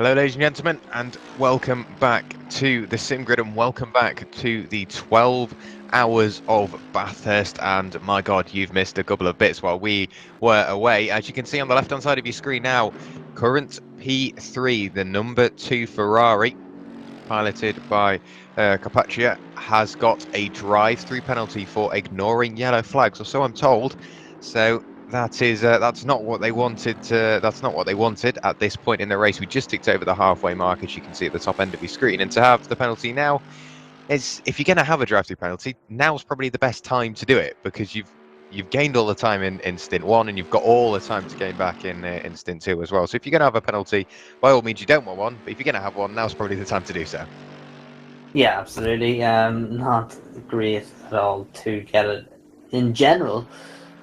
Hello ladies and gentlemen, and welcome back to the Sim Grid, and welcome back to the 12 hours of Bathurst. And my god, you've missed a couple of bits while we were away. As you can see on the left hand side of your screen now, current P3, the number 2 Ferrari, piloted by Carpaccia, has got a drive-through penalty for ignoring yellow flags, or so I'm told. So that's not what they wanted. That's not what they wanted at this point in the race. We just ticked over the halfway mark, as you can see at the top end of your screen. And to have the penalty now is, if you're going to have a drive-through penalty, now's probably the best time to do it, because you've gained all the time in stint 1, and you've got all the time to gain back in stint 2 as well. So if you're going to have a penalty, by all means, you don't want one. But if you're going to have one, now's probably the time to do so. Yeah, absolutely. Not great at all to get it in general,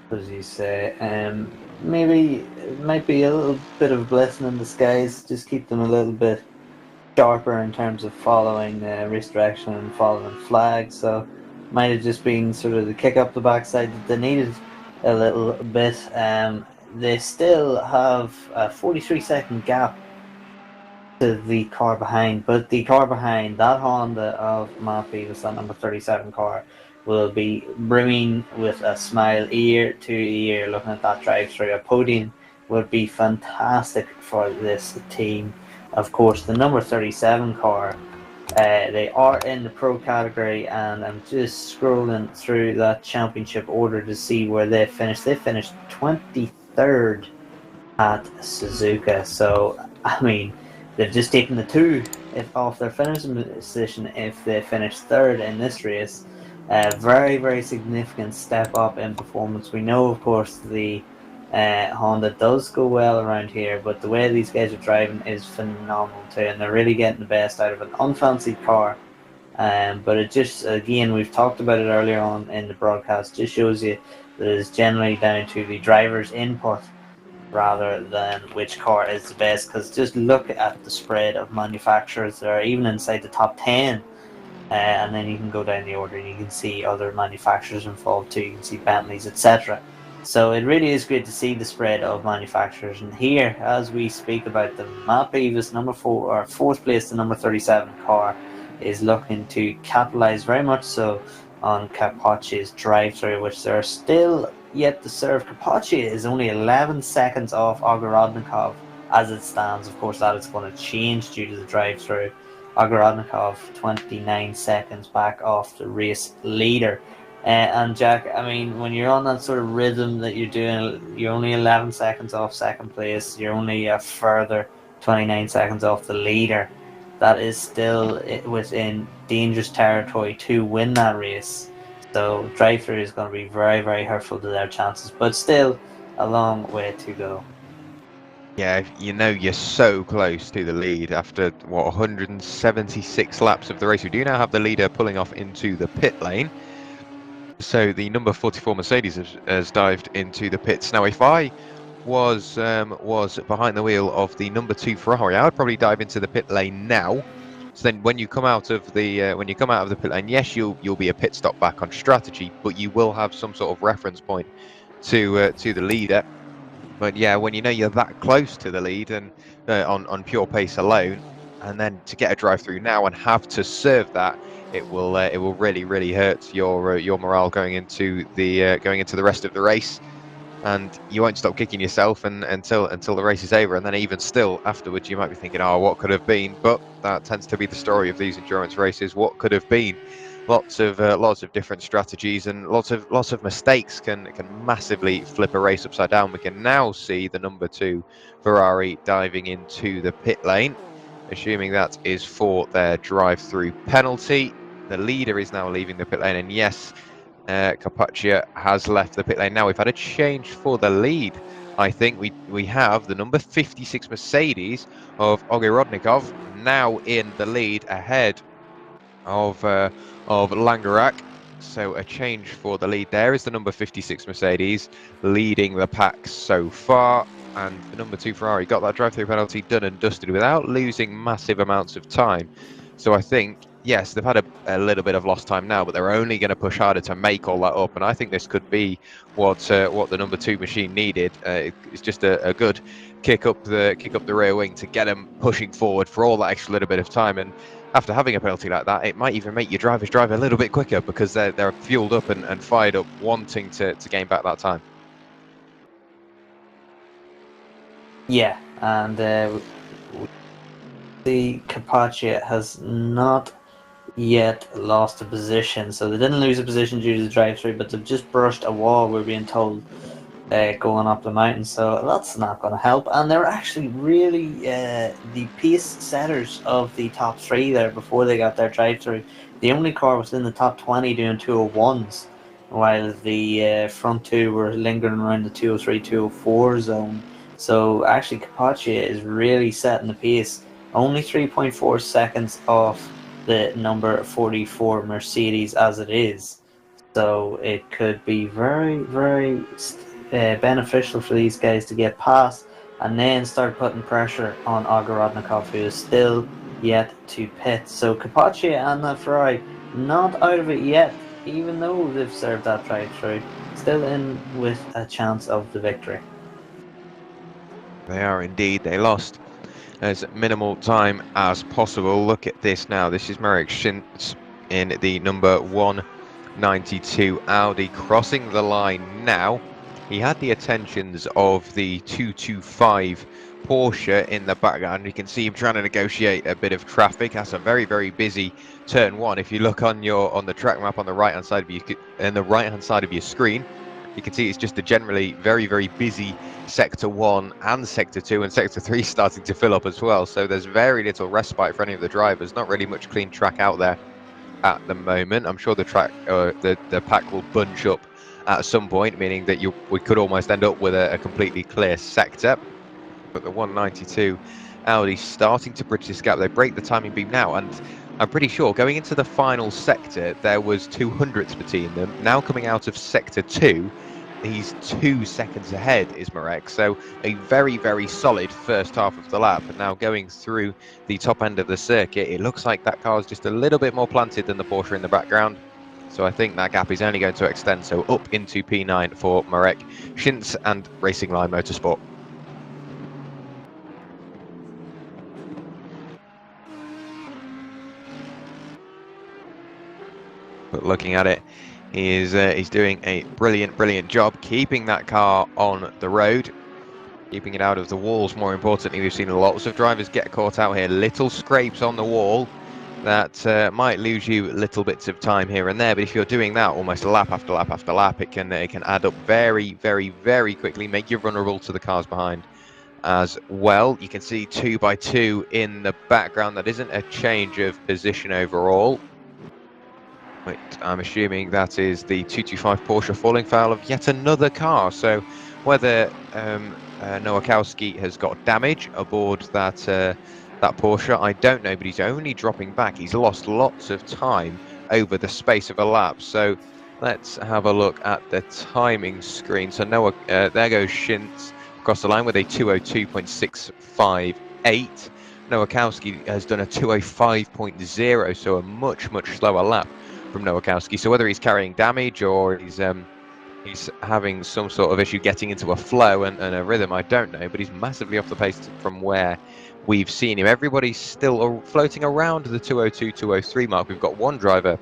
as you say. Maybe it might be a little bit of a blessing in disguise. Just keep them a little bit sharper in terms of following race direction and following flags. So might have just been sort of the kick up the backside that they needed a little bit. They still have a 43-second gap to the car behind, but the car behind, that Honda of Mappy, was that number 37 car, will be brimming with a smile ear to ear looking at that drive-through. A podium would be fantastic for this team. Of course, the number 37 car, they are in the pro category, and I'm just scrolling through that championship order to see where they finished. They finished 23rd at Suzuka, so I mean, they've just taken the 2 off their finishing position if they finish 3rd in this race. Very, very significant step up in performance. We know, of course, the Honda does go well around here, but the way these guys are driving is phenomenal too, and they're really getting the best out of an unfancied car. But it just, again, we've talked about it earlier on in the broadcast, just shows you that it's generally down to the driver's input rather than which car is the best, because just look at the spread of manufacturers that are even inside the top 10, and then you can go down the order and you can see other manufacturers involved too. You can see Bentleys, etc. So it really is great to see the spread of manufacturers. And here, as we speak about the Matt Beavis number 4 or 4th place, the number 37 car is looking to capitalise very much so on Carpaccia's drive-through, which they're still yet to serve. Carpaccia is only 11 seconds off Ogorodnikov as it stands. Of course, that is going to change due to the drive-through. Ogorodnikov 29 seconds back off the race leader. And Jack, I mean, when you're on that sort of rhythm that you're doing, you're only 11 seconds off second place. You're only a further 29 seconds off the leader. That is still within dangerous territory to win that race. So drive-through is going to be very, very hurtful to their chances, but still a long way to go. Yeah, you know, you're so close to the lead after, what, 176 laps of the race. We do now have the leader pulling off into the pit lane. So the number 44 Mercedes has dived into the pits. Now, if I was behind the wheel of the number 2 Ferrari, I would probably dive into the pit lane now. So then, when you come out of the pit lane, yes, you'll be a pit stop back on strategy, but you will have some sort of reference point to the leader. But yeah, when you know you're that close to the lead and on pure pace alone, and then to get a drive through now and have to serve that, it will really, really hurt your morale going into the rest of the race. And you won't stop kicking yourself until the race is over. And then even still afterwards, you might be thinking, oh, what could have been? But that tends to be the story of these endurance races. What could have been? Lots of different strategies, and lots of mistakes can massively flip a race upside down. We can now see the number 2 Ferrari diving into the pit lane, assuming that is for their drive-through penalty. The leader is now leaving the pit lane, and yes, Carpaccia has left the pit lane. Now we've had a change for the lead. I think we have the number 56 Mercedes of Ogorodnikov now in the lead ahead of Langerak. So a change for the lead there is the number 56 Mercedes leading the pack so far, and the number 2 Ferrari got that drive-through penalty done and dusted without losing massive amounts of time. So I think, yes, they've had a little bit of lost time now, but they're only going to push harder to make all that up. And I think this could be what the number 2 machine needed. It's just a good kick up the rear wing to get them pushing forward for all that extra little bit of time. And after having a penalty like that, it might even make your drivers drive a little bit quicker because they're fueled up and fired up, wanting to gain back that time. Yeah, and the Capaccia has not yet lost a position, so they didn't lose a position due to the drive-through, but they've just brushed a wall, we're being told, going up the mountain, so that's not going to help. And they're actually really the pace setters of the top 3 there before they got their drive-through. The only car was in the top 20 doing 201s, while the front 2 were lingering around the 203, 204 zone. So actually Capaccia is really setting the pace, only 3.4 seconds off the number 44 Mercedes as it is. So it could be very, very beneficial for these guys to get past and then start putting pressure on Ogorodnikov, who is still yet to pit. So Capaccia and that Ferrari not out of it yet, even though they've served that drive-through, still in with a chance of the victory. They are indeed. They lost as minimal time as possible. Look at this now. This is Marek Shins in the number 192 Audi crossing the line now. He had the attentions of the 225 Porsche in the background. You can see him trying to negotiate a bit of traffic. That's a very, very busy turn 1. If you look on the track map on the right hand side of your screen, you can see it's just a generally very, very busy Sector 1 and Sector 2, and Sector 3 starting to fill up as well. So there's very little respite for any of the drivers. Not really much clean track out there at the moment. I'm sure the pack will bunch up at some point, meaning that we could almost end up with a completely clear sector. But the 192 Audi starting to bridge this gap. They break the timing beam now, and I'm pretty sure going into the final sector there was 200ths between them. Now coming out of Sector 2, he's 2 seconds ahead is Marek, so a very, very solid first half of the lap. And now going through the top end of the circuit, it looks like that car is just a little bit more planted than the Porsche in the background. So I think that gap is only going to extend, so up into P9 for Marek Shins and Racing Line Motorsport. But looking at it, he's doing a brilliant job keeping that car on the road, keeping it out of the walls. More importantly, we've seen lots of drivers get caught out here. Little scrapes on the wall that might lose you little bits of time here and there, but if you're doing that almost lap after lap after lap, it can add up very, very, very quickly, make you vulnerable to the cars behind as well. You can see 2 by 2 in the background. That isn't a change of position overall. But I'm assuming that is the 225 Porsche falling foul of yet another car. So whether Nowakowski has got damage aboard that Porsche, I don't know, but he's only dropping back. He's lost lots of time over the space of a lap. So let's have a look at the timing screen. So there goes Shins across the line with a 202.658. Nowakowski has done a 205.0, so a much slower lap from Nowakowski. So whether he's carrying damage or he's having some sort of issue getting into a flow and a rhythm, I don't know, but he's massively off the pace from where we've seen him. Everybody's still floating around the 202, 203 mark. We've got one driver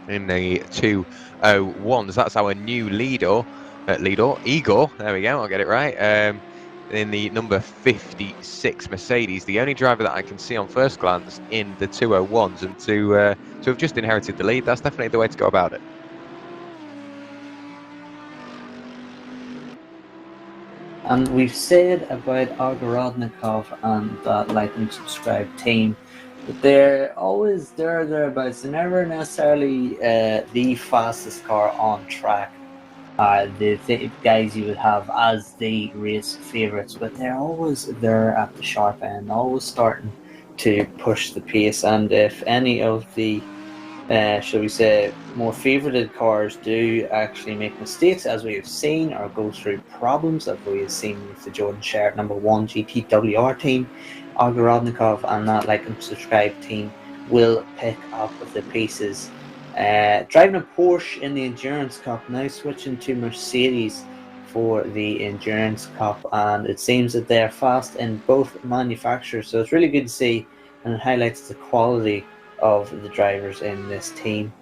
in the 201s. That's our new Igor. There we go, I'll get it right. In the number 56 Mercedes, the only driver that I can see on first glance in the 201s, and to have just inherited the lead, that's definitely the way to go about it. And we've said about Ogorodnikov and that like and subscribe team, but they're always thereabouts. They're never necessarily the fastest car on track. The guys you would have as the race favourites, but they're always there at the sharp end, always starting to push the pace. And if any of the shall we say more favoured cars do actually make mistakes, as we have seen, or go through problems as we have seen with the Jordan Sheret number 1 GTWR team, Ogorodnikov and that like and subscribe team will pick up the pieces. Driving a Porsche in the Endurance Cup, now switching to Mercedes for the Endurance Cup, and it seems that they're fast in both manufacturers, so it's really good to see, and it highlights the quality of the drivers in this team.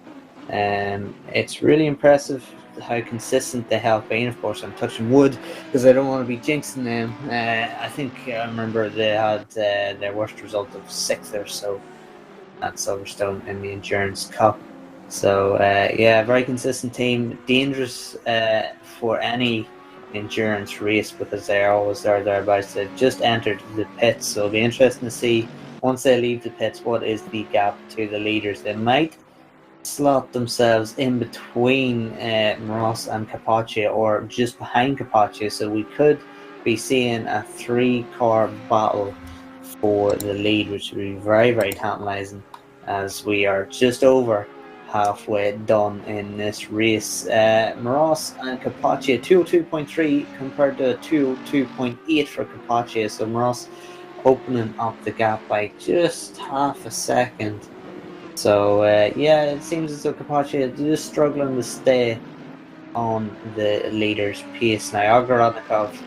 It's really impressive how consistent they have been. Of course, I'm touching wood because I don't want to be jinxing them. I think I remember they had their worst result of 6th or so at Silverstone in the Endurance Cup. So yeah, very consistent team, dangerous for any endurance race because they're always thereabouts. They've just entered the pits, so it'll be interesting to see once they leave the pits what is the gap to the leaders. They might slot themselves in between Moros and Capaccia, or just behind Capaccia, so we could be seeing a 3-car battle for the lead, which would be very, very tantalising as we are just over halfway done in this race. Moros and Capaccia 202.3 compared to 202.8 for Capaccia, so Moros opening up the gap by just half a second. So yeah, it seems as though Capaccia is just struggling to stay on the leader's pace now. Ogorodnikov.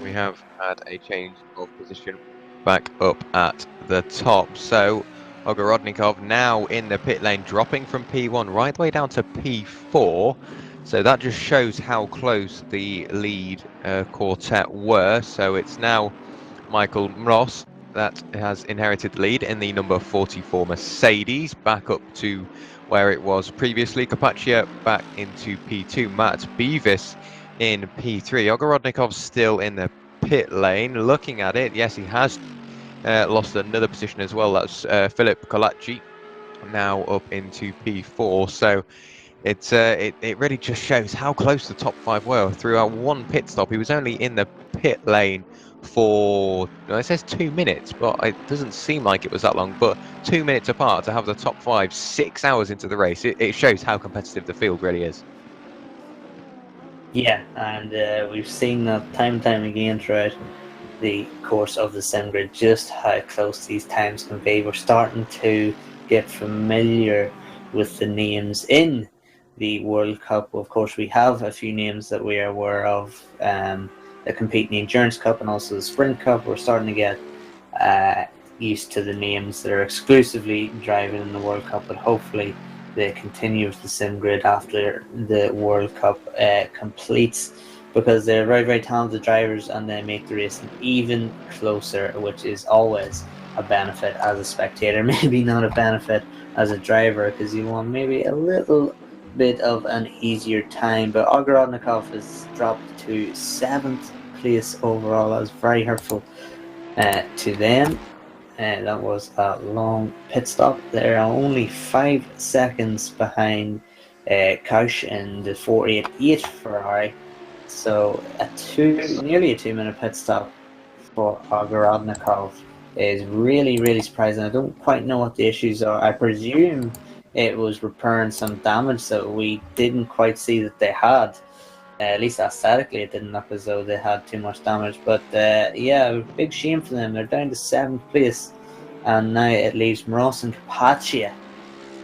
We have had a change of position back up at the top. So Ogorodnikov now in the pit lane, dropping from P1 right the way down to P4. So that just shows how close the lead quartet were. So it's now Michael Mross that has inherited the lead in the number 44 Mercedes, back up to where it was previously. Capaccia back into P2. Matt Beavis in P3. Ogorodnikov still in the pit lane. Looking at it, yes, he has lost another position as well. That's Philip Colaci now up into P4. So it really just shows how close the top 5 were through our one pit stop. He was only in the pit lane for, well, it says 2 minutes, but it doesn't seem like it was that long. But 2 minutes apart to have the top 5 6 hours into the race, it shows how competitive the field really is. Yeah, and we've seen that time and time again throughout the course of the sim grid, just how close these times can be. We're starting to get familiar with the names in the World Cup. Of course, we have a few names that we are aware of that compete in the Endurance Cup and also the Sprint Cup. We're starting to get used to the names that are exclusively driving in the World Cup, but hopefully they continue with the sim grid after the World Cup completes, because they're very, very talented drivers and they make the racing even closer, which is always a benefit as a spectator. Maybe not a benefit as a driver, because you want maybe a little bit of an easier time. But Ogorodnikov has dropped to 7th place overall. That was very hurtful to them. That was a long pit stop. They're only 5 seconds behind Kaush in the 488 Ferrari. So nearly a 2-minute pit stop for Ogorodnikov is really, really surprising. I don't quite know what the issues are. I presume it was repairing some damage that we didn't quite see that they had. At least aesthetically, it didn't look as though they had too much damage. But yeah, big shame for them. They're down to 7th place, and now it leaves Moros and Capaccia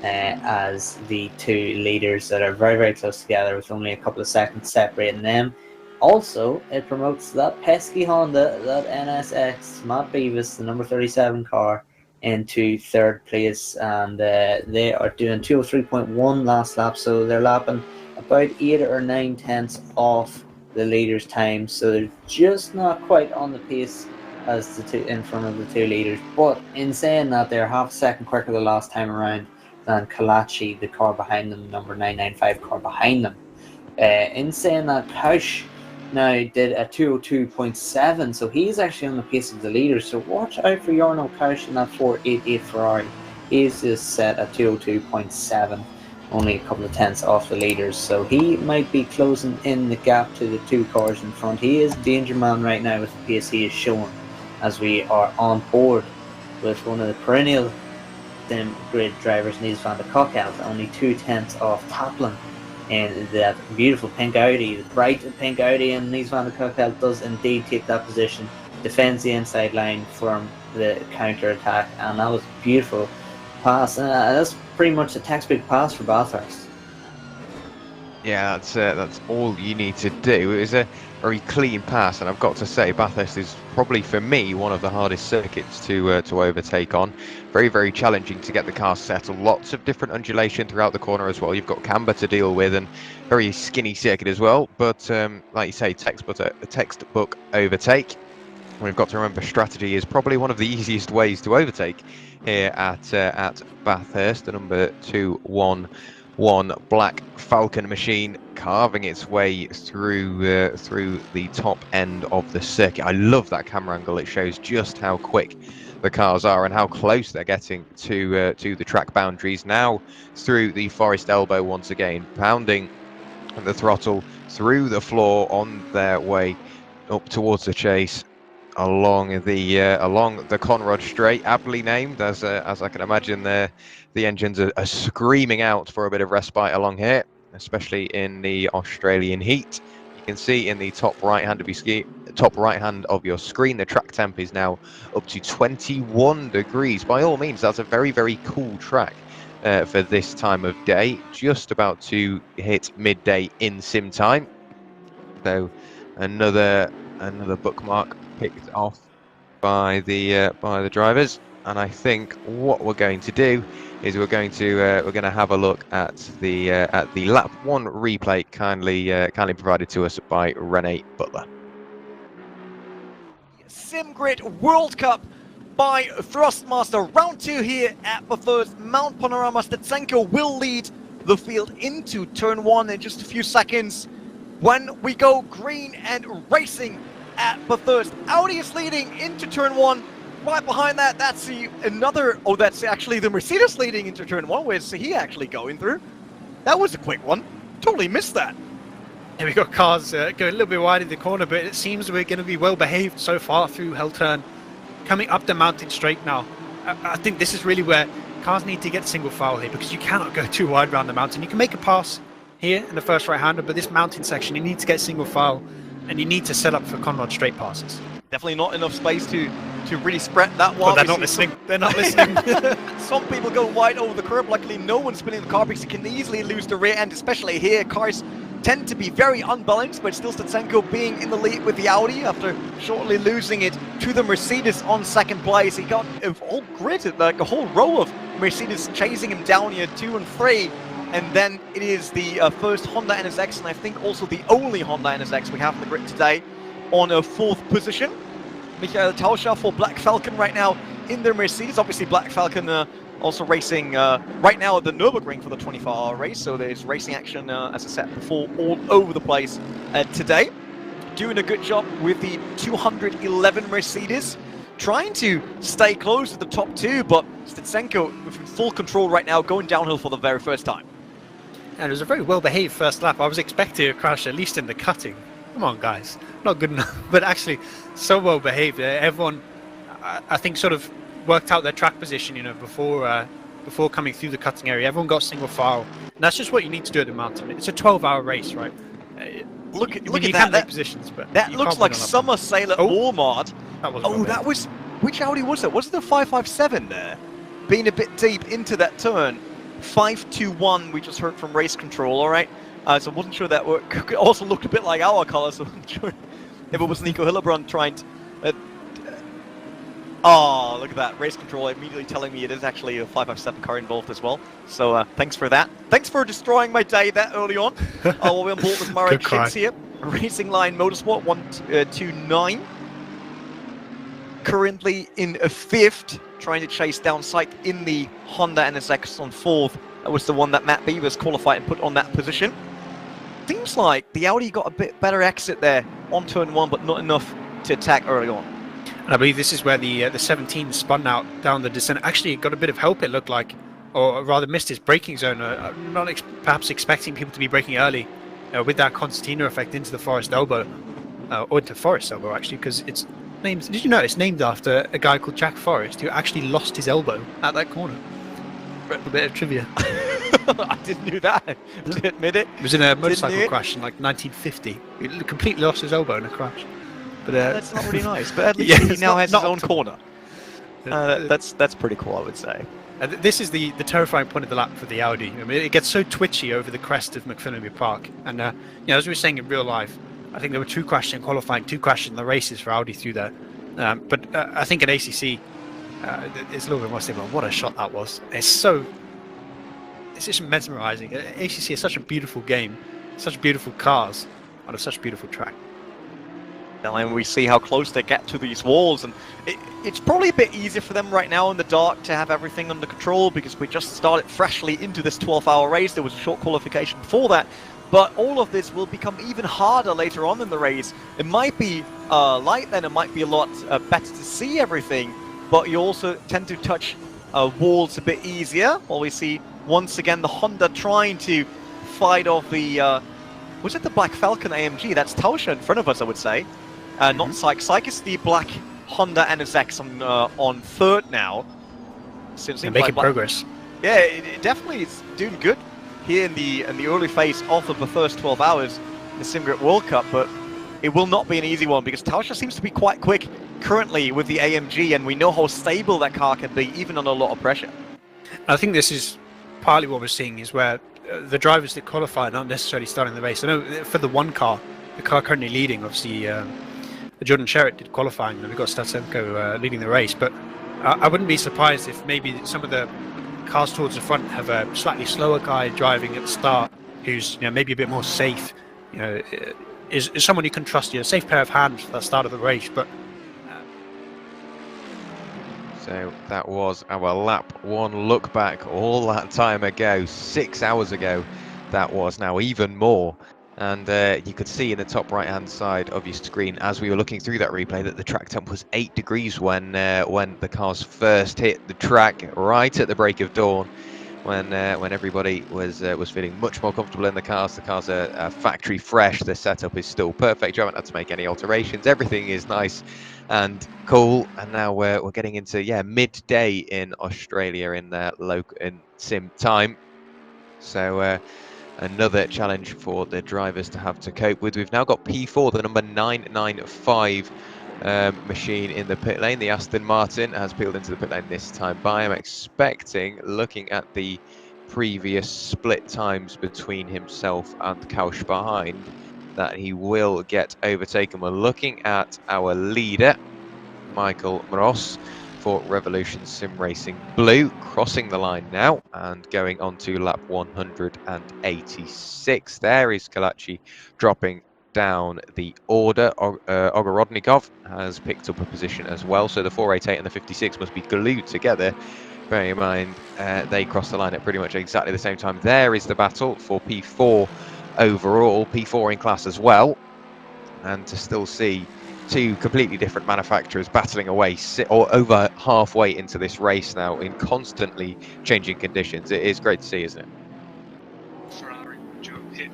as the 2 leaders that are very, very close together, with only a couple of seconds separating them. Also, it promotes that pesky Honda, that NSX, Matt Beavis, the number 37 car, into 3rd place, and they are doing 203.1 last lap, so they're lapping about 8 or 9 tenths off the leaders' time, so they're just not quite on the pace as the 2 in front of the 2 leaders. But in saying that, they're half a second quicker the last time around than Colaci, the car behind them, the number 995 car behind them. In saying that, Kaush now did a 202.7, so he's actually on the pace of the leaders. So watch out for Jarno Kaush in that 488 Ferrari. He's just set at 202.7, only a couple of tenths off the leaders, so he might be closing in the gap to the 2 cars in front. He is danger man right now with the pace he is showing, as we are on board with one of the perennial sim grid drivers, Niels van der Kokkel, only 2 tenths off Taplin in that beautiful pink Audi, the bright pink Audi, and Niels van der Kerkhout does indeed take that position, defends the inside line from the counter attack, and that was a beautiful pass. That's pretty much a textbook pass for Bathurst. Yeah, that's all you need to do. It was a very clean pass, and I've got to say, Bathurst is probably, for me, one of the hardest circuits to overtake on. Very, very challenging to get the car settled. Lots of different undulation throughout the corner as well. You've got camber to deal with, and very skinny circuit as well. But like you say, textbook overtake. We've got to remember, strategy is probably one of the easiest ways to overtake here at Bathurst. The number 211 Black Falcon machine carving its way through the top end of the circuit. I love that camera angle. It shows just how quick the cars are and how close they're getting to the track boundaries. Now through the Forest Elbow once again, pounding the throttle through the floor on their way up towards the chase along the Conrod Straight, aptly named, as I can imagine. The engines are screaming out for a bit of respite along here, especially in the Australian heat. You can see in the top right hand of your screen, the track temp is now up to 21 degrees. By all means, that's a very, very cool track for this time of day. Just about to hit midday in sim time. So another bookmark picked off by the drivers, and I think what we're going to do is we're going to have a look at the lap 1 replay kindly provided to us by Rene Butler. SimGrid World Cup by Thrustmaster, round 2 here at Bathurst. Mount Panorama. Stetsenko will lead the field into turn 1 in just a few seconds when we go green and racing at Bathurst. Audi is leading into turn 1. Right behind that, that's actually the Mercedes leading into turn 1. Where's he actually going through? That was a quick one. Totally missed that. Yeah, we've got cars going a little bit wide in the corner, but it seems we're going to be well behaved so far through Hell Turn. Coming up the mountain straight now. I think this is really where cars need to get single file here, because you cannot go too wide around the mountain. You can make a pass here in the first right-hander, but this mountain section, you need to get single file, and you need to set up for Conrod straight passes. Definitely not enough space to really spread that one. Well, they're not listening. They're not listening. Some people go wide over the curb. Luckily, no one's spinning the car because you can easily lose the rear end, especially here. Cars tend to be very unbalanced, but still Stetsenko being in the lead with the Audi after shortly losing it to the Mercedes on second place. He got a whole grid, like a whole row of Mercedes chasing him down here, 2 and 3. And then it is the first Honda NSX, and I think also the only Honda NSX we have on the grid today, on a 4th position. Michael Tauscher for Black Falcon right now in their Mercedes. Obviously, Black Falcon also racing right now at the Nürburgring for the 24-hour race. So there's racing action, as I said before, all over the place today. Doing a good job with the 211 Mercedes. Trying to stay close to the top 2, but Stetsenko with full control right now, going downhill for the very first time. And it was a very well-behaved first lap. I was expecting a crash, at least in the cutting. Come on, guys. Not good enough. But actually, so well-behaved. Everyone, I think, sort of worked out their track position, before coming through the cutting area. Everyone got single file. And that's just what you need to do at the mountain. It's a 12-hour race, right? Look at that. That Positions, but that looks like Summer Sailor Ormard. That was Which Audi was it? Was it the 557 there? Being a bit deep into that turn. 521, we just heard from race control, alright? So I wasn't sure that worked. Also looked a bit like our colour, so I'm sure if it was Nico Hillebrand trying to... oh, look at that. Race control immediately telling me it is actually a 557 car involved as well. So thanks for that. Thanks for destroying my day that early on. We'll be on board with Marek Shins here. Racing Line Motorsport 129. Currently in a 5th, trying to chase down sight in the Honda NSX on 4th. That was the one that Matt Beavers qualified and put on that position. Seems like the Audi got a bit better exit there on turn 1, but not enough to attack early on. And I believe this is where the 17 spun out down the descent. Actually, it got a bit of help, it looked like, or rather missed its braking zone. Not perhaps expecting people to be braking early with that concertina effect into the Forest Elbow, or into Forest Elbow actually, because it's named. Did you know it's named after a guy called Jack Forrest who actually lost his elbow at that corner? A bit of trivia. I didn't know that. To admit it. He was in a motorcycle it? crash in like 1950. He completely lost his elbow in a crash. But That's not really nice. But at least yeah, he it's now not- has not his own optimal. corner. That's pretty cool, I would say. This is the terrifying point of the lap for the Audi. I mean, it gets so twitchy over the crest of McPhillamy Park. And you know, as we were saying in real life, I think there were 2 crashes in qualifying, 2 crashes in the races for Audi through there. But I think in ACC, it's a little bit more similar. What a shot that was! It's just mesmerising. ACC is such a beautiful game, such beautiful cars on such a beautiful track. And we see how close they get to these walls, and it's probably a bit easier for them right now in the dark to have everything under control because we just started freshly into this 12-hour race. There was a short qualification before that, but all of this will become even harder later on in the race. It might be light then, it might be a lot better to see everything, but you also tend to touch walls a bit easier. While we see once again the Honda trying to fight off the was it the Black Falcon AMG? That's Tauscher in front of us, I would say. Not Syke. Syke is the black Honda NSX on third now. Seems They're making like progress. Yeah, it definitely is doing good here in the early phase of the first 12 hours in the SimGrid World Cup, but it will not be an easy one because Tauscher seems to be quite quick currently with the AMG, and we know how stable that car can be even under a lot of pressure. I think this is partly what we're seeing is where the drivers that qualify are not necessarily starting the race. I know for the one car, the car currently leading, obviously Jordan Sherritt did qualifying and we've got Statsenko leading the race, but I wouldn't be surprised if maybe some of the cars towards the front have a slightly slower guy driving at the start who's maybe a bit more safe, is someone you can trust, a safe pair of hands for the start of the race. But So that was our lap 1 look back all that time ago, 6 hours ago. That was now even more. And you could see in the top right hand side of your screen as we were looking through that replay that the track temp was 8 degrees when the cars first hit the track right at the break of dawn, when everybody was feeling much more comfortable in the cars. The cars are factory fresh. The setup is still perfect. You haven't had to make any alterations. Everything is nice and cool. And now we're getting into midday in Australia in sim time. So another challenge for the drivers to have to cope with. We've now got P4, the number 995 machine in the pit lane. The Aston Martin has peeled into the pit lane this time by. I'm expecting, looking at the previous split times between himself and Kausch behind, that he will get overtaken. We're looking at our leader, Michael Mroz, for Revolution Sim Racing Blue, crossing the line now and going on to lap 186. There is Kalachi dropping down the order. Ogorodnikov has picked up a position as well, so the 488 and the 56 must be glued together. Bearing in mind they cross the line at pretty much exactly the same time. There is the battle for P4 overall, P4 in class as well, and to still see 2 completely different manufacturers battling away or over halfway into this race now in constantly changing conditions. It is great to see, isn't it? Ferrari hit.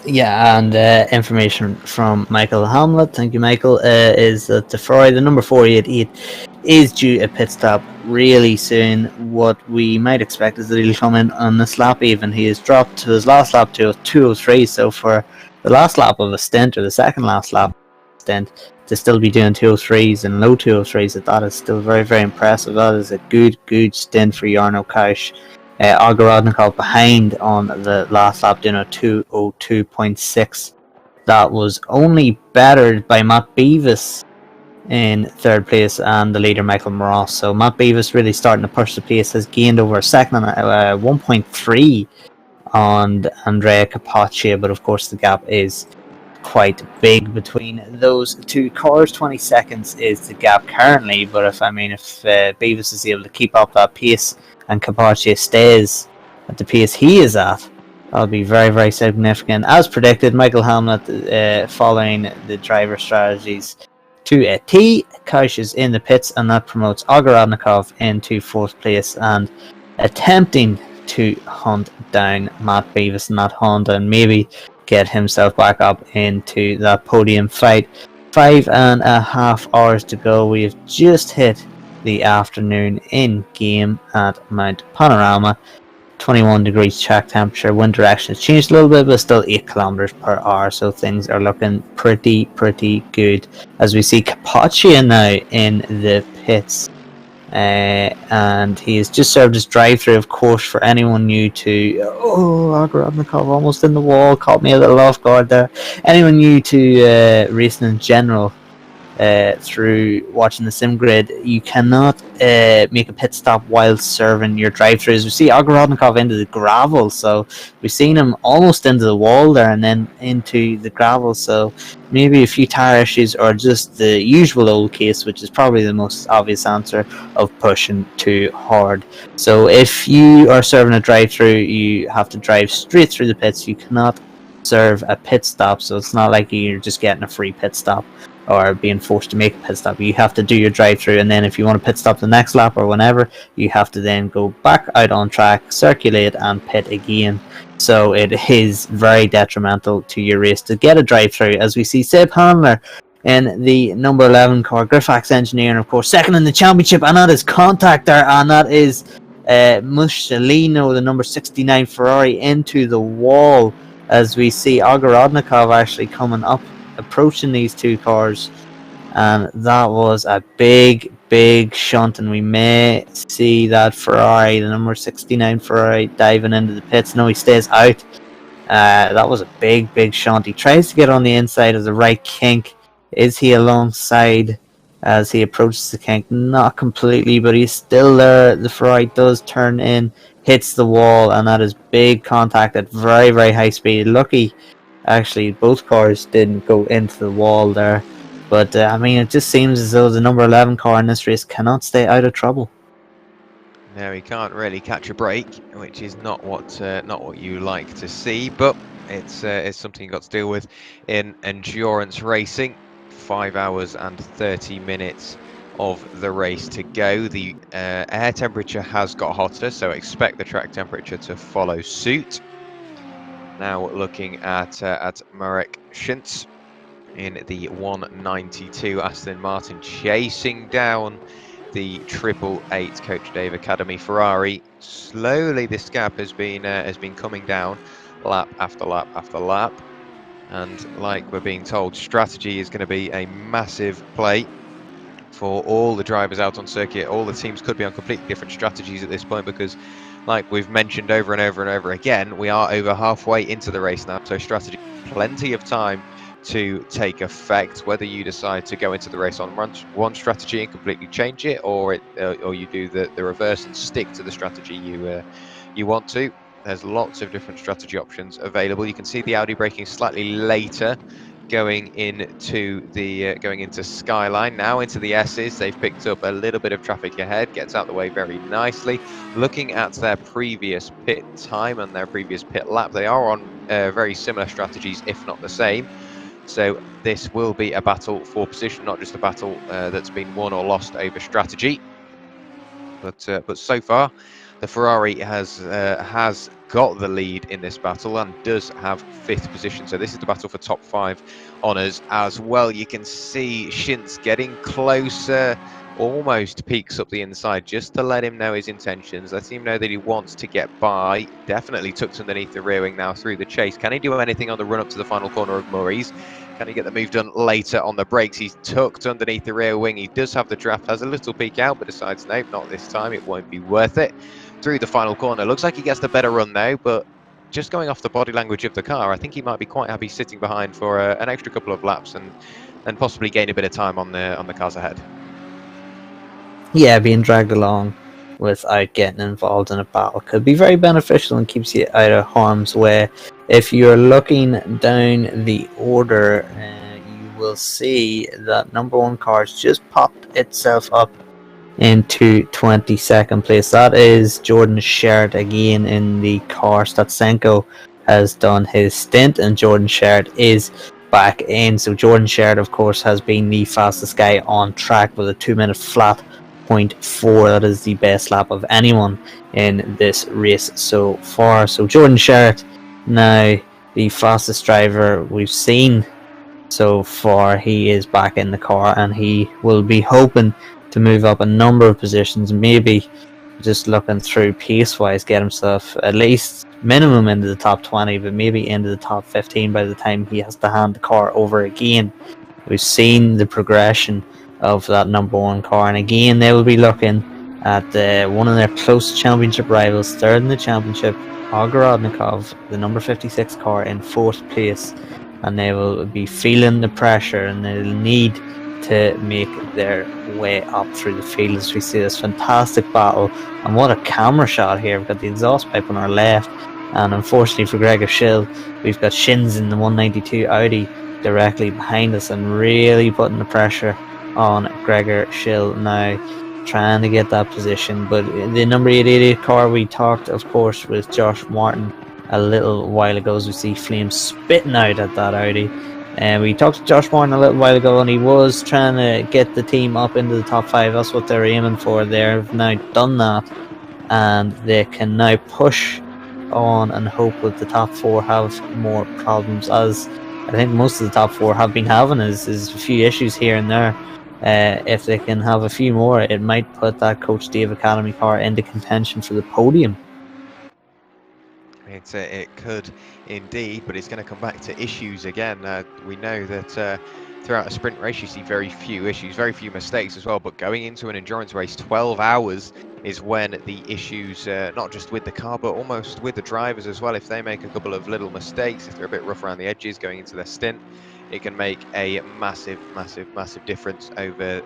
Yeah, and information from Michael Hamlet, thank you Michael, is that the Ferrari, the number 488, is due a pit stop really soon. What we might expect is that he'll come in on this lap even. He has dropped to his last lap to 203, so for the last lap of a stint, or the second last lap stint, to still be doing 203s and low 203s, that is still very, very impressive. That is a good stint for Jarno Kausch. Ogorodnikov behind on the last lap doing a 202.6. That was only bettered by Matt Beavis in third place and the leader Michael Mroz. So Matt Beavis really starting to push the pace, has gained over a second and 1.3 on Andrea Capoccia, but of course the gap is quite big between those 2 cars. 20 seconds is the gap currently, but if Beavis is able to keep up that pace and Capoccia stays at the pace he is at, that'll be very, very significant. As predicted, Michael Hamlet following the driver strategies to a T. Kausch is in the pits, and that promotes Ogorodnikov into 4th place and attempting to hunt down Matt Beavis in that Honda and maybe get himself back up into that podium fight. 5.5 hours to go. We've just hit the afternoon in game at Mount Panorama. 21 degrees track temperature. Wind direction has changed a little bit, but still 8 kilometers per hour. So things are looking pretty good. As we see Capaccia now in the pits. And he has just served his drive-through, of course, for anyone new to... Oh, Ogorodnikov almost in the wall. Caught me a little off guard there. Anyone new to racing in general, through watching the sim grid, you cannot make a pit stop while serving your drive-throughs. We see Ogorodnikov into the gravel, so we've seen him almost into the wall there and then into the gravel, so maybe a few tire issues or just the usual old case, which is probably the most obvious answer of pushing too hard. So if you are serving a drive-through, you have to drive straight through the pits. You cannot serve a pit stop, so it's not like you're just getting a free pit stop or being forced to make a pit stop. You have to do your drive-through, and then if you want to pit stop the next lap or whenever, you have to then go back out on track, circulate and pit again. So it is very detrimental to your race to get a drive-through, as we see Seb Handler in the number 11 car, Griffax Engineering, of course, second in the championship, and that is contact there, and that is Mussolino, the number 69 Ferrari, into the wall, as we see Ogorodnikov actually coming up, approaching these two cars, and that was a big shunt, and we may see that Ferrari, the number 69 Ferrari, diving into the pits. No, he stays out. That was a big shunt. He tries to get on the inside of the right kink. Is he alongside as he approaches the kink? Not completely, but he's still there. The Ferrari does turn in, hits the wall, and that is big contact at very high speed. Lucky actually both cars didn't go into the wall there, but I mean, it just seems as though the number 11 car in this race cannot stay out of trouble. No, he can't really catch a break, which is not what you like to see, but it's something you've got to deal with in endurance racing. 5 hours and 30 minutes of the race to go. The air temperature has got hotter, so expect the track temperature to follow suit. Now looking at Marek Shins in the 192 Aston Martin, chasing down the 888 Coach Dave Academy Ferrari. Slowly this gap has been coming down lap after lap after lap, and like we're being told, strategy is going to be a massive play for all the drivers out on circuit. All the teams could be on completely different strategies at this point, because like we've mentioned over and over again, we are over halfway into the race now, so strategy, plenty of time to take effect, whether you decide to go into the race on one strategy and completely change it, or you do the reverse and stick to the strategy you want to. There's lots of different strategy options available. You can see the Audi braking slightly later, going into Skyline, now into the S's. They've picked up a little bit of traffic ahead, gets out the way very nicely. Looking at their previous pit time and their previous pit lap, they are on very similar strategies, if not the same. So this will be a battle for position, not just a battle that's been won or lost over strategy. But so far, the Ferrari has got the lead in this battle and does have 5th position. So this is the battle for top 5 honours as well. You can see Shins getting closer, almost peeks up the inside just to let him know his intentions. Let him know that he wants to get by. Definitely tucked underneath the rear wing now through the chase. Can he do anything on the run up to the final corner of Murray's? Can he get the move done later on the brakes? He's tucked underneath the rear wing. He does have the draft, has a little peek out, but decides, no, not this time. It won't be worth it. Through the final corner. Looks like he gets the better run though, but just going off the body language of the car, I think he might be quite happy sitting behind for an extra couple of laps and possibly gain a bit of time on the cars ahead. Yeah, being dragged along without getting involved in a battle could be very beneficial and keeps you out of harm's way. If you're looking down the order, you will see that number 1 car's just popped itself up into 22nd place. That is Jordan Sherritt again in the car. Statsenko has done his stint and Jordan Sherritt is back in. So Jordan Sherritt, of course, has been the fastest guy on track with a 2-minute flat 0.4. That is the best lap of anyone in this race so far. So Jordan Sherritt, now the fastest driver we've seen so far. He is back in the car and he will be hoping to move up a number of positions, maybe just looking through pace-wise, get himself at least minimum into the top 20, but maybe into the top 15 by the time he has to hand the car over again. We've seen the progression of that number 1 car, and again they will be looking at one of their close championship rivals, third in the championship, Ogorodnikov, the number 56 car, in 4th place, and they will be feeling the pressure and they'll need to make their way up through the field as we see this fantastic battle. And what a camera shot here. We've got the exhaust pipe on our left, and unfortunately for Gregor Schill, we've got Shins in the 192 Audi directly behind us and really putting the pressure on Gregor Schill now, trying to get that position. But the number 888 car, we talked of course with Josh Martin a little while ago, as we see flames spitting out at that Audi. And we talked to Josh Martin a little while ago, and he was trying to get the team up into the top 5. That's what they're aiming for. They've now done that, and they can now push on and hope that the top 4 have more problems, as I think most of the top 4 have been having is a few issues here and there. If they can have a few more, it might put that Coach Dave Academy car into contention for the podium. It could indeed, but it's going to come back to issues again. We know that throughout a sprint race you see very few issues, very few mistakes as well, but going into an endurance race, 12 hours is when the issues, not just with the car but almost with the drivers as well. If they make a couple of little mistakes, if they're a bit rough around the edges going into their stint, it can make a massive difference over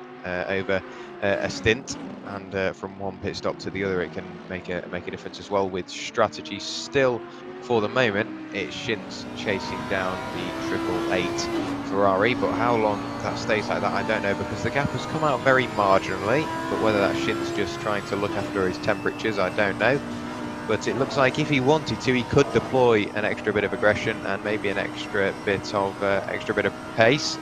a stint, and from one pit stop to the other it can make a difference as well. With strategy still for the moment, it's Shins chasing down the 888 Ferrari, but how long that stays like that I don't know, because the gap has come out very marginally, but whether that's Shins just trying to look after his temperatures, I don't know. But it looks like if he wanted to, he could deploy an extra bit of aggression and maybe an extra bit of pace.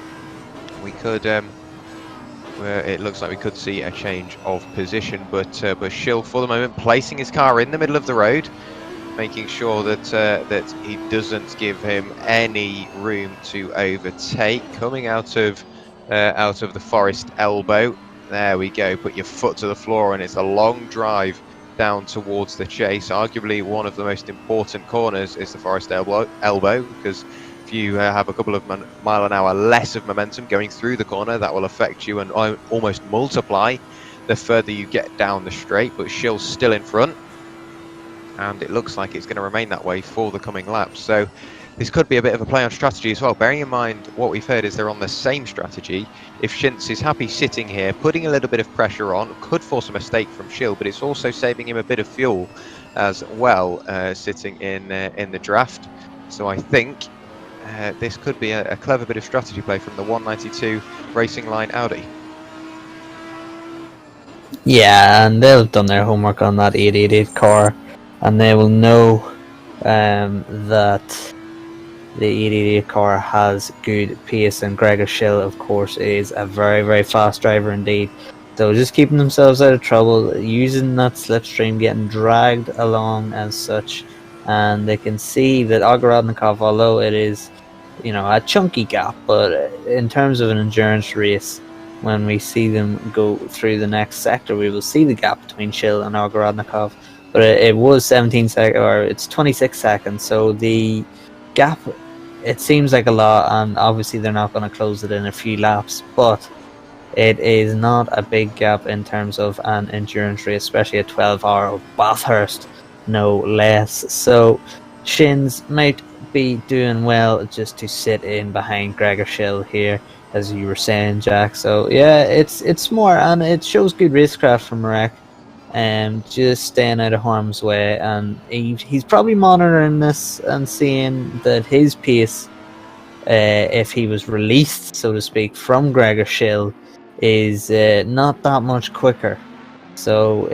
We could, it looks like we could see a change of position. But Schill, for the moment, placing his car in the middle of the road, making sure that that he doesn't give him any room to overtake. Coming out of the forest elbow, there we go. Put your foot to the floor, and it's a long drive down towards the chase. Arguably one of the most important corners is the forest elbow, because if you have a couple of mile an hour less of momentum going through the corner, that will affect you and almost multiply the further you get down the straight. But Schill's still in front, and it looks like it's going to remain that way for the coming laps. So this could be a bit of a play on strategy as well. Bearing in mind what we've heard is they're on the same strategy. If Shins is happy sitting here, putting a little bit of pressure on, could force a mistake from Schill, but it's also saving him a bit of fuel as well, sitting in the draft. So I think this could be a clever bit of strategy play from the 192 Racing Line Audi. Yeah, and they've done their homework on that 888 car, and they will know that the 888 car has good pace, and Gregor Schill, of course, is a very fast driver indeed. So just keeping themselves out of trouble, using that slipstream, getting dragged along as such, and they can see that Ogorodnikov, although it is, you know, a chunky gap, but in terms of an endurance race, when we see them go through the next sector, we will see the gap between Schill and Ogorodnikov. But it was 17 seconds, or it's 26 seconds, so the gap, it seems like a lot, and obviously they're not going to close it in a few laps, but it is not a big gap in terms of an endurance race, especially a 12-hour of Bathurst, no less. So Shins might be doing well just to sit in behind Gregor Schill here, as you were saying, Jack. So yeah, it's more, and it shows good racecraft from Marek, just staying out of harm's way, and he's probably monitoring this and seeing that his pace, if he was released, so to speak, from Gregor Schill, is not that much quicker. So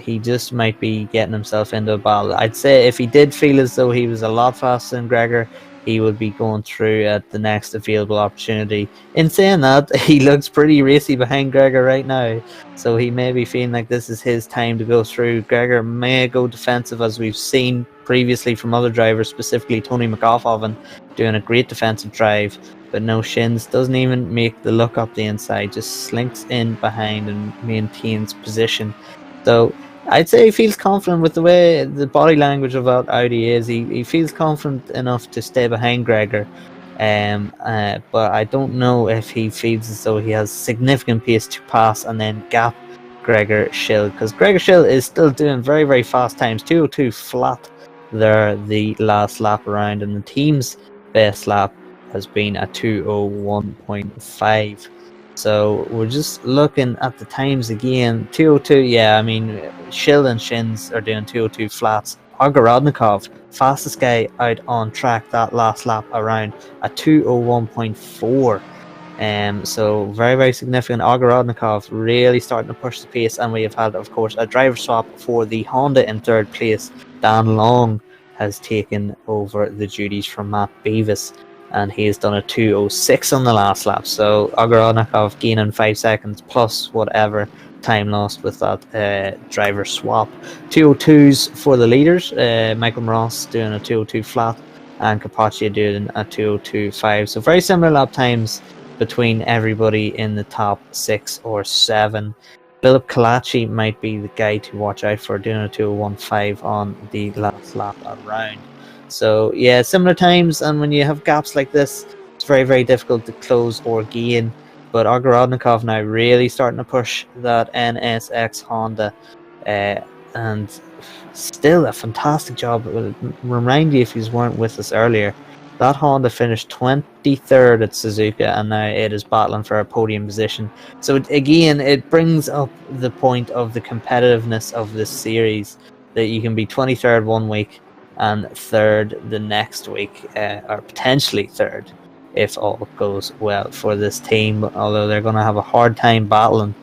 he just might be getting himself into a battle. I'd say if he did feel as though he was a lot faster than Gregor, he would be going through at the next available opportunity. In saying that, he looks pretty racy behind Gregor right now, so he may be feeling like this is his time to go through. Gregor may go defensive, as we've seen previously from other drivers, specifically Tony McGoffin, doing a great defensive drive. But no, Shins doesn't even make the look up the inside, just slinks in behind and maintains position. So I'd say he feels confident with the way the body language of that Audi is. He feels confident enough to stay behind Gregor. But I don't know if he feels as though he has significant pace to pass and then gap Gregor Schill, because Gregor Schill is still doing very, very fast times. 202 flat there the last lap around, and the team's best lap has been a 201.5. So we're just looking at the times again. 202, yeah, I mean, Schill and Shins are doing 202 flats. Ogorodnikov, fastest guy out on track that last lap around, a 201.4. So very, very significant. Ogorodnikov really starting to push the pace, and we have had, of course, a driver swap for the Honda in third place. Dan Long has taken over the duties from Matt Beavis, and he has done a 206 on the last lap. So Ogorodnikov gaining 5 seconds plus whatever time lost with that driver swap. 202s for the leaders. Michael Ross doing a 202 flat, and Capaccia doing a 202.5. So very similar lap times between everybody in the top 6 or 7. Philip Kalachi might be the guy to watch out for, doing a 201.5 on the last lap around. So yeah, similar times, and when you have gaps like this, it's very, very difficult to close or gain. But Ogorodnikov now really starting to push that NSX Honda, and still a fantastic job. It will remind you, if you weren't with us earlier, that Honda finished 23rd at Suzuka, and now it is battling for a podium position. So again, it brings up the point of the competitiveness of this series, that you can be 23rd one week and 3rd the next week, or potentially 3rd if all goes well for this team. Although they're going to have a hard time battling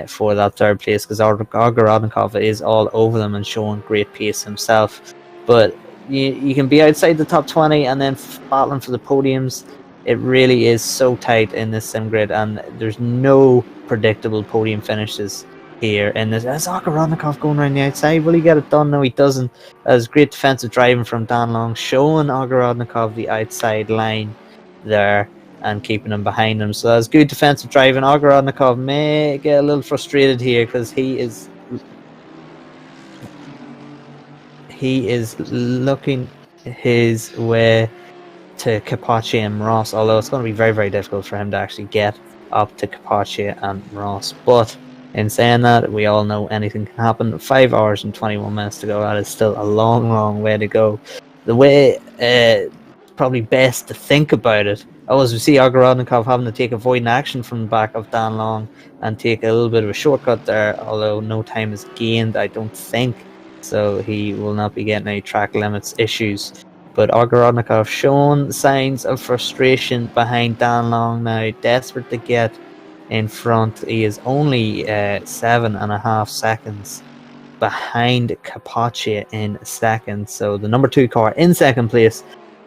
for that 3rd place, because Ogorodnikov is all over them and showing great pace himself. But you can be outside the top 20 and then battling for the podiums. It really is so tight in this sim grid, and there's no predictable podium finishes here. And there's Ogorodnikov going around the outside. Will he get it done? No, he doesn't. As great defensive driving from Dan Long, showing Ogorodnikov the outside line there and keeping him behind him. So that's good defensive driving. Ogorodnikov may get a little frustrated here, because he is looking his way to Capaccia and Ross, although it's going to be very, very difficult for him to actually get up to Capaccia and Ross. But in saying that, we all know anything can happen. 5 hours and 21 minutes to go. That is still a long, long way to go. The way probably best to think about it, as we see Ogorodnikov having to take avoiding action from the back of Dan Long and take a little bit of a shortcut there, although no time is gained, I don't think. So he will not be getting any track limits issues. But Ogorodnikov showing signs of frustration behind Dan Long now, desperate to get in front. He is only 7.5 seconds behind Capaccia in second. So the number 2 car in second place,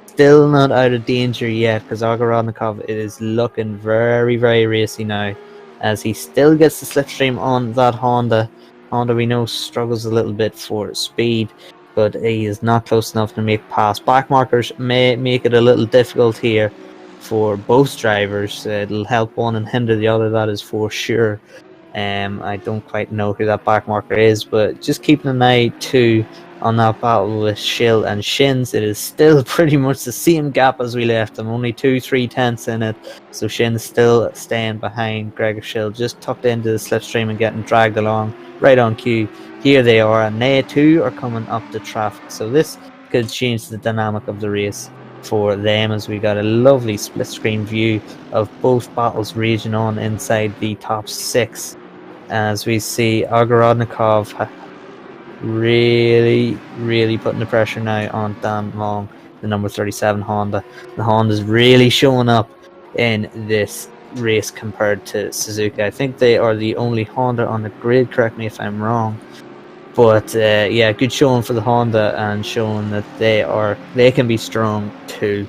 still not out of danger yet, because Ogorodnikov is looking very, very racy now, as he still gets the slipstream on that Honda. Honda, we know, struggles a little bit for speed, but he is not close enough to make pass. Back markers may make it a little difficult here for both drivers. It'll help one and hinder the other, that is for sure. I don't quite know who that back marker is, but just keeping an eye too on that battle with Schill and Shins. It is still pretty much the same gap as we left them, only 2-3 tenths in it. So Shins still staying behind Gregor Schill, just tucked into the slipstream and getting dragged along right on cue. Here they are, and they too are coming up the traffic. So this could change the dynamic of the race for them, as we got a lovely split screen view of both battles raging on inside the top 6. As we see Ogorodnikov really putting the pressure now on Dan Long, the number 37 Honda. The Honda's really showing up in this race compared to Suzuka. I think they are the only Honda on the grid, correct me if I'm wrong. But yeah, good showing for the Honda, and showing that they can be strong too.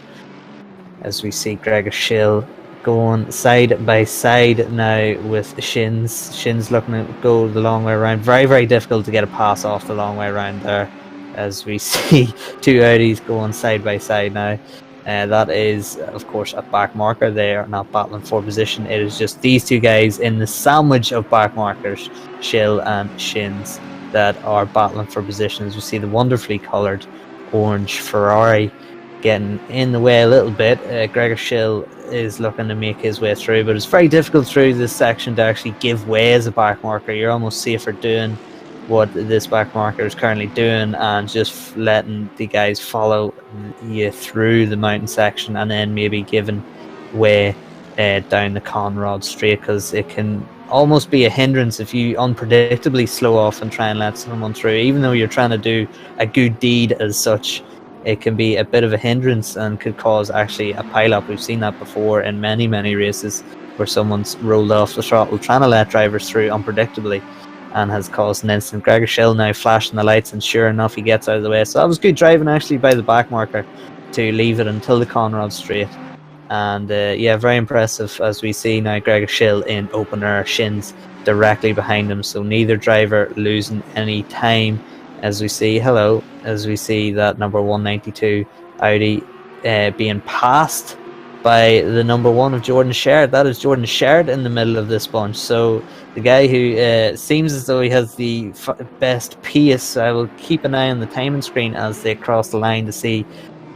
As we see Gregor Schill going side by side now with Shins. Shins looking to go the long way around. Very difficult to get a pass off the long way around there. as we see two Audis going side by side now. That is, of course, a back marker. They are not battling for position. It is just these two guys in the sandwich of back markers, Schill and Shins, that are battling for position. As we see the wonderfully coloured orange Ferrari getting in the way a little bit. Gregor Schill is looking to make his way through, but it's very difficult through this section to actually give way as a back marker. You're almost safer doing what this back marker is currently doing and just letting the guys follow you through the mountain section and then maybe giving way down the Conrod straight, because it can almost be a hindrance if you unpredictably slow off and try and let someone through. Even though you're trying to do a good deed as such, it can be a bit of a hindrance and could cause actually a pile-up. We've seen that before in many races where someone's rolled off the throttle trying to let drivers through unpredictably and has caused an incident. Gregor Schill now flashing the lights, and sure enough he gets out of the way. So that was good driving actually by the back marker to leave it until the Conrod straight. And yeah, very impressive as we see now Gregor Schill in open air, Shins directly behind him, so neither driver losing any time. As we see that number 192 Audi being passed by the number 1 of Jordan Sherrod. That is Jordan Sherrod in the middle of this bunch. So the guy who seems as though he has the best pace. I will keep an eye on the timing screen as they cross the line to see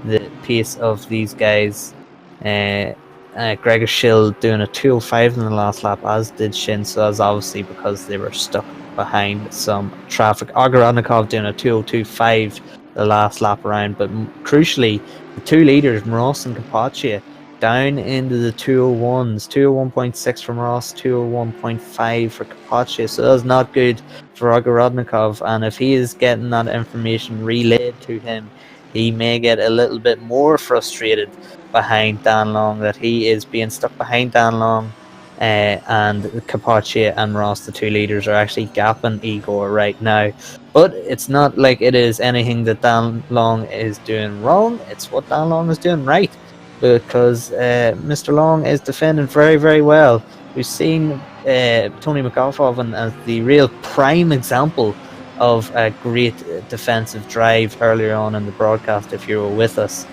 the pace of these guys. Gregor Schill doing a 2:05 in the last lap, as did Shin. So that's obviously because they were stuck behind some traffic. Ogorodnikov doing a 2:02.5 the last lap around, but crucially the two leaders, Ross and Capaccia, down into the 201s, 201.6 from Ross, 201.5 for Capaccia. So that's not good for Ogorodnikov, and if he is getting that information relayed to him, he may get a little bit more frustrated behind Dan Long, that he is being stuck behind Dan Long, and Capaccia and Ross, the two leaders, are actually gapping Igor right now. But it's not like it is anything that Dan Long is doing wrong, it's what Dan Long is doing right, because Mr. Long is defending very well. We've seen Tony McGoffin as the real prime example of a great defensive drive earlier on in the broadcast, if you were with us.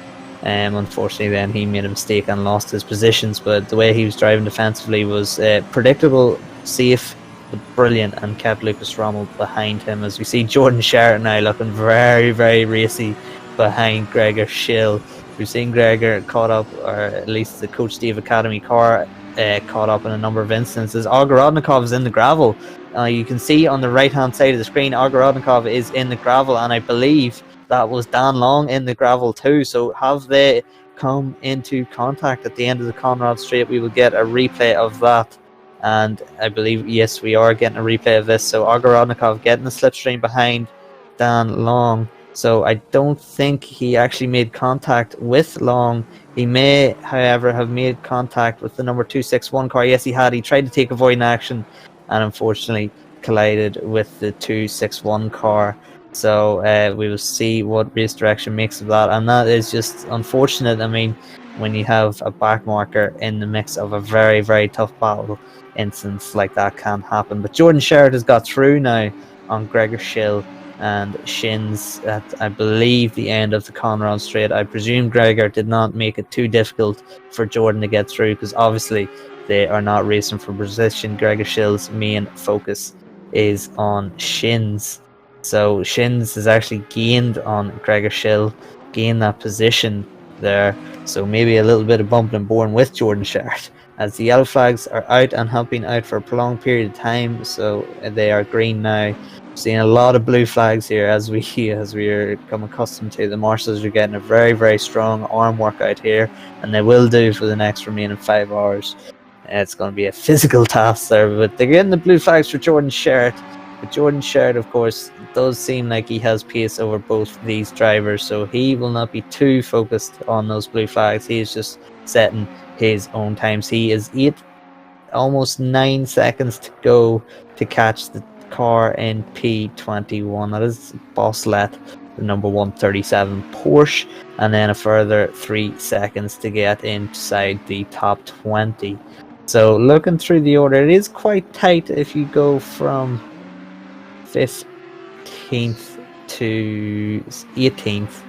Unfortunately then he made a mistake and lost his positions, but the way he was driving defensively was predictable, safe, but brilliant, and kept Lucas Rommel behind him. As we see Jordan Sherrod now looking very racy behind Gregor Schill. We've seen Gregor caught up, or at least the Coach Steve Academy car caught up in a number of instances. Ogorodnikov is in the gravel. You can see on the right hand side of the screen Ogorodnikov is in the gravel, and I believe that was Dan Long in the gravel too. So have they come into contact at the end of the Conrad Straight? We will get a replay of that, and I believe, yes, we are getting a replay of this. So Ogorodnikov getting the slipstream behind Dan Long. So I don't think he actually made contact with Long. He may, however, have made contact with the number 261 car. Yes, he had. He tried to take avoiding action and unfortunately collided with the 261 car. So we will see what race direction makes of that, and that is just unfortunate. I mean, when you have a back marker in the mix of a very tough battle, instance like that can happen. But Jordan Sherrod has got through now on Gregor Schill and Shins at, I believe, the end of the Conrad Straight. I presume Gregor did not make it too difficult for Jordan to get through, because obviously they are not racing for position. Gregor Schill's main focus is on Shins. So Shins has actually gained on Gregor Schill, gained that position there. So maybe a little bit of bumping and boring with Jordan Sherrod, as the yellow flags are out and have been out for a prolonged period of time. So they are green now. Seeing a lot of blue flags here as we are become accustomed to. The marshals are getting a very strong arm workout here, and they will do for the next remaining 5 hours. It's going to be a physical task there, but they're getting the blue flags for Jordan Sherrod. But Jordan Sherrod, of course, does seem like he has pace over both these drivers, so he will not be too focused on those blue flags. He is just setting his own times. He is almost 9 seconds to go to catch the car in P21. That is Bosslet, the number 137 Porsche, and then a further 3 seconds to get inside the top 20. So looking through the order, it is quite tight if you go from 15th to 18th,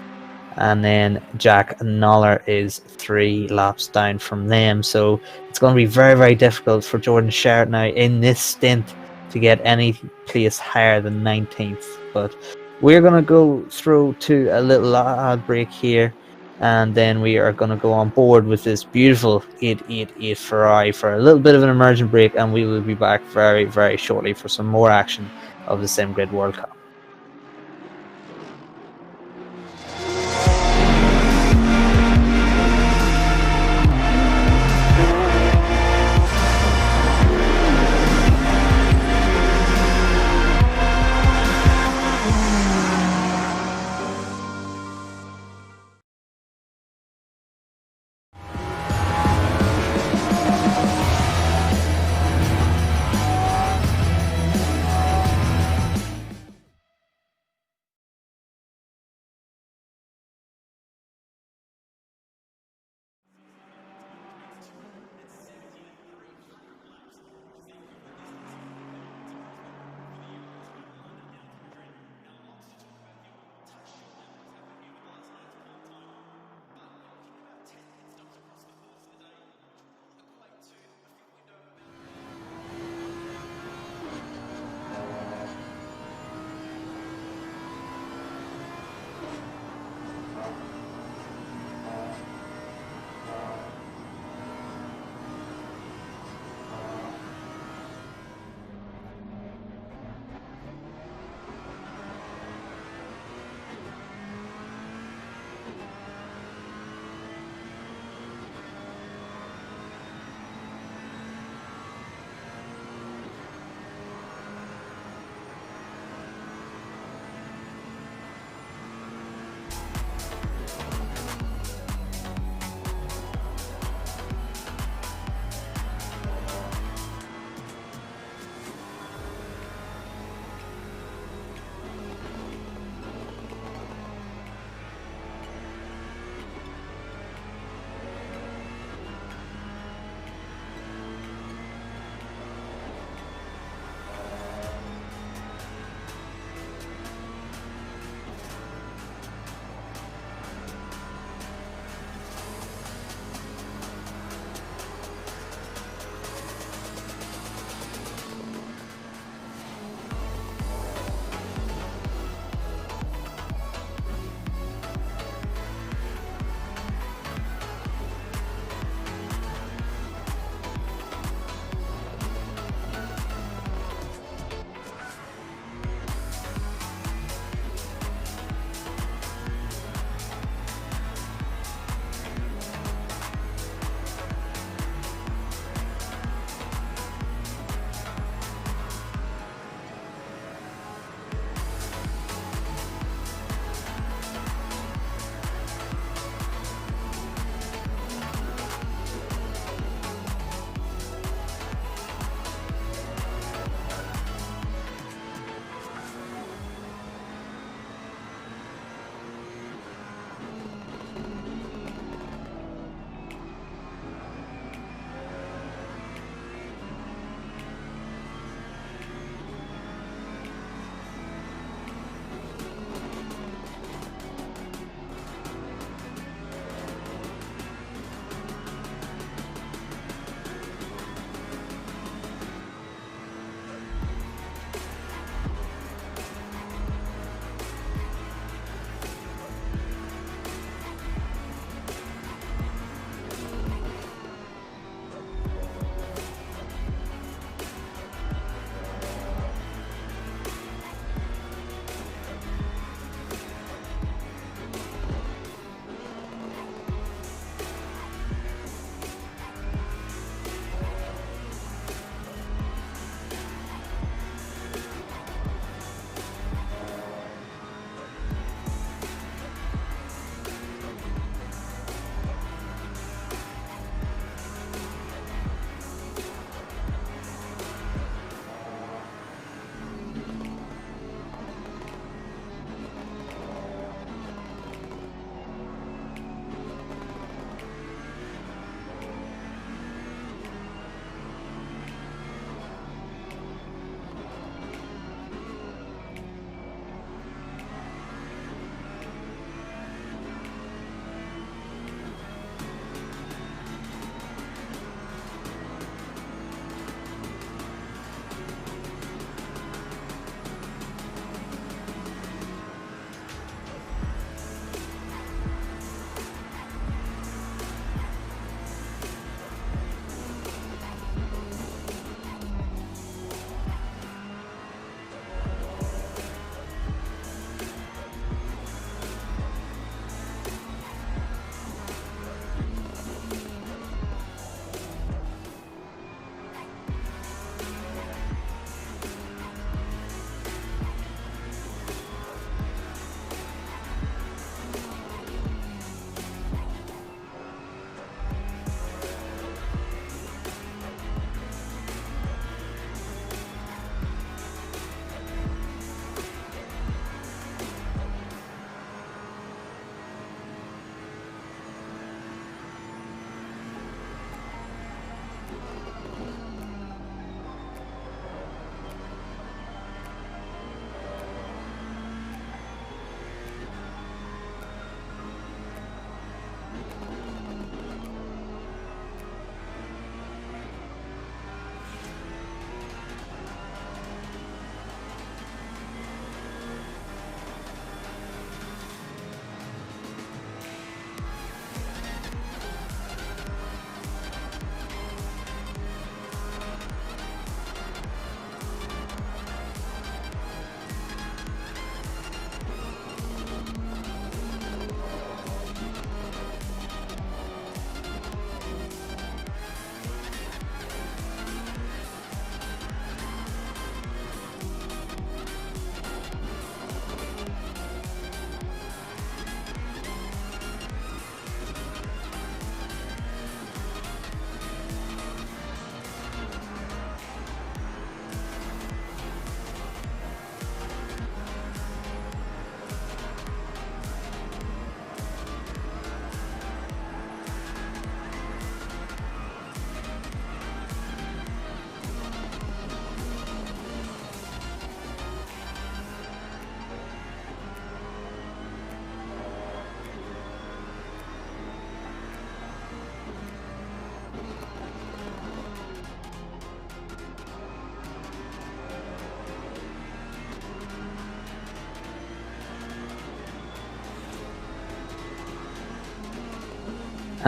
and then Jack Noller is 3 laps down from them. So it's going to be very, very difficult for Jordan Sherritt now in this stint to get any place higher than 19th. But we're going to go through to a little ad break here, and then we are going to go on board with this beautiful 888 Ferrari for a little bit of an immersion break, and we will be back very, very shortly for some more action of the Sim Grid World Cup.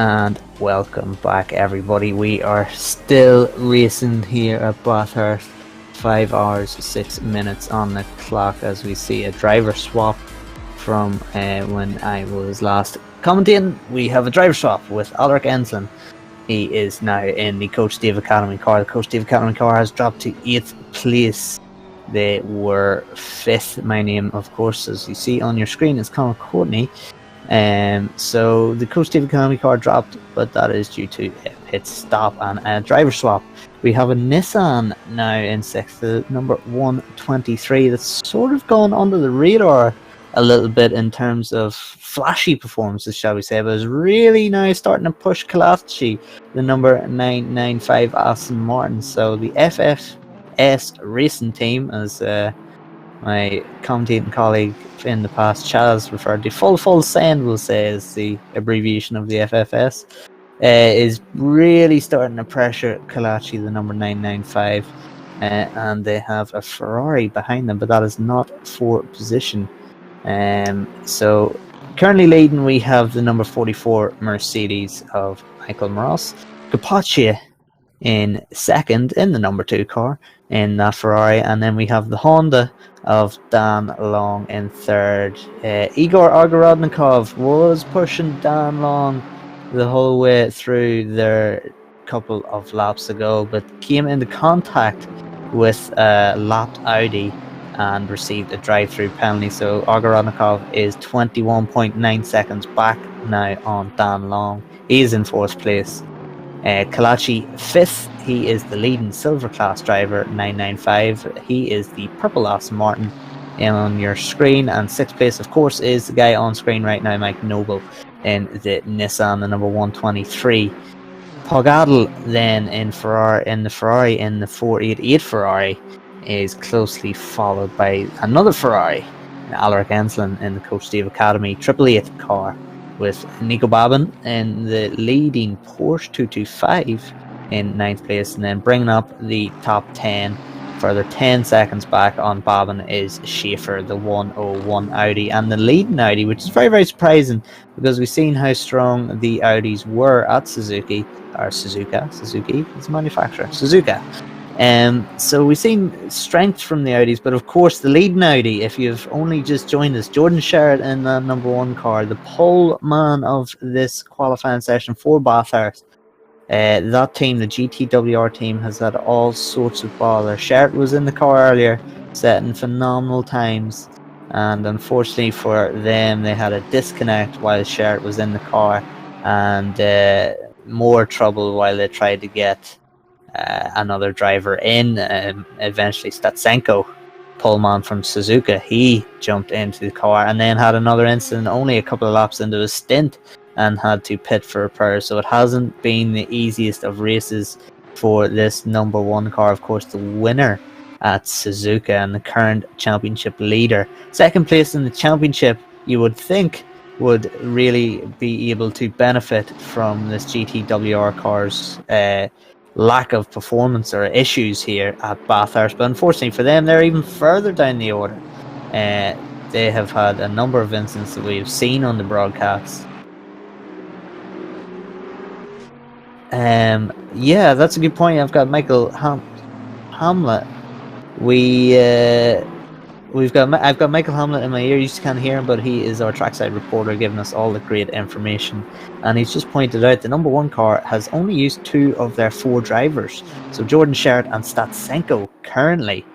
And welcome back, everybody. We are still racing here at Bathurst. 5 hours 6 minutes on the clock as we see a driver swap from when I was last commenting. We have a driver swap with Alrik Enslin. He is now in the Coach Steve Academy car. The Coach Steve Academy car has dropped to 8th place. They were 5th. My name, of course, as you see on your screen, is Courtney. So the Coach Steve Academy car dropped, but that is due to a pit stop and a driver swap. We have a Nissan now in 6th, the number 123, that's sort of gone under the radar a little bit in terms of flashy performances, shall we say, but is really now starting to push Kyalami, the number 995 Aston Martin. So the FFS racing team, as my commentating colleague in the past, Chaz, referred to, full send, we'll say, is the abbreviation of the FFS, is really starting to pressure Kyalami, the number 995, and they have a Ferrari behind them, but that is not for position. So currently leading, we have the number 44 Mercedes of Michael Moros, Capaccia in 2nd in the number 2 car in that Ferrari, and then we have the Honda of Dan Long in 3rd. Igor Ogorodnikov was pushing Dan Long the whole way through their couple of laps ago, but came into contact with a lapped Audi and received a drive-through penalty. So Ogorodnikov is 21.9 seconds back now on Dan Long. He is in 4th place. Kyalami 5th. He is the leading silver class driver, 995. He is the purple Aston Martin on your screen. And 6th place, of course, is the guy on screen right now, Mike Noble, in the Nissan, the number 123. Pogadl then in the Ferrari, in the 488 Ferrari, is closely followed by another Ferrari, Alrik Enslin, in the Coach Steve Academy 888 car, with Nico Babin in the leading Porsche 225 in 9th place, and then bringing up the top 10, further 10 seconds back on Babin, is Schaefer, the 101 Audi, and the leading Audi, which is very, very surprising because we've seen how strong the Audis were at Suzuki is the manufacturer, Suzuka. So we've seen strength from the Audis, but of course the leading Audi, if you've only just joined us, Jordan Sherritt in the number 1 car, the pole man of this qualifying session for Bathurst. That team, the GTWR team, has had all sorts of bother. Sherritt was in the car earlier, setting phenomenal times, and unfortunately for them, they had a disconnect while Sherritt was in the car, and more trouble while they tried to get another driver in. Eventually Statsenko, poleman from Suzuka, he jumped into the car and then had another incident only a couple of laps into his stint and had to pit for repair. So it hasn't been the easiest of races for this number 1 car. Of course, the winner at Suzuka and the current championship leader. 2nd place in the championship, you would think, would really be able to benefit from this GTWR car's lack of performance or issues here at Bathurst, but unfortunately for them, they're even further down the order. They have had a number of incidents that we've seen on the broadcasts. Yeah, that's a good point. I've got Michael Hamlet. I've got Michael Hamlet in my ear. You just can't hear him, but he is our trackside reporter giving us all the great information. And he's just pointed out the number 1 car has only used 2 of their 4 drivers. So Jordan Sherritt and Statsenko currently.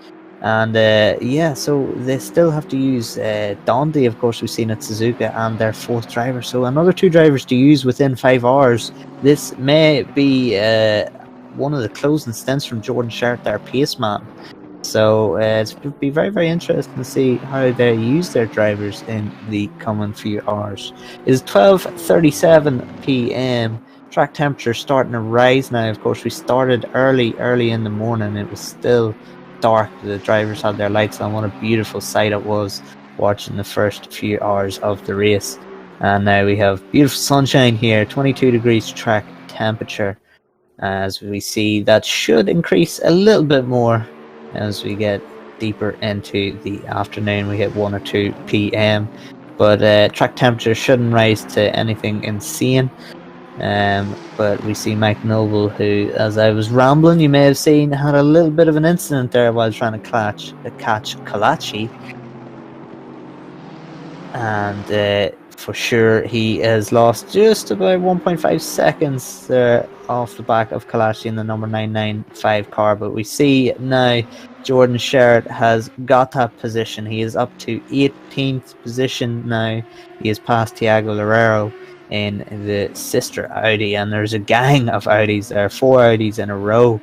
And yeah, so they still have to use Dondi, of course, we've seen at Suzuka, and their 4th driver. So another 2 drivers to use within 5 hours. This may be one of the closing stints from Jordan Sherritt, their pace man. So it's going to be very, very interesting to see how they use their drivers in the coming few hours. It's 12:37 p.m. Track temperature starting to rise now. Of course, we started early in the morning. It was still dark. The drivers had their lights on. What a beautiful sight it was watching the first few hours of the race. And now we have beautiful sunshine here, 22 degrees track temperature. As we see, that should increase a little bit more as we get deeper into the afternoon. We hit 1 or 2 p.m. But track temperature shouldn't rise to anything insane. But we see Mike Noble, who, as I was rambling, you may have seen, had a little bit of an incident there while trying to catch Kalachi. And for sure, he has lost just about 1.5 seconds there off the back of Kalachi in the number 995 car. But we see now Jordan Sherritt has got that position. He is up to 18th position now. He has passed Thiago Loureiro in the sister Audi, and there's a gang of Audis there, 4 Audis in a row,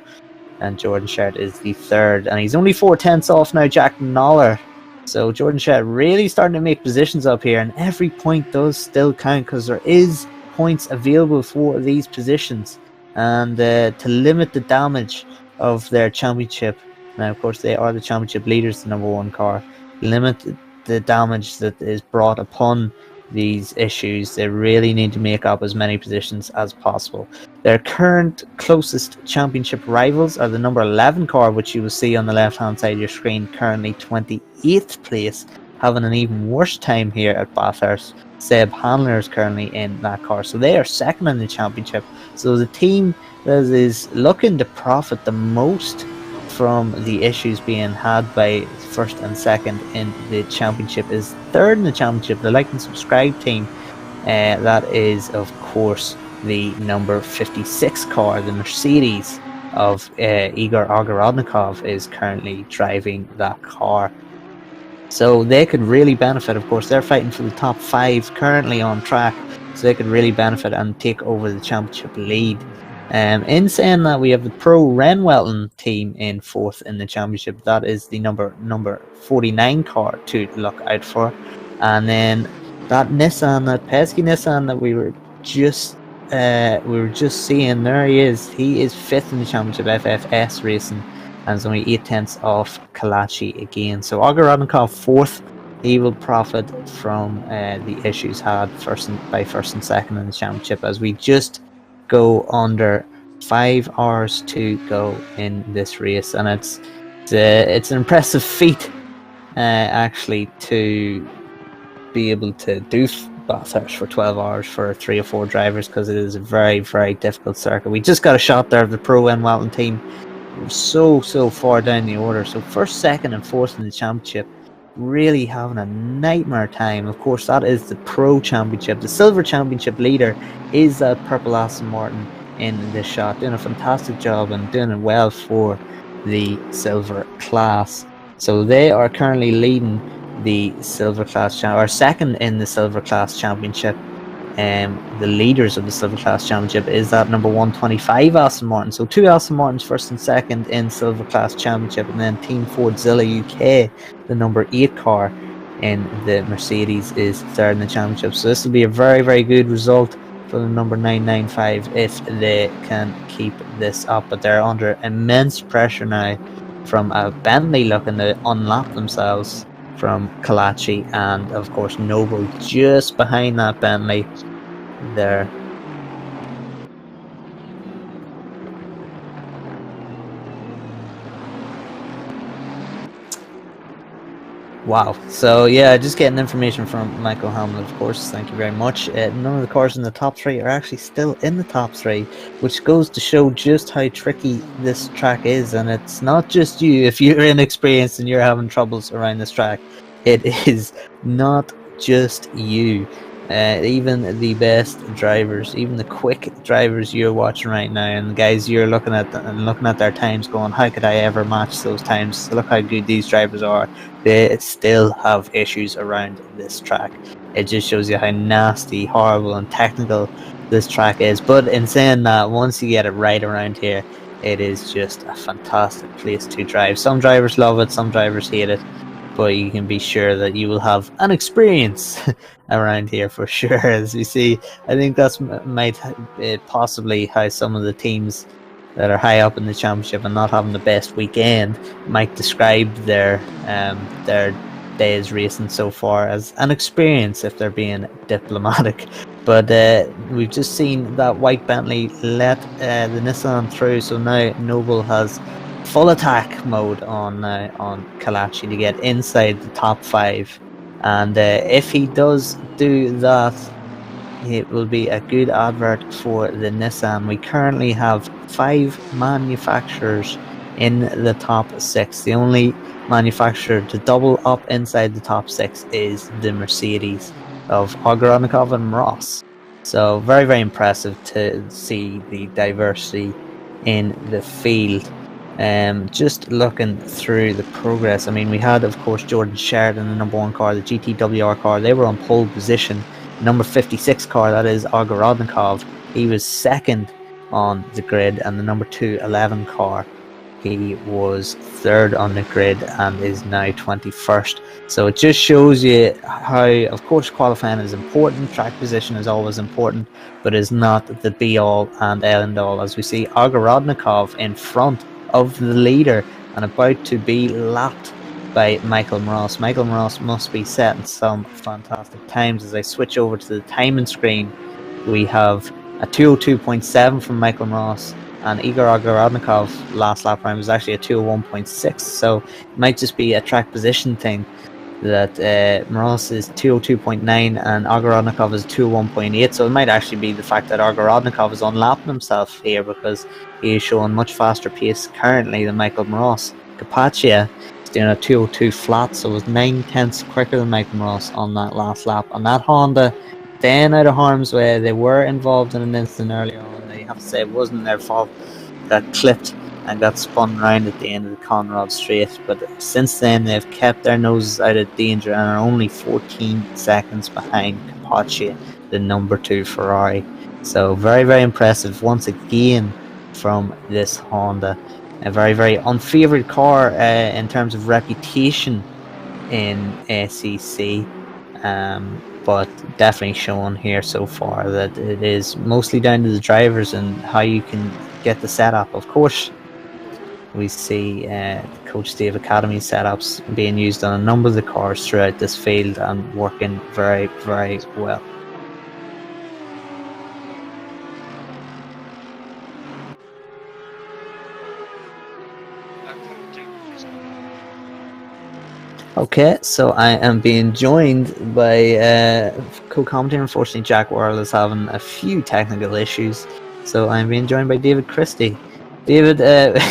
and Jordan Sherritt is the third, and he's only 4/10 off now Jack Noller. So Jordan Sherritt really starting to make positions up here, and every point does still count because there is points available for these positions, and to limit the damage of their championship. Now, of course, they are the championship leaders, the number 1 car. Limit the damage that is brought upon these issues. They really need to make up as many positions as possible. Their current closest championship rivals are the number 11 car, which you will see on the left hand side of your screen, currently 28th place, having an even worse time here at Bathurst. Seb Handler is currently in that car, so they are second in the championship. So the team that is looking to profit the most from the issues being had by first and second in the championship is third in the championship, the Like and Subscribe team. That is, of course, the number 56 car, the Mercedes of Igor Ogorodnikov is currently driving that car. So they could really benefit. Of course, they're fighting for the top 5 currently on track, so they could really benefit and take over the championship lead. In saying that, we have the Pro Renwelton team in 4th in the championship. That is the number 49 car to look out for. And then that Nissan, that pesky Nissan that we were just seeing, there he is. He is 5th in the championship, FFS Racing, and is only 8/10 off Kalachi again. So Ogorodnikov 4th. He will profit from the issues had by first and second in the championship, as we just go under 5 hours to go in this race, and it's an impressive feat actually to be able to do Bathurst for 12 hours for 3 or 4 drivers, because it is a very, very difficult circuit. We just got a shot there of the Pro Renwelton team, so far down the order. So 1st, 2nd and 4th in the championship, really having a nightmare time. Of course, that is the Pro Championship. The Silver Championship leader is that purple Aston Martin in this shot, doing a fantastic job and doing it well for the Silver class. So they are currently leading the Silver class, or second in the Silver class championship. The leaders of the Silver class championship is that number 125 Aston Martin. So 2 Aston Martins, 1st and 2nd in Silver class championship, and then Team Fordzilla UK, the number 8 car in the Mercedes, is 3rd in the championship. So this will be a very, very good result for the number 995 if they can keep this up. But they're under immense pressure now from a Bentley looking to unlap themselves from Kalachi, and of course Noble just behind that Bentley there. Wow. So yeah, just getting information from Michael Hamlin, of course. Thank you very much. None of the cars in the top 3 are actually still in the top 3, which goes to show just how tricky this track is. And it's not just you. If you're inexperienced and you're having troubles around this track, it is not just you. Even the best drivers, even the quick drivers you're watching right now, and the guys you're looking at their times, going, how could I ever match those times? Look how good these drivers are. They still have issues around this track. It just shows you how nasty, horrible, and technical this track is. But in saying that, once you get it right around here, it is just a fantastic place to drive. Some drivers love it, some drivers hate it, but you can be sure that you will have an experience around here for sure. As we see, I think that's might possibly how some of the teams that are high up in the championship and not having the best weekend might describe their days racing so far as an experience, if they're being diplomatic. But we've just seen that white Bentley let the Nissan through, so now Noble has full attack mode on Kalachi to get inside the top 5, and if he does do that, it will be a good advert for the Nissan. We currently have 5 manufacturers in the top 6. The only manufacturer to double up inside the top 6 is the Mercedes of Ogorodnikov and Ross. So very, very impressive to see the diversity in the field. Just looking through the progress, I mean, we had, of course, Jordan Sheridan, the number 1 car, the GTWR car. They were on pole position. Number 56 car, that is Ogorodnikov, he was 2nd on the grid, and the number 211 car, he was 3rd on the grid and is now 21st. So it just shows you how, of course, qualifying is important, track position is always important, but is not the be-all and end-all, as we see Ogorodnikov in front of the leader and about to be lapped by Michael Moros. Michael Moros must be setting some fantastic times. As I switch over to the timing screen, we have a 202.7 from Michael Moros, and Igor Ogorodnikov last lap round was actually a 201.6, so it might just be a track position thing that Moros is 202.9 and Ogorodnikov is 201.8, so it might actually be the fact that Ogorodnikov is unlapping himself here, because he is showing much faster pace currently than Michael Moros. Capaccia is doing a 202 flat, so it was 9/10 quicker than Michael Moros on that last lap, and that Honda staying out of harm's way. They were involved in an incident earlier on. They have to say it wasn't their fault. Got clipped and got spun round at the end of the Conrad straight, but since then they've kept their noses out of danger and are only 14 seconds behind Capaccia, the number 2 Ferrari. So very, very impressive once again from this Honda. A very, very unfavoured car in terms of reputation in SEC, but definitely shown here so far that it is mostly down to the drivers and how you can get the setup. Of course, we see Coach Dave Academy setups being used on a number of the cars throughout this field and working very, very well. Okay, so I am being joined by co-commentator. Unfortunately, Jack Werrell is having a few technical issues, so I'm being joined by David Christie. David,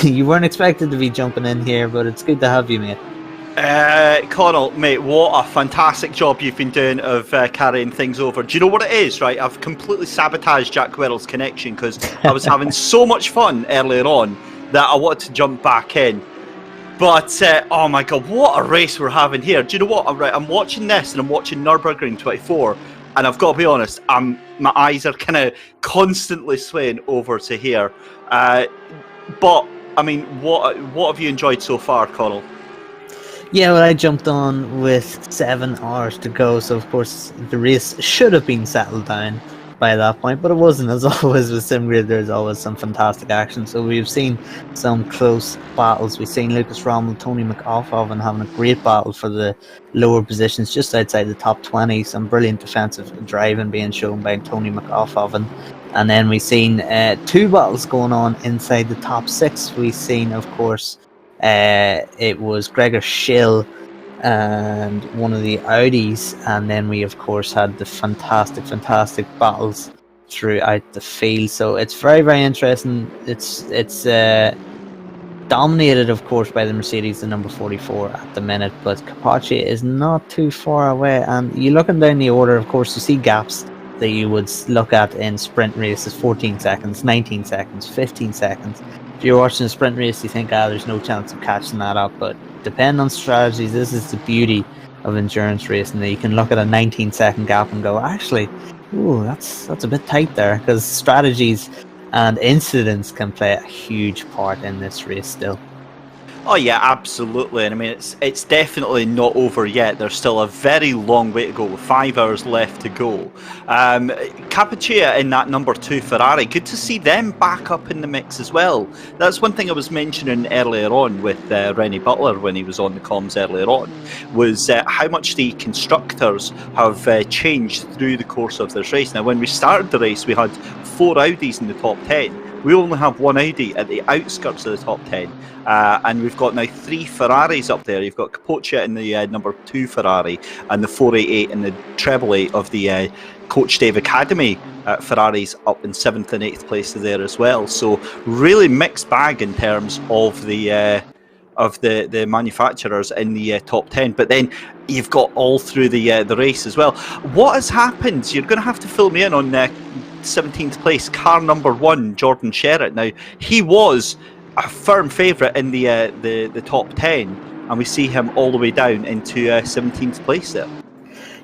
you weren't expected to be jumping in here, but it's good to have you, mate. Connall, mate, what a fantastic job you've been doing of carrying things over. Do you know what it is, right? I've completely sabotaged Jack Werrell's connection because I was having so much fun earlier on that I wanted to jump back in. But, oh my god, what a race we're having here. Do you know what? I'm watching this and I'm watching Nürburgring 24, and I've got to be honest, my eyes are kind of constantly swaying over to here. But, I mean, what have you enjoyed so far, Connall? Yeah, well, I jumped on with 7 hours to go, so of course the race should have been settled down by that point, but it wasn't. As always with SimGrid, there's always some fantastic action. So we've seen some close battles. We've seen Lucas Rommel, Tony McAuliffe having a great battle for the lower positions just outside the top 20. Some brilliant defensive driving being shown by Tony McAuliffe. And then we've seen 2 battles going on inside the top 6. We've seen, of course, it was Gregor Schill and one of the Audis, and then we of course had the fantastic battles throughout the field. So it's very, very interesting. It's dominated of course by the Mercedes, the number 44 at the minute, but Capaccia is not too far away. And you looking down the order, of course, you see gaps that you would look at in sprint races: 14 seconds, 19 seconds, 15 seconds. If you're watching a sprint race, you think, there's no chance of catching that up, but depending on strategies, this is the beauty of endurance racing, that you can look at a 19-second gap and go, actually, ooh, that's a bit tight there, because strategies and incidents can play a huge part in this race still. Oh yeah, absolutely. And I mean, it's definitely not over yet. There's still a very long way to go, with 5 hours left to go. Capaccia in that number 2 Ferrari, good to see them back up in the mix as well. That's one thing I was mentioning earlier on with Rennie Butler when he was on the comms earlier on, was how much the constructors have changed through the course of this race. Now, when we started the race, we had 4 Audis in the top 10. we only have one Audi at the outskirts of the top 10. And we've got now 3 Ferraris up there. You've got Capoccia in the number 2 Ferrari, and the 488 in the treble 8 of the Coach Dave Academy Ferraris up in 7th and 8th place there as well. So really mixed bag in terms of the manufacturers in the top 10. But then you've got all through the race as well. What has happened? You're going to have to fill me in on 17th place, car number 1, Jordan Sherritt. Now, he was a firm favourite in the top 10, and we see him all the way down into 17th place there.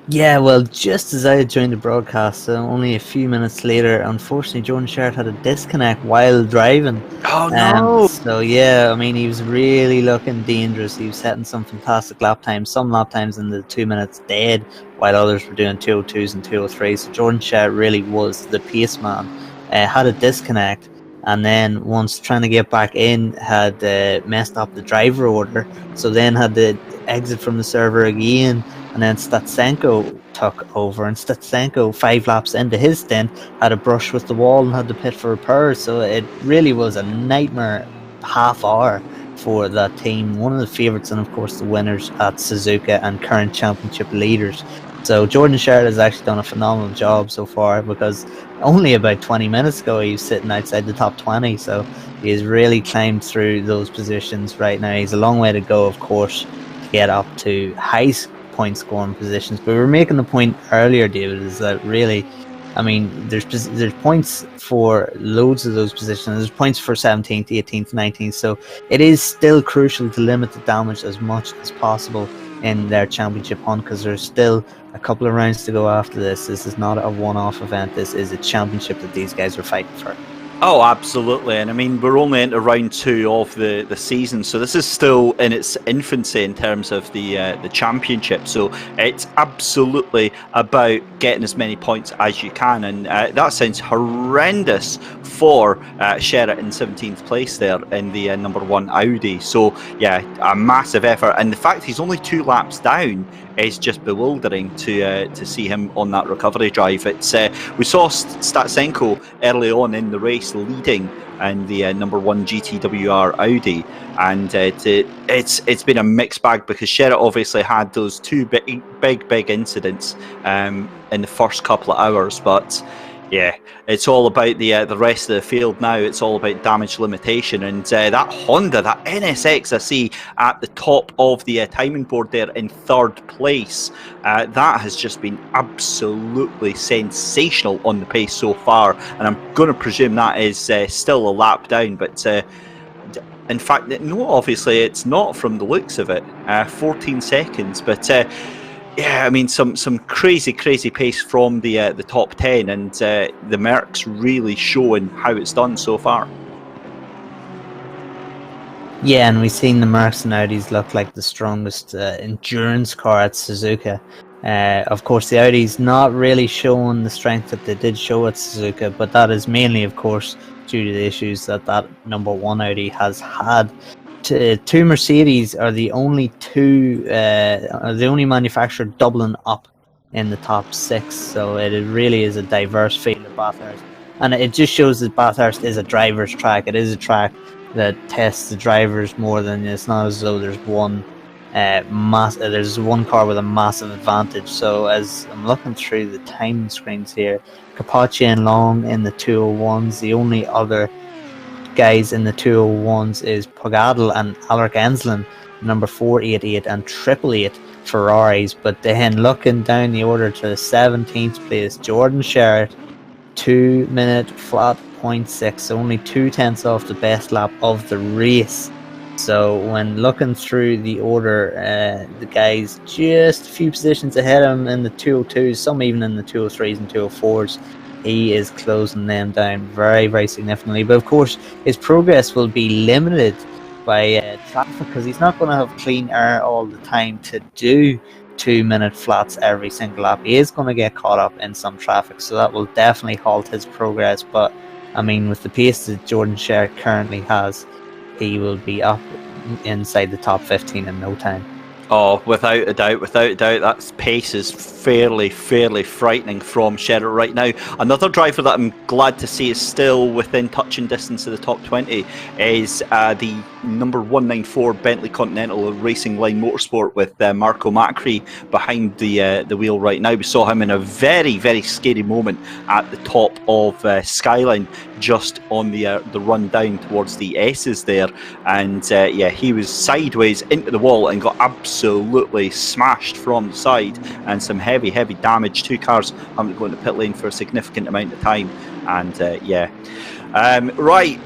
Yeah, well, just as I had joined the broadcast, only a few minutes later, unfortunately, Jordan Sherritt had a disconnect while driving. Oh, no! So, yeah, I mean, he was really looking dangerous. He was setting some fantastic lap times, some lap times in the 2 minutes dead, while others were doing 202s and 203s. So Jordan Sherritt really was the pace man. Had a disconnect, and then once trying to get back in, had messed up the driver order, so then had to exit from the server again. And then Statsenko took over, and Statsenko, 5 laps into his stint, had a brush with the wall and had to pit for repair. So it really was a nightmare half hour for that team. One of the favourites, and of course the winners at Suzuka and current championship leaders. So Jordan Sherritt has actually done a phenomenal job so far, because only about 20 minutes ago he was sitting outside the top 20. So he has really climbed through those positions right now. He's a long way to go, of course, to get up to high point scoring positions. But we were making the point earlier, David, is that really, I mean, there's points for loads of those positions. There's points for 17th, 18th, 19th. So it is still crucial to limit the damage as much as possible in their championship hunt, because there's still a couple of rounds to go after this. This is not a one-off event. This is a championship that these guys are fighting for. Oh, absolutely. And I mean, we're only into round 2 of the season, so this is still in its infancy in terms of the championship. So it's absolutely about getting as many points as you can. And that sounds horrendous for Sherritt in 17th place there in the number 1 Audi. So yeah, a massive effort. And the fact he's only 2 laps down is just bewildering to see him on that recovery drive. It's we saw Statsenko early on in the race leading in the number 1 GTWR Audi, and it's been a mixed bag, because Sherritt obviously had those 2 big incidents in the first couple of hours, but yeah, it's all about the rest of the field now. It's all about damage limitation, and that Honda, that NSX I see at the top of the timing board there in 3rd place, that has just been absolutely sensational on the pace so far, and I'm going to presume that is still a lap down, but in fact, no, obviously it's not from the looks of it. 14 seconds, but yeah, I mean, some crazy pace from the top 10, and the Merc's really showing how it's done so far. Yeah, and we've seen the Mercs and Audis look like the strongest endurance car at Suzuka. Of course, the Audi's not really showing the strength that they did show at Suzuka, but that is mainly, of course, due to the issues that number 1 Audi has had. 2 Mercedes are the only manufacturer doubling up in the top 6, so it really is a diverse field of Bathurst, and it just shows that Bathurst is a driver's track. It is a track that tests the drivers more than, it's not as though there's one car with a massive advantage. So as I'm looking through the time screens here, Capoccia and Long in the 201s. The only other guys in the 201s is Pogadl and Alrik Enslin, number 488 and 888 Ferraris. But then looking down the order to the 17th place, Jordan Sherritt, 2 minute flat 0.6, only 2/10 off the best lap of the race. So when looking through the order, the guys just a few positions ahead of him in the 202s, some even in the 203s and 204s. He is closing them down very, very significantly. But of course, his progress will be limited by traffic, because he's not going to have clean air all the time to do 2 minute flats every single lap. He is going to get caught up in some traffic, so that will definitely halt his progress. But I mean, with the pace that Jordan Sherritt currently has, he will be up inside the top 15 in no time. Oh, without a doubt, that pace is fairly frightening from Sherritt right now. Another driver that I'm glad to see is still within touching distance of the top 20 is the number 194 Bentley Continental Racing Line Motorsport with Marco Macri behind the wheel right now. We saw him in a very scary moment at the top of Skyline, just on the run down towards the S's there, and he was sideways into the wall and got absolutely smashed from the side, and some heavy damage. Two cars having to go into pit lane for a significant amount of time, and right.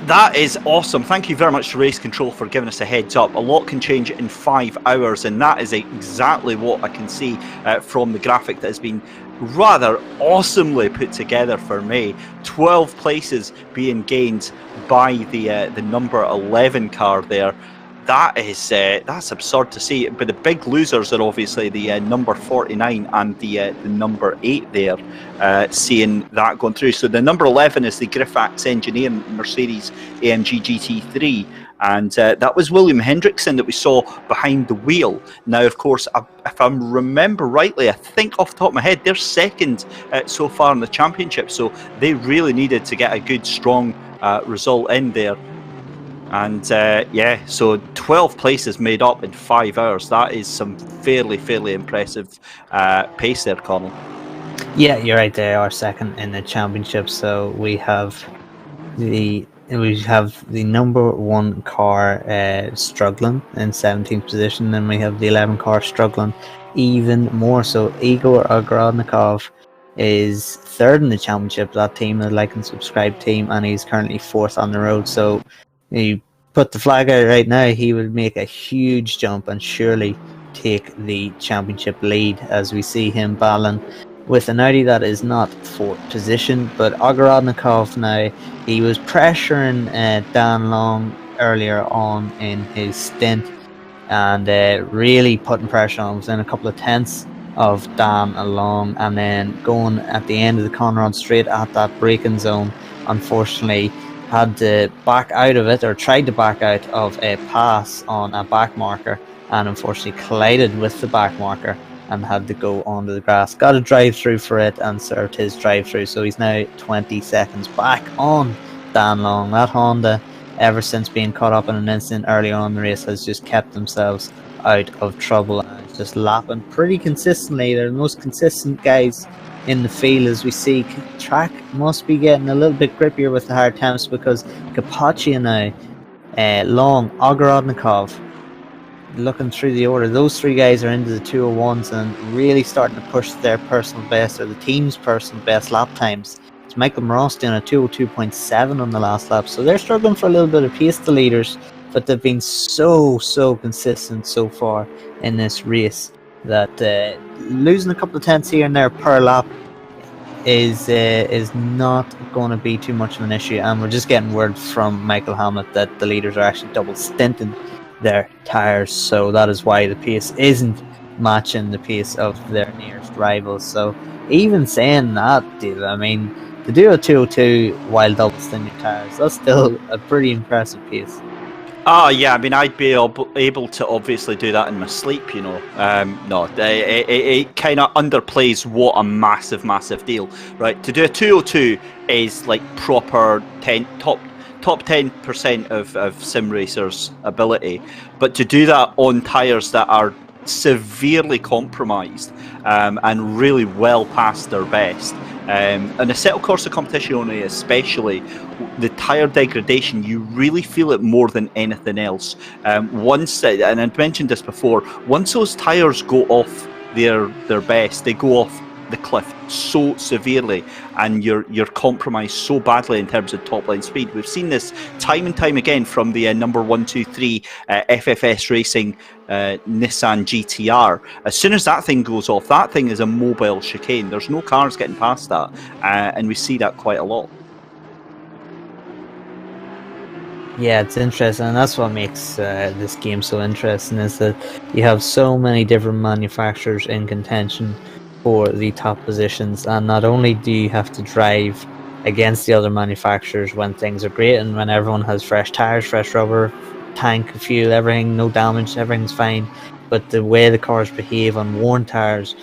That is awesome. Thank you very much to Race Control for giving us a heads up. A lot can change in 5 hours, and that is exactly what I can see from the graphic that has been rather awesomely put together for me. 12 places being gained by the number 11 car there. That is that's absurd to see. But the big losers are obviously the number 49 and the number 8 there, seeing that going through. So the number 11 is the Griffax Engineer Mercedes AMG GT3. And that was William Hendrickson that we saw behind the wheel. Now, of course, if I remember rightly, I think off the top of my head, they're second so far in the championship. So they really needed to get a good, strong result in there. And so 12 places made up in 5 hours. That is some fairly impressive pace there, Connall. Yeah, you're right. They are second in the championship. So we have the number 1 car struggling in 17th position, and we have the 11 car struggling even more. So Igor Ogorodnikov is third in the championship. That team, the Like and Subscribe team, and he's currently 4th on the road. So you put the flag out right now, he would make a huge jump and surely take the championship lead, as we see him battling with an Audi that is not 4th position. But Ogorodnikov now, he was pressuring Dan Long earlier on in his stint, and really putting pressure on, within a couple of tenths of Dan along, and then going at the end of the Conrad straight at that braking zone, unfortunately had to back out of it, or tried to back out of a pass on a back marker, and unfortunately collided with the back marker and had to go onto the grass. Got a drive through for it and served his drive through, so he's now 20 seconds back on Dan Long. That Honda, ever since being caught up in an incident early on in the race, has just kept themselves out of trouble, and it's just lapping pretty consistently. They're the most consistent guys in the field, as we see. Track must be getting a little bit grippier with the hard temps, because Capaccia now, Long, Ogorodnikov, looking through the order, those 3 guys are into the 201s and really starting to push their personal best, or the team's personal best lap times. It's Michael Ross doing a 202.7 on the last lap, so they're struggling for a little bit of pace, the leaders, but they've been so consistent so far in this race that losing a couple of tenths here and there per lap is not going to be too much of an issue. And we're just getting word from Michael Hamlet that the leaders are actually double stinting their tyres, so that is why the pace isn't matching the pace of their nearest rivals. So even saying that, dude, I mean, to do a 202 while double stinting your tyres, that's still a pretty impressive pace. Oh, yeah, I mean, I'd be able to obviously do that in my sleep, you know. No, it kind of underplays what a massive deal, right? To do a 202 is like proper top 10% of sim racers' ability, but to do that on tyres that are severely compromised and really well past their best, and a Assetto Corsa Competizione especially, the tyre degradation, you really feel it more than anything else. Once, and I've mentioned this before, once those tyres go off their best, they go off the cliff so severely, and you're compromised so badly in terms of top line speed. We've seen this time and time again from the number 123 FFS Racing Nissan GTR. As soon as that thing goes off, that thing is a mobile chicane. There's no cars getting past that, and we see that quite a lot. Yeah, it's interesting, and that's what makes this game so interesting, is that you have so many different manufacturers in contention for the top positions, and not only do you have to drive against the other manufacturers when things are great and when everyone has fresh tires, fresh rubber, tank, fuel, everything, no damage, everything's fine, but the way the cars behave on worn tires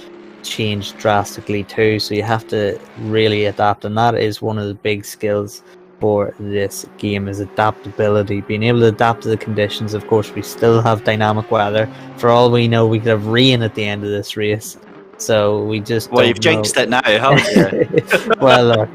changed drastically too. So you have to really adapt, and that is one of the big skills for this game, is adaptability, being able to adapt to the conditions. Of course, we still have dynamic weather. For all we know, we could have rain at the end of this race, so we just Well, don't you've know. jinxed it now, haven't you? Well,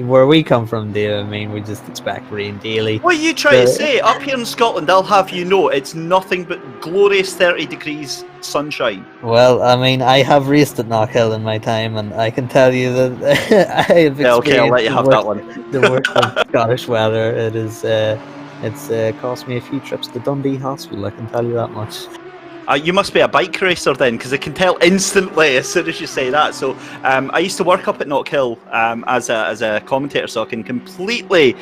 where we come from, Dave, I mean, we just expect rain daily. What are you trying to say? Up here in Scotland, I'll have you know, it's nothing but glorious 30 degrees sunshine. Well, I mean, I have raced at Knockhill in my time, and I can tell you that I have experienced Okay, I'll let you have that one. the worst of Scottish weather. It is, it's cost me a few trips to Dundee Hospital, I can tell you that much. You must be a bike racer then, because I can tell instantly as soon as you say that. So I used to work up at Knockhill as a commentator, so I can completely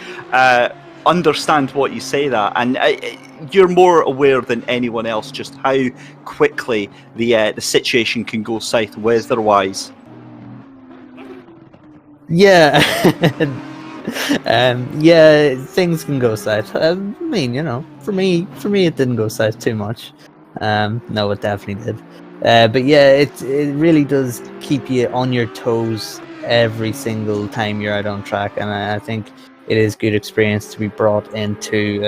understand what you say that, and you're more aware than anyone else just how quickly the situation can go south weather-wise. Yeah, yeah, things can go south. I mean, you know, for me, it didn't go south too much. No, it definitely did. But yeah, it really does keep you on your toes every single time you're out on track, and I think it is good experience to be brought into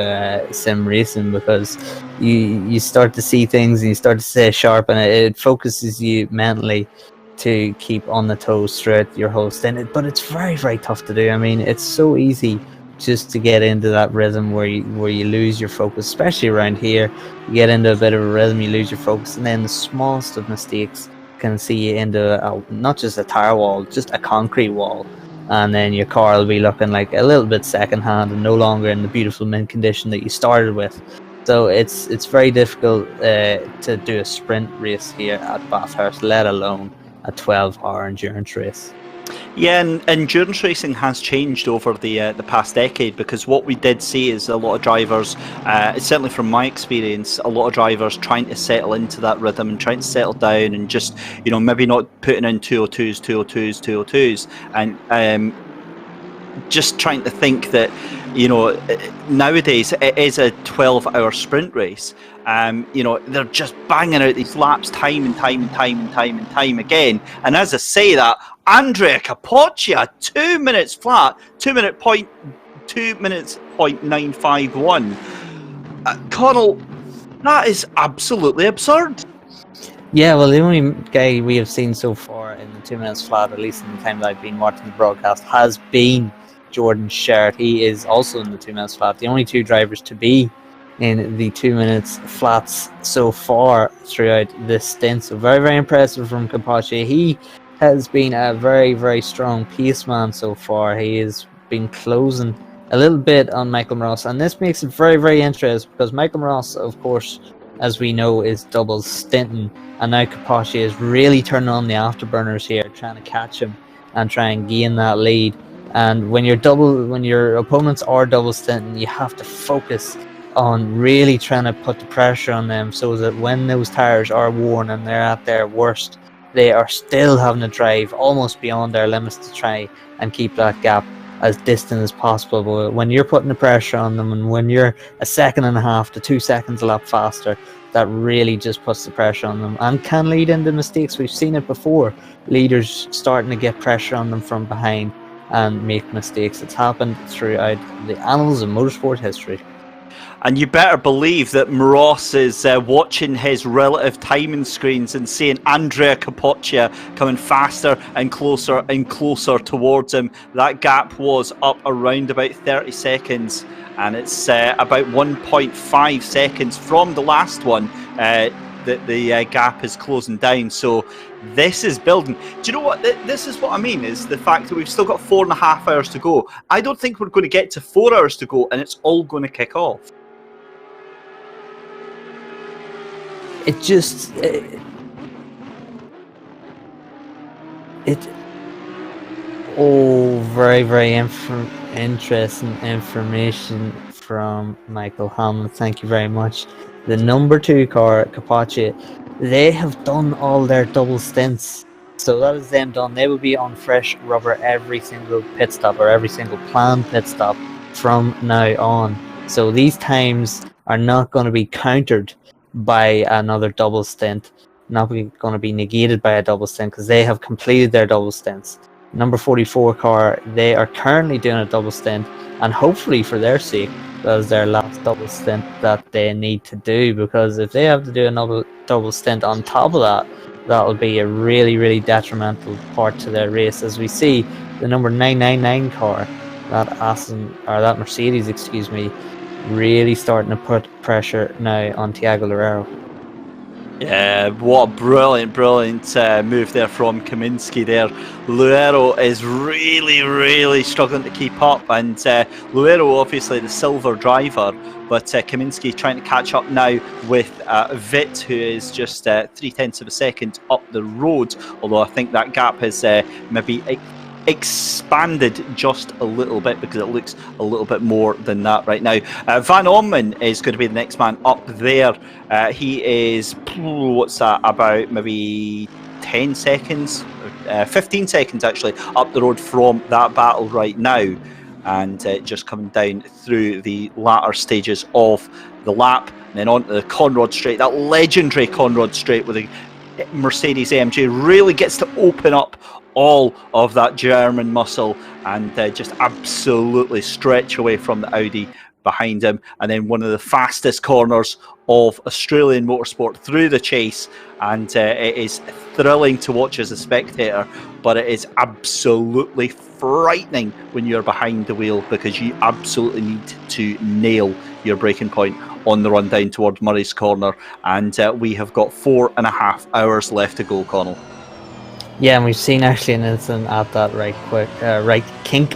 sim racing, because you start to see things and you start to stay sharp, and it focuses you mentally to keep on the toes throughout your whole stint. But it's very, very tough to do. I mean, it's so easy just to get into that rhythm where you lose your focus, especially around here. You get into a bit of a rhythm, you lose your focus, and then the smallest of mistakes can see you into not just a tire wall, just a concrete wall, and then your car will be looking like a little bit secondhand and no longer in the beautiful mint condition that you started with. So it's very difficult to do a sprint race here at Bathurst, let alone a 12-hour endurance race. Yeah, and endurance racing has changed over the past decade, because what we did see is a lot of drivers, certainly from my experience, a lot of drivers trying to settle into that rhythm and trying to settle down and just, you know, maybe not putting in 202s, 202s, 202s, and just trying to think that, you know, nowadays it is a 12-hour sprint race. You know, they're just banging out these laps time and time again. And as I say that, Andrea Capoccia, 2 minutes flat, 2 minutes point 951. Connall, that is absolutely absurd. Yeah, well, the only guy we have seen so far in the 2 minutes flat, at least in the time that I've been watching the broadcast, has been Jordan Sherritt. He is also in the 2 minutes flat. The only two drivers to be in the 2 minutes flats so far throughout this stint. So very, very impressive from Capoccia. He has been a very, very strong pace man so far. He has been closing a little bit on Michael Ross, and this makes it very, very interesting, because Michael Ross, of course, as we know, is double stinting, and now Capoccia is really turning on the afterburners here, trying to catch him and try and gain that lead. And when your opponents are double stinting, you have to focus on really trying to put the pressure on them, so that when those tires are worn and they're at their worst, they are still having to drive almost beyond their limits to try and keep that gap as distant as possible. But when you're putting the pressure on them, and when you're 1.5 seconds to 2 seconds a lap faster, that really just puts the pressure on them and can lead into mistakes. We've seen it before, leaders starting to get pressure on them from behind and make mistakes. It's happened throughout the annals of motorsport history. And you better believe that Ross is watching his relative timing screens and seeing Andrea Capoccia coming faster and closer towards him. That gap was up around about 30 seconds, and it's about 1.5 seconds from the last one that the gap is closing down. So this is building. Do you know what? This is what I mean, is the fact that we've still got 4.5 hours to go. I don't think we're going to get to 4 hours to go and it's all going to kick off. It just very, very interesting information from Michael Hamlin. Thank you very much. The number 2 car, Capoccia, they have done all their double stints, so that is them done. They will be on fresh rubber every single pit stop, or every single planned pit stop from now on. So these times are not going to be countered by another double stint, not going to be negated by a double stint, because they have completed their double stints. Number 44 car, they are currently doing a double stint, and hopefully for their sake, that is their last double stint that they need to do, because if they have to do another double stint on top of that, that will be a really, really detrimental part to their race. As we see, the number 999 car, that Mercedes, excuse me, really starting to put pressure now on Thiago Loureiro. Yeah, what a brilliant move there from Kaminsky there. Loureiro is really struggling to keep up, and Loureiro obviously the silver driver, but Kaminsky trying to catch up now with Witt, who is just 0.3 of a second up the road, although I think that gap has maybe expanded just a little bit, because it looks a little bit more than that right now. Van Ommen is going to be the next man up there. He is, what's that, about maybe 10 seconds, 15 seconds actually, up the road from that battle right now, and just coming down through the latter stages of the lap, and then onto the Conrad Straight, that legendary Conrad Straight with a Mercedes AMG really gets to open up all of that German muscle and just absolutely stretch away from the Audi behind him. And then one of the fastest corners of Australian motorsport through the chase, and it is thrilling to watch as a spectator, but it is absolutely frightening when you're behind the wheel, because you absolutely need to nail your braking point on the run down towards Murray's Corner, and we have got 4.5 hours left to go, Connall. Yeah, and we've seen actually an incident at that right kink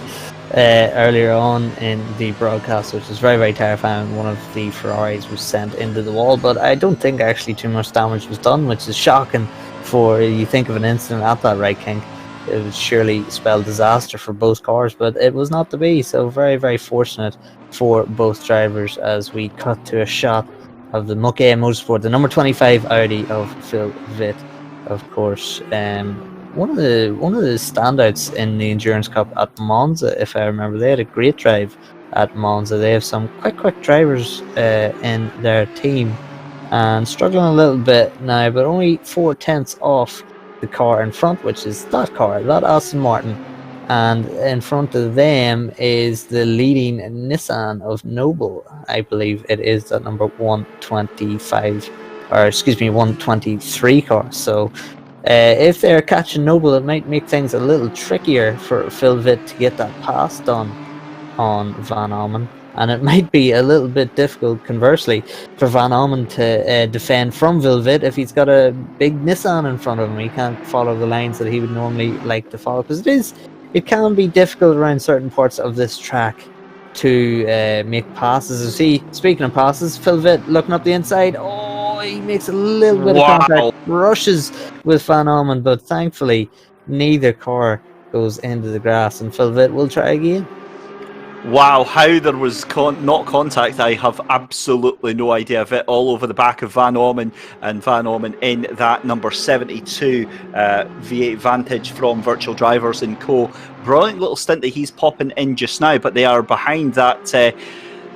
earlier on in the broadcast, which is very terrifying. One of the Ferraris was sent into the wall, but I don't think actually too much damage was done, which is shocking. For you think of an incident at that right kink, it would surely spell disaster for both cars, but it was not to be. So very fortunate for both drivers, as we cut to a shot of the Mukke Motorsport, the number 25 Audi of Phil Witt, of course. One of the standouts in the Endurance Cup at Monza, if I remember. They had a great drive at Monza. They have some quick drivers in their team, and struggling a little bit now, but only 0.4 off the car in front, which is that Aston Martin. And in front of them is the leading Nissan of Noble. I believe it is the number 123 car. So if they're catching Noble, it might make things a little trickier for Phil Witt to get that pass done on Van Ommen, and it might be a little bit difficult, conversely, for Van Ommen to defend from Phil Witt if he's got a big Nissan in front of him. He can't follow the lines that he would normally like to follow, because it can be difficult around certain parts of this track to make passes. You see, speaking of passes, Phil Witt looking up the inside. He makes a little bit of contact, rushes with Van Ommen, but thankfully neither car goes into the grass, and Phil Witt will try again. Wow, how there was not contact, I have absolutely no idea. Of it all over the back of Van Ommen, and Van Ommen in that number 72 V8 Vantage from Virtual Drivers & Co. Brilliant little stint that he's popping in just now, but they are behind that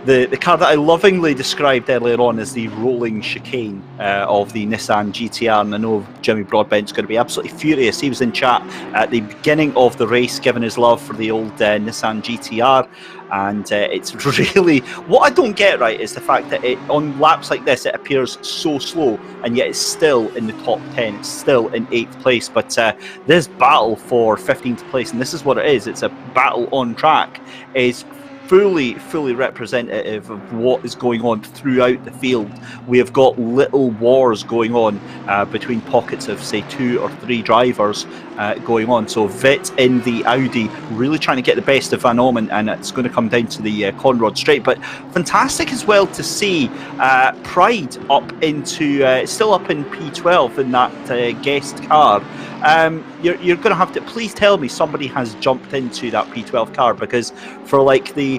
the car that I lovingly described earlier on as the rolling chicane of the Nissan GTR, and I know Jimmy Broadbent's going to be absolutely furious. He was in chat at the beginning of the race giving his love for the old Nissan GTR, and it's really, what I don't get right is the fact that on laps like this it appears so slow, and yet it's still in the top 10, it's still in 8th place. But this battle for 15th place, and this is what it is, it's a battle on track, is fully representative of what is going on throughout the field. We have got little wars going on between pockets of, say, 2 or 3 drivers going on. So Witt in the Audi really trying to get the best of Van Ommen, and it's going to come down to the Conrad Straight. But fantastic as well to see Pride up into still up in P12 in that guest car. You're going to have to please tell me somebody has jumped into that P12 car, because for like the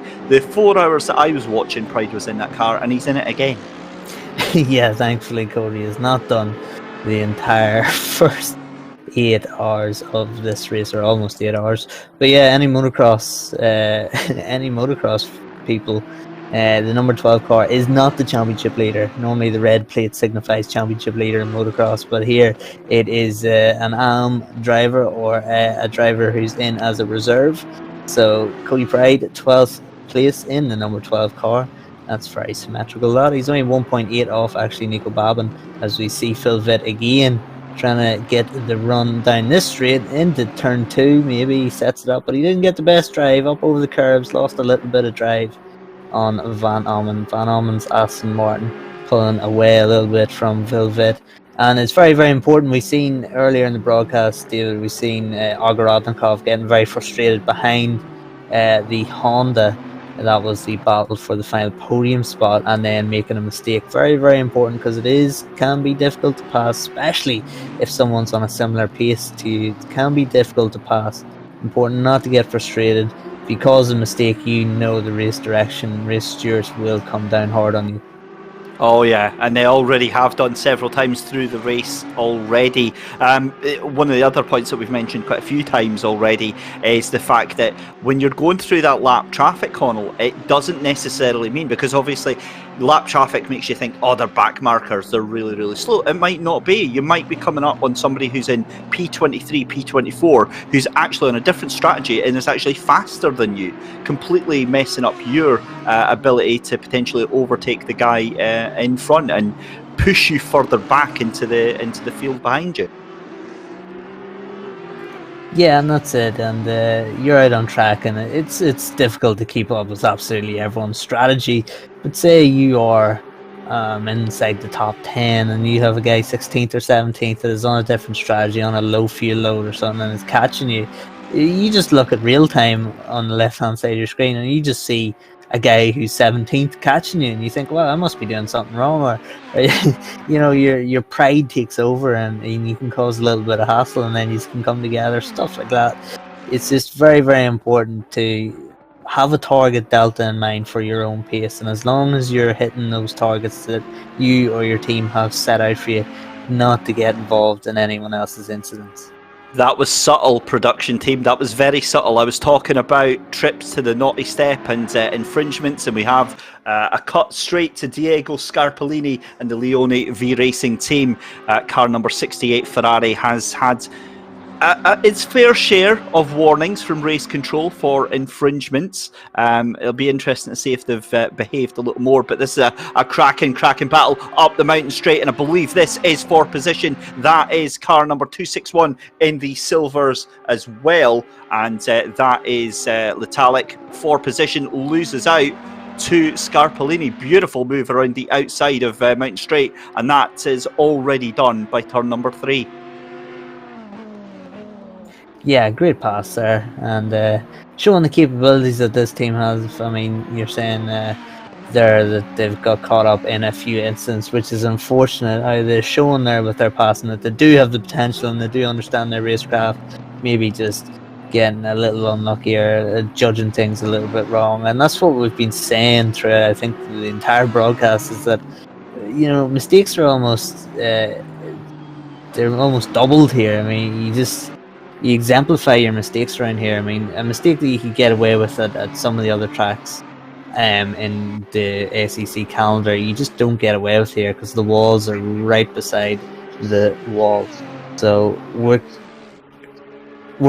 4 hours that I was watching, Pride was in that car, and he's in it again. Yeah, thankfully Cody has not done the entire first 8 hours of this race, or almost 8 hours. But yeah, any motocross people The number 12 car is not the championship leader. Normally the red plate signifies championship leader in motocross, but here it is an AM driver or a driver who's in as a reserve. So Cody Pride, 12th place in the number 12 car. That's very symmetrical. That he's only 1.8 off actually Nico Babin, as we see Phil Vitt again trying to get the run down this straight into turn 2. Maybe he sets it up, but he didn't get the best drive up over the curves, lost a little bit of drive on Van Ommen. Van Ommen's Aston Martin pulling away a little bit from Vilvet. And it's very, very important. We've seen earlier in the broadcast, David, we've seen Ogorodnikov getting very frustrated behind the Honda. That was the battle for the final podium spot, and then making a mistake. Very, very important, because can be difficult to pass, especially if someone's on a similar pace to you. It can be difficult to pass. Important not to get frustrated. If you cause a mistake, you know the race direction. Race stewards will come down hard on you. Oh yeah, and they already have done several times through the race already. One of the other points that we've mentioned quite a few times already is the fact that when you're going through that lap traffic, Connall, it doesn't necessarily mean, because obviously lap traffic makes you think, oh, they're back markers, they're really, really slow. It might not be. You might be coming up on somebody who's in P23, P24, who's actually on a different strategy and is actually faster than you, completely messing up your ability to potentially overtake the guy in front and push you further back into the field behind you. Yeah, and that's it. And you're out on track, and it's difficult to keep up with absolutely everyone's strategy. But say you are inside the top 10 and you have a guy 16th or 17th that is on a different strategy, on a low fuel load or something, and is catching you. You just look at real time on the left hand side of your screen and you just see a guy who's 17th catching you, and you think, well, I must be doing something wrong, or you know, your pride takes over and you can cause a little bit of hassle, and then you can come together, stuff like that. It's just very, very important to have a target delta in mind for your own pace, and as long as you're hitting those targets that you or your team have set out for you, not to get involved in anyone else's incidents. That was subtle, production team. That was very subtle. I was talking about trips to the naughty step and infringements, and we have a cut straight to Diego Scarpolini and the Leone V Racing team. Car number 68 Ferrari has had its fair share of warnings from race control for infringements. It'll be interesting to see if they've behaved a little more, but this is a cracking battle up the mountain straight, and I believe this is for position. That is car number 261 in the silvers as well, and that is Litalik for position, loses out to Scarpolini. Beautiful move around the outside of Mountain Straight, and that is already done by turn number 3. Yeah, great pass there, and showing the capabilities that this team has. I mean, you're saying there that they've got caught up in a few incidents, which is unfortunate. They're showing there with their passing that they do have the potential and they do understand their racecraft. Maybe just getting a little unlucky or judging things a little bit wrong, and that's what we've been saying through, I think, the entire broadcast, is that, you know, mistakes are almost they're almost doubled here. I mean, you exemplify your mistakes around here. I mean, a mistake that you could get away with at some of the other tracks in the SEC calendar, you just don't get away with here, because the walls are right beside the walls. So we're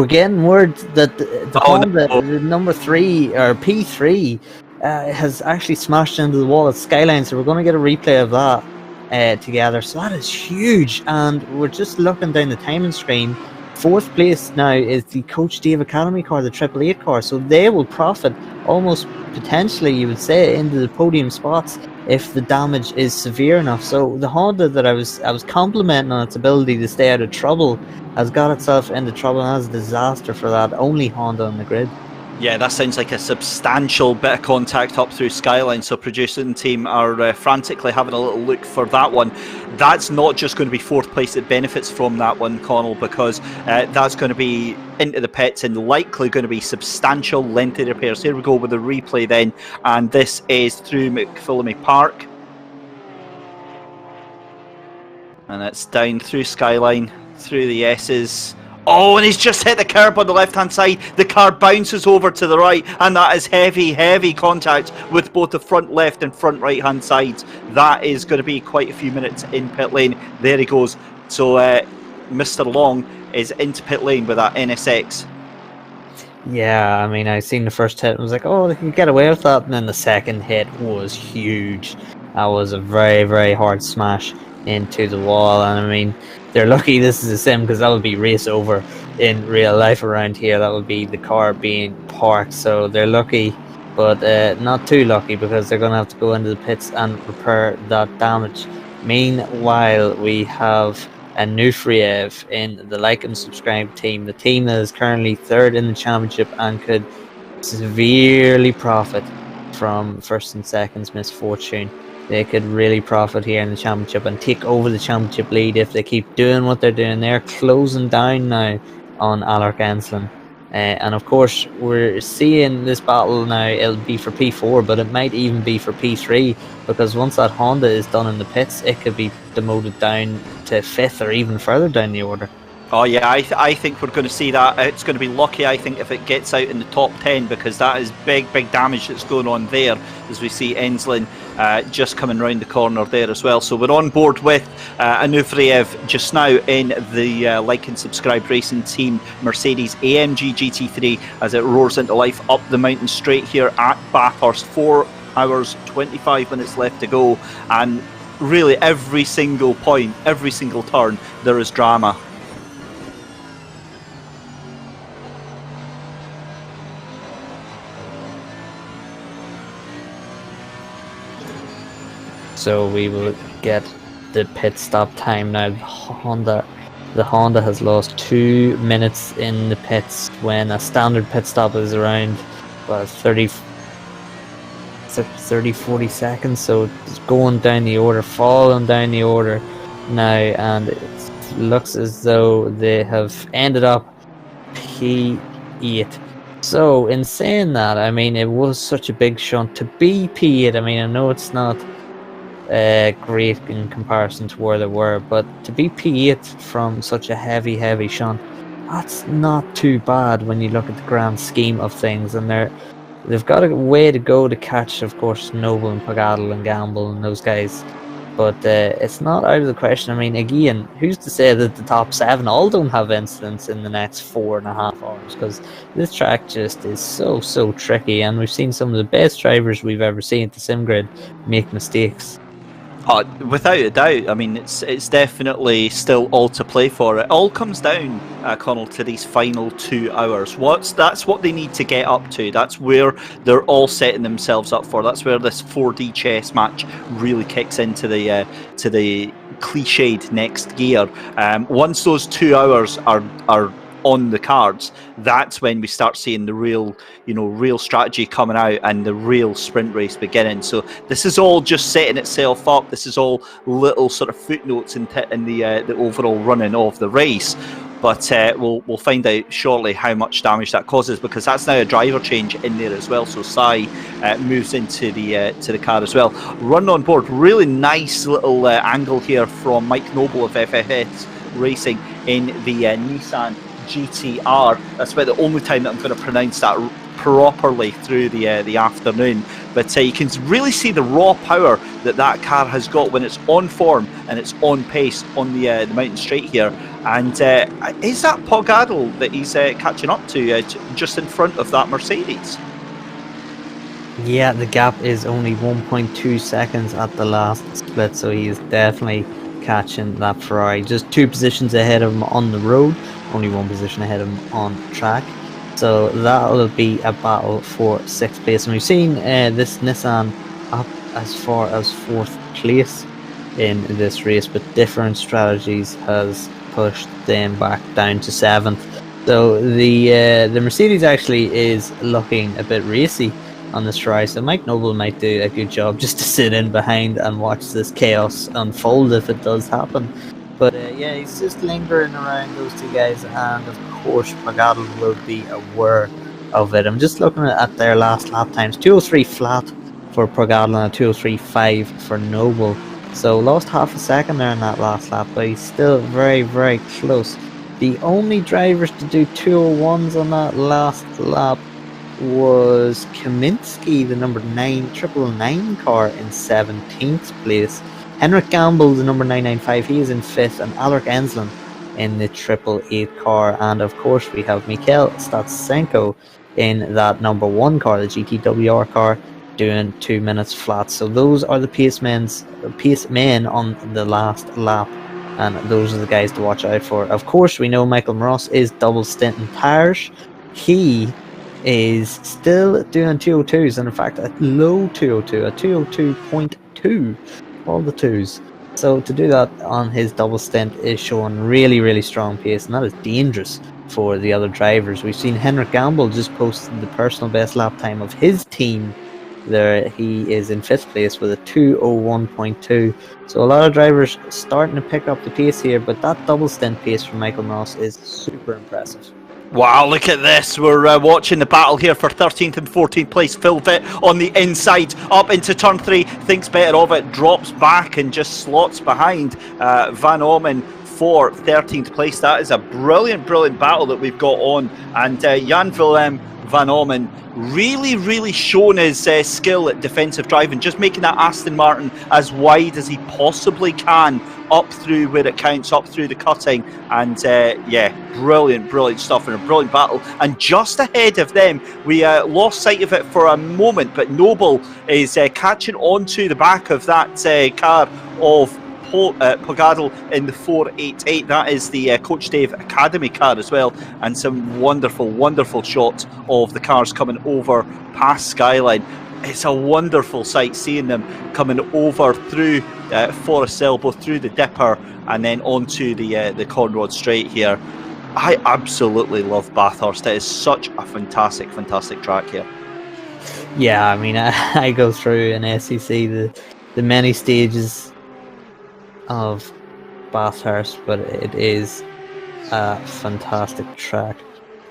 getting word that the Honda, the number 3 or P3 has actually smashed into the wall at Skyline, so we're going to get a replay of that together. So that is huge, and we're just looking down the timing screen. 4th place now is the Coach Dave Academy car, the 888 car, so they will profit almost potentially, you would say, into the podium spots if the damage is severe enough. So the Honda that I was complimenting on its ability to stay out of trouble has got itself into trouble, and that's a disaster for that only Honda on the grid. Yeah, that sounds like a substantial bit of contact up through Skyline, so producing team are frantically having a little look for that one. That's not just going to be 4th place that benefits from that one, Connall, because that's going to be into the pits and likely going to be substantial lengthy repairs. Here we go with the replay then, and this is through McPhillamy Park. And it's down through Skyline, through the S's, Oh, and he's just hit the curb on the left-hand side. The car bounces over to the right, and that is heavy, heavy contact with both the front left and front right-hand sides. That is going to be quite a few minutes in pit lane. There he goes. So Mr. Long is into pit lane with that NSX. Yeah, I mean, I seen the first hit and was like, oh, they can get away with that. And then the second hit was huge. That was a very, very hard smash into the wall. And I mean, they're lucky this is a sim, because that would be race over in real life around here. That would be the car being parked. So they're lucky, but not too lucky, because they're going to have to go into the pits and repair that damage. Meanwhile, we have Anufriev in the like and subscribe team, the team that is currently third in the championship and could severely profit from first and second's misfortune. They could really profit here in the championship and take over the championship lead if they keep doing what they're doing. They're closing down now on Alec Ensslin. And of course, we're seeing this battle now. It'll be for P4, but it might even be for P3, because once that Honda is done in the pits, it could be demoted down to 5th or even further down the order. Oh yeah, I think we're going to see that. It's going to be lucky, I think, if it gets out in the top 10, because that is big damage that's going on there, as we see Ensslin just coming round the corner there as well. So we're on board with Anufriev just now in the like and subscribe racing team Mercedes AMG GT3 as it roars into life up the mountain straight here at Bathurst. 4 hours 25 minutes left to go, and really every single point, every single turn, there is drama. So we will get the pit stop time now. The Honda has lost 2 minutes in the pits when a standard pit stop is around 30, 40 seconds. So it's going down the order, falling down the order now, and it looks as though they have ended up P8. So in saying that, I mean, it was such a big shunt to be P8. I mean, I know it's not great in comparison to where they were, but to be P8 from such a heavy shunt, that's not too bad when you look at the grand scheme of things. And they've got a way to go to catch, of course, Noble and Pogadal and Gamble and those guys, but it's not out of the question. I mean, again, who's to say that the top 7 all don't have incidents in the next 4.5 hours, because this track just is so tricky, and we've seen some of the best drivers we've ever seen at the sim grid make mistakes. Without a doubt. I mean, it's definitely still all to play for. It all comes down, Connall, to these final 2 hours. That's what they need to get up to. That's where they're all setting themselves up for. That's where this 4D chess match really kicks into the cliched next gear. Once those 2 hours are on the cards, that's when we start seeing the real strategy coming out and the real sprint race beginning. So this is all just setting itself up. This is all little sort of footnotes in the overall running of the race. But we'll find out shortly how much damage that causes, because that's now a driver change in there as well. So Sai moves into the car as well. Run on board, really nice little angle here from Mike Noble of FFS Racing in the Nissan GTR. That's about the only time that I'm going to pronounce that properly through the afternoon. But you can really see the raw power that car has got when it's on form and it's on pace on the mountain straight here. And is that Pogadal that he's catching up to just in front of that Mercedes? Yeah, the gap is only 1.2 seconds at the last split, so he is definitely catching that Ferrari. Just 2 positions ahead of him on the road, only 1 position ahead of him on track. So that'll be a battle for 6th place. And we've seen this Nissan up as far as 4th place in this race, but different strategies has pushed them back down to 7th. So the Mercedes actually is looking a bit racy on this try, so Mike Noble might do a good job just to sit in behind and watch this chaos unfold if it does happen. But yeah, he's just lingering around those 2 guys, and of course Pogadal will be aware of it. I'm just looking at their last lap times. 2:03 flat for Pogadal and 2:03.5 for Noble. So lost half a second there in that last lap, but he's still very close The only drivers to do 201s on that last lap was Kaminsky, the number 999 car, in 17th place. Henrik Gamble, the number 995, he is in 5th, and Alrik Ensland in the 888 car. And of course, we have Mikhail Statsenko in that number 1 car, the GTWR car, doing 2 minutes flat. So those are the pace men on the last lap, and those are the guys to watch out for. Of course, we know Michael Moros is double stinting tires. He is still doing 202s, and in fact a low 202, a 202.2, all the twos. So to do that on his double stint is showing really, really strong pace, and that is dangerous for the other drivers. We've seen Henrik Gamble just posted the personal best lap time of his team. There he is in 5th place with a 201.2. So a lot of drivers starting to pick up the pace here, but that double stint pace from Michael Moss is super impressive. Wow, look at this. We're watching the battle here for 13th and 14th place. Phil Vitt on the inside, up into turn 3, thinks better of it, drops back and just slots behind Van Omen for 13th place. That is a brilliant battle that we've got on. And Jan Willem Van Omen really shown his skill at defensive driving, just making that Aston Martin as wide as he possibly can up through where it counts, up through the cutting. And yeah, brilliant stuff and a brilliant battle. And just ahead of them, we lost sight of it for a moment, but Noble is catching onto the back of that car of Pogadl in the 488. That is the Coach Dave Academy car as well, and some wonderful shots of the cars coming over past Skyline. It's a wonderful sight seeing them coming over through Forest Elbow, through the Dipper, and then onto the Conrod Straight here. I absolutely love Bathurst. It is such a fantastic track here. Yeah, I mean, I go through in SEC the many stages of Bathurst, but it is a fantastic track.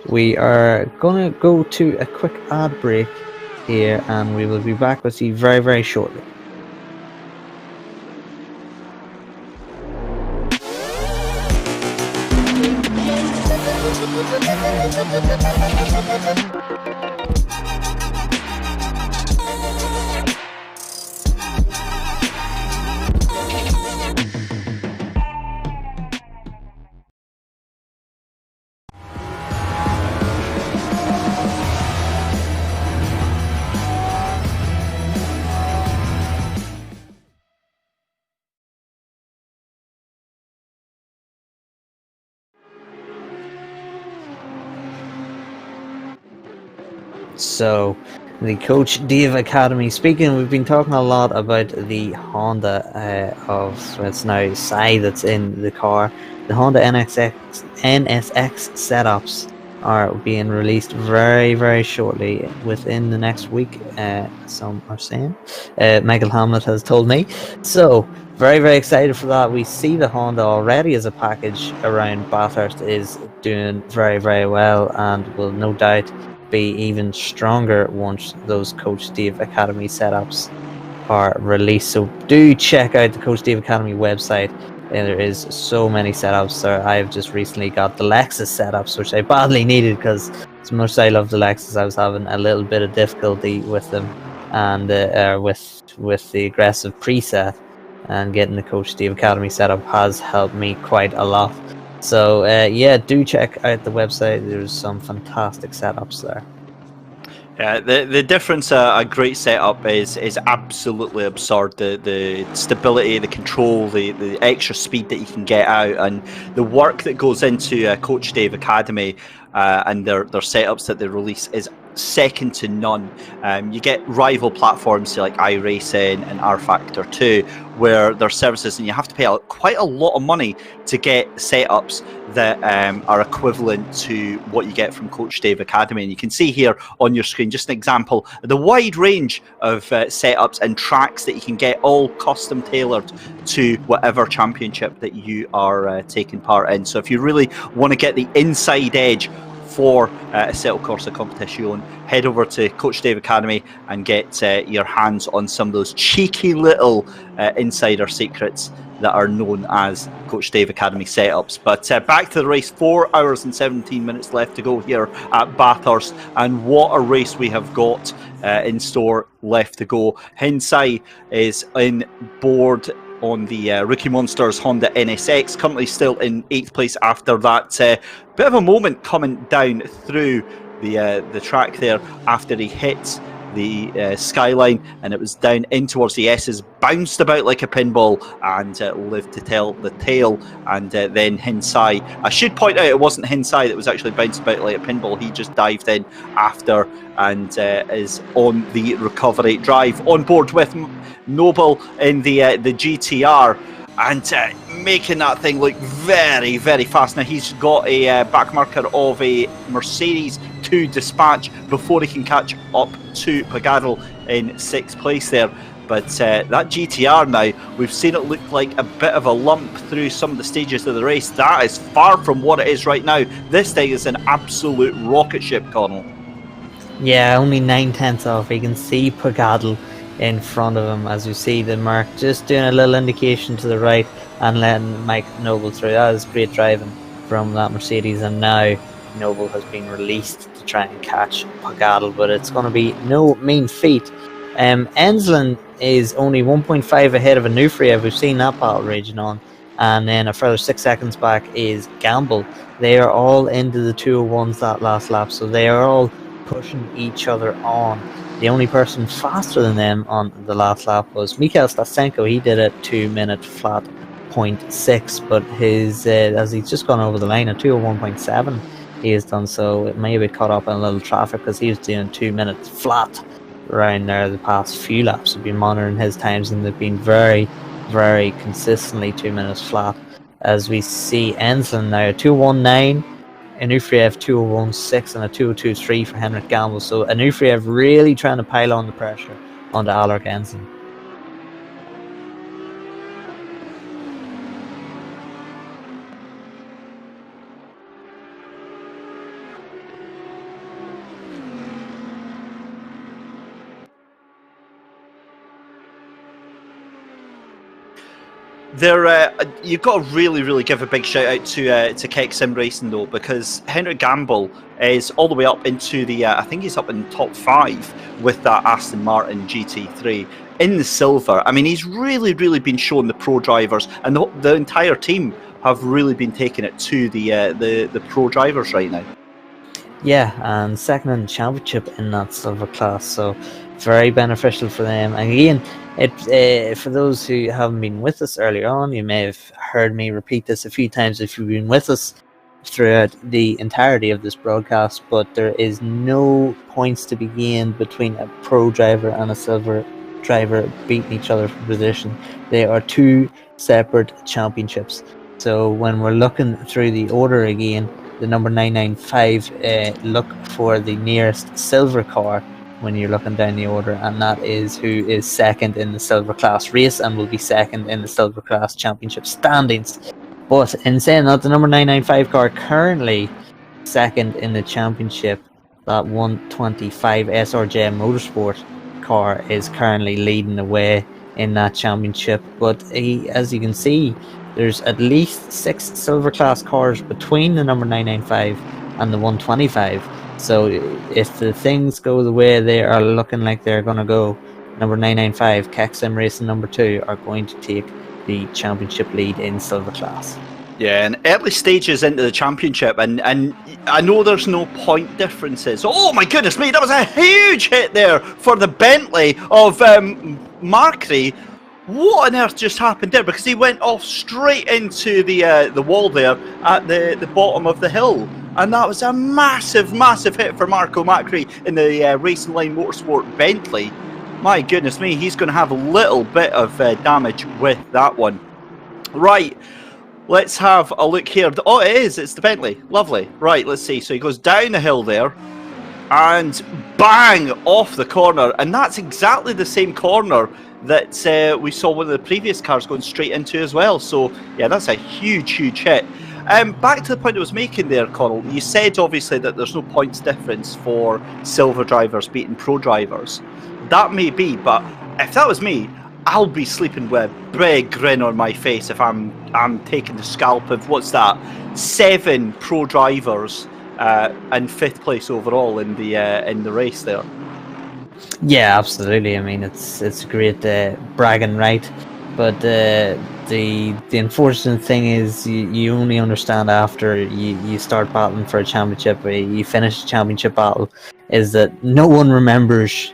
We are gonna go to a quick ad break here, and we will be back with you very shortly. So, the Coach Dave Academy speaking. We've been talking a lot about the Honda of it's now Sai that's in the car. The Honda NSX setups are being released very shortly, within the next week. Some are saying. Michael Hamlet has told me. So, very excited for that. We see the Honda already as a package around Bathurst is doing very well, and will no doubt be even stronger once those Coach Dave Academy setups are released. So do check out the Coach Dave Academy website. There is so many setups there. I've just recently got the Lexus setups, which I badly needed, because as much as I love the Lexus, I was having a little bit of difficulty with them, and with the aggressive preset, and getting the Coach Dave Academy setup has helped me quite a lot. So yeah, do check out the website. There's some fantastic setups there. Yeah, the difference a great setup is absolutely absurd. The stability, the control, the extra speed that you can get out, and the work that goes into Coach Dave Academy and their setups that they release is second to none. You get rival platforms like iRacing and R Factor 2, where their services, and you have to pay quite a lot of money to get setups that are equivalent to what you get from Coach Dave Academy. And you can see here on your screen just an example of the wide range of setups and tracks that you can get, all custom tailored to whatever championship that you are taking part in. So if you really want to get the inside edge for Assetto Corsa Competition, head over to Coach Dave Academy and get your hands on some of those cheeky little insider secrets that are known as Coach Dave Academy setups. But back to the race, 4 hours and 17 minutes left to go here at Bathurst, and what a race we have got in store left to go. Hinsai is in board on the Rookie Monsters Honda NSX, currently still in 8th place after that bit of a moment coming down through the track there after he hit the skyline, and it was down in towards the S's, bounced about like a pinball, and lived to tell the tale. And then Hinsai, I should point out, it wasn't Hinsai that was actually bounced about like a pinball. He just dived in after and is on the recovery drive, on board with Noble in the GTR, and making that thing look very, very fast. Now he's got a back marker of a Mercedes to dispatch before he can catch up to Pagadal in 6th place there. But that GTR now, we've seen it look like a bit of a lump through some of the stages of the race. That is far from what it is right now. This thing is an absolute rocket ship, Connall. Yeah, only 9/10 off. You can see Pagadal in front of him, as you see the mark just doing a little indication to the right and letting Mike Noble through. That is great driving from that Mercedes, and now Noble has been released to try and catch Pagadal, but it's going to be no mean feat. Ensland is only 1.5 ahead of Anuferev. We've seen that battle raging on, and then a further 6 seconds back is Gamble. They are all into the 201s that last lap, so they are all pushing each other on. The only person faster than them on the last lap was Mikhail Stasenko. He did a 2-minute flat 0.6, but his as he's just gone over the line at 201.7, he has done so. It may have been caught up in a little traffic because he was doing 2 minutes flat around there the past few laps. We've been monitoring his times, and they've been very, very consistently 2 minutes flat. As we see Ensland now 219. Anuferev 201.6 and a 202.3 for Henrik Gamble. So Anuferev really trying to pile on the pressure onto Alrik Ensland. You've got to really give a big shout out to Keck Sim Racing though, because Henrik Gamble is all the way up into the I think he's up in top 5 with that Aston Martin GT3 in the silver. I mean, he's really been showing the pro drivers, and the entire team have really been taking it to the pro drivers right now. Yeah, and second in the championship in that silver class, so very beneficial for them. And again, for those who haven't been with us earlier on, you may have heard me repeat this a few times if you've been with us throughout the entirety of this broadcast, but there is no points to be gained between a pro driver and a silver driver beating each other for position. They are two separate championships. So when we're looking through the order again, the number 995, look for the nearest silver car when you're looking down the order, and that is who is second in the silver class race and will be second in the silver class championship standings. But in saying that, the number 995 car currently second in the championship. That 125 SRJ Motorsport car is currently leading the way in that championship, but as you can see, there's at least 6 silver class cars between the number 995 and the 125. So if the things go the way they are looking like they're going to go, number 995, Keck Sim Racing number 2 are going to take the championship lead in silver class. Yeah, and early stages into the championship, and I know there's no point differences. Oh my goodness me, that was a huge hit there for the Bentley of Markry. What on earth just happened there? Because he went off straight into the wall there at the bottom of the hill. And that was a massive hit for Marco Macri in the Racing Line Motorsport Bentley. My goodness me, he's going to have a little bit of damage with that one. Right, let's have a look here. Oh, it's the Bentley. Lovely. Right, let's see. So he goes down the hill there and bang off the corner. And that's exactly the same corner that we saw one of the previous cars going straight into as well. So, yeah, that's a huge hit. Back to the point I was making there, Connall. You said obviously that there's no points difference for silver drivers beating pro drivers. That may be, but if that was me, I'll be sleeping with a big grin on my face if I'm taking the scalp of, what's that, 7 pro drivers in 5th place overall in the race there. Yeah, absolutely. I mean, it's a great bragging right, but the unfortunate thing is you only understand after you start battling for a championship, or you finish a championship battle, is that no one remembers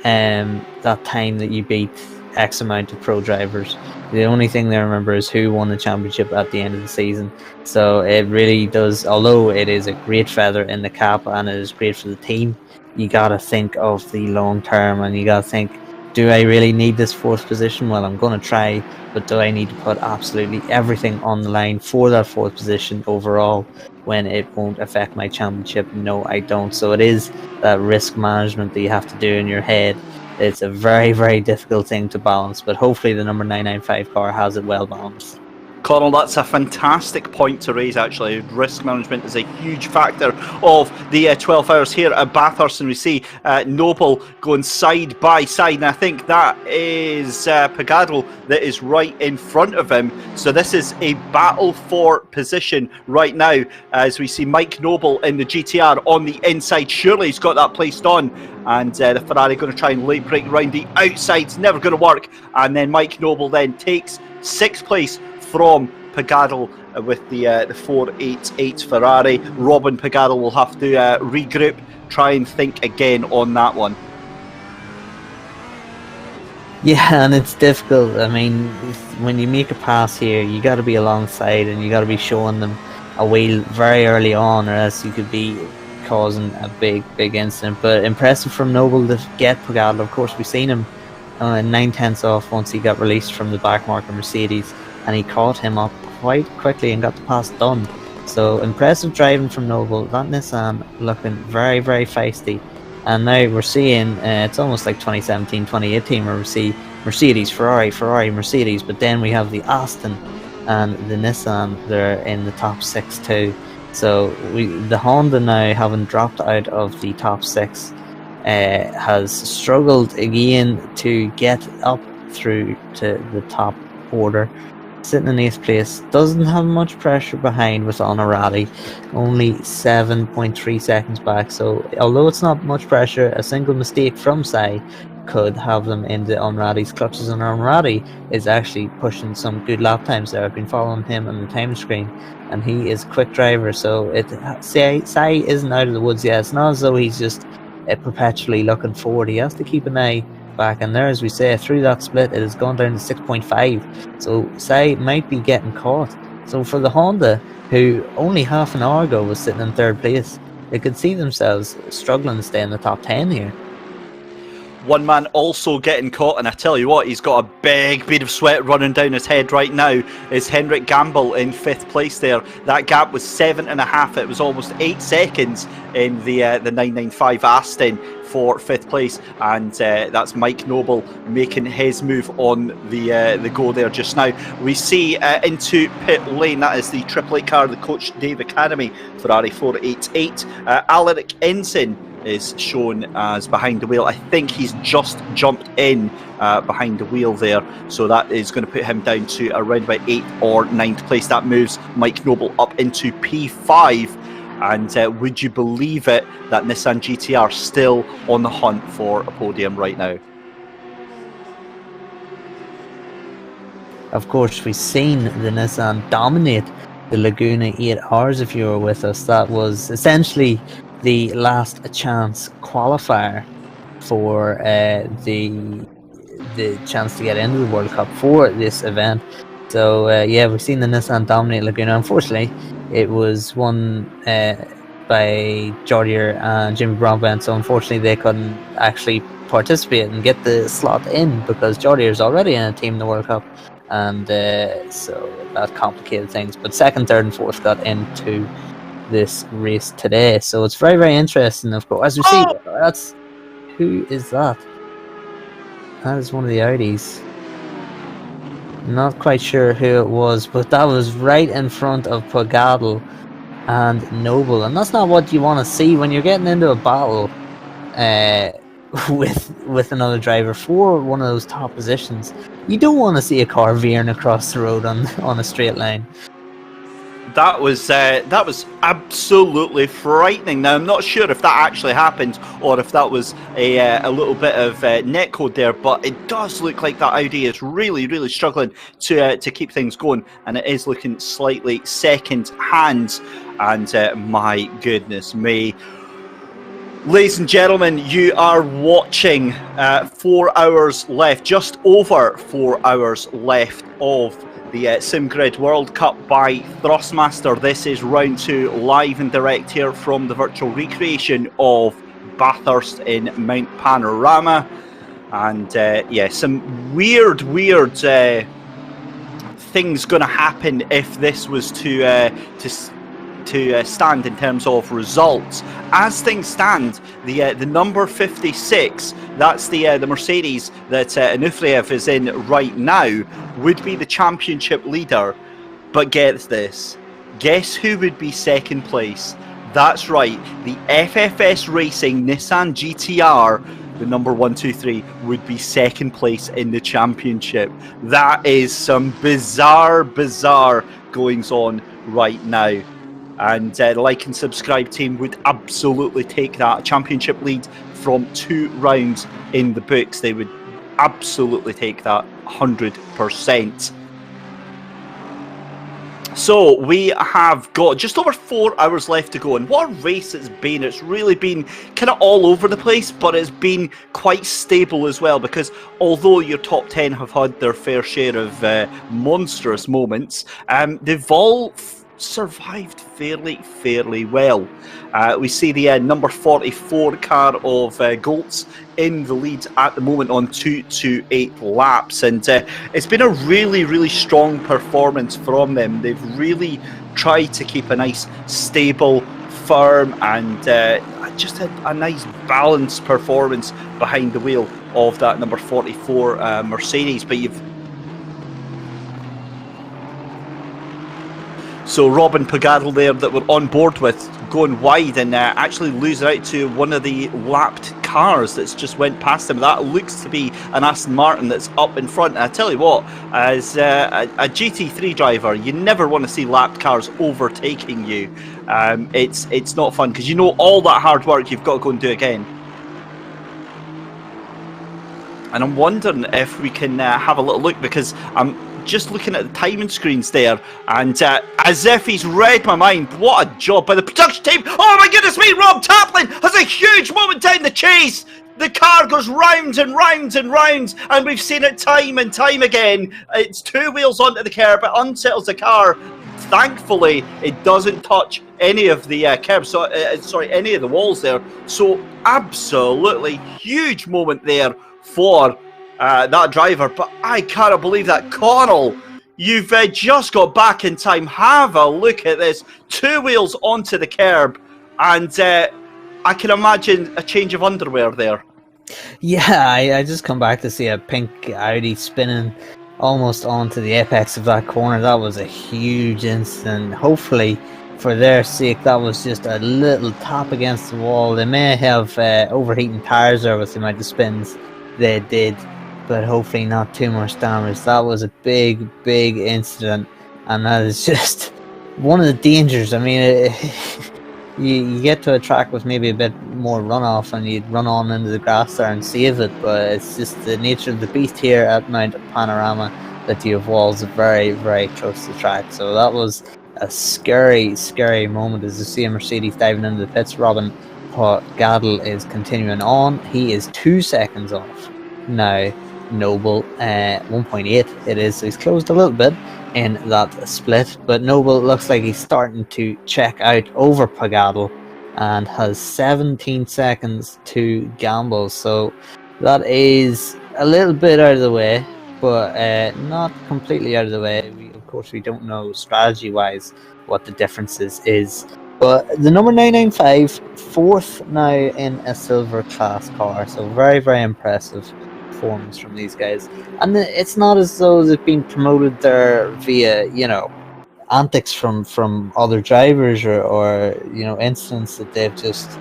that time that you beat X amount of pro drivers. The only thing they remember is who won the championship at the end of the season. So it really does, although it is a great feather in the cap and it is great for the team, you gotta think of the long term, and you gotta think, do I really need this 4th position? Well, I'm gonna try, but do I need to put absolutely everything on the line for that 4th position overall when it won't affect my championship? No, I don't. So it is that risk management that you have to do in your head. It's a very, very difficult thing to balance, but hopefully the number 995 car has it well balanced. Connall, that's a fantastic point to raise, actually. Risk management is a huge factor of the 12 hours here at Bathurst, and we see Noble going side by side, and I think that is Pagado that is right in front of him. So this is a battle for position right now, as we see Mike Noble in the GTR on the inside. Surely he's got that placed on, and the Ferrari going to try and late break around the outside. It's never going to work, and then Mike Noble then takes 6th place from Pagado with the 488 Ferrari. Robin Pagado will have to regroup, try and think again on that one. Yeah, and it's difficult. I mean, when you make a pass here, you got to be alongside and you got to be showing them a wheel very early on, or else you could be causing a big incident. But impressive from Noble to get Pagado. Of course, we've seen him 9/10 off once he got released from the back marker Mercedes, and he caught him up quite quickly and got the pass done. So impressive driving from Noble. That Nissan looking very, very feisty. And now we're seeing, it's almost like 2017, 2018, where we see Mercedes, Ferrari, Mercedes, but then we have the Aston and the Nissan, they're in the top 6 too. So the Honda now, having dropped out of the top 6, has struggled again to get up through to the top order. Sitting in 8th place, doesn't have much pressure behind with Ogorodnikov, only 7.3 seconds back. So although it's not much pressure, a single mistake from Sai could have them into Ogorodnikov's clutches, and Ogorodnikov is actually pushing some good lap times there. I've been following him on the time screen, and he is a quick driver. So Sai isn't out of the woods yet. It's not as though he's just perpetually looking forward. He has to keep an eye back, and there, as we say, through that split it has gone down to 6.5, so Sai might be getting caught. So for the Honda, who only half an hour ago was sitting in 3rd place, they could see themselves struggling to stay in the top 10 here. One man also getting caught, and I tell you what, he's got a big bead of sweat running down his head right now, is Henrik Gamble in 5th place there. That gap was 7.5, it was almost 8 seconds in the 995 Aston for 5th place, and that's Mike Noble making his move on the go there just now. We see into pit lane, that is the Triple Eight car, the Coach Dave Academy Ferrari 488. Alaric Ensign is shown as behind the wheel. I think he's just jumped in behind the wheel there, so that is going to put him down to around about 8th or 9th place. That moves Mike Noble up into P5, and would you believe it that Nissan GTR still on the hunt for a podium right now? Of course, we've seen the Nissan dominate the Laguna 8 hours. If you were with us, that was essentially the last chance qualifier for the chance to get into the World Cup for this event. So yeah, we've seen the Nissan dominate Laguna. Unfortunately, it was won by Jordier and Jimmy Broadbent, so unfortunately they couldn't actually participate and get the slot in because Jordier is already in a team in the World Cup, and so that complicated things. But 2nd, 3rd and 4th got into this race today, so it's very, very interesting. Of course, as we see, that's, who is that? That is one of the Audis. Not quite sure who it was, but that was right in front of Pogadl and Noble, and that's not what you want to see when you're getting into a battle with another driver for one of those top positions. You don't want to see a car veering across the road on a straight line. That was absolutely frightening. Now, I'm not sure if that actually happened or if that was a little bit of netcode there, but it does look like that Audi is really, really struggling to keep things going, and it is looking slightly second hand. And my goodness me. Ladies and gentlemen, you are watching 4 hours left, just over 4 hours left of the SimGrid World Cup by Thrustmaster. This is round 2, live and direct here from the virtual recreation of Bathurst in Mount Panorama. And yeah, some weird things going to happen if this was to stand in terms of results. As things stand, the number 56, that's the Mercedes that Anufriev is in right now, would be the championship leader. But get this, guess who would be second place? That's right, the FFS Racing Nissan GTR, the number 123, would be second place in the championship. That is some bizarre goings on right now. And the like and subscribe team would absolutely take that championship lead from 2 rounds in the books. They would absolutely take that 100%. So we have got just over 4 hours left to go, and what a race it's been. It's really been kind of all over the place, but it's been quite stable as well, because although your top 10 have had their fair share of monstrous moments, they've all survived fairly well. We see the number 44 car of Goltz in the lead at the moment on 228 laps, and it's been a really strong performance from them. They've really tried to keep a nice stable, firm, and just a nice balanced performance behind the wheel of that number 44 Mercedes. But so Robin Pogadl there that we're on board with going wide and actually losing out to one of the lapped cars that's just went past him. That looks to be an Aston Martin that's up in front. And I tell you what, as a GT3 driver, you never want to see lapped cars overtaking you. It's not fun, because you know all that hard work you've got to go and do again. And I'm wondering if we can have a little look, because I'm just looking at the timing screens there, and as if he's read my mind. What a job by the production team. Oh my goodness me, Rob Taplin has a huge moment down the chase. The car goes round and round and round, and we've seen it time and time again. It's 2 wheels onto the curb, it unsettles the car. Thankfully, it doesn't touch any of the curbs, any of the walls there. So absolutely huge moment there for that driver. But I cannot believe that. Connall, you've just got back in time. Have a look at this. 2 wheels onto the curb, and I can imagine a change of underwear there. Yeah, I just come back to see a pink Audi spinning almost onto the apex of that corner. That was a huge incident. Hopefully, for their sake, that was just a little tap against the wall. They may have overheating tires there with the amount of spins they did, but hopefully not too much damage. That was a big incident, and that is just one of the dangers. I mean, you get to a track with maybe a bit more runoff, and you'd run on into the grass there and save it, but it's just the nature of the beast here at Mount Panorama that you have walls very close to the track. So that was a scary moment as you see a Mercedes diving into the pits. Robin Pogadl is continuing on. He is 2 seconds off now. Noble 1.8 it is, so he's closed a little bit in that split, but Noble looks like he's starting to check out over Pogadl and has 17 seconds to gamble, so that is a little bit out of the way, but not completely out of the way. Of course, we don't know strategy wise what the differences is, but the number 995, 4th now in a silver class car, so very impressive. performance from these guys. And it's not as though they've been promoted there via, antics from other drivers or incidents that they've just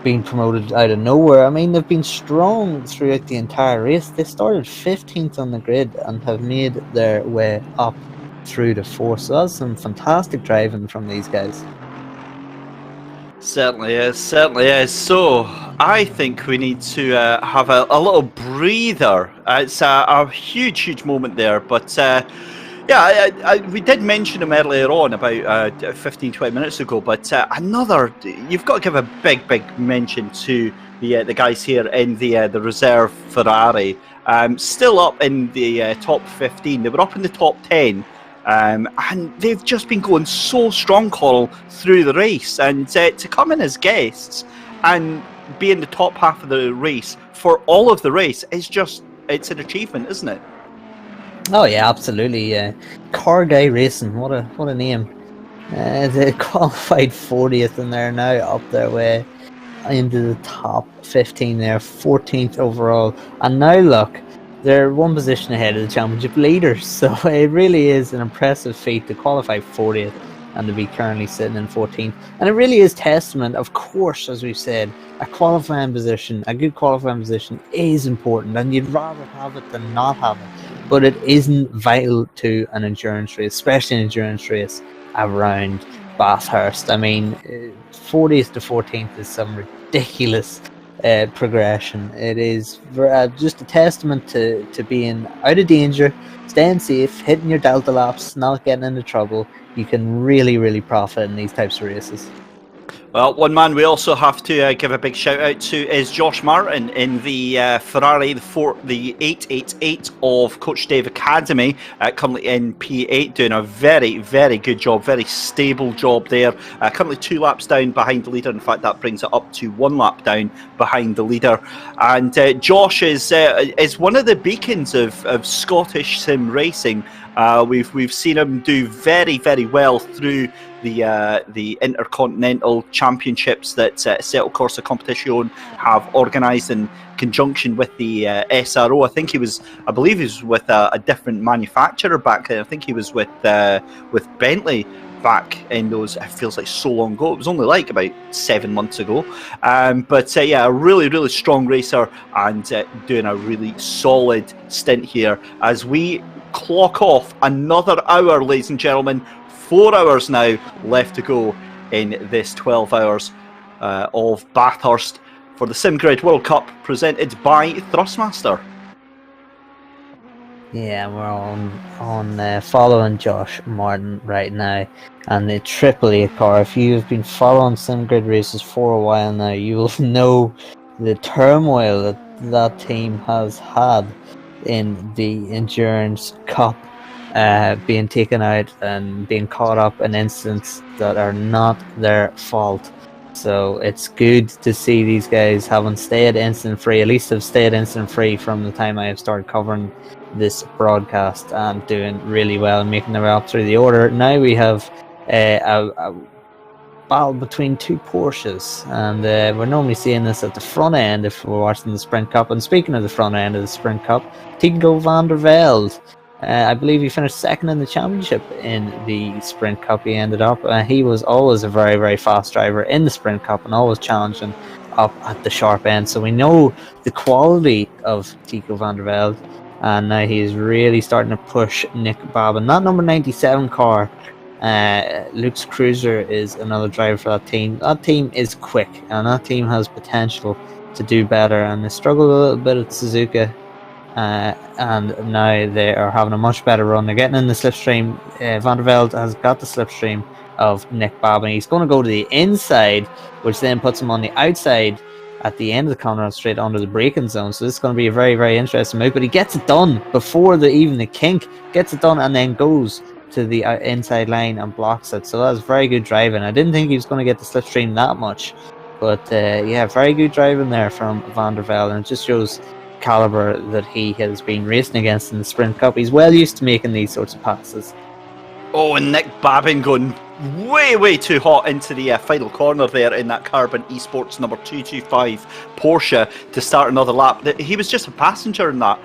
been promoted out of nowhere. I mean, they've been strong throughout the entire race. They started 15th on the grid and have made their way up through the 4th. So that's some fantastic driving from these guys. Certainly is, certainly is. So, I think we need to have a little breather. It's a huge moment there, but we did mention him earlier on about 15-20 minutes ago, but you've got to give a big mention to the guys here in the reserve Ferrari. Still up in the top 15. They were up in the top 10. And they've just been going so strong, Coral, through the race. And to come in as guests and be in the top half of the race for all of the race it's an achievement, isn't it? Oh yeah, absolutely. Car Guy Racing, what a name. They qualified 40th and they're now up their way into the top 15 there, 14th overall. And now look, they're one position ahead of the championship leaders, so it really is an impressive feat to qualify 40th and to be currently sitting in 14th. And it really is testament, of course, as we've said, a good qualifying position is important, and you'd rather have it than not have it. But it isn't vital to an endurance race, especially an endurance race around Bathurst. I mean, 40th to 14th is some ridiculous progression. It is just a testament to being out of danger, staying safe, hitting your delta laps, not getting into trouble. You can really profit in these types of races. Well, one man we also have to give a big shout out to is Josh Martin in the Ferrari, the 888 of Coach Dave Academy, currently in P8, doing a very good job, very stable job there. Currently 2 laps down behind the leader. In fact, that brings it up to 1 lap down behind the leader. And Josh is one of the beacons of Scottish sim racing. We've seen him do very well through the Intercontinental Championships that Settle Corsa Competition have organised in conjunction with the SRO. I believe he was with a different manufacturer back then. I think he was with Bentley back in those. It feels like so long ago. It was only like about 7 months ago. But a really strong racer and doing a really solid stint here as we clock off another hour, ladies and gentlemen. 4 hours now left to go in this 12 hours of Bathurst for the SimGrid World Cup presented by Thrustmaster. Yeah, we're on following Josh Martin right now, and the Triple A car. If you've been following SimGrid races for a while now, you will know the turmoil that team has had in the Endurance Cup. Being taken out and being caught up in incidents that are not their fault. So it's good to see these guys having stayed incident free. At least have stayed incident free from the time I have started covering this broadcast, and doing really well and making their way up through the order. Now we have a battle between 2 Porsches, and we're normally seeing this at the front end if we're watching the Sprint Cup. And speaking of the front end of the Sprint Cup, Tico van der Velde, I believe he finished 2nd in the championship in the Sprint Cup. He ended up. He was always a very fast driver in the Sprint Cup and always challenging up at the sharp end. So we know the quality of Tico van der Velde, and now he's really starting to push Nick Babin. That number 97 car, Luke's Cruiser, is another driver for that team. That team is quick, and that team has potential to do better. And they struggled a little bit at Suzuka. And now they are having a much better run. They're getting in the slipstream. Van der Velde has got the slipstream of Nick Babin. He's going to go to the inside, which then puts him on the outside at the end of the Connall straight under the braking zone. So this is going to be a very interesting move. But he gets it done before even the kink. Gets it done and then goes to the inside line and blocks it. So that was very good driving. I didn't think he was going to get the slipstream that much. But very good driving there from Van der Velde. And it just shows caliber that he has been racing against in the Sprint Cup. He's well used to making these sorts of passes. Oh, and Nick Babin going way too hot into the final corner there in that Carbon Esports number 225 Porsche to start another lap. He was just a passenger in that.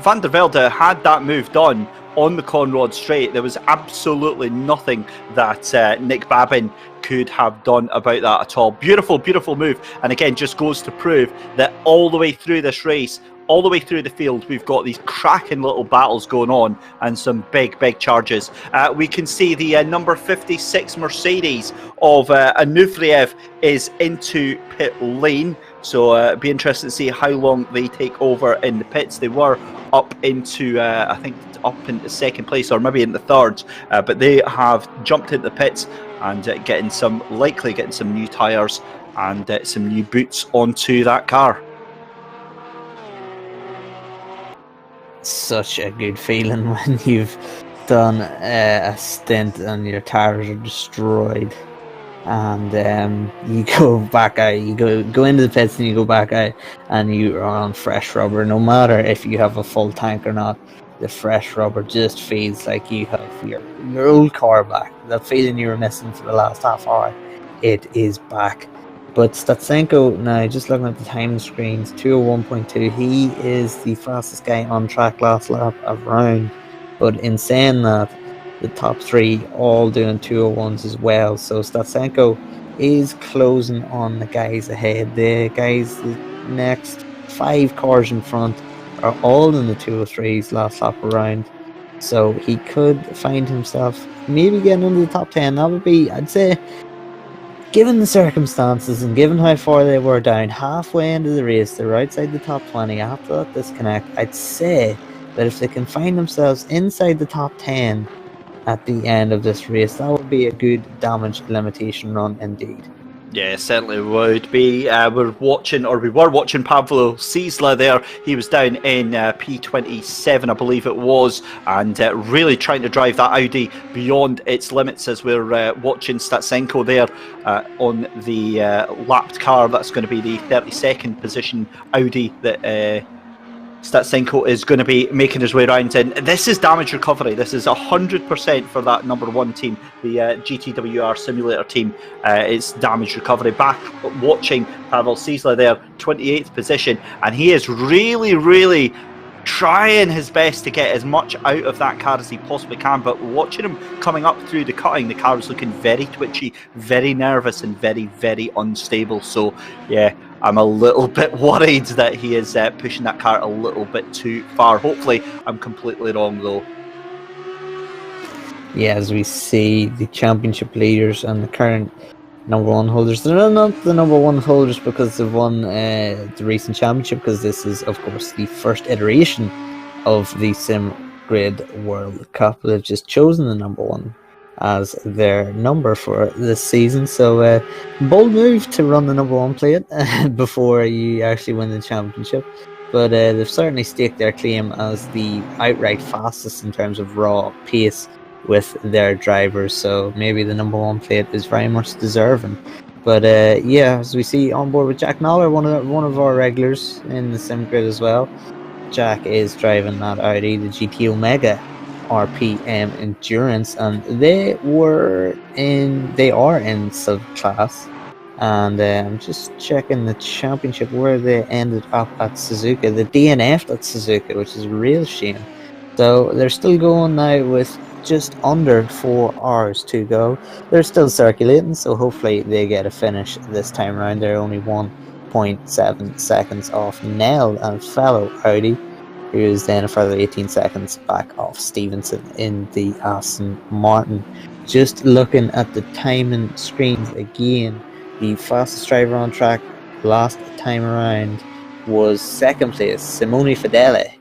Van der Velde had that move done on the Conrod straight. There was absolutely nothing that Nick Babin could have done about that at all. Beautiful move, and again just goes to prove that all the way through this race, all the way through the field, we've got these cracking little battles going on and some big charges. We can see the number 56 Mercedes of Anufriev is into pit lane. So it'd be interesting to see how long they take over in the pits. They were up into, I think, up into second place or maybe in the third, but they have jumped into the pits and likely getting some new tyres and some new boots onto that car. Such a good feeling when you've done a stint and your tires are destroyed, and you go back out, you go into the pits and you go back out, and you are on fresh rubber. No matter if you have a full tank or not, the fresh rubber just feels like you have your old car back. That feeling you were missing for the last half hour, it is back. But Statsenko, now just looking at the time screens, 201.2, he is the fastest guy on track last lap around. But in saying that, the top three all doing 201s as well. So Statsenko is closing on the guys ahead. The next 5 cars in front are all in the 203s last lap around. So he could find himself maybe getting into the top 10. That would be, I'd say, given the circumstances and given how far they were down, halfway into the race, they're outside the top 20 after that disconnect. I'd say that if they can find themselves inside the top 10 at the end of this race, that would be a good damage limitation run indeed. Yeah, certainly would be. We were watching Pavlo Ciesla there. He was down in P27, I believe it was, and really trying to drive that Audi beyond its limits as we're watching Statsenko there on the lapped car. That's going to be the 32nd position Audi that Statsenko is going to be making his way around in. This is damage recovery. This is 100% for that number 1 team, the GTWR simulator team. It's damage recovery. Back watching Pavel Ciesla there, 28th position, and he is really trying his best to get as much out of that car as he possibly can, but watching him coming up through the cutting, the car is looking very twitchy, very nervous and very unstable. So yeah, I'm a little bit worried that he is pushing that car a little bit too far. Hopefully I'm completely wrong though. Yeah, as we see the championship leaders and the current number 1 holders, they're not the number 1 holders because they've won the recent championship, because this is of course the first iteration of the Sim Grid World Cup. They've just chosen the number 1 as their number for this season, so bold move to run the number 1 plate before you actually win the championship. But they've certainly staked their claim as the outright fastest in terms of raw pace with their drivers, so maybe the number 1 plate is very much deserving. But yeah, as we see on board with Jack Noller, one of our regulars in the Sim Grid as well. Jack is driving that Audi, the GT Omega RPM Endurance, and they are in subclass. And I'm just checking the championship where they ended up at Suzuka. The DNF'd at Suzuka, which is a real shame. So they're still going now with just under 4 hours to go. They're still circulating, so hopefully they get a finish this time around. They're only 1.7 seconds off Nell and fellow Audi, who is then a further 18 seconds back off Stevenson in the Aston Martin. Just looking at the timing screens again, the fastest driver on track last time around was second place, Simone Fedele,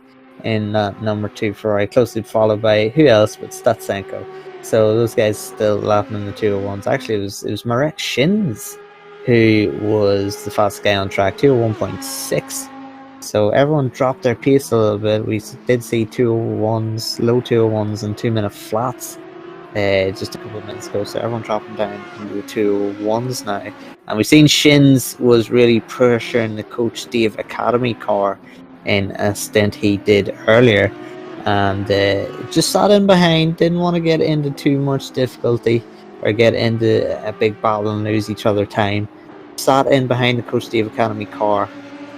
in that number 2 Ferrari, closely followed by who else but Statsenko. So those guys still lapping in the 201s. Actually, it was Marek Shins who was the fastest guy on track, 201.6. So everyone dropped their pace a little bit. We did see 201s, low 201s and 2-minute flats just a couple of minutes ago. So everyone dropping down into the 201s now. And we've seen Shins was really pressuring the Coach Dave Academy car in a stint he did earlier. and just sat in behind, didn't want to get into too much difficulty or get into a big battle and lose each other time. Sat in behind the Coach Steve Academy car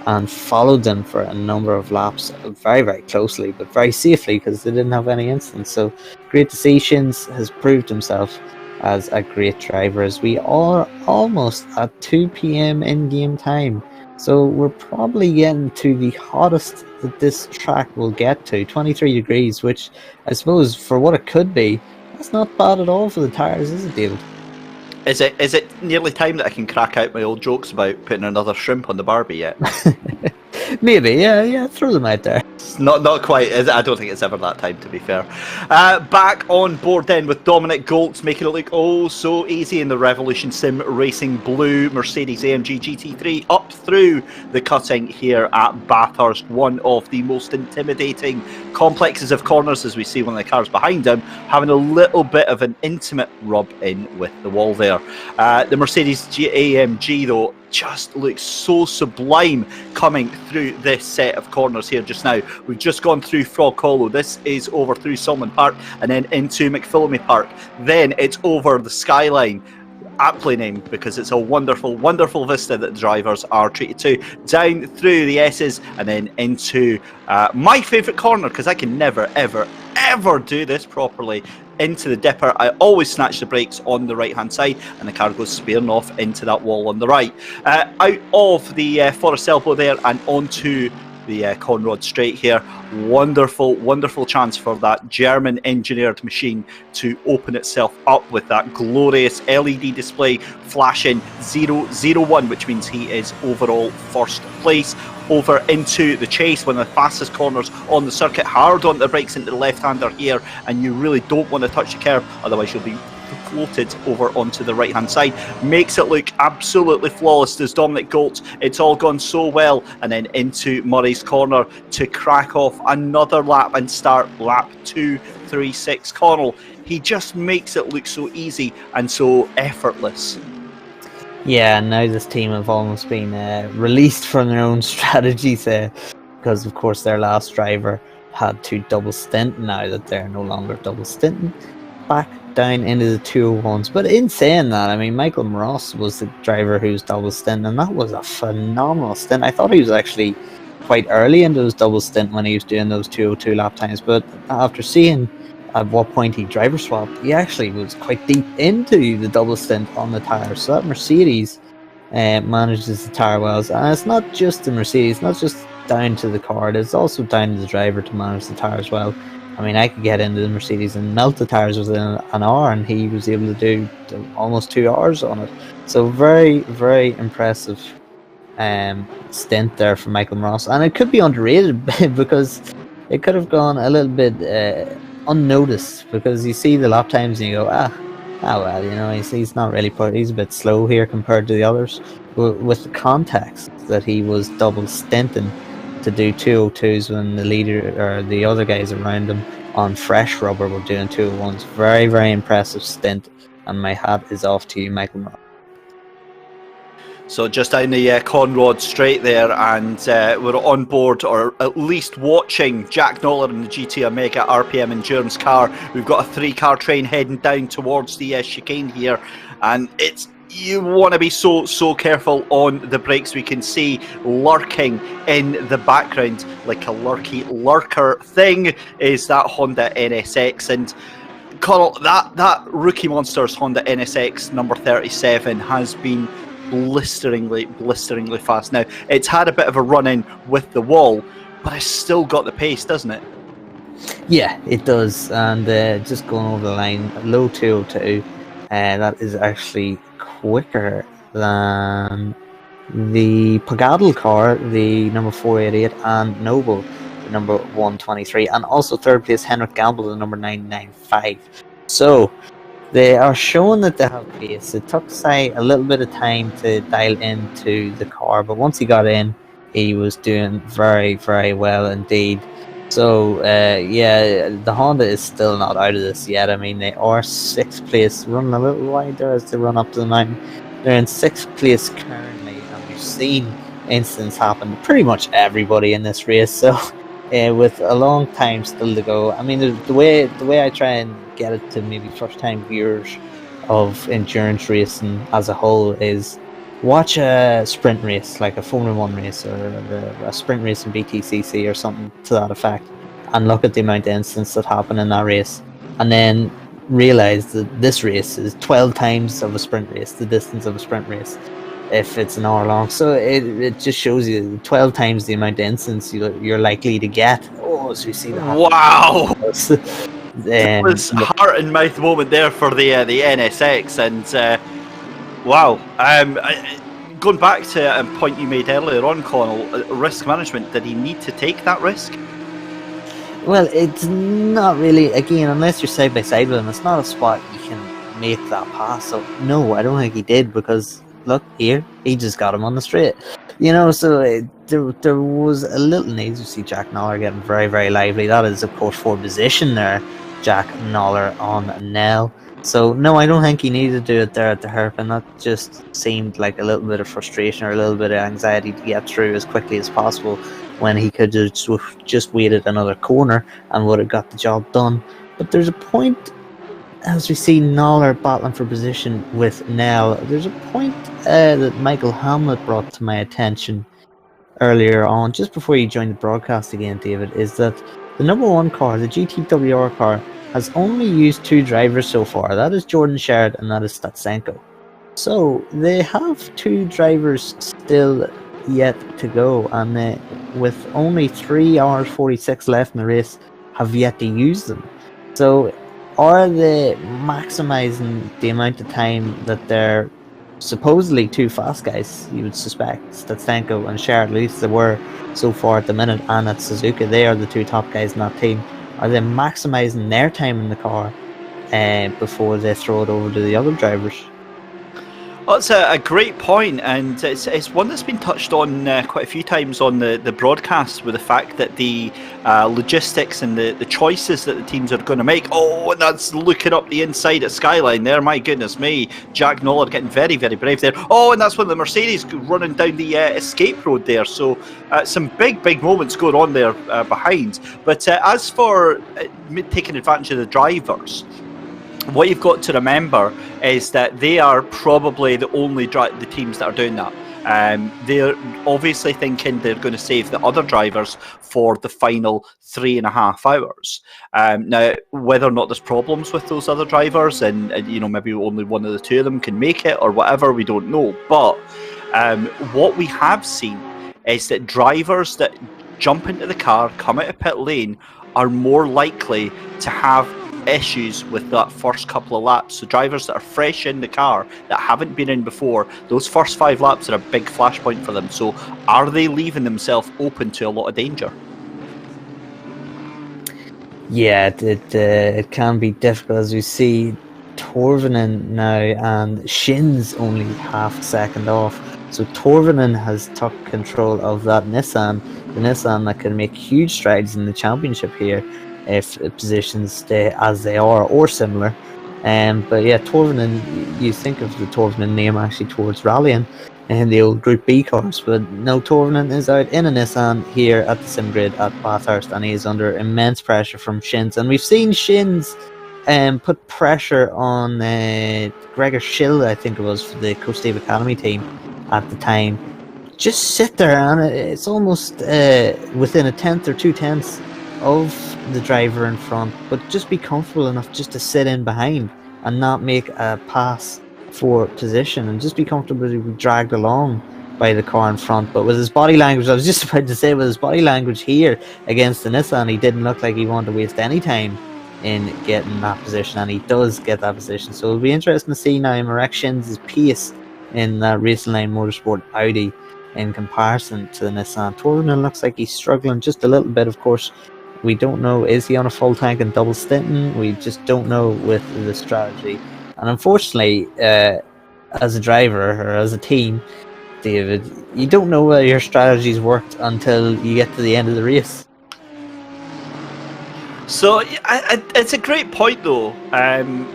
and followed them for a number of laps, very, very closely, but very safely because they didn't have any incidents. So great to see. Shins has proved himself as a great driver, as we are almost at 2 p.m. in-game time. So we're probably getting to the hottest that this track will get to, 23 degrees, which I suppose for what it could be, that's not bad at all for the tyres, is it, David? Is it nearly time that I can crack out my old jokes about putting another shrimp on the Barbie yet? Maybe, yeah, throw them out there. It's not quite. I don't think it's ever that time, to be fair. Back on board then with Dominic Goltz, making it look oh so easy in the Revolution Sim Racing Blue Mercedes AMG GT3 up through the cutting here at Bathurst. One of the most intimidating complexes of corners, as we see one of the cars behind him having a little bit of an intimate rub in with the wall there. The Mercedes AMG though just looks so sublime coming through this set of corners here just now. We've just gone through Frog Hollow. This is over through Solomon Park and then into McPhillamy Park. Then it's over the skyline, aptly named because it's a wonderful, wonderful vista that the drivers are treated to. Down through the S's and then into my favourite corner, because I can never, ever, ever do this properly, into the dipper. I always snatch the brakes on the right hand side and the car goes spearing off into that wall on the right. Out of the Forest Elbow there and onto the Conrod Straight here. Wonderful, wonderful chance for that German engineered machine to open itself up with that glorious LED display flashing 001, which means he is overall first place. Over into the chase, one of the fastest corners on the circuit, hard on the brakes into the left-hander here, and you really don't want to touch the curb, otherwise you'll be floated over onto the right hand side. Makes it look absolutely flawless, does Dominic Goltz. It's all gone so well, and then into Murray's corner to crack off another lap and start lap 236. Connall, he just makes it look so easy and so effortless. Yeah, now this team have almost been released from their own strategies because of course their last driver had to double stint. Now that they're no longer double stinting, back down into the 201s. But in saying that, I mean, Michael Ross was the driver who's double stint, and that was a phenomenal stint. I thought he was actually quite early into his double stint when he was doing those 202 lap times, but after seeing at what point he driver swapped, he actually was quite deep into the double stint on the tyres. So that Mercedes manages the tyre wells, and it's not just the Mercedes, not just down to the car, it's also down to the driver to manage the tyres well. I mean, I could get into the Mercedes and melt the tyres within an hour, and he was able to do almost 2 hours on it. So very, very impressive stint there for Michael Ross. And it could be underrated because it could have gone a little bit unnoticed, because you see the lap times and you go, well, you know, he's not really he's a bit slow here compared to the others. But with the context that he was double stinting to do 202s when the leader or the other guys around him on fresh rubber were doing 201s. Very, very impressive stint, and my hat is off to you, Michael Ross. So just down the Conrod Straight there, and we're on board, or at least watching, Jack Noller in the GT Omega RPM Endurance car. We've got a 3-car train heading down towards the chicane here, and you want to be so careful on the brakes. We can see lurking in the background, like a lurker thing, is that Honda NSX. And Connall, that Rookie Monsters Honda NSX number 37 has been blisteringly fast. Now, it's had a bit of a run-in with the wall, but it's still got the pace, doesn't it? Yeah, it does. And just going over the line, low 202, that is actually quicker than the Pogadl car, the number 488, and Noble, the number 123, and also third place Henrik Gamble, the number 995. So they are showing that they have pace. It took Sai a little bit of time to dial into the car, but once he got in, he was doing very, very well indeed. So yeah, the Honda is still not out of this yet. I mean, they are 6th place, running a little wide there as they run up to the mountain. They're in 6th place currently, and we've seen incidents happen to pretty much everybody in this race. So with a long time still to go. I mean, the way I try and get it to maybe first time viewers of endurance racing as a whole is watch a sprint race, like a Formula 1 race or a sprint race in BTCC or something to that effect, and look at the amount of incidents that happen in that race, and then realize that this race is 12 times of a sprint race, the distance of a sprint race, if it's an hour long. So it just shows you 12 times the amount of incidents you're likely to get. Oh, so you see that. Wow! It was heart and mouth moment there for the NSX, and wow. Going back to a point you made earlier on, Connall, risk management. Did he need to take that risk? Well, it's not really. Again, unless you're side by side with him, it's not a spot you can make that pass. So no, I don't think he did, because look here, he just got him on the straight. You know, so there was a little need to see Jack Knoller getting very, very lively. That is, of course, for position there, Jack Knoller on Nell. So no, I don't think he needed to do it there at the hairpin. That just seemed like a little bit of frustration or a little bit of anxiety to get through as quickly as possible, when he could have just waited another corner and would have got the job done. But there's a point, as we see Knoller battling for position with Nell, there's a point that Michael Hamlet brought to my attention earlier on, just before you joined the broadcast again, David, is that the number one car, the GTWR car, has only used 2 drivers so far. That is Jordan Sherd and that is Statsenko. So they have 2 drivers still yet to go, and with only 3 hours 46 left in the race, have yet to use them. So are they maximising the amount of time that they're supposedly 2 fast guys, you would suspect, Statsenko and Sherd, at least they were so far at the minute, and at Suzuka, they are the 2 top guys in that team. Are they maximising their time in the car before they throw it over to the other drivers? Well, it's a great point, and it's one that's been touched on quite a few times on the broadcast, with the fact that the logistics and the choices that the teams are going to make. Oh, and that's looking up the inside at Skyline there, my goodness me. Jack Knoller getting very, very brave there. Oh, and that's when the Mercedes running down the escape road there. So some big, big moments going on there behind. But as for taking advantage of the drivers, what you've got to remember is that they are probably the only the teams that are doing that. They're obviously thinking they're going to save the other drivers for the final 3.5 hours. Now, whether or not there's problems with those other drivers, and you know, maybe only one of the 2 of them can make it or whatever, we don't know. But what we have seen is that drivers that jump into the car, come out of pit lane, are more likely to have issues with that first couple of laps. So drivers that are fresh in the car, that haven't been in before, those first 5 laps are a big flashpoint for them. So are they leaving themselves open to a lot of danger? Yeah, it can be difficult, as we see Torvinen now and Shins only half a second off. So Torvinen has took control of that Nissan, the Nissan that can make huge strides in the championship here if positions stay as they are or similar. But yeah, Torvinen, you think of the Torvinen name actually towards rallying and the old Group B cars, but no, Torvinen is out in a Nissan here at the sim grid at Bathurst, and he is under immense pressure from Shins. And we've seen Shins put pressure on Gregor Schill, I think it was, for the Courtney Academy team at the time. Just sit there, and it's almost within 1/10 or 2/10 of the driver in front, but just be comfortable enough just to sit in behind and not make a pass for position, and just be comfortable to be dragged along by the car in front. But with his body language, I was just about to say, with his body language here against the Nissan, he didn't look like he wanted to waste any time in getting that position, and he does get that position. So it'll be interesting to see now Marek Shins' pace in that Racing Line Motorsport Audi in comparison to the Nissan. Torvinen looks like he's struggling just a little bit, of course. We don't know, is he on a full tank and double stinting? We just don't know with the strategy. And unfortunately, as a driver or as a team, David, you don't know whether your strategy's worked until you get to the end of the race. So it's a great point though,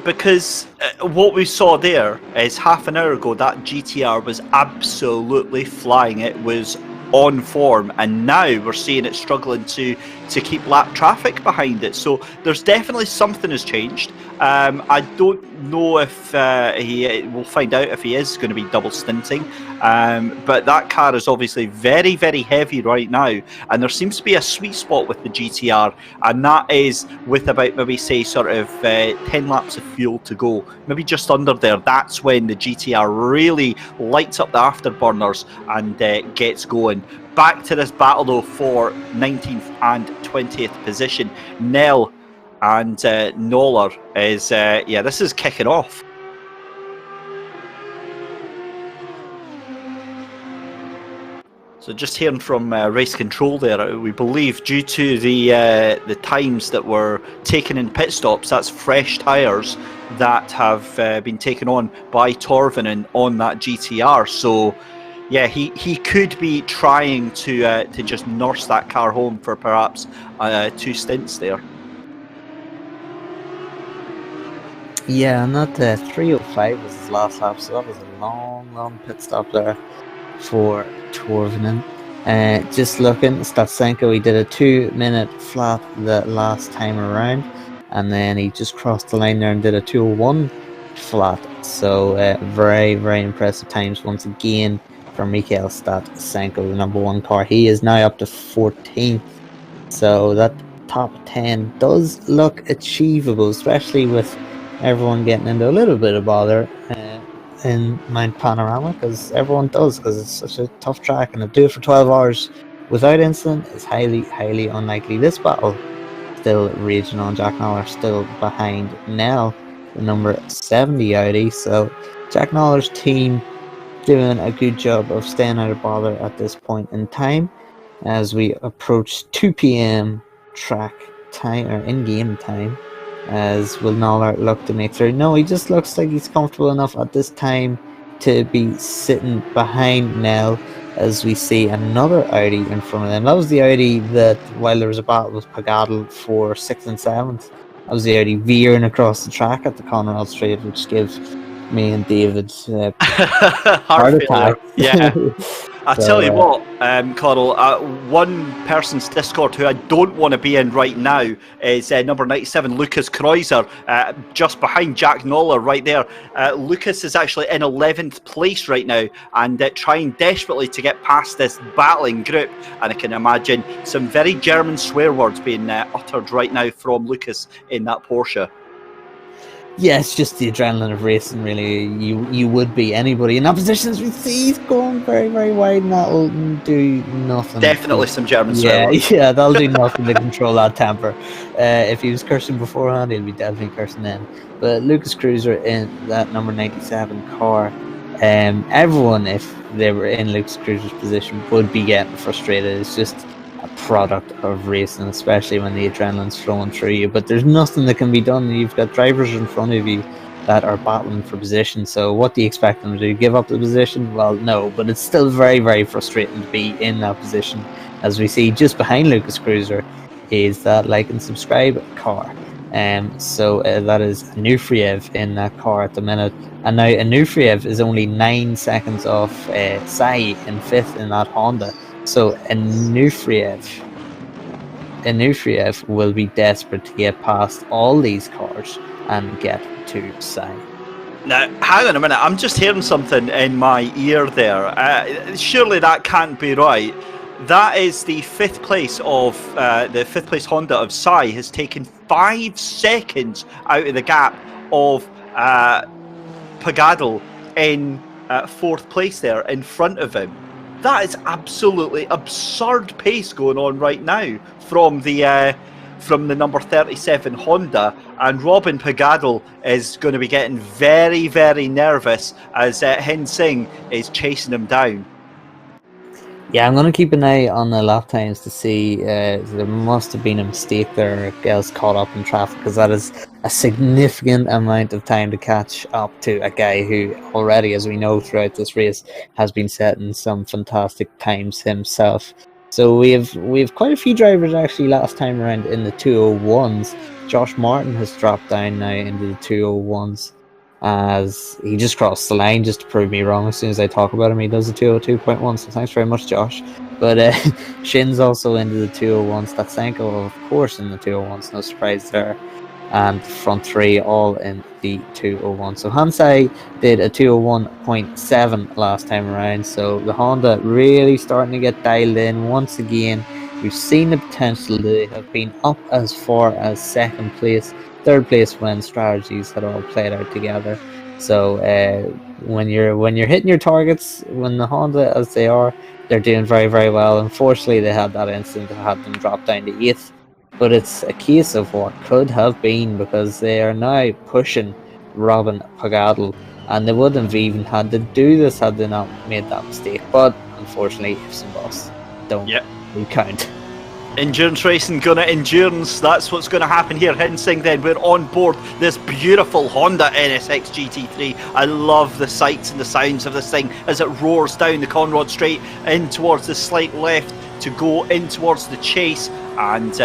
because what we saw there is half an hour ago that GTR was absolutely flying. It was on form, and now we're seeing it struggling to keep lap traffic behind it. So there's definitely something has changed. I don't know if we'll find out if he is going to be double stinting, but that car is obviously very, very heavy right now, and there seems to be a sweet spot with the GTR, and that is with about maybe say sort of 10 laps of fuel to go, maybe just under there. That's when the GTR really lights up the afterburners and gets going. Back to this battle though for 19th and 20th position. Nell and Knoller is this is kicking off. So just hearing from race control there, we believe due to the times that were taken in pit stops, that's fresh tyres that have been taken on by Torvinen on that GTR. So yeah, he could be trying to just nurse that car home for perhaps 2 stints there. Yeah, and that 3:05 was his last lap, so that was a long pit stop there for Torvinen. Just looking, Statsenko, he did a 2-minute flat the last time around, and then he just crossed the line there and did a 2:01 flat. So very, very impressive times once again for Mikhail Statsenko, the number 1 car. He is now up to 14th, so that top 10 does look achievable, especially with everyone getting into a little bit of bother in Mount Panorama, because everyone does, because it's such a tough track, and to do it for 12 hours without incident is highly, highly unlikely. This battle still raging on. Jack Knoller still behind Nell, the number 70 Audi, so Jack Knoller's team doing a good job of staying out of bother at this point in time as we approach 2 p.m. track time, or in-game time, as will Knoller look to make through. No, he just looks like he's comfortable enough at this time to be sitting behind Nell, as we see another Audi in front of them. That was the Audi that, while there was a battle with Pagadl for 6th and 7th, that was the Audi veering across the track at the Connall Straight, which gives me and David heart attack. Yeah. I tell you what, Coral, one person's Discord who I don't want to be in right now is number 97, Lucas Kreuzer, just behind Jack Knoller right there. Lucas is actually in 11th place right now and trying desperately to get past this battling group. And I can imagine some very German swear words being uttered right now from Lucas in that Porsche. Yeah, it's just the adrenaline of racing, really. You would be anybody in that position. As we see, he's going very, very wide, and that'll do nothing. Definitely some German swear words. Yeah, that'll do nothing to control that temper. If he was cursing beforehand, he'll be definitely cursing then. But Lucas Kreuzer in that number 97 car, everyone, if they were in Lucas Kreuzer's position, would be getting frustrated. It's just a product of racing, especially when the adrenaline's flowing through you. But there's nothing that can be done. You've got drivers in front of you that are battling for position. So what do you expect them to do? Give up the position? Well, no. But it's still very, very frustrating to be in that position. As we see just behind Lucas Kreuzer is that like and subscribe car. So that is Anufriev in that car at the minute. And now Anufriev is only 9 seconds off Sai in 5th in that Honda. So Anufriev will be desperate to get past all these cars and get to Sai. Now, hang on a minute. I'm just hearing something in my ear there. Surely that can't be right. That is the 5th place of the 5th place Honda of Sai has taken 5 seconds out of the gap of Pagadl in 4th place there in front of him. That is absolutely absurd pace going on right now from the number 37 Honda, and Robin Pagadl is going to be getting very, very nervous as Hin Singh is chasing him down. Yeah, I'm going to keep an eye on the lap times to see. There must have been a mistake there. Girls caught up in traffic, because that is a significant amount of time to catch up to a guy who already, as we know throughout this race, has been setting some fantastic times himself. So we have quite a few drivers actually last time around in the 201s. Josh Martin has dropped down now into the 201s. As he just crossed the line just to prove me wrong. As soon as I talk about him, he does a 202.1, so thanks very much, Josh. But Shins also into the 201s. Statsenko, of course, in the 201s. No surprise there. And front three all in the 201. So Hansai did a 201.7 last time around. So the Honda really starting to get dialed in once again. We've seen the potential. They have been up as far as second place, third place when strategies had all played out together. So when you're hitting your targets, when the Honda as they are, they're doing very, very well. Unfortunately, they had that incident that had them drop down to 8th. But it's a case of what could have been, because they are now pushing Robin Pagadl, and they wouldn't have even had to do this had they not made that mistake. But unfortunately, ifs and buts don't count. Endurance racing gonna endurance. That's what's gonna happen here. Hensing then, we're on board this beautiful Honda NSX GT3. I love the sights and the sounds of this thing as it roars down the Conrod Straight in towards the slight left to go in towards the chase. And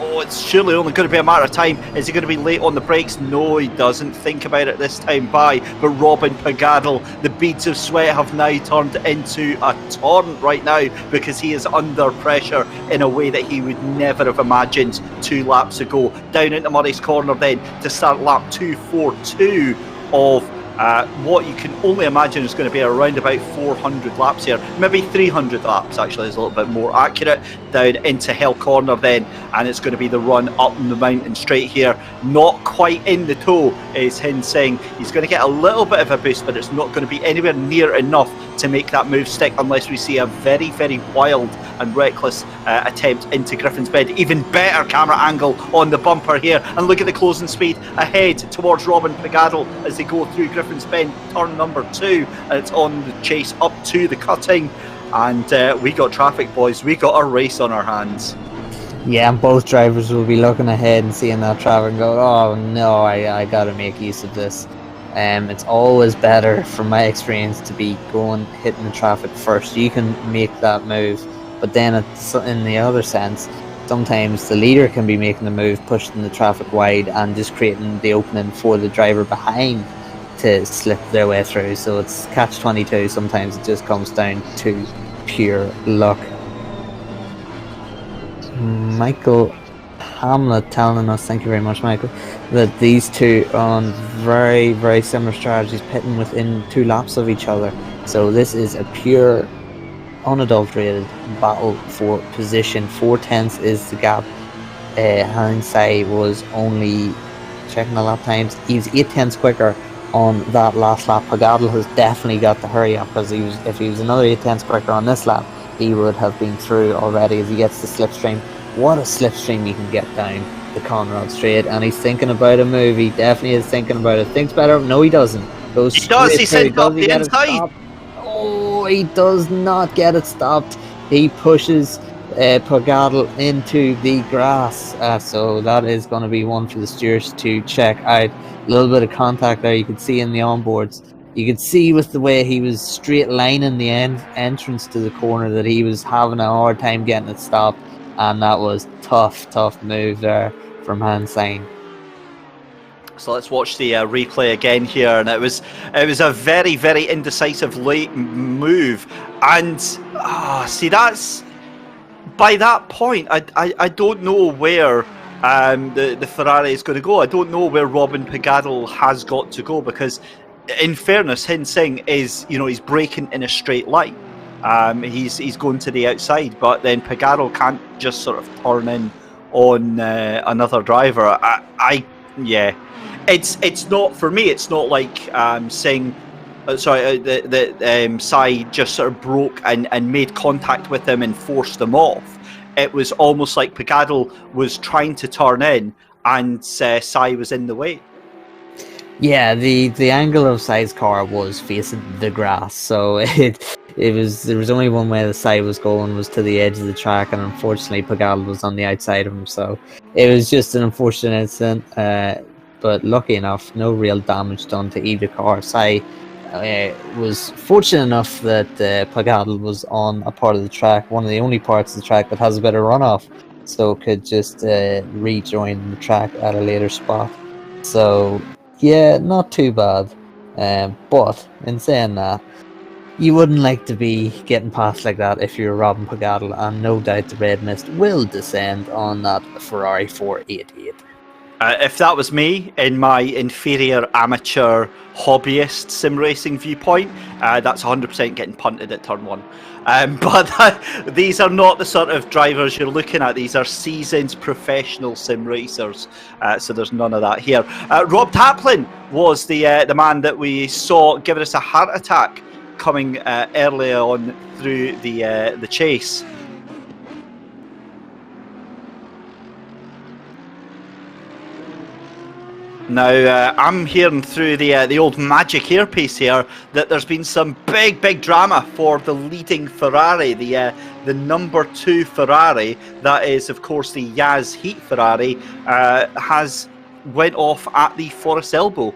it's surely only going to be a matter of time. Is he going to be late on the brakes? No, he doesn't think about it this time by. But Robin Pagadl, the beads of sweat have now turned into a torrent right now, because he is under pressure in a way that he would never have imagined 2 laps ago. Down into Murray's Corner then to start lap 242 of what you can only imagine is going to be around about 400 laps here, maybe 300 laps actually is a little bit more accurate, down into Hell Corner then, and it's going to be the run up the mountain straight here. Not quite in the toe is Hensing. He's going to get a little bit of a boost, but it's not going to be anywhere near enough to make that move stick unless we see a very, very wild and reckless attempt into Griffin's Bend. Even better camera angle on the bumper here, and look at the closing speed ahead towards Robin Pagadl as they go through Griffin's Bend, turn number 2, and it's on the chase up to the cutting. And we got traffic, boys. We got a race on our hands. Yeah, and both drivers will be looking ahead and seeing that traffic and go, oh no, I gotta make use of this. It's always better, from my experience, to be hitting the traffic first. You can make that move, but then it's, in the other sense, sometimes the leader can be making the move, pushing the traffic wide and just creating the opening for the driver behind to slip their way through. So it's catch-22. Sometimes it just comes down to pure luck. Michael Hamlet telling us, thank you very much, Michael, that these two are on very, very similar strategies, pitting within 2 laps of each other. So this is a pure, unadulterated battle for position. 4/10 is the gap. Hindsight was only, checking the lap times, he's 8/10 quicker on that last lap. Pagadl has definitely got to hurry up, because if he was another 8/10 quicker on this lap, he would have been through already as he gets the slipstream. What a slipstream you can get down the Conrod Straight, and he's thinking about a move. He definitely is thinking about it. Thinks better. No, he doesn't. He does. He sent up the inside. Oh, he does not get it stopped. He pushes Pagadl into the grass. So that is going to be one for the steers to check out. A little bit of contact there. You could see in the onboards. You could see with the way he was straight lining the entrance to the corner that he was having a hard time getting it stopped. And that was tough move there from Hansine. So let's watch the replay again here, and it was a very, very indecisive late move. And see, that's by that point, I don't know where the Ferrari is going to go. I don't know where Robin Pagadl has got to go, because in fairness, Hensing is, he's braking in a straight line. He's going to the outside, but then Pagadl can't just sort of turn in on another driver. It's not, for me, it's not like saying Sai just sort of broke and made contact with him and forced him off. It was almost like Pagadl was trying to turn in and Sai was in the way. Yeah, the angle of Sai's car was facing the grass, so there was only one way the Sai was going, was to the edge of the track, and unfortunately Pagadl was on the outside of him, so it was just an unfortunate incident. But lucky enough, no real damage done to either car. Sai was fortunate enough that Pagadl was on a part of the track, one of the only parts of the track that has a bit of runoff, so could just rejoin the track at a later spot. So yeah, not too bad. But in saying that, You wouldn't like to be getting past like that if you're Robin Pagottle, and no doubt the red mist will descend on that Ferrari 488. If that was me, in my inferior amateur hobbyist sim racing viewpoint, that's 100% getting punted at turn 1. But these are not the sort of drivers you're looking at. These are seasoned professional sim racers, so there's none of that here. Rob Taplin was the man that we saw giving us a heart attack coming early on through the chase. Now, I'm hearing through the old magic earpiece here that there's been some big drama for the leading Ferrari, the number 2 Ferrari. That is, of course, the Yaz Heat Ferrari, has went off at the Forest Elbow.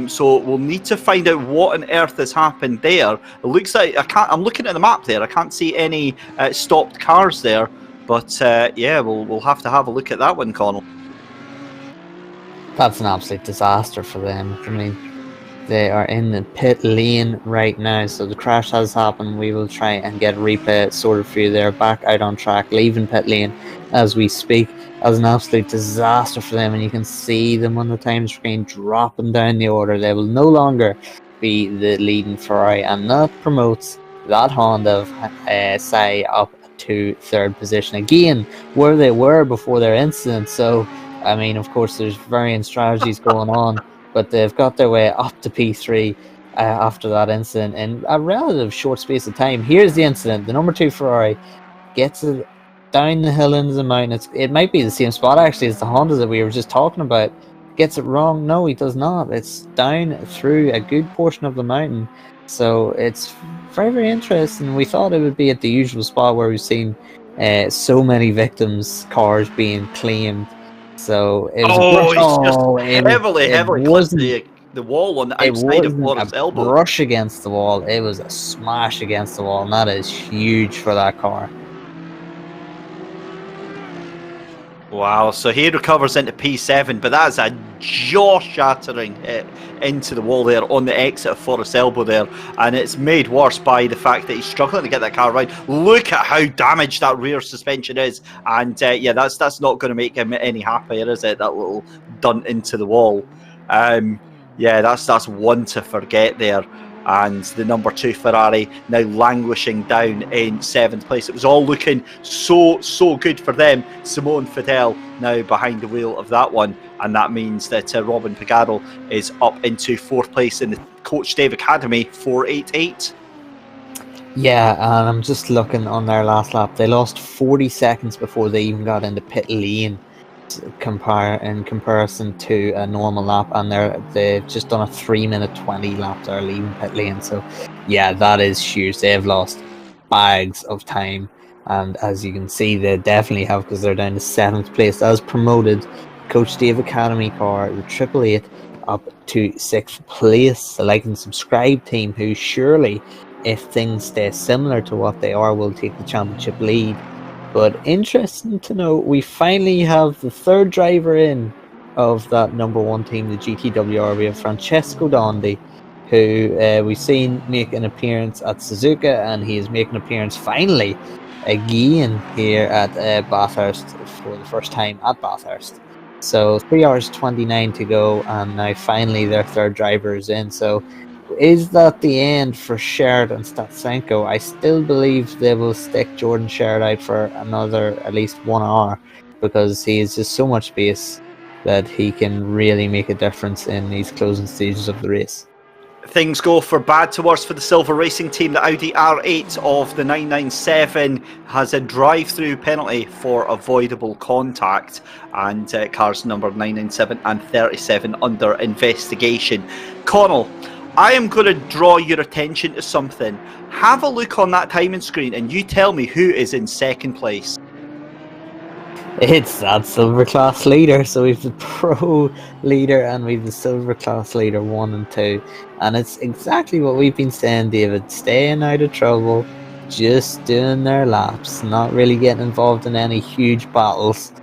So we'll need to find out what on earth has happened there. It looks like I'm looking at the map there. I can't see any stopped cars there, but yeah, we'll have to have a look at that one, Connall. That's an absolute disaster for them. I mean, they are in the pit lane right now, so the crash has happened. We will try and get a replay sorted for you there. Back out on track, leaving pit lane as we speak. As an absolute disaster for them, and you can see them on the time screen dropping down the order. They will no longer be the leading Ferrari, and that promotes that Honda Sai up to 3rd position again, where they were before their incident. So I mean, of course, there's varying strategies going on, but they've got their way up to P3 after that incident in a relative short space of time. Here's the incident. The number 2 Ferrari gets it down the hill into the mountain. It might be the same spot, actually, as the Honda that we were just talking about. Gets it wrong? No, he does not. It's down through a good portion of the mountain. So it's very interesting. We thought it would be at the usual spot where we've seen so many victims' cars being claimed. So it was heavily clipped the wall on the outside of Forest Elbow. Brush against the wall. It was a smash against the wall, and that is huge for that car. Wow, so he recovers into P7, but that's a jaw-shattering hit into the wall there on the exit of Forest Elbow there, and it's made worse by the fact that he's struggling to get that car right. Look at how damaged that rear suspension is, and yeah, that's not going to make him any happier, is it? That little dunt into the wall. Yeah, that's one to forget there. And the number 2 Ferrari now languishing down in 7th place. It was all looking so good for them. Simone Fidel now behind the wheel of that one, and that means that Robin Pagottle is up into 4th place in the Coach Dave Academy 488. Yeah, and I'm just looking on their last lap. They lost 40 seconds before they even got into pit lane. In comparison to a normal lap, and they've just done a 3-minute 20 lap they're leaving pit lane. So yeah, that is huge. They've lost bags of time, and as you can see, they definitely have, because they're down to 7th place as promoted Coach Dave Academy car, the 888, up to 6th place. The like and subscribe team, who surely, if things stay similar to what they are, will take the championship lead. But interesting to note, we finally have the 3rd driver in of that number 1 team, the GTWR. We have Francesco Dondi, who we've seen make an appearance at Suzuka, and he is making an appearance finally again here at Bathurst for the first time at Bathurst. So 3 hours 29 to go, and now finally their 3rd driver is in. So is that the end for Sherrod and Statsenko? I still believe they will stick Jordan Sherrod out for another at least 1 hour, because he has just so much space that he can really make a difference in these closing stages of the race. Things go for bad to worse for the Silver Racing team. The Audi R8 of the 997 has a drive-through penalty for avoidable contact, and cars number 997 and 37 under investigation. Connall, I am going to draw your attention to something. Have a look on that timing screen and you tell me who is in 2nd place. It's that Silver Class leader. So we've the Pro leader and we've the Silver Class leader 1 and 2. And it's exactly what we've been saying, David. Staying out of trouble, just doing their laps, not really getting involved in any huge battles.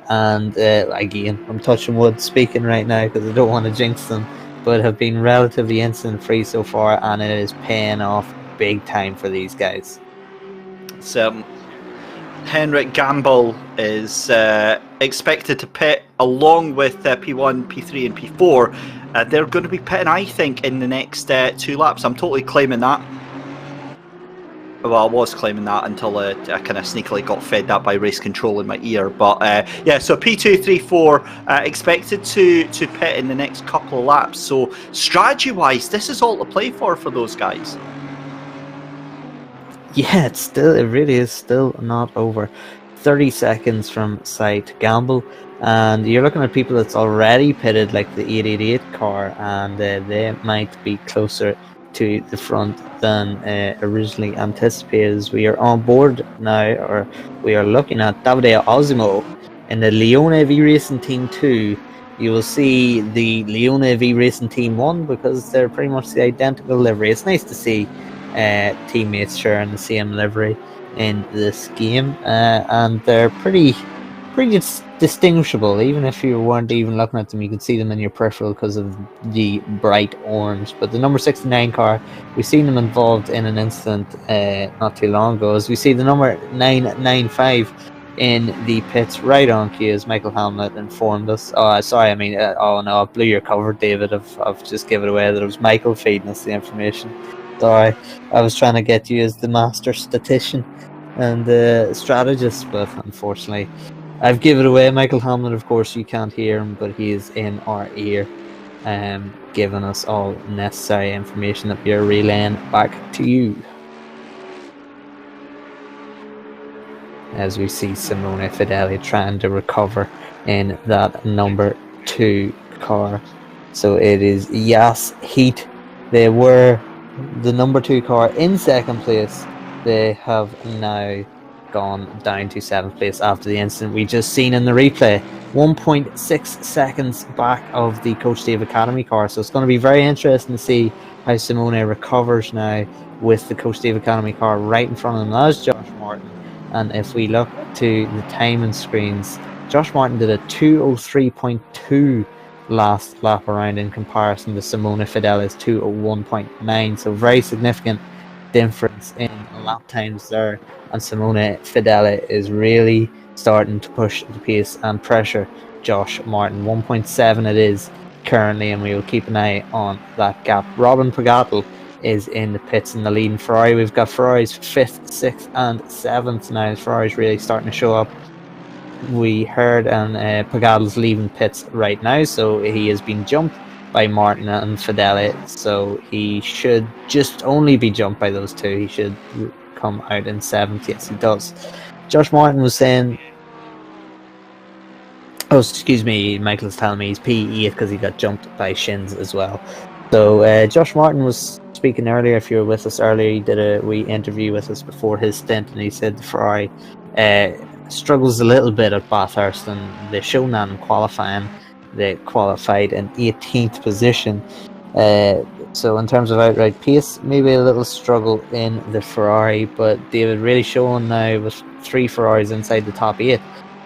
And again, I'm touching wood speaking right now because I don't want to jinx them, but have been relatively incident free so far, and it is paying off big time for these guys. So Henrik Gamble is expected to pit along with P1, P3 and P4. They're going to be pitting, I think, in the next 2 laps. I'm totally claiming that. Well, I was claiming that until I kind of sneakily got fed that by race control in my ear. But yeah, so P2, 3, 4 expected to pit in the next couple of laps. So strategy-wise, this is all to play for those guys. Yeah, it really is still not over. 30 seconds from sight Gamble, and you're looking at people that's already pitted, like the 888 car, and they might be closer to the front than originally anticipated. As we are on board now, or we are looking at Davide Osimo in the Leone V Racing Team 2. You will see the Leone V Racing Team 1 because they're pretty much the identical livery. It's nice to see teammates sharing the same livery in this game, and they're pretty distinguishable. Even if you weren't even looking at them, you could see them in your peripheral because of the bright orange. But the number 69 car, we've seen them involved in an incident not too long ago, as we see the number 995 in the pits right on cue, as Michael Hamlet informed us. Oh no, I blew your cover, David. I've just given it away that it was Michael feeding us the information. Sorry, I was trying to get you as the master statistician and strategist, but unfortunately I've given it away. Michael Hamlet, of course, you can't hear him, but he is in our ear, giving us all necessary information that we are relaying back to you. As we see Simone Fedeli trying to recover in that number 2 car. So it is Yas Heat. They were the number 2 car in second place. They have now gone down to 7th place after the incident we just seen in the replay. 1.6 seconds back of the Coach Dave Academy car. So it's going to be very interesting to see how Simone recovers now with the Coach Dave Academy car right in front of him. That's Josh Martin. And if we look to the timing screens, Josh Martin did a 2:03.2 last lap around in comparison to Simone Fedeli's 2:01.9. So very significant difference in lap times there. And Simone Fedeli is really starting to push the pace and pressure Josh Martin. 1.7 it is currently, and we will keep an eye on that gap. Robin Pagatel is in the pits in the leading Ferrari. We've got Ferraris 5th, 6th and 7th now. Ferrari's really starting to show up. We heard, and Pagatel's leaving pits right now, so he has been jumped by Martin and Fedeli, so he should just only be jumped by those two. He should come out in 7th. Yes, he does. Josh Martin was saying, oh, excuse me, Michael's telling me he's P8 because he got jumped by Shins as well. So Josh Martin was speaking earlier. If you were with us earlier, he did a wee interview with us before his stint, and he said the Ferrari struggles a little bit at Bathurst, and they've shown that in qualifying. They qualified in 18th position. So in terms of outright pace, maybe a little struggle in the Ferrari, but David really showing now with 3 Ferraris inside the top 8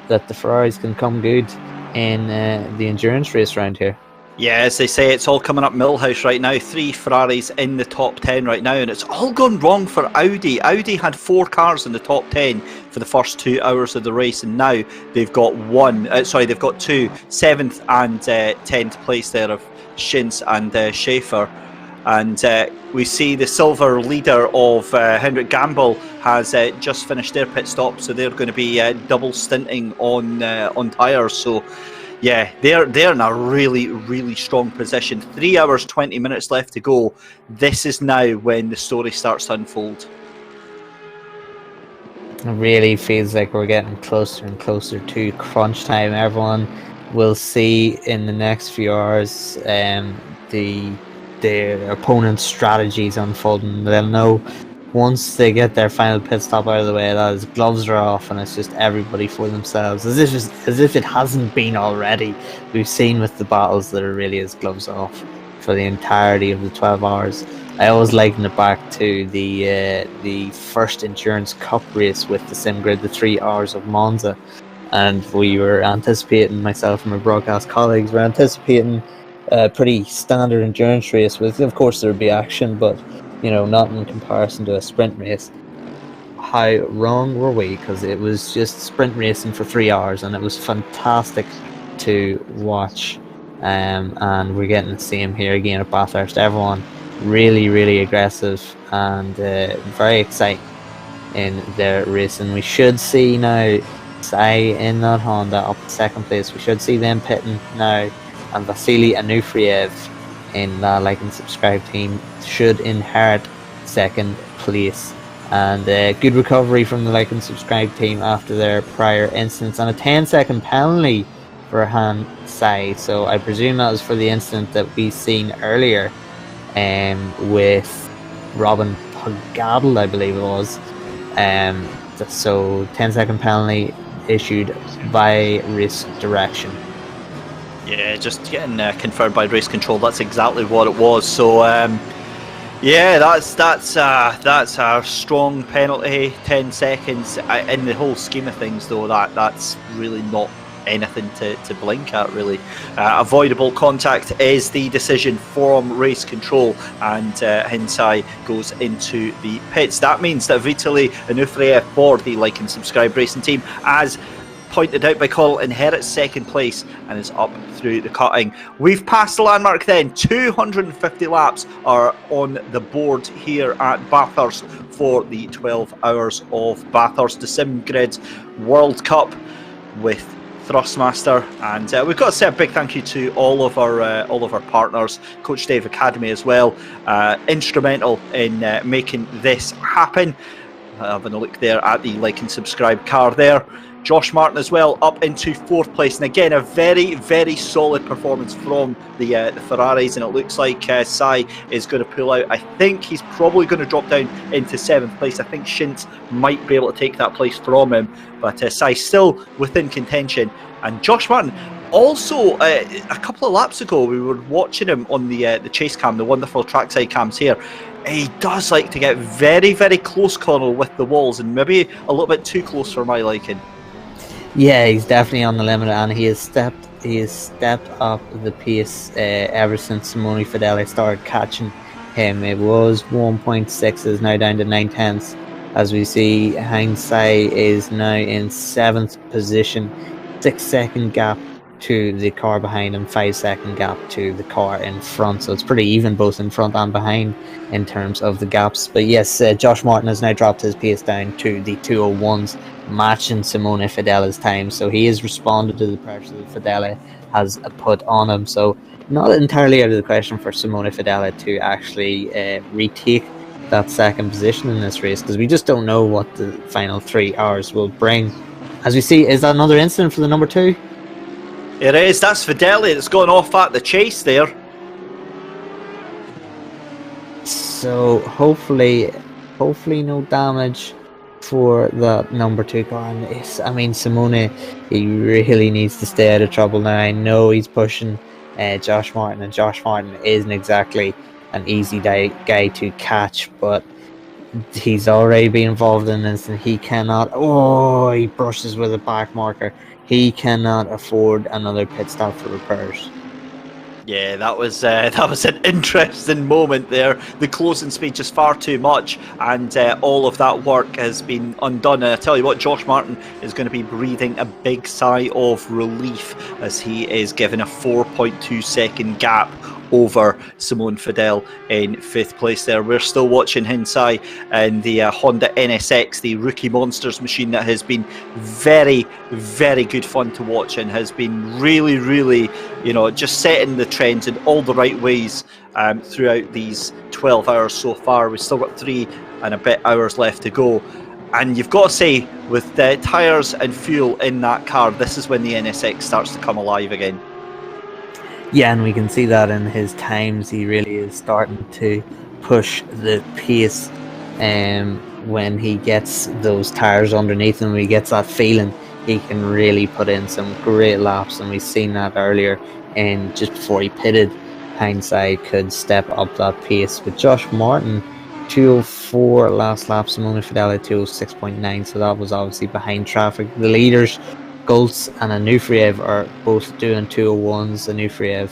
that the Ferraris can come good in the endurance race round here. Yeah, as they say, it's all coming up Millhouse right now. 3 Ferraris in the top 10 right now, and it's all gone wrong for Audi. Audi had 4 cars in the top 10 for the first 2 hours of the race, and now they've got 2, 7th and 10th place there of Shins and Schaefer. And we see the silver leader of Henrik Gamble has just finished their pit stop, so they're going to be double stinting on tyres. So yeah, they're in a really, really strong position. 3 hours, 20 minutes left to go. This is now when the story starts to unfold. It really feels like we're getting closer and closer to crunch time. Everyone will see in the next few hours their opponent's strategies unfolding. They'll know once they get their final pit stop out of the way, that is, gloves are off, and it's just everybody for themselves, as if it hasn't been already. We've seen with the battles that it really is gloves off for the entirety of the 12 hours. I always liken it back to the first Endurance Cup race with the SimGrid, the 3 hours of Monza, and we were anticipating, myself and my broadcast colleagues were anticipating a pretty standard endurance race with, of course, there would be action, but not in comparison to a sprint race. How wrong were we? Because it was just sprint racing for 3 hours, and it was fantastic to watch. And we're getting the same here again at Bathurst. Everyone really, really aggressive and very exciting in their racing. We should see now Sai in that Honda up in second place. We should see them pitting now, and Vasily Anufriev in that like and subscribe team should inherit second place. And good recovery from the like and subscribe team after their prior incidents, and a 10-second penalty for Han Sai. So I presume that was for the incident that we seen earlier with Robin Pogadl, I believe it was. So 10-second penalty issued by race direction. Yeah, just getting confirmed by race control. That's exactly what it was. So yeah, that's a strong penalty. 10 seconds in the whole scheme of things, though. That's really not anything to blink at, really. Avoidable contact is the decision from race control, and Hinsai goes into the pits. That means that Vitaly Anufriev for the like and subscribe racing team, as pointed out by Connall, inherits second place and is up through the cutting. We've passed the landmark then. 250 laps are on the board here at Bathurst for the 12 hours of Bathurst, the Sim Grids World Cup with Thrustmaster, and we've got to say a big thank you to all of our partners, Coach Dave Academy as well, instrumental in making this happen. Having a look there at the like and subscribe car there. Josh Martin as well up into fourth place, and again a very, very solid performance from the Ferraris, and it looks like Sai is going to pull out. I think he's probably going to drop down into seventh place. I think Shins might be able to take that place from him, but Sai still within contention. And Josh Martin also, a couple of laps ago, we were watching him on the chase cam, the wonderful trackside cams here. He does like to get very, very close, Connall, with the walls, and maybe a little bit too close for my liking. Yeah, he's definitely on the limit, and he has stepped up the pace ever since Simone Fedele started catching him. It was 1.6, is now down to 9/10. As we see, Hindsight is now in 7th position, 6-second gap to the car behind him, 5-second gap to the car in front. So it's pretty even both in front and behind in terms of the gaps. But yes, Josh Martin has now dropped his pace down to the 201s, matching Simone Fedele's time. So he has responded to the pressure that Fedele has put on him. So not entirely out of the question for Simone Fedele to actually retake that second position in this race, because we just don't know what the final 3 hours will bring. As we see, is that another incident for the number 2? It is. That's Fedele that's gone off at the chase there. So hopefully no damage for that number 2 car. And I mean, Simone, he really needs to stay out of trouble now. I know he's pushing Josh Martin, and Josh Martin isn't exactly an easy guy to catch, but he's already been involved in this, and he cannot. Oh, he brushes with a back marker. He cannot afford another pit stop for repairs. Yeah, that was an interesting moment there. The closing speed just far too much, and all of that work has been undone. And I tell you what, Josh Martin is going to be breathing a big sigh of relief as he is given a 4.2 second gap over Simone Fedele in 5th place there. We're still watching Hinsai and the Honda NSX, the Rookie Monsters machine that has been very, very good fun to watch and has been really, really, just setting the trends in all the right ways throughout these 12 hours so far. We've still got 3 and a bit hours left to go. And you've got to say, with the tyres and fuel in that car, this is when the NSX starts to come alive again. Yeah, and we can see that in his times. He really is starting to push the pace when he gets those tyres underneath him. When he gets that feeling, he can really put in some great laps, and we've seen that earlier. And just before he pitted, Hindsight could step up that pace. With Josh Martin, 204 last lap, Simone Fedele 206.9, so that was obviously behind traffic. The leaders, Goltz and Anufriev, are both doing 201s. Anufriev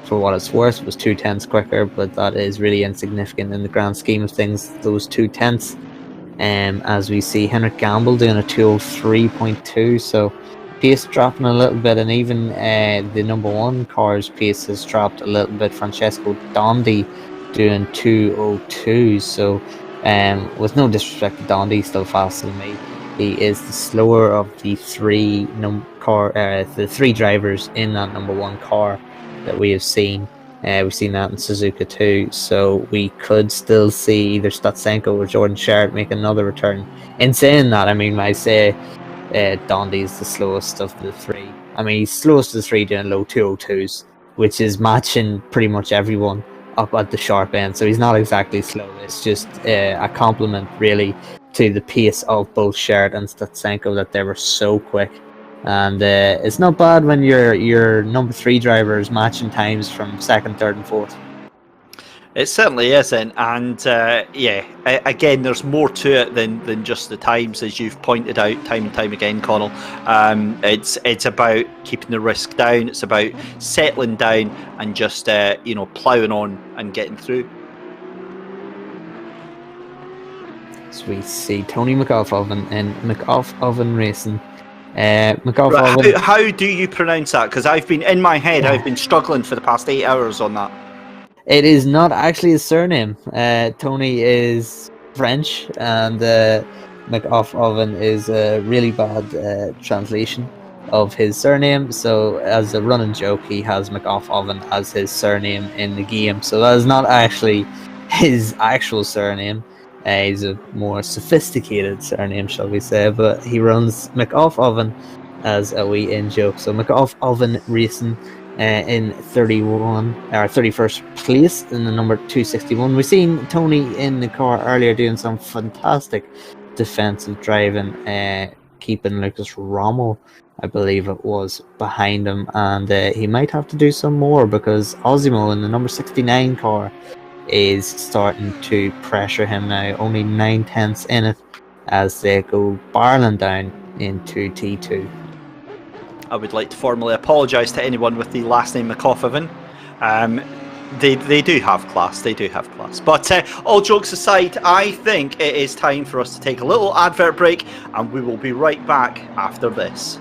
for what it's worth, was 2/10 quicker, but that is really insignificant in the grand scheme of things, those 2/10. As we see Henrik Gamble doing a 2:03.2, so pace dropping a little bit, and even the number one car's pace has dropped a little bit. Francesco Dondi doing 2:02, so with no disrespect to Dondi, he's still faster than me. He is the slower of the three drivers in that number one car that we have seen. We've seen that in Suzuka too, so we could still see either Statsenko or Jordan Sherritt make another return. In saying that, I mean, I say Dondi is the slowest of the three. I mean, he's slowest of the three doing low 2:02s, which is matching pretty much everyone up at the sharp end, so he's not exactly slow. It's just a compliment, really, to the pace of both Sherritt and Statsenko, that they were so quick. And it's not bad when your number three driver is matching times from second, third, and fourth. It certainly isn't, and again, there's more to it than just the times, as you've pointed out time and time again, Connall. It's about keeping the risk down. It's about settling down and just ploughing on and getting through. So we see Tony McGough-Oven and McGough-Oven Racing. Right, how do you pronounce that? Because I've been in my head, I've been struggling for the past 8 hours on that. It is not actually his surname. Tony is French, and McGough-Oven is a really bad translation of his surname. So, as a running joke, he has McGough-Oven as his surname in the game. So that is not actually his actual surname. He's a more sophisticated surname, shall we say, but he runs McGough-Oven as a wee in-joke. So McGough-Oven Racing in 31st place in the number 261. We've seen Tony in the car earlier doing some fantastic defensive driving, keeping Lucas Rommel, I believe it was, behind him, and he might have to do some more, because Osimo in the number 69 car is starting to pressure him now, only 9/10 in it, as they go barreling down into T2. I would like to formally apologise to anyone with the last name McGough-Oven. They do have class, But all jokes aside, I think it is time for us to take a little advert break, and we will be right back after this.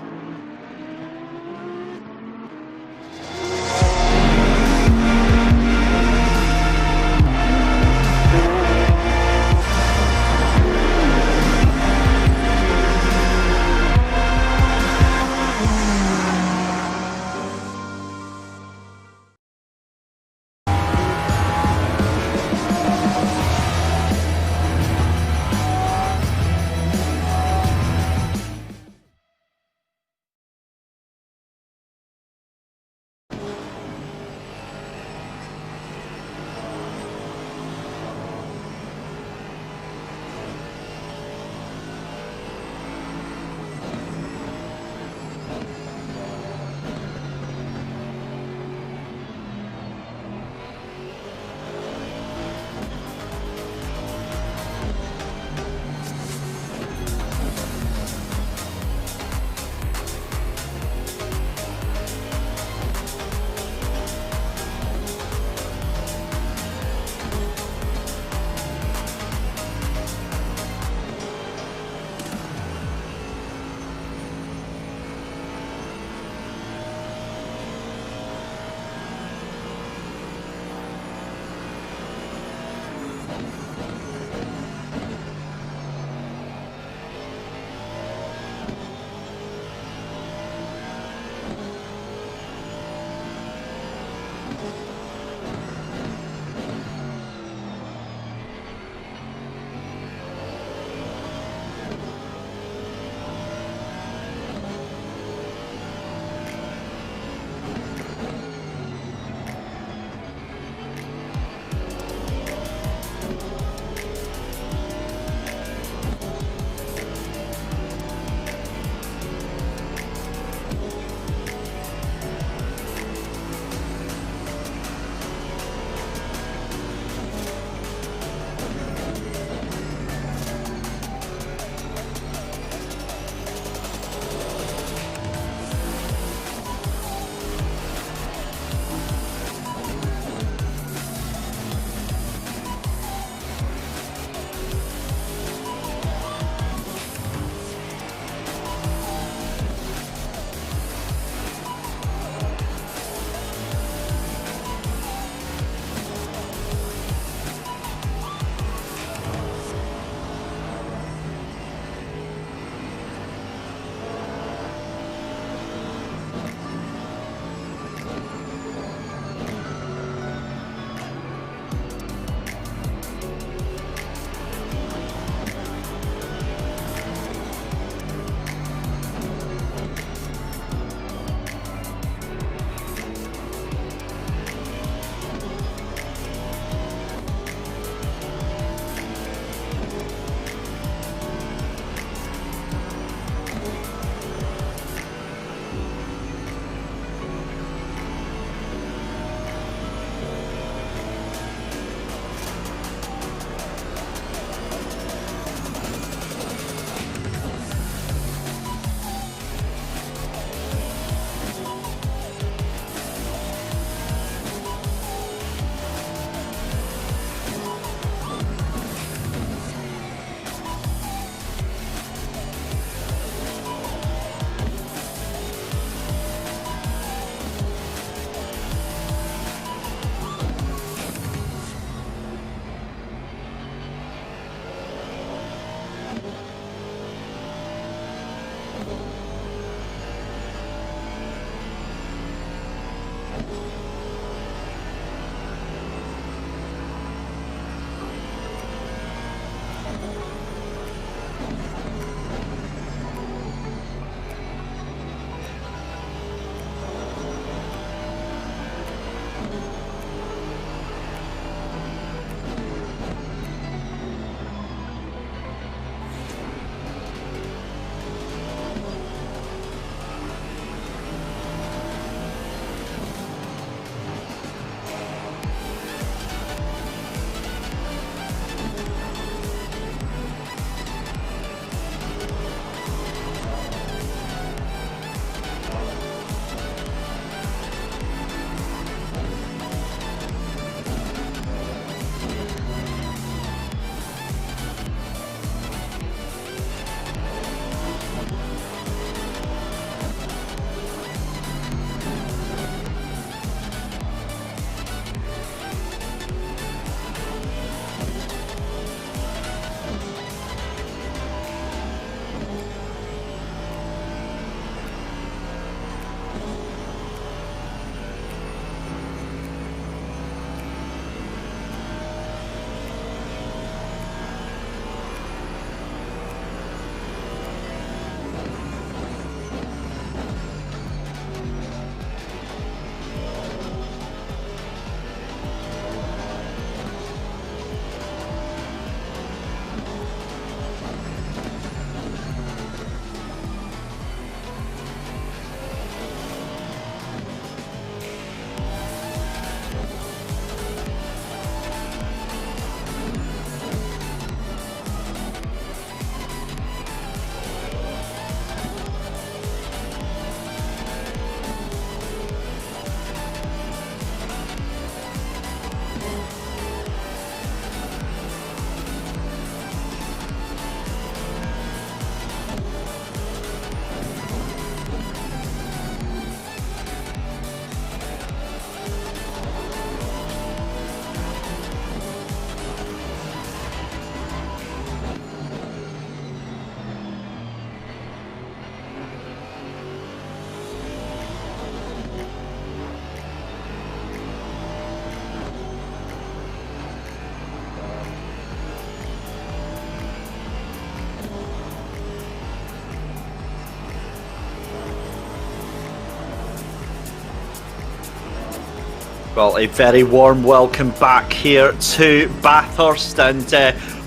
Well, a very warm welcome back here to Bathurst, and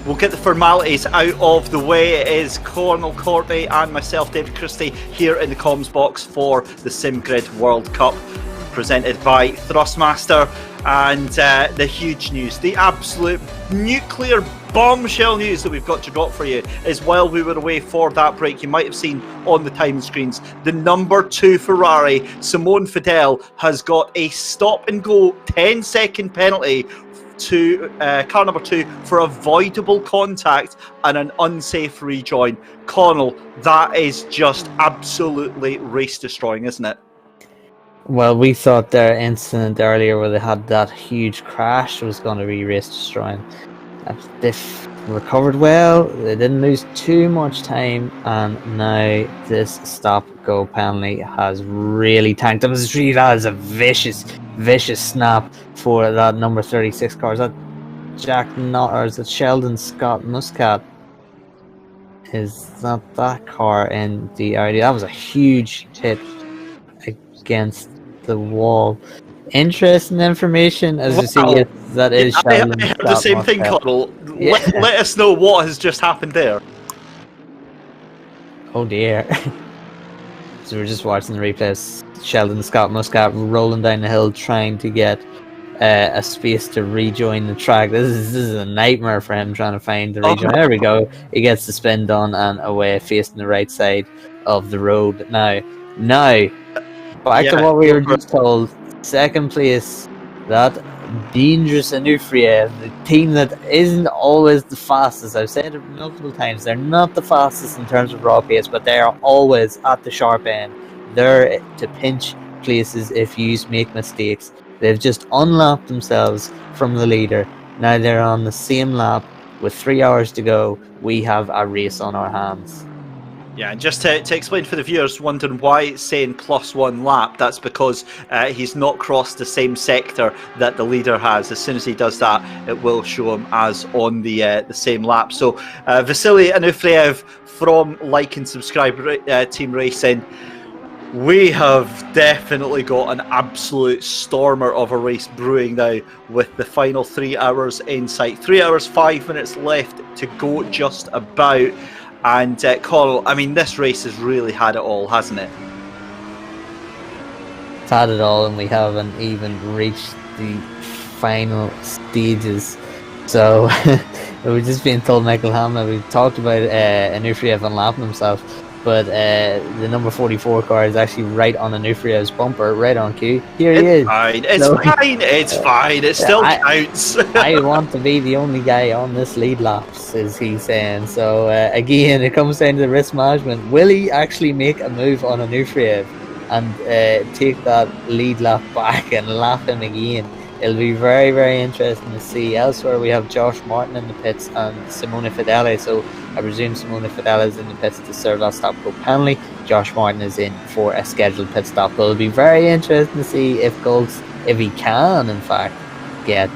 we'll get the formalities out of the way. It is Connall, Courtney and myself, David Christie, here in the comms box for the SimGrid World Cup, presented by Thrustmaster. And the huge news, the absolute nuclear bombshell news that we've got to drop for you is, while we were away for that break, you might have seen on the time screens, the number 2 Ferrari, Simone Fidel, has got a stop and go 10-second penalty to car number 2 for avoidable contact and an unsafe rejoin. Connall, that is just absolutely race destroying, isn't it? Well, we thought their incident earlier where they had that huge crash was going to be race destroying. They've recovered well, they didn't lose too much time, and now this stop-go penalty has really tanked them. That is a vicious snap for that number 36 car. Is that or is it Sheldon Scott Muscat? Is that car in the Audi? That was a huge hit against the wall. Interesting information, as you see, that is Sheldon. I heard the same thing, Connall. Yeah. Let us know what has just happened there. Oh dear. So we're just watching the replay. Sheldon Scott Muscat rolling down the hill, trying to get a space to rejoin the track. This is a nightmare for him, trying to find the rejoin. There we go. He gets the spin done and away, facing the right side of the road. Now, back to what we were just told. Second place, that dangerous Onufriev, the team that isn't always the fastest. I've said it multiple times. They're not the fastest in terms of raw pace, but they are always at the sharp end. They're to pinch places if you make mistakes. They've just unlapped themselves from the leader. Now they're on the same lap with 3 hours to go. We have a race on our hands. Yeah, and just to explain for the viewers wondering why it's saying +1 lap, that's because he's not crossed the same sector that the leader has. As soon as he does that, it will show him as on the same lap. So Vasily Onufriev from Like and Subscribe Team Racing, we have definitely got an absolute stormer of a race brewing now, with the final 3 hours in sight. 3 hours, 5 minutes left to go just about. And Connall, I mean, this race has really had it all, hasn't it? It's had it all, and we haven't even reached the final stages. So we've just been told Michael Hamna. We've talked about Onufriev unlapping himself, but the number 44 car is actually right on Onufriev's bumper, right on cue. Here he is. Fine. It's fine. It still counts. I want to be the only guy on this lead laps, is he saying. So again, it comes down to the risk management. Will he actually make a move on Onufriev and take that lead lap back and lap him again? It'll be very, very interesting to see. Elsewhere, we have Josh Martin in the pits and Simone Fidele. So I presume Simone Fidele is in the pits to serve that stop-go penalty. Josh Martin is in for a scheduled pit stop. But it'll be very interesting to see if Goltz, if he can, in fact, get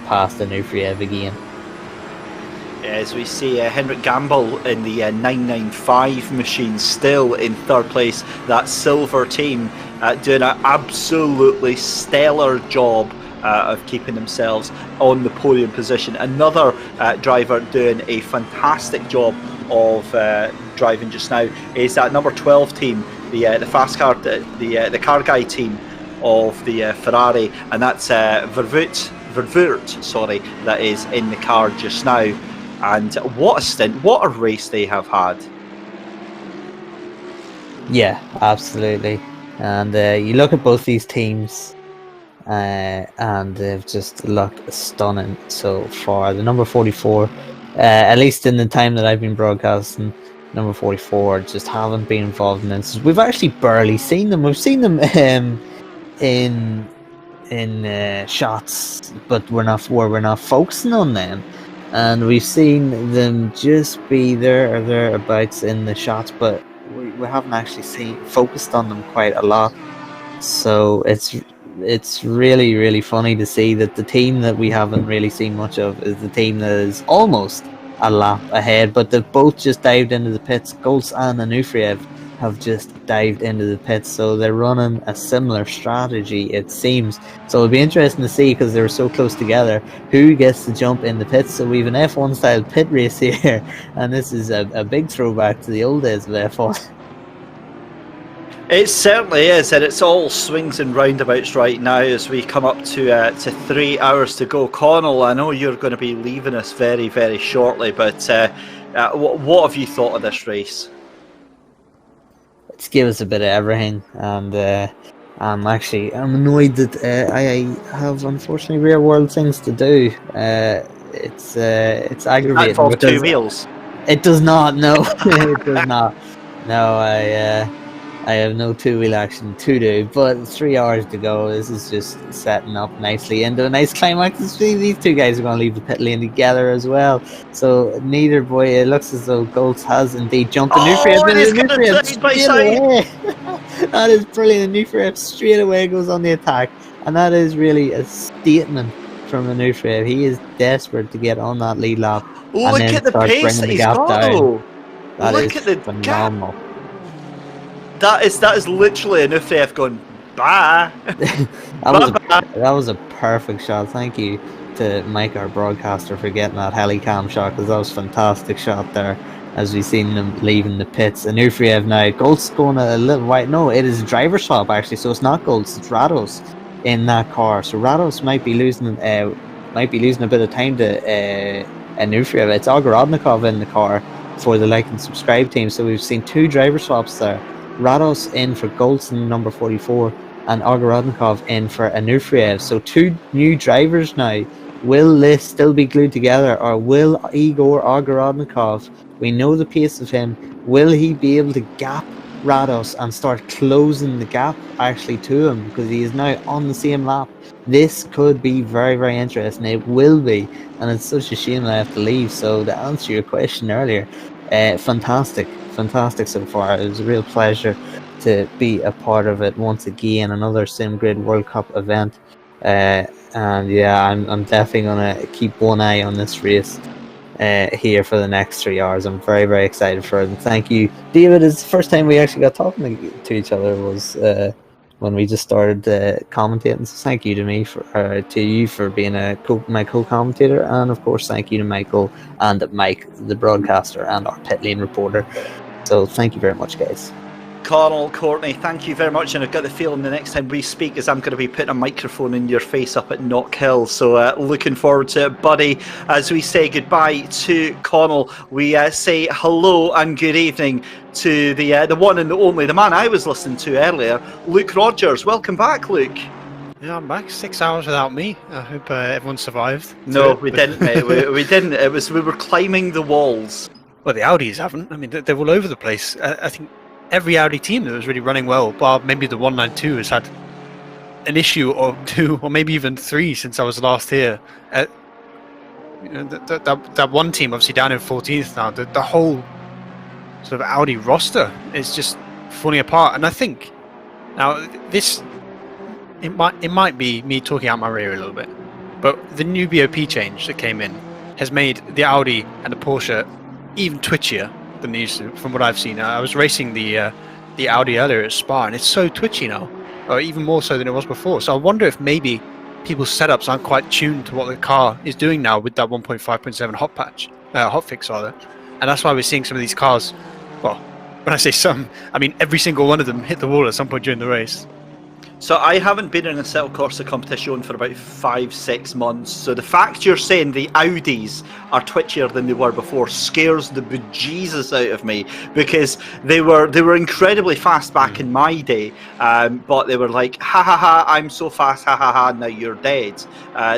past Onufriev again. As we see Henrik Gamble in the 995 machine, still in third place. That silver team doing an absolutely stellar job of keeping themselves on the podium position. Another driver doing a fantastic job of driving just now is that number 12 team, the fast car, the car guy team of the Ferrari, and that's Vervoort, sorry, that is in the car just now. And what a stint, what a race they have had. Yeah, absolutely. And you look at both these teams, and they've just looked stunning so far. The number 44, at least in the time that I've been broadcasting, number 44 just haven't been involved in this. We've actually barely seen them. We've seen them in shots, but we're not focusing on them. And we've seen them just be there or thereabouts in the shots, but we haven't actually focused on them quite a lot. So it's really, really funny to see that the team that we haven't really seen much of is the team that is almost a lap ahead, but they've both just dived into the pits. Goltz and Onufriev have just dived into the pits, so they're running a similar strategy, it seems. So it'll be interesting to see, because they're so close together, who gets to jump in the pits. So we have an F1 style pit race here, and this is a big throwback to the old days of F1. It certainly is, and it's all swings and roundabouts right now as we come up to 3 hours to go. Connall, I know you're going to be leaving us very, very shortly, but what have you thought of this race? It's give us a bit of everything, and I'm annoyed that I have unfortunately real world things to do. It's aggravating. That involves 2 wheels. It does not. No, it does not. No, I have no 2-wheel action to do, but 3 hours to go. This is just setting up nicely into a nice climax. These two guys are going to leave the pit lane together as well. So neither boy, it looks as though Goltz has indeed jumped the Nuclear straight away. That is brilliant. The Nuclear straight away goes on the attack, and that is really a statement from the Nuclear. He is desperate to get on that lead lap. Look at the pace that he's got, though. Look at the phenomenal. That is literally an Nuclear going bye. that was a perfect shot. Thank you to Mike, our broadcaster, for getting that helicam shot, because that was a fantastic shot there as we seen them leaving the pits. And Nuclear now, Goltz going a little wide. No, it is a driver swap actually, so it's not Goltz, it's Rados in that car. So Rados might be losing a bit of time to Nuclear. It's Ogorodnikov in the car for the like and subscribe team. So we've seen 2 driver swaps there. Rados in for Goltson, number 44, and Ogorodnikov in for Anuferev. So 2 new drivers now. Will this still be glued together, or will Igor Ogorodnikov, we know the pace of him, will he be able to gap Rados and start closing the gap actually to him, because he is now on the same lap? This could be very, very interesting. It will be, and it's such a shame that I have to leave. So to answer your question earlier, fantastic so far. It was a real pleasure to be a part of it once again, another SimGrid World Cup event. And yeah, I'm definitely gonna keep one eye on this race here for the next 3 hours. I'm very, very excited for it. And thank you, David. It's the first time we actually got talking to each other was when we just started commentating. So thank you to you for being my co-commentator, and of course thank you to Michael and Mike, the broadcaster and our pit lane reporter. So thank you very much, guys. Connall, Courtney, thank you very much, and I've got the feeling the next time we speak is I'm going to be putting a microphone in your face up at Knock Hill, so looking forward to it, buddy. As we say goodbye to Connall, we say hello and good evening to the one and the only, the man I was listening to earlier, Luke Rogers. Welcome back, Luke. Yeah, I'm back. 6 hours without me. I hope everyone survived. No, we didn't, mate. we didn't. We were climbing the walls. Well, the Audis haven't. I mean, they're all over the place. I think every Audi team that was really running well, bar maybe the 192, has had an issue or 2, or maybe even 3 since I was last here. That one team, obviously down in 14th now, the whole sort of Audi roster is just falling apart. And I think now this, it might be me talking out my rear a little bit, but the new BOP change that came in has made the Audi and the Porsche even twitchier than they used to, from what I've seen. I was racing the Audi earlier at Spa, and it's so twitchy now, or even more so than it was before. So I wonder if maybe people's setups aren't quite tuned to what the car is doing now with that 1.5.7 hotfix rather, and that's why we're seeing some of these cars. Well, when I say some, I mean every single one of them hit the wall at some point during the race. So I haven't been in a Assetto Corsa competition for about 5-6 months. So the fact you're saying the Audis are twitchier than they were before scares the bejesus out of me, because they were incredibly fast back in my day, but they were like, ha ha ha, I'm so fast, ha ha ha, now you're dead.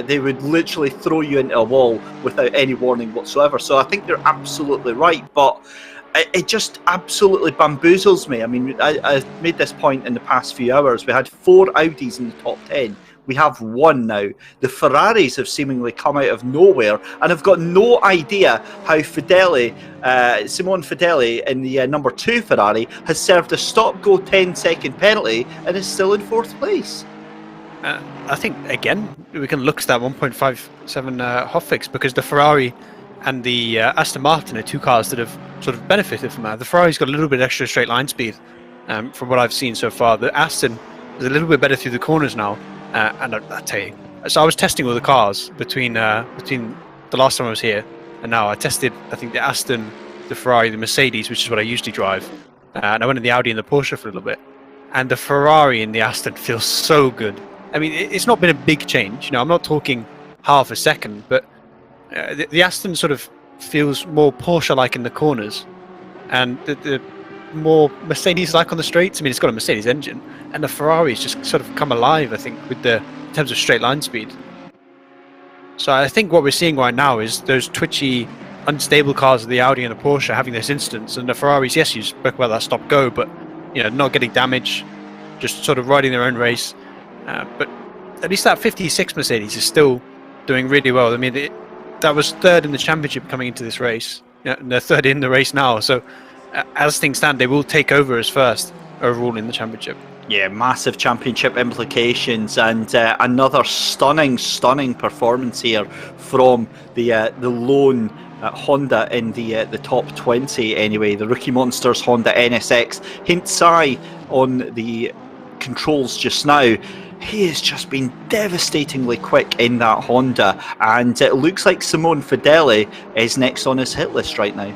They would literally throw you into a wall without any warning whatsoever. So I think you're absolutely right, but it just absolutely bamboozles me. I mean, I made this point in the past few hours. We had 4 Audis in the top 10. We have 1 now. The Ferraris have seemingly come out of nowhere, and I've got no idea how Simone Fedeli in the number 2 Ferrari has served a stop-go 10-second penalty and is still in 4th place. I think, again, we can look at that 1.57 hotfix, because the Ferrari and the Aston Martin are two cars that have sort of benefited from that. The Ferrari's got a little bit extra straight line speed from what I've seen so far. The Aston is a little bit better through the corners now, and I tell you, so I was testing all the cars between the last time I was here and now. I tested, I think, the Aston, the Ferrari, the Mercedes, which is what I usually drive, and I went in the Audi and the Porsche for a little bit, and the Ferrari and the Aston feels so good. I mean, it's not been a big change, you know, I'm not talking half a second, but the Aston sort of feels more Porsche-like in the corners, and the more Mercedes-like on the straights. I mean, it's got a Mercedes engine, and the Ferrari's just sort of come alive, I think, with in terms of straight line speed. So I think what we're seeing right now is those twitchy, unstable cars of the Audi and the Porsche having this instance, and the Ferraris, yes, you spoke about that stop-go, but you know, not getting damage, just sort of riding their own race. But at least that 56 Mercedes is still doing really well. I mean, that was third in the championship coming into this race, and they're third in the race now. So as things stand, they will take over as first overall in the championship. Yeah, massive championship implications, and another stunning performance here from the lone Honda in the top 20 anyway. The Rookie Monsters Honda NSX. Hint's eye on the controls just now. He has just been devastatingly quick in that Honda, and it looks like Simone Fedeli is next on his hit list right now.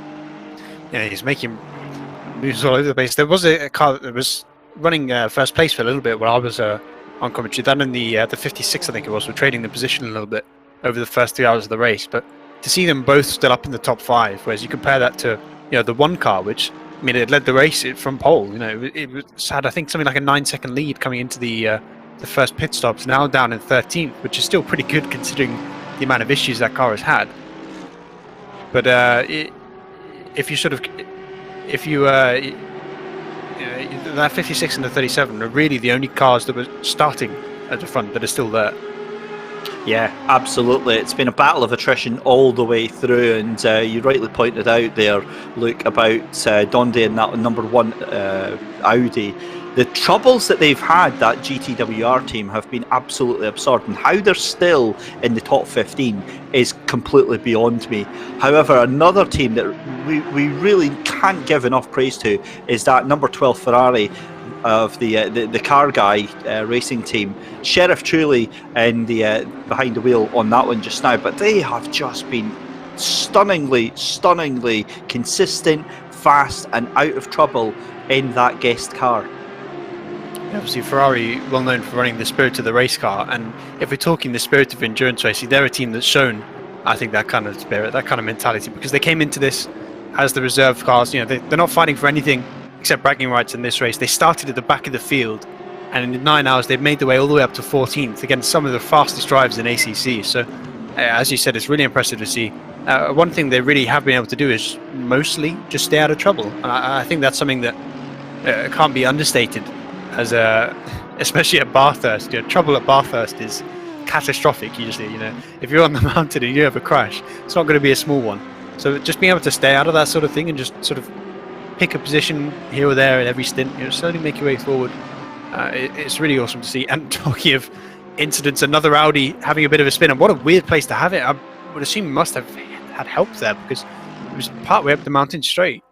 Yeah, he's making moves all over the place. There was a car that was running first place for a little bit while I was on commentary. Then in the 56, I think it was, we're trading the position a little bit over the first 3 hours of the race. But to see them both still up in the top 5, whereas you compare that to, you know, the one car, which, I mean, it led the race from pole. You know, it had, I think, something like a 9-second lead coming into the first pit stops. Now down in 13th, which is still pretty good considering the amount of issues that car has had. But if you sort of, that 56 and the 37 are really the only cars that were starting at the front that are still there. Yeah, absolutely. It's been a battle of attrition all the way through, and you rightly pointed out there, Luke, about Donde and that number 1 Audi. The troubles that they've had, that GTWR team, have been absolutely absurd, and how they're still in the top 15 is completely beyond me. However, another team that we really can't give enough praise to is that number 12 Ferrari of the car guy racing team. Sheriff Truly in the behind the wheel on that one just now, but they have just been stunningly consistent, fast, and out of trouble in that guest car. Obviously, Ferrari, well known for running the spirit of the race car, and if we're talking the spirit of endurance racing, they're a team that's shown, I think, that kind of spirit, that kind of mentality, because they came into this as the reserve cars. You know, they're not fighting for anything except bragging rights in this race. They started at the back of the field, and in 9 hours they've made their way all the way up to 14th against some of the fastest drivers in ACC. So, as you said, it's really impressive to see. One thing they really have been able to do is mostly just stay out of trouble, and I think that's something that can't be understated. Especially at Bathurst, you know, trouble at Bathurst is catastrophic usually. You know, if you're on the mountain and you have a crash, it's not going to be a small one. So just being able to stay out of that sort of thing and just sort of pick a position here or there at every stint, you know, slowly make your way forward. It's really awesome to see. And talking of incidents, another Audi having a bit of a spin, and what a weird place to have it. I would assume it must have had help there because it was partway up the mountain straight.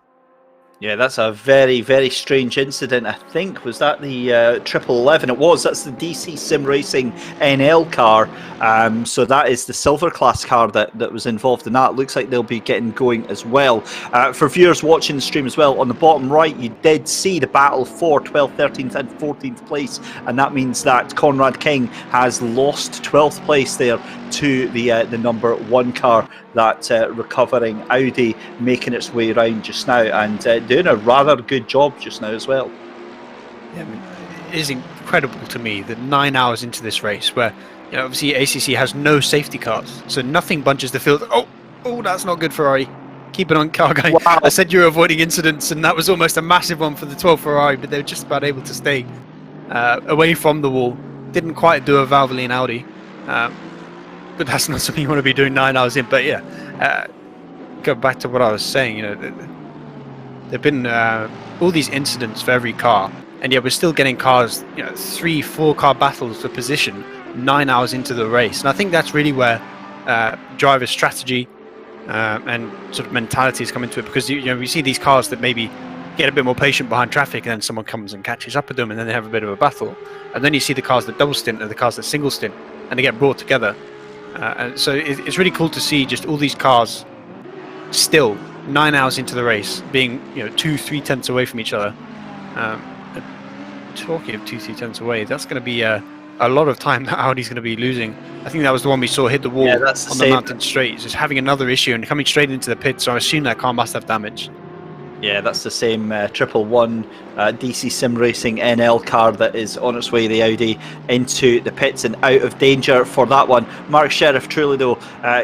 Yeah, that's a very strange incident. I think, was that the 1111? It was. That's the DC Sim Racing NL car. So that is the silver class car that was involved in that. Looks like they'll be getting going as well. For viewers watching the stream as well, on the bottom right, you did see the battle for 12th, 13th and 14th place. And that means that Conrad King has lost 12th place there to the number 1 car, that recovering Audi, making its way around just now and doing a rather good job just now as well. Yeah, I mean, it is incredible to me that 9 hours into this race, where, you know, obviously ACC has no safety cars, so nothing bunches the field. Oh, that's not good, Ferrari. Keep it on, car guy. Wow. I said you were avoiding incidents, and that was almost a massive one for the 12 Ferrari, but they were just about able to stay away from the wall. Didn't quite do a Valvoline Audi. But that's not something you want to be doing 9 hours in. But yeah, go back to what I was saying. You know, there've been all these incidents for every car, and yet we're still getting cars, you know, 3-4 car battles for position 9 hours into the race. And I think that's really where driver strategy, and sort of mentalities come into it, because we see these cars that maybe get a bit more patient behind traffic, and then someone comes and catches up with them, and then they have a bit of a battle. And then you see the cars that double stint and the cars that single stint, and they get brought together. And so it's really cool to see just all these cars still 9 hours into the race being 2-3 tenths away from each other. Talking of 2-3 tenths away, that's going to be a lot of time that Audi's going to be losing. I think that was the one we saw hit the wall on the mountain straight. It's just having another issue and coming straight into the pit, so I assume that car must have damage. Yeah, that's the same 111 DC Sim Racing NL car that is on its way, the Audi, into the pits and out of danger for that one. Mark Sheriff truly, though,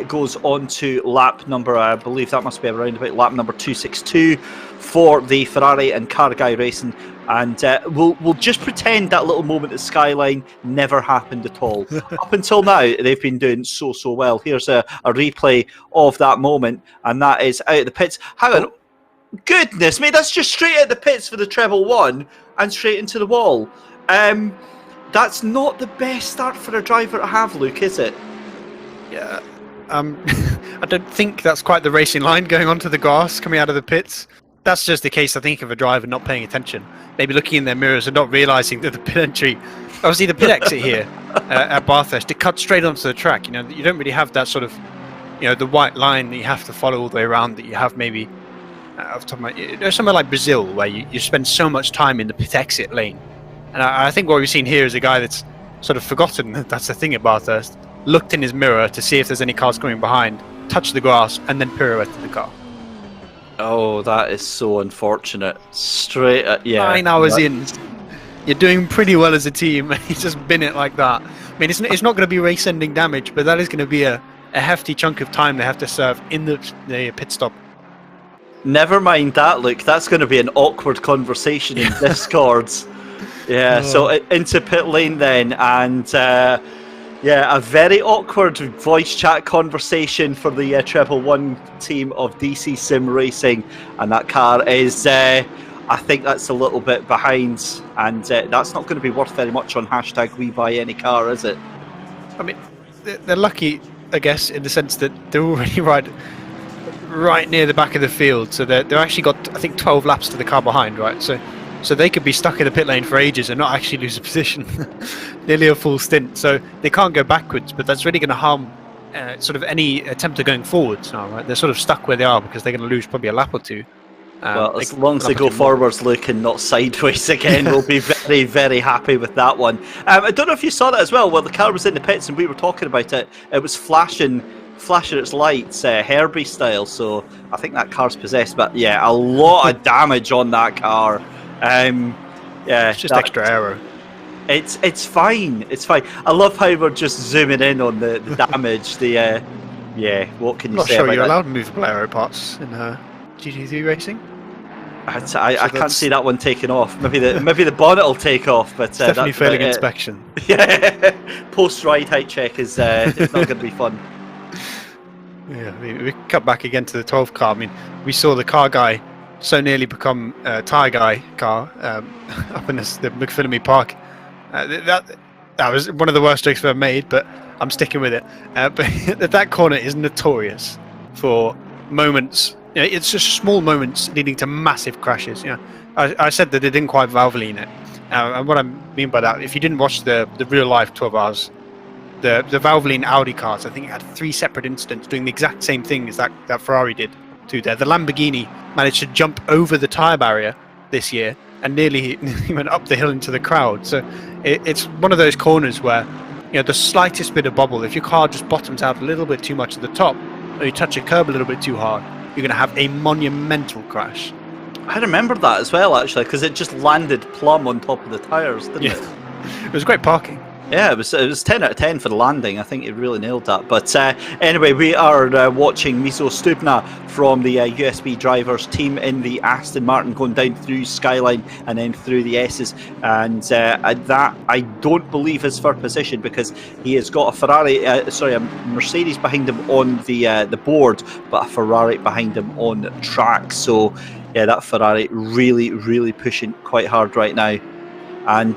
goes on to lap number, I believe that must be around about lap number 262 for the Ferrari and Car Guy Racing. And we'll just pretend that little moment at Skyline never happened at all. Up until now, they've been doing so well. Here's a replay of that moment, and that is out of the pits. Hang on. Goodness me, that's just straight out the pits for the treble one and straight into the wall. That's not the best start for a driver to have, Luke, is it? Yeah. I don't think that's quite the racing line going onto the grass coming out of the pits. That's just the case, I think, of a driver not paying attention. Maybe looking in their mirrors and not realising that the pit entry, obviously the pit exit here at Bathurst, it cuts straight onto the track. You don't really have that sort of, the white line that you have to follow all the way around that you have maybe off the top of my, somewhere like Brazil, where you spend so much time in the pit exit lane. And I think what we've seen here is a guy that's sort of forgotten that that's the thing at Bathurst, looked in his mirror to see if there's any cars coming behind, touched the grass, and then pirouetted the car. Oh, that is so unfortunate. Straight at, 9 hours in. You're doing pretty well as a team, and he's just bin it like that. I mean, it's not going to be race-ending damage, but that is going to be a hefty chunk of time they have to serve in the pit stop. Never mind that, Luke. That's going to be an awkward conversation in Discords. Yeah, so into pit lane then, and a very awkward voice chat conversation for the 111 team of DC Sim Racing, and that car is, I think that's a little bit behind, and that's not going to be worth very much on #WeBuyAnyCar, is it? I mean, they're lucky, I guess, in the sense that they're already right near the back of the field, so they've actually got, I think, 12 laps to the car behind, right? So they could be stuck in the pit lane for ages and not actually lose a position, nearly a full stint. So they can't go backwards, but that's really going to harm sort of any attempt at going forwards now, right? They're sort of stuck where they are because they're going to lose probably a lap or two. Well, as long as they go forwards, Luke, and not sideways again, we'll be very, very happy with that one. I don't know if you saw that as well. Well, the car was in the pits and we were talking about it. It was flashing its lights, Herbie style. So I think that car's possessed. But yeah, a lot of damage on that car. It's just extra aero. It's fine. It's fine. I love how we're just zooming in on the damage. What can you say? I'm not sure about you're that? allowed movable aero parts in GT3 racing. I can't see that one taking off. Maybe the bonnet will take off, but it's definitely failing inspection. Yeah, post-ride height check is it's not going to be fun. Yeah, we cut back again to the 12 car. I mean, we saw the car guy so nearly become a tyre guy car up in the McPhillamy Park. That was one of the worst jokes I've ever made, but I'm sticking with it. But that corner is notorious for moments. It's just small moments leading to massive crashes. I said that they didn't quite Valvoline it. And what I mean by that, if you didn't watch the real life 12 hours, the Valvoline Audi cars, I think it had 3 separate incidents doing the exact same thing as that Ferrari did to there. The Lamborghini managed to jump over the tyre barrier this year and nearly went up the hill into the crowd. So it's one of those corners where the slightest bit of bobble, if your car just bottoms out a little bit too much at the top, or you touch a curb a little bit too hard, you're going to have a monumental crash. I remember that as well, actually, because it just landed plumb on top of the tyres, didn't it? It was great parking. Yeah, it was 10 out of 10 for the landing. I think it really nailed that. But anyway, we are watching Miso Stupna from the USB drivers team in the Aston Martin going down through Skyline and then through the S's. And that, I don't believe, is for position because he has got a Mercedes behind him on the board, but a Ferrari behind him on track. So, yeah, that Ferrari really, really pushing quite hard right now. And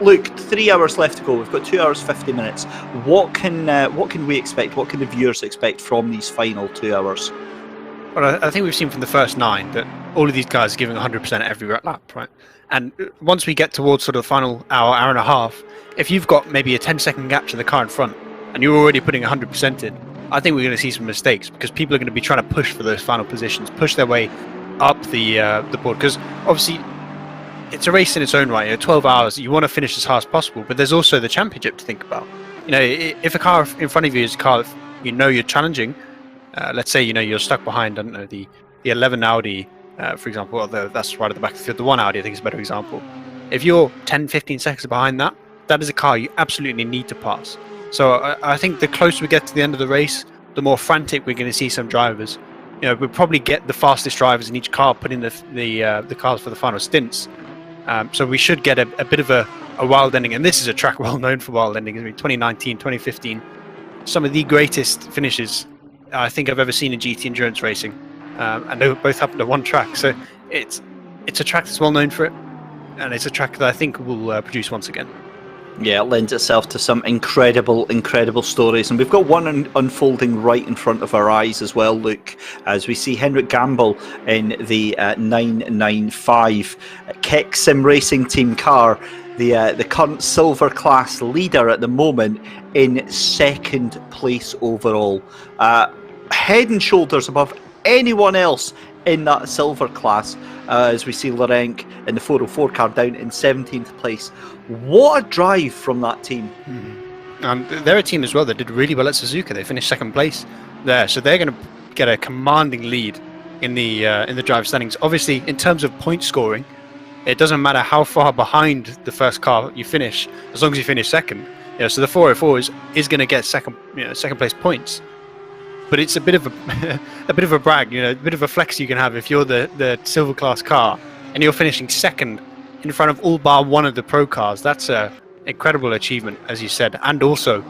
Luke, 3 hours left to go. We've got 2 hours 50 minutes. What can we expect? What can the viewers expect from these final 2 hours? Well, I think we've seen from the first 9 that all of these guys are giving 100% every lap, right? And once we get towards sort of the final hour and a half, if you've got maybe a 10-second gap to the car in front and you're already putting 100% in, I think we're going to see some mistakes because people are going to be trying to push for those final positions, push their way up the board. Because obviously, it's a race in its own right. 12 hours, you want to finish as hard as possible, but there's also the championship to think about. If a car in front of you is a car that you're challenging, let's say you're stuck behind, I don't know, the 11 Audi, for example, although that's right at the back of the field. The 1 Audi, I think, is a better example. If you're 10-15 seconds behind that is a car you absolutely need to pass. So I think the closer we get to the end of the race, the more frantic we're going to see some drivers. We'll probably get the fastest drivers in each car put in the cars for the final stints. So we should get a bit of a wild ending. And this is a track well known for wild endings. 2019, 2015, some of the greatest finishes I think I've ever seen in GT endurance racing. And they both happened at one track. So it's a track that's well known for it. And it's a track that I think will produce once again. Yeah, it lends itself to some incredible stories. And we've got one unfolding right in front of our eyes as well, Luke, as we see Henrik Gamble in the 995 Keck Sim Racing Team car, the current silver class leader at the moment, in second place overall. Head and shoulders above anyone else in that silver class, as we see Larenc in the 404 car down in 17th place. What a drive from that team. They're a team as well that did really well at Suzuka. They finished second place there, so they're going to get a commanding lead in the driver standings. Obviously, in terms of point scoring, it doesn't matter how far behind the first car you finish, as long as you finish second. So the 404 is going to get second place points. But it's a bit of a brag, a bit of a flex you can have if you're the silver class car and you're finishing second in front of all bar one of the pro cars. That's an incredible achievement, as you said. And also,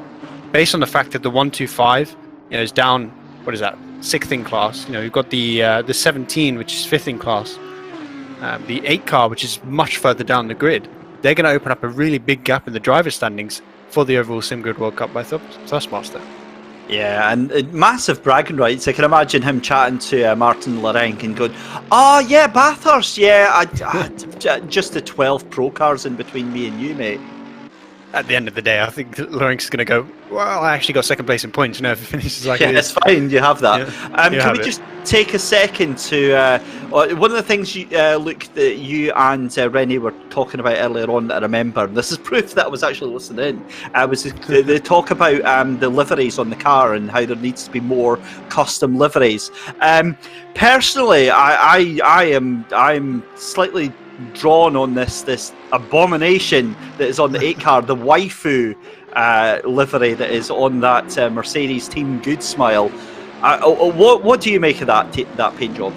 based on the fact that the 125 is down, what is that, 6th in class. You've got the 17, which is 5th in class. The 8 car, which is much further down the grid. They're going to open up a really big gap in the driver standings for the overall SimGrid World Cup by Thrustmaster. Yeah, and massive bragging rights. I can imagine him chatting to Martin Larenc and going, "Oh yeah, Bathurst, yeah, just the 12 pro cars in between me and you, mate." At the end of the day, I think Larenc's going to go, "Well, I actually got second place in points, if it finishes like it is." It's fine, you have that. Yeah, can we just take a second to one of the things Luke, that you and Rennie were talking about earlier on that I remember, and this is proof that I was actually listening in, was the talk about the liveries on the car and how there needs to be more custom liveries. Personally, I'm slightly drawn on this abomination that is on the 8 car, the waifu livery that is on that Mercedes Team Good Smile. What do you make of that paint job?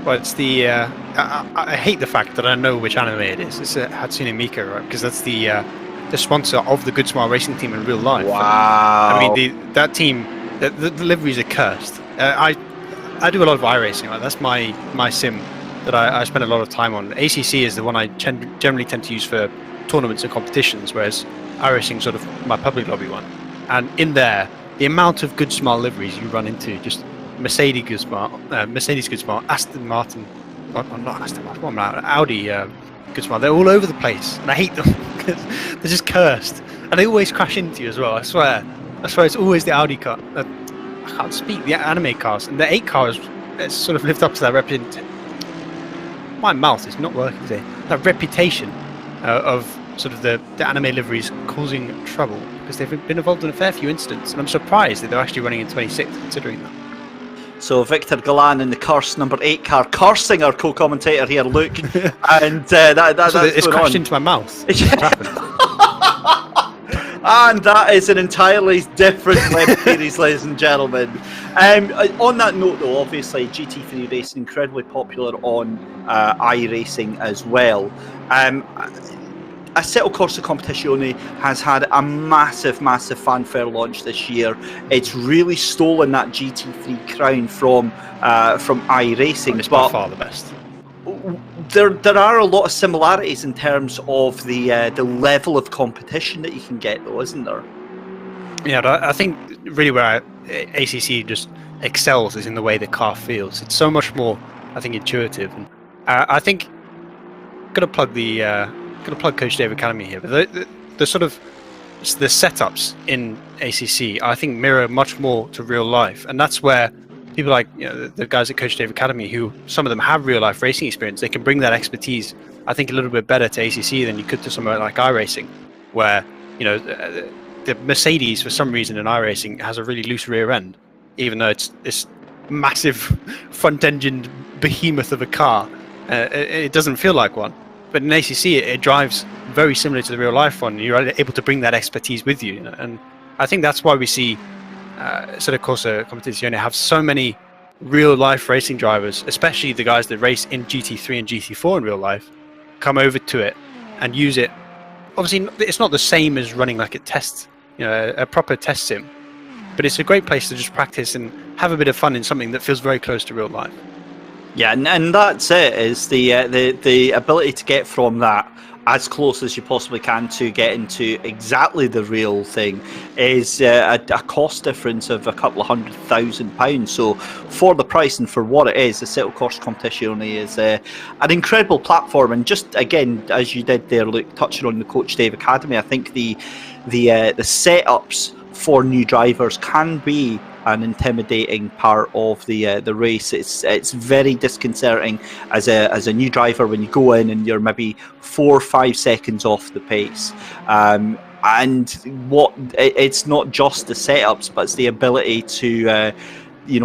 Well, it's the I hate the fact that I know which anime it is. It's Hatsune Miku, right? Because that's the sponsor of the Good Smile Racing Team in real life. Wow. I mean, that team, the liveries are cursed. I do a lot of iRacing. Right? That's my sim that I spend a lot of time on. ACC is the one I generally tend to use for tournaments and competitions, whereas iRacing is sort of my public lobby one. And in there, the amount of Good Smile liveries you run into, just Mercedes Good Smile, Aston Martin, not Aston Martin, Audi Good Smile. They're all over the place, and I hate them because they're just cursed, and they always crash into you as well. I swear it's always the Audi car. I can't speak, the anime cars, and the 8 cars sort of lived up to that reputation. My mouth is not working today. That reputation of sort of the anime liveries causing trouble, because they've been involved in a fair few incidents, and I'm surprised that they're actually running in 26th considering that. So Victor Galan in the curse number 8 car, cursing our co-commentator here, Luke, and that's it's going crashed on. into my mouth. And that is an entirely different web series, ladies and gentlemen. On that note, though, obviously GT3 racing incredibly popular on iRacing as well. Assetto Corsa Competizione has had a massive fanfare launch this year. It's really stolen that GT3 crown from iRacing. It's by far the best. there are a lot of similarities in terms of the level of competition that you can get, though, isn't there? Yeah, I think really where ACC just excels is in the way the car feels. It's so much more, I think, intuitive. And I think gonna plug Coach David Kyalami here, but the sort of the setups in ACC, I think, mirror much more to real life, and that's where people like the guys at Coach David Kyalami, who some of them have real life racing experience, they can bring that expertise, I think, a little bit better to ACC than you could to somewhere like iRacing, where the Mercedes, for some reason, in iRacing has a really loose rear end, even though it's this massive front-engined behemoth of a car. It doesn't feel like one. But in ACC, it drives very similar to the real-life one. You're able to bring that expertise with you. And I think that's why we see Assetto Corsa Competizione have so many real-life racing drivers, especially the guys that race in GT3 and GT4 in real life, come over to it and use it. Obviously, it's not the same as running like a test, a proper test sim, but it's a great place to just practice and have a bit of fun in something that feels very close to real life. Yeah, and that's it, is the ability to get from that as close as you possibly can to get into exactly the real thing is a cost difference of a couple of £100,000. So for the price and for what it is, the Assetto Corsa Competizione is an incredible platform. And just again, as you did there, Luke, touching on the Coach Dave Academy, I think the setups for new drivers can be an intimidating part of the race. It's very disconcerting as a new driver when you go in and you're maybe 4 or 5 seconds off the pace. And it's not just the setups, but it's the ability to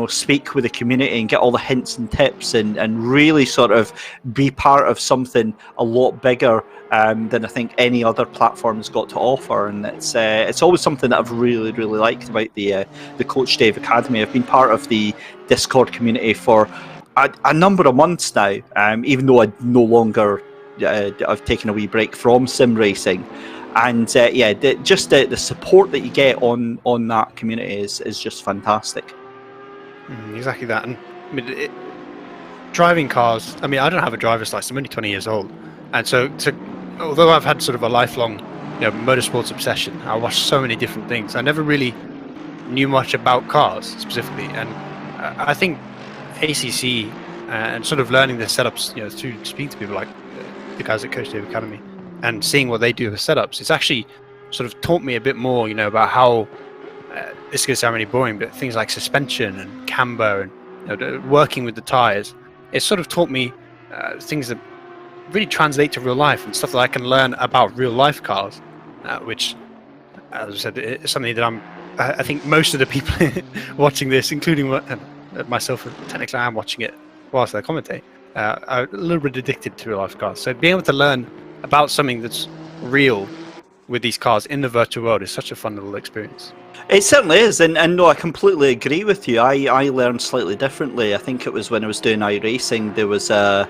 speak with the community and get all the hints and tips and really sort of be part of something a lot bigger than I think any other platform's got to offer. And it's always something that I've really, really liked about the Coach Dave Academy. I've been part of the Discord community for a number of months now, even though I no longer I've taken a wee break from sim racing. And the support that you get on that community is just fantastic. Exactly that. And I mean, driving cars, I mean, I don't have a driver's license. I'm only 20 years old, and so although I've had sort of a lifelong motorsports obsession, I watched so many different things, I never really knew much about cars specifically. And I think ACC and sort of learning the setups through speaking to people like the guys at Coach Dave Academy and seeing what they do with setups, it's actually sort of taught me a bit more about how this is going to sound really boring, but things like suspension and camber and working with the tires, it's sort of taught me things that really translate to real life and stuff that I can learn about real life cars, which, as I said, is something that I think most of the people watching this, including myself, technically I am watching it whilst I commentate, are a little bit addicted to real life cars. So being able to learn about something that's real with these cars in the virtual world is such a fun little experience. It certainly is, and no, I completely agree with you. I learned slightly differently. I think it was when I was doing iRacing, there was a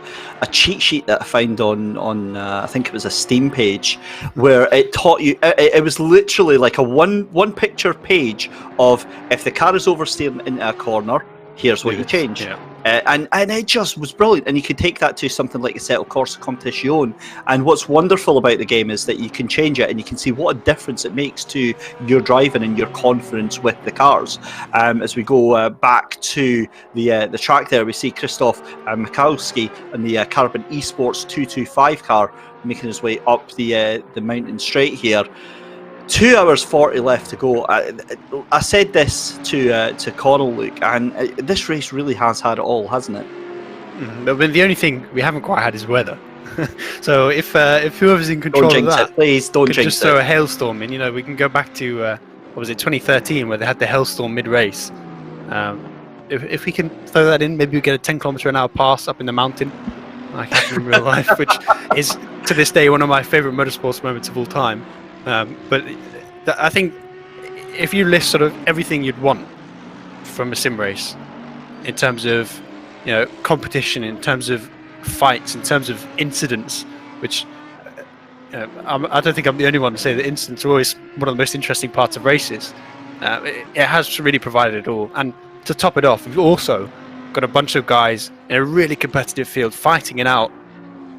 cheat sheet that I found on I think it was a Steam page, where it taught you, it was literally like a one picture page of, if the car is oversteering into a corner, here's what you change. Yeah. And it just was brilliant, and you could take that to something like Assetto Corsa Competizione. And what's wonderful about the game is that you can change it and you can see what a difference it makes to your driving and your confidence with the cars. As we go back to the track there, we see Krzysztof Mikowski and the Carbon Esports 225 car making his way up the mountain straight here. 2 hours 40 left to go. I said this to Connall, Luke, and this race really has had it all, hasn't it? But the only thing we haven't quite had is weather. So if whoever's in control of that, please don't could jinx just throw a hailstorm in. We can go back to what was it, 2013, where they had the hailstorm mid-race. If we can throw that in, maybe we get a 10 km/h pass up in the mountain, like happened in real life, which is to this day one of my favourite motorsports moments of all time. But I think if you list sort of everything you'd want from a sim race, in terms of competition, in terms of fights, in terms of incidents, which I don't think I'm the only one to say that incidents are always one of the most interesting parts of races. It has really provided it all. And to top it off, we've also got a bunch of guys in a really competitive field fighting it out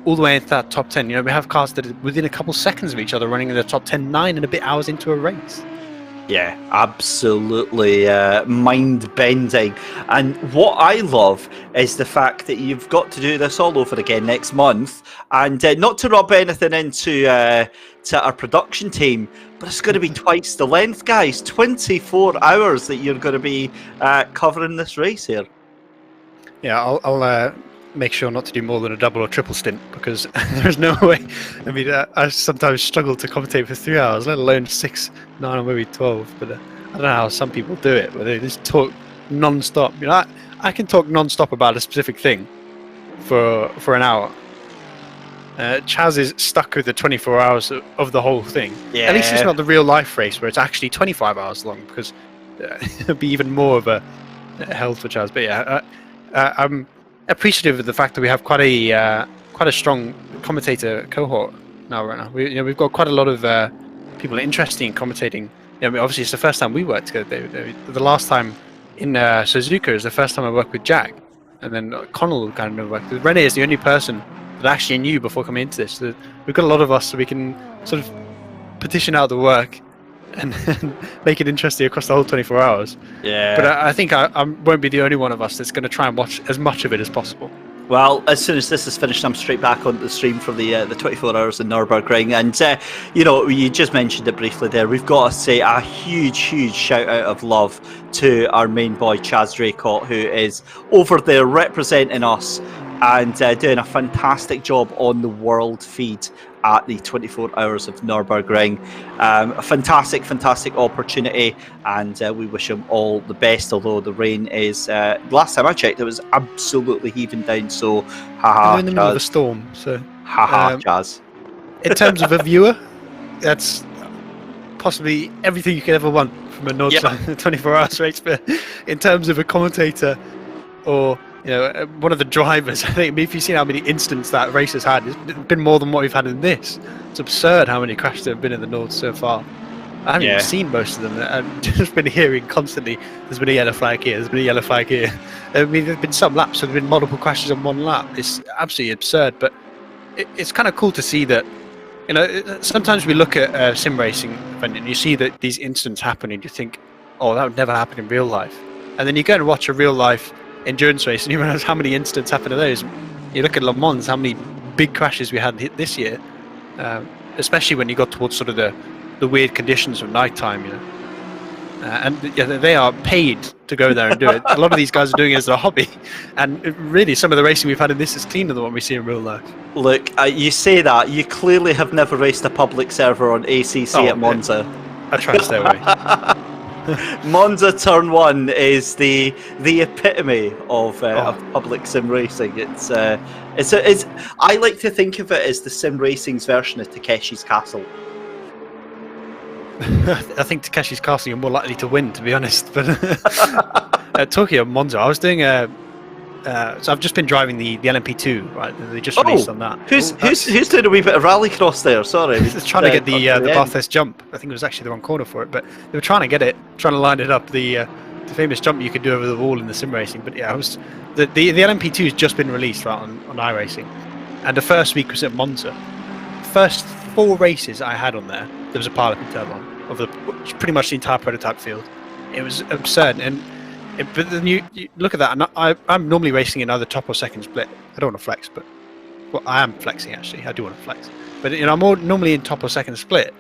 all the way into that top 10. You know, we have cars that are within a couple seconds of each other running in the top 10, 9 and a bit hours into a race. Yeah, absolutely mind-bending. And what I love is the fact that you've got to do this all over again next month. And not to rub anything into to our production team, but it's going to be twice the length, guys. 24 hours that you're going to be covering this race here. Yeah, I'll make sure not to do more than a double or triple stint, because there's no way. I mean, I sometimes struggle to commentate for 3 hours, let alone 6, 9, or maybe 12. But I don't know how some people do it, where they just talk non-stop. You know, I can talk non-stop about a specific thing for an hour. Chaz is stuck with the 24 hours of the whole thing. Yeah. At least it's not the real life race where it's actually 25 hours long, because it'd be even more of a hell for Chaz. But yeah, I'm appreciative of the fact that we have quite a strong commentator cohort now. Right now, we've got quite a lot of people interested in commentating. I mean, obviously, it's the first time we worked together. The last time in Suzuka is the first time I worked with Jack, and then Connall kind of worked with René. Is the only person that I actually knew before coming into this. So we've got a lot of us, so we can sort of petition out the work and make it interesting across the whole 24 hours. Yeah. But I think I won't be the only one of us that's going to try and watch as much of it as possible. Well, as soon as this is finished, I'm straight back onto the stream for the 24 hours in Nürburgring. And, you know, you just mentioned it briefly there. We've got to say a huge shout out of love to our main boy, Chaz Draycott, who is over there representing us and doing a fantastic job on the world feed at the 24 hours of Nürburgring. A fantastic opportunity, and we wish him all the best, although the rain is, last time I checked, it was absolutely heaving down, so haha, We're in the middle of a storm, so haha, Chaz. in terms of a viewer, that's possibly everything you could ever want from a Nord 24 hours race. But in terms of a commentator or one of the drivers, I think if you've seen how many incidents that race has had, it's been more than what we've had in this. It's absurd how many crashes there have been in the North so far. I haven't even seen most of them. I've just been hearing constantly, there's been a yellow flag here, there's been a yellow flag here. I mean, there's been some laps, so there's been multiple crashes on one lap. It's absolutely absurd, but it's kind of cool to see that, sometimes we look at sim racing and you see that these incidents happen and you think, oh, that would never happen in real life. And then you go and watch a real life endurance race and you realize how many incidents happen to those. You look at Le Mans, how many big crashes we had this year, especially when you got towards sort of the weird conditions of nighttime, and they are paid to go there and do it. A lot of these guys are doing it as a hobby, and really some of the racing we've had in this is cleaner than what we see in real life. Look, you say that, you clearly have never raced a public server on ACC at Monza. I try to stay away. Monza Turn 1 is the epitome of public sim racing. It's I like to think of it as the sim racing's version of Takeshi's Castle. I think Takeshi's Castle you're more likely to win, to be honest. But talking of Monza, I was doing so I've just been driving the LMP2, right? They just released on that. Who's doing a wee bit of rallycross there? Sorry, Just trying to get the Bathurst jump. I think it was actually the wrong corner for it, but they were trying to line it up. The famous jump you could do over the wall in the sim racing. But yeah, the LMP2 has just been released right on iRacing, and the first week was at Monza. First 4 races I had on there was a pilot and turbo of pretty much the entire prototype field. It was absurd, but then you look at that, and I'm normally racing in either top or second split. I don't want to flex, but I am flexing actually. I do want to flex, but I'm more normally in top or second split.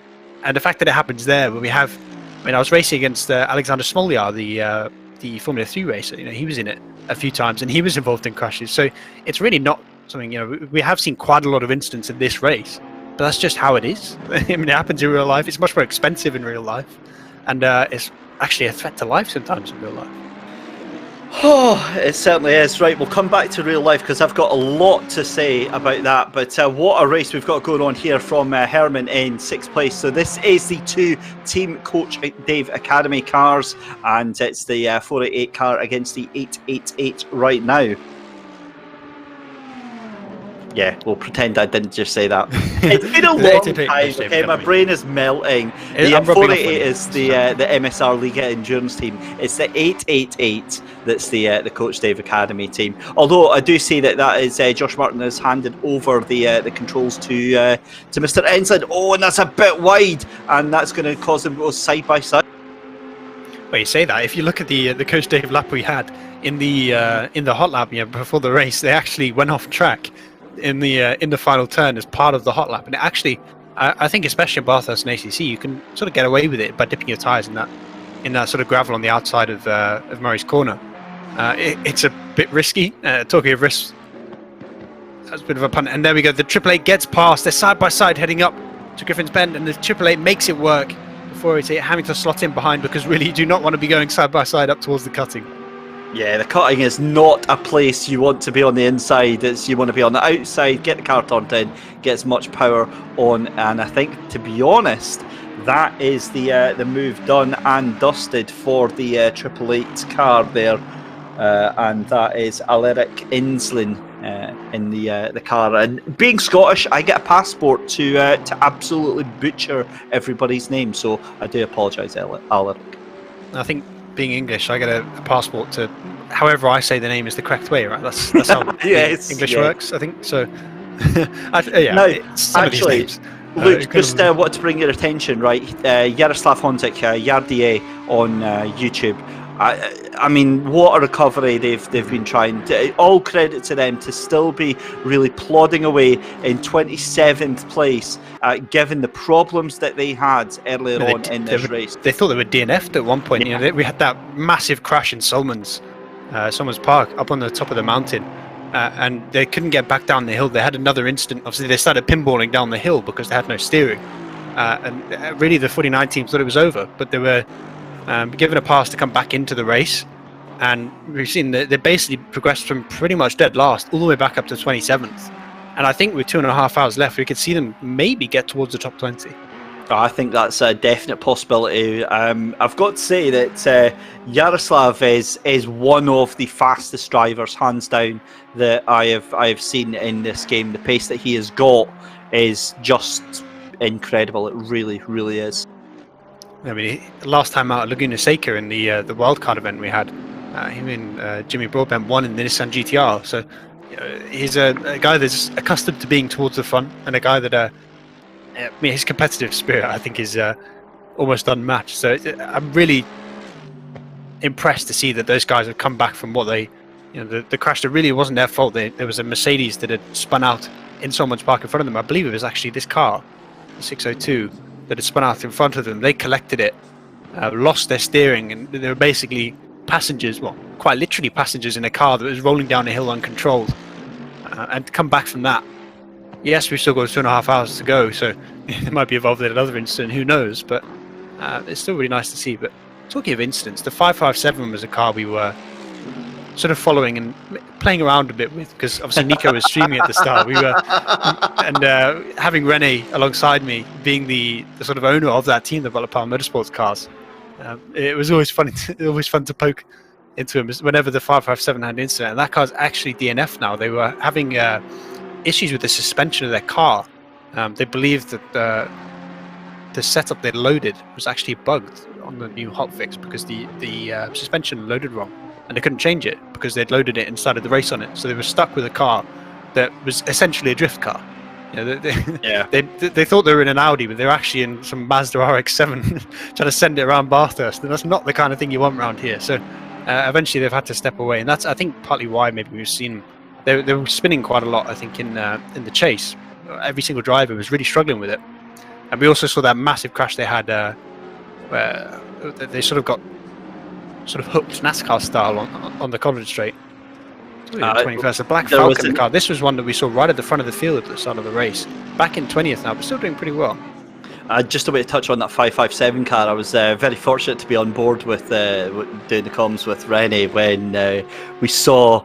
And the fact that it happens there, where I was racing against Alexander Smolyar, the Formula 3 racer. He was in it a few times, and he was involved in crashes. So it's really not something. We have seen quite a lot of incidents in this race, but that's just how it is. I mean, it happens in real life. It's much more expensive in real life, and it's actually a threat to life sometimes in real life. Oh, it certainly is. Right, we'll come back to real life because I've got a lot to say about that. But what a race we've got going on here from Herman in 6th place. So this is the 2 Team Coach Dave Academy cars, and it's the 488 car against the 888 right now. Yeah, we'll pretend I didn't just say that. It's been a It's long a bit time, mischief, okay? My definitely. brain is melting. The I'm rubbing off on 488 you. is the MSR Liga Endurance team. It's the 888 that's the Coach Dave Academy team. Although I do see that is Josh Martin has handed over the controls to Mr. Ensign. Oh, and that's a bit wide, and that's going to cause them to go side by side. Well, you say that. If you look at the Coach Dave lap we had in the hot lap, before the race, they actually went off track in the final turn as part of the hot lap, and it actually, I think, especially in Bathurst and ACC, you can sort of get away with it by dipping your tyres in that sort of gravel on the outside of Murray's Corner. It's a bit risky. Talking of risks, that's a bit of a pun. And there we go. The 888 gets past. They're side by side heading up to Griffin's Bend, and the 888 makes it work. Before it's having to slot in behind, because really you do not want to be going side by side up towards the cutting. Yeah, the cutting is not a place you want to be on the inside. You want to be on the outside, get the car turned in, get as much power on, and I think, to be honest, that is the move done and dusted for the 888 car there, and that is Aleric Insland in the car. And being Scottish, I get a passport to absolutely butcher everybody's name, so I do apologise, Aleric. I think being English, I get a passport to however I say the name is the correct way, right? That's how English works, I think. So, Now, some actually, of these names. Luke, just want to bring your attention, right? Yaroslav Hontic, Yardier on YouTube. I mean, what a recovery they've been trying. All credit to them to still be really plodding away in 27th place, given the problems that they had earlier on in this race. They thought they were DNF'd at one point. Yeah. We had that massive crash in Solomons Park up on the top of the mountain, and they couldn't get back down the hill. They had another incident. Obviously, they started pinballing down the hill because they had no steering, and really the 49 team thought it was over, but they were given a pass to come back into the race, and we've seen that they basically progressed from pretty much dead last all the way back up to 27th. And I think with 2.5 hours left, we could see them maybe get towards the top 20. I think that's a definite possibility. I've got to say that Yaroslav is one of the fastest drivers, hands down, that I have seen in this game. The pace that he has got is just incredible. It really, really is. I mean, last time out at Laguna Seca in the wildcard event we had, him and Jimmy Broadbent won in the Nissan GTR. So he's a guy that's accustomed to being towards the front, and a guy that I mean, his competitive spirit, I think, is almost unmatched. So I'm really impressed to see that those guys have come back from what they, the crash that really wasn't their fault. There was a Mercedes that had spun out in Solomons Park in front of them. I believe it was actually this car, the 602. That had spun out in front of them. They collected it, lost their steering, and they were basically passengers, well, quite literally passengers in a car that was rolling down a hill uncontrolled. And to come back from that, yes, we've still got 2.5 hours to go, so it might be involved in another incident, who knows, but it's still really nice to see. But talking of incidents, the 557 was a car we were sort of following and playing around a bit with, because obviously Nico was streaming at the start. We were, and having Rene alongside me, being the sort of owner of that team, the Butler Power Motorsports cars, it was always fun to poke into him whenever the 557 had an incident. And that car's actually DNF now. They were having issues with the suspension of their car. They believed that the setup they'd loaded was actually bugged on the new hotfix, because the suspension loaded wrong. And they couldn't change it because they'd loaded it and started the race on it. So they were stuck with a car that was essentially a drift car. They thought they were in an Audi, but they were actually in some Mazda RX-7 trying to send it around Bathurst. And that's not the kind of thing you want around here. So eventually they've had to step away. And that's, I think, partly why maybe we've seen they were spinning quite a lot, I think, in the chase. Every single driver was really struggling with it. And we also saw that massive crash they had where they sort of got hooked NASCAR style on the College Straight. 21st, the Black Falcon car. This was one that we saw right at the front of the field at the start of the race. Back in 20th now, but still doing pretty well. Just a way to touch on that 557 car, I was very fortunate to be on board with doing the comms with Rene when we saw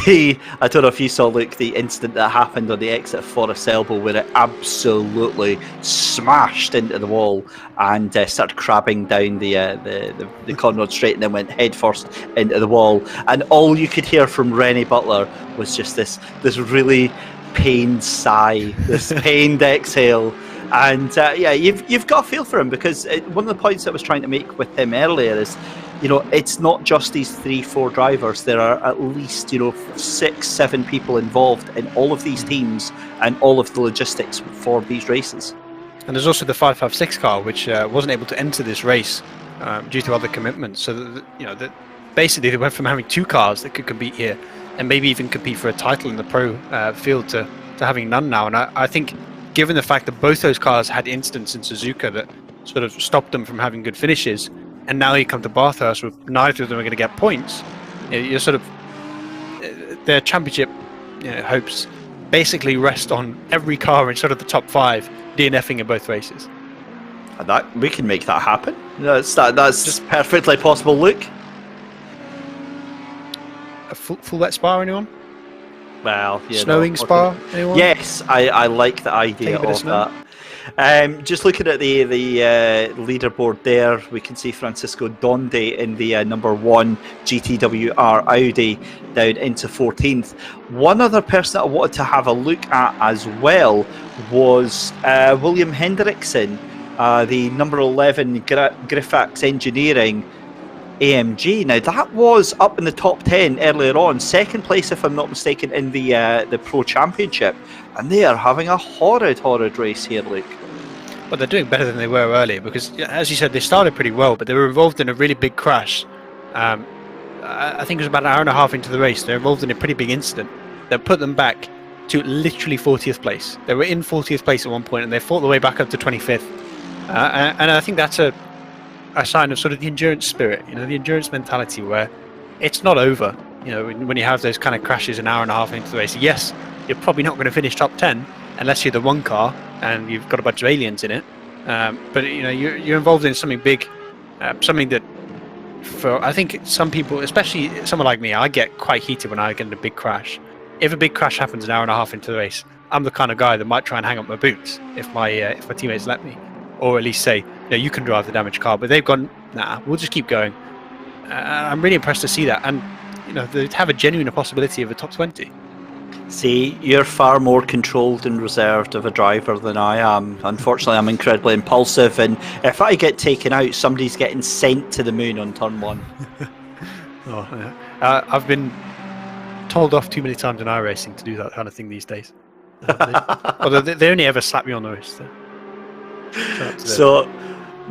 I don't know if you saw, Luke, the incident that happened on the exit of Forest Elbow, where it absolutely smashed into the wall and started crabbing down the Conrod Straight, and then went headfirst into the wall. And all you could hear from Rene Butler was just this really pained sigh, this pained exhale. And yeah, you've got a feel for him, because one of the points I was trying to make with him earlier is, it's not just these 3-4 drivers. There are at least 6-7 people involved in all of these teams and all of the logistics for these races. And there's also the 556 car, which wasn't able to enter this race due to other commitments. So that basically they went from having 2 cars that could compete here and maybe even compete for a title in the pro field to having none now. And I think, given the fact that both those cars had incidents in Suzuka that sort of stopped them from having good finishes, and now you come to Bathurst with neither of them are going to get points, you're sort of their championship hopes basically rest on every car in sort of the top 5 DNFing in both races. And that we can make that happen. That's just perfectly possible. Luke, a full wet Spa, anyone? Well, yeah, snowing Spa, anyone? Yes, I like the idea of that. Just looking at the leaderboard there, we can see Francisco Donde in the number 1 GTWR Audi down into 14th. One other person that I wanted to have a look at as well was William Hendrickson, the number 11 Grifax Engineering AMG. Now that was up in the top 10 earlier on, 2nd place if I'm not mistaken in the Pro Championship, and they are having a horrid race here, Luke. Well, they're doing better than they were earlier, because as you said, they started pretty well, but they were involved in a really big crash. I think it was about an hour and a half into the race. They're involved in a pretty big incident that put them back to literally 40th place. They were in 40th place at one point, and they fought their way back up to 25th. And I think that's a sign of sort of the endurance spirit, the endurance mentality, where it's not over. When you have those kind of crashes an hour and a half into the race, yes, you're probably not going to finish top 10 unless you're the one car and you've got a bunch of aliens in it. But you're involved in something big, something that, for I think some people, especially someone like me, I get quite heated when I get in a big crash. If a big crash happens an hour and a half into the race, I'm the kind of guy that might try and hang up my boots if my teammates let me, or at least say, you can drive the damaged car. But they've gone, nah, we'll just keep going. I'm really impressed to see that, and they have a genuine possibility of a top 20. See, you're far more controlled and reserved of a driver than I am. Unfortunately, I'm incredibly impulsive, and if I get taken out, somebody's getting sent to the moon on turn 1. Oh, yeah. I've been told off too many times in iRacing to do that kind of thing these days. Although they only ever slap me on the wrist. So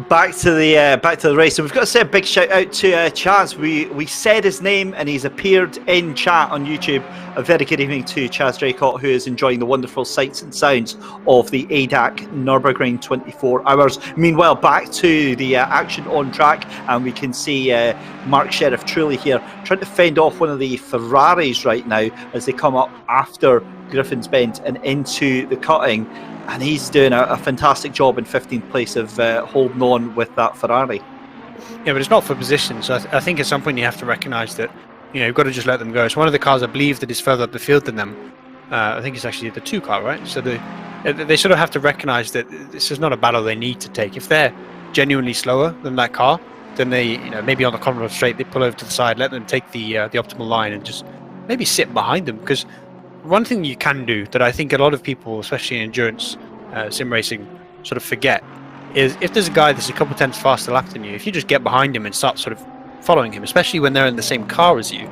back to the race, and we've got to say a big shout out to Chaz. We said his name and he's appeared in chat on YouTube. A very good evening to Chaz Draycott, who is enjoying the wonderful sights and sounds of the ADAC Nürburgring 24 hours. Meanwhile, back to the action on track, and we can see Mark Sheriff Truly here trying to fend off one of the Ferraris right now as they come up after Griffin's Bend and into the cutting. And he's doing a fantastic job in 15th place of holding on with that Ferrari. Yeah, but it's not for position. So I think at some point you have to recognise that you've got to just let them go. It's one of the cars, I believe, that is further up the field than them. I think it's actually the 2 car, right? So they sort of have to recognise that this is not a battle they need to take. If they're genuinely slower than that car, then they, maybe on the Connall straight, they pull over to the side, let them take the optimal line, and just maybe sit behind them. Because one thing you can do that I think a lot of people, especially in endurance sim racing, sort of forget is, if there's a guy that's a couple tenths faster lap than you, if you just get behind him and start sort of following him, especially when they're in the same car as you,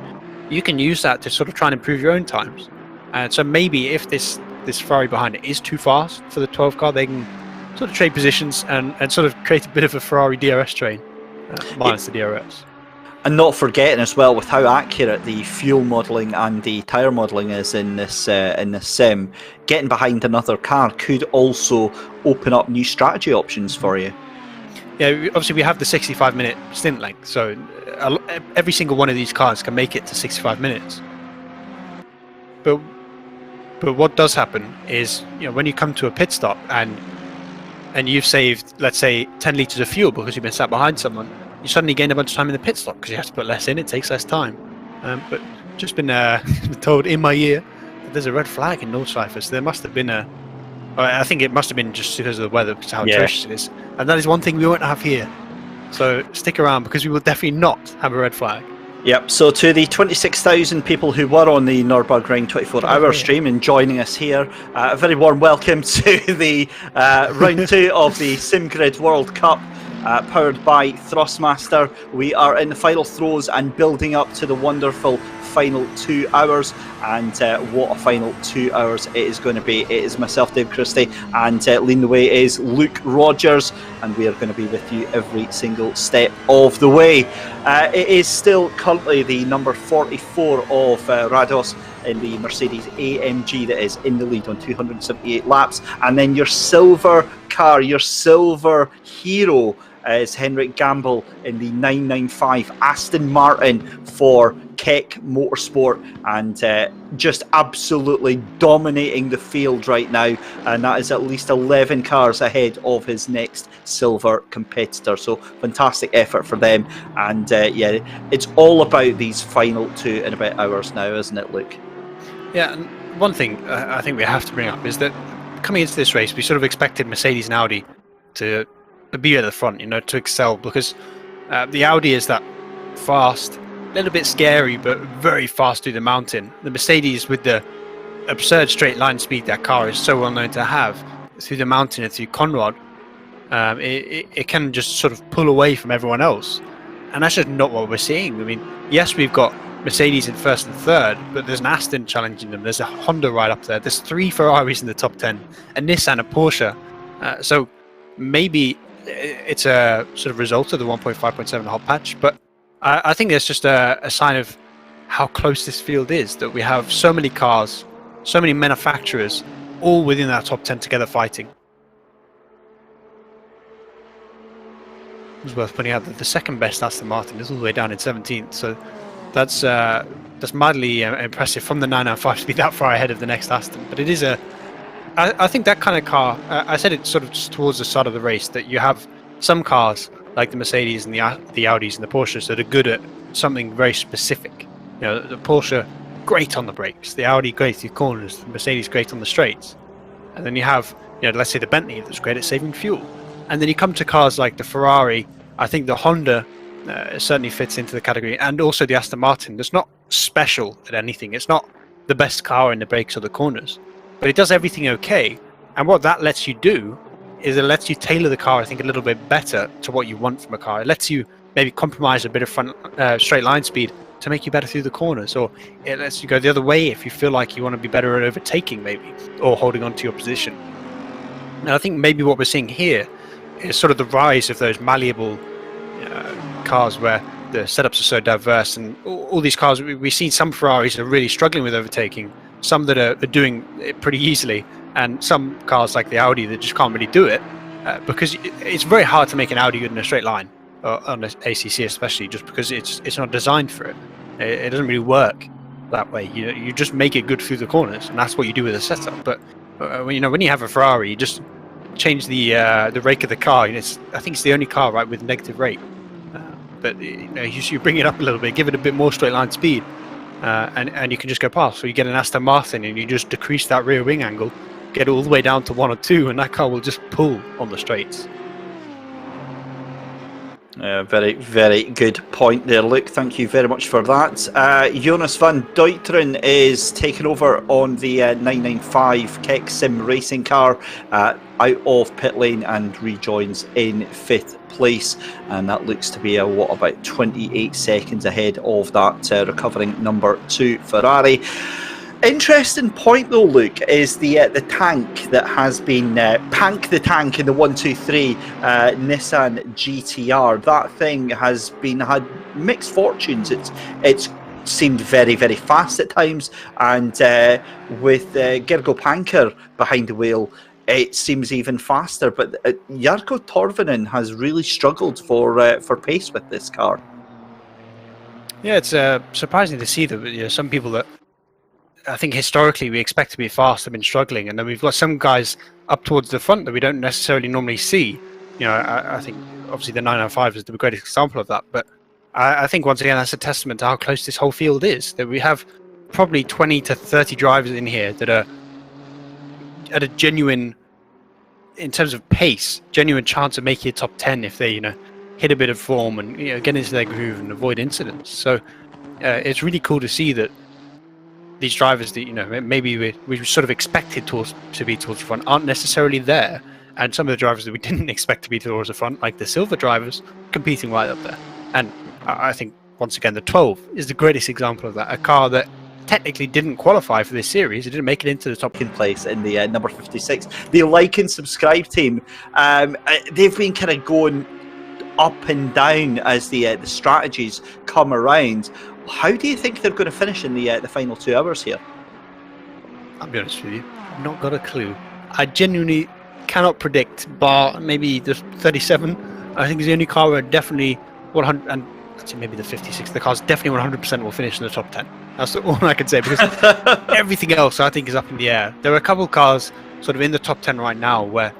you can use that to sort of try and improve your own times. And so maybe if this Ferrari behind it is too fast for the 12 car, they can sort of trade positions and sort of create a bit of a Ferrari DRS train, minus the DRS. And not forgetting as well, with how accurate the fuel modelling and the tyre modelling is in this sim, getting behind another car could also open up new strategy options for you. Yeah, obviously we have the 65-minute stint length, so every single one of these cars can make it to 65 minutes. But what does happen is, when you come to a pit stop and you've saved, let's say, 10 litres of fuel because you've been sat behind someone, you suddenly gain a bunch of time in the pit stop because you have to put less in, it takes less time. But just been told in my ear that there's a red flag in Nordschleife, so there must have been I think it must have been just because of the weather, because how atrocious it is. And that is one thing we won't have here. So stick around, because we will definitely not have a red flag. Yep, so to the 26,000 people who were on the Nürburgring 24-hour stream and joining us here, a very warm welcome to the round 2 of the SimGrid World Cup, powered by Thrustmaster. We are in the final throes and building up to the wonderful final 2 hours, and what a final 2 hours it is going to be. It is myself, Dave Christie, and leading the way is Luke Rogers, and we are going to be with you every single step of the way. It is still currently the number 44 of Rados in the Mercedes AMG that is in the lead on 278 laps, and then your silver car, your silver hero, is Henrik Gamble in the 995 Aston Martin for Keck Motorsport, and just absolutely dominating the field right now, and that is at least 11 cars ahead of his next silver competitor. So fantastic effort for them, and yeah, it's all about these final 2.5 hours now, isn't it, Luke? Yeah, and one thing I think we have to bring up is that coming into this race, we sort of expected Mercedes and Audi to be at the front, you know, to excel, because the Audi is that fast, a little bit scary, but very fast through the mountain. The Mercedes, with the absurd straight line speed that car is so well known to have through the mountain and through Connall, it can just sort of pull away from everyone else, and that's just not what we're seeing. I mean, yes, we've got Mercedes in first and third, but there's an Aston challenging them, there's a Honda right up there, there's 3 Ferraris in the top 10, a Nissan, a Porsche, so maybe it's a sort of result of the 1.5.7 hot patch, but I think it's just a sign of how close this field is, that we have so many cars, so many manufacturers, all within that top 10 together fighting. It's worth pointing out that the second best Aston Martin is all the way down in 17th, so that's mildly impressive from the 995 to be that far ahead of the next Aston. But it is I think that kind of car, I said it sort of towards the start of the race, that you have some cars like the Mercedes and the Audis and the Porsches that are good at something very specific. You know, the Porsche, great on the brakes, the Audi great through corners, the Mercedes great on the straights. And then you have, you know, let's say the Bentley that's great at saving fuel. And then you come to cars like the Ferrari. I think the Honda certainly fits into the category, and also the Aston Martin that's not special at anything. It's not the best car in the brakes or the corners, but it does everything okay. And what that lets you do is it lets you tailor the car, I think, a little bit better to what you want from a car. It lets you maybe compromise a bit of front straight line speed to make you better through the corners, or it lets you go the other way if you feel like you want to be better at overtaking, maybe, or holding on to your position. And I think maybe what we're seeing here is sort of the rise of those malleable cars where the setups are so diverse, and all these cars, we've seen some Ferraris are really struggling with overtaking, some that are doing it pretty easily, and some cars like the Audi that just can't really do it, because it's very hard to make an Audi good in a straight line, on the ACC especially, just because it's not designed for it. It doesn't really work that way. You just make it good through the corners, and that's what you do with a setup. But when you have a Ferrari, you just change the rake of the car. I think it's the only car, right, with negative rake. But you bring it up a little bit, give it a bit more straight line speed, and you can just go past. So you get an Aston Martin and you just decrease that rear wing angle, get it all the way down to 1 or 2, and that car will just pull on the straights. Very, very good point there, Luke. Thank you very much for that. Jonas van Deuteren is taking over on the 995 Keck Sim racing car out of pit lane and rejoins in 5th place, and that looks to be about 28 seconds ahead of that recovering number 2 Ferrari. Interesting point though, Luke, is the tank that has been Pank the Tank in the 123 Nissan GTR. That thing has had mixed fortunes. It's seemed very, very fast at times, and with Gergo Panker behind the wheel, it seems even faster. But Jarkko Torvinen has really struggled for pace with this car. Yeah, it's surprising to see that some people that I think historically we expect to be fast have been struggling, and then we've got some guys up towards the front that we don't necessarily normally see. I think obviously the 995 is the greatest example of that, but I think once again that's a testament to how close this whole field is, that we have probably 20 to 30 drivers in here that are at a genuine, in terms of pace, genuine chance of making a top 10 if they hit a bit of form and get into their groove and avoid incidents. So it's really cool to see that these drivers that maybe we sort of expected to be towards the front aren't necessarily there, and some of the drivers that we didn't expect to be towards the front, like the silver drivers, competing right up there. And I think once again the 12 is the greatest example of that. A car that technically didn't qualify for this series, it didn't make it into the top place in the number 56. The like and subscribe team, they've been kind of going up and down as the strategies come around. How do you think they're going to finish in the final 2 hours here? I'll be honest with you, I've not got a clue. I genuinely cannot predict, bar maybe the 37. I think is the only car where definitely 100, and I'd say maybe the 56. The car's definitely 100% will finish in the top 10. That's all I can say, because everything else I think is up in the air. There are a couple of cars sort of in the top 10 right now where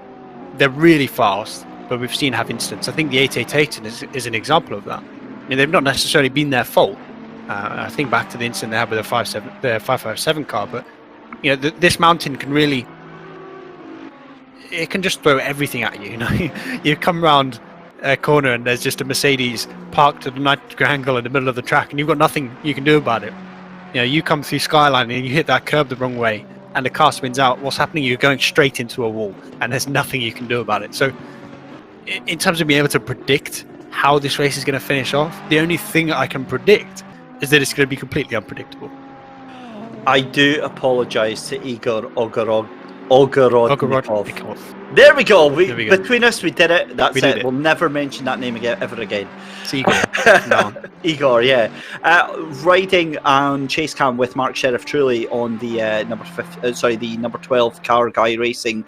they're really fast, but we've seen have incidents. I think the 888 is an example of that. I mean, they've not necessarily been their fault. I think back to the incident they had with the 557 car, but this mountain can really, it can just throw everything at you. You come around a corner and there's just a Mercedes parked at a 90-degree angle in the middle of the track, and you've got nothing you can do about it. You come through Skyline and you hit that curb the wrong way, and the car spins out. What's happening? You're going straight into a wall, and there's nothing you can do about it. So, in terms of being able to predict how this race is going to finish off, the only thing I can predict is that it's going to be completely unpredictable. I do apologise to Igor Ogorodnikov. There we go. Between us, we did it. That's it. We'll never mention that name again, ever again. It's Igor. No. Igor, yeah. Riding on chase cam with Mark Sheriff Truly on the number 12 car guy racing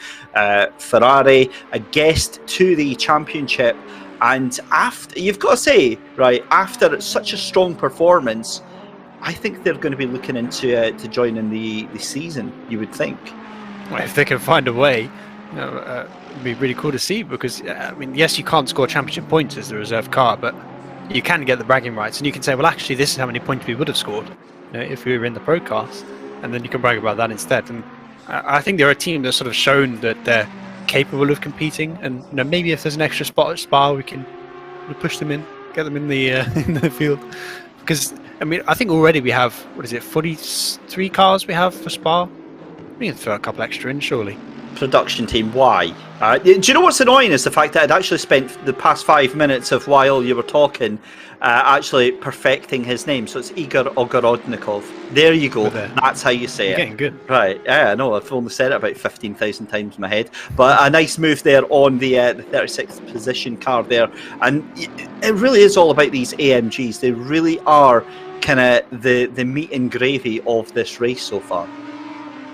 Ferrari, a guest to the championship. And after, you've got to say, right, after such a strong performance, I think they're going to be looking into to joining the season, you would think. Well, if they can find a way, it'd be really cool to see, because, I mean, yes, you can't score championship points as the reserve car, but you can get the bragging rights, and you can say, well, actually, this is how many points we would have scored if we were in the pro cast, and then you can brag about that instead. And I think they're a team that's sort of shown that they're capable of competing, and maybe if there's an extra spot at Spa, we can push them in, get them in the in the field, because I mean, I think already we have 43 cars we have for Spa. We can throw a couple extra in, surely. Production team, why? Do you know what's annoying is the fact that I'd actually spent the past 5 minutes of while you were talking actually perfecting his name. So it's Igor Ogorodnikov. There you go. That's how you say it. Getting good. Right. Yeah, I know. I've only said it about 15,000 times in my head. But a nice move there on the 36th position car there. And it really is all about these AMGs. They really are kind of the meat and gravy of this race so far.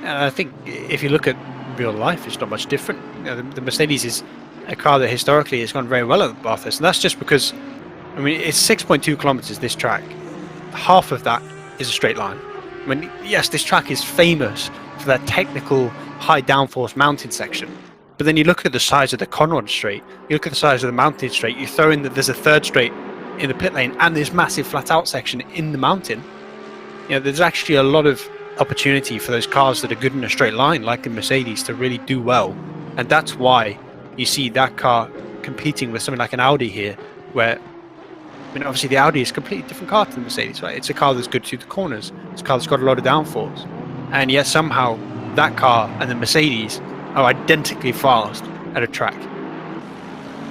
And I think if you look at real life, it's not much different. The Mercedes is a car that historically has gone very well at Bathurst, and that's just because, I mean, it's 6.2 kilometers this track. Half of that is a straight line. I mean, yes, this track is famous for that technical high downforce mountain section, but then you look at the size of the Connall straight, you look at the size of the mountain straight, you throw in that there's a third straight in the pit lane and this massive flat out section in the mountain. There's actually a lot of opportunity for those cars that are good in a straight line like the Mercedes to really do well, and that's why you see that car competing with something like an Audi here, where, I mean, obviously the Audi is a completely different car to the Mercedes, right? It's a car that's good through the corners, it's a car that's got a lot of downforce, and yet somehow that car and the Mercedes are identically fast at a track.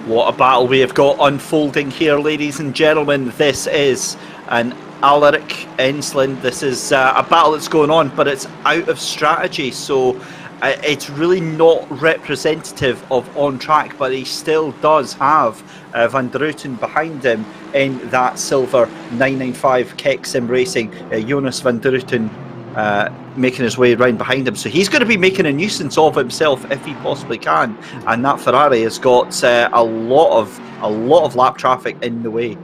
What a battle we have got unfolding here, ladies and gentlemen. This is an Alaric Ensland. This is a battle that's going on, but it's out of strategy, so it's really not representative of on track, but he still does have Van der Ruyten behind him in that silver 995 Kexim Racing. Jonas Van der Ruyten making his way around behind him, so he's going to be making a nuisance of himself if he possibly can, and that Ferrari has got a lot of lap traffic in the way.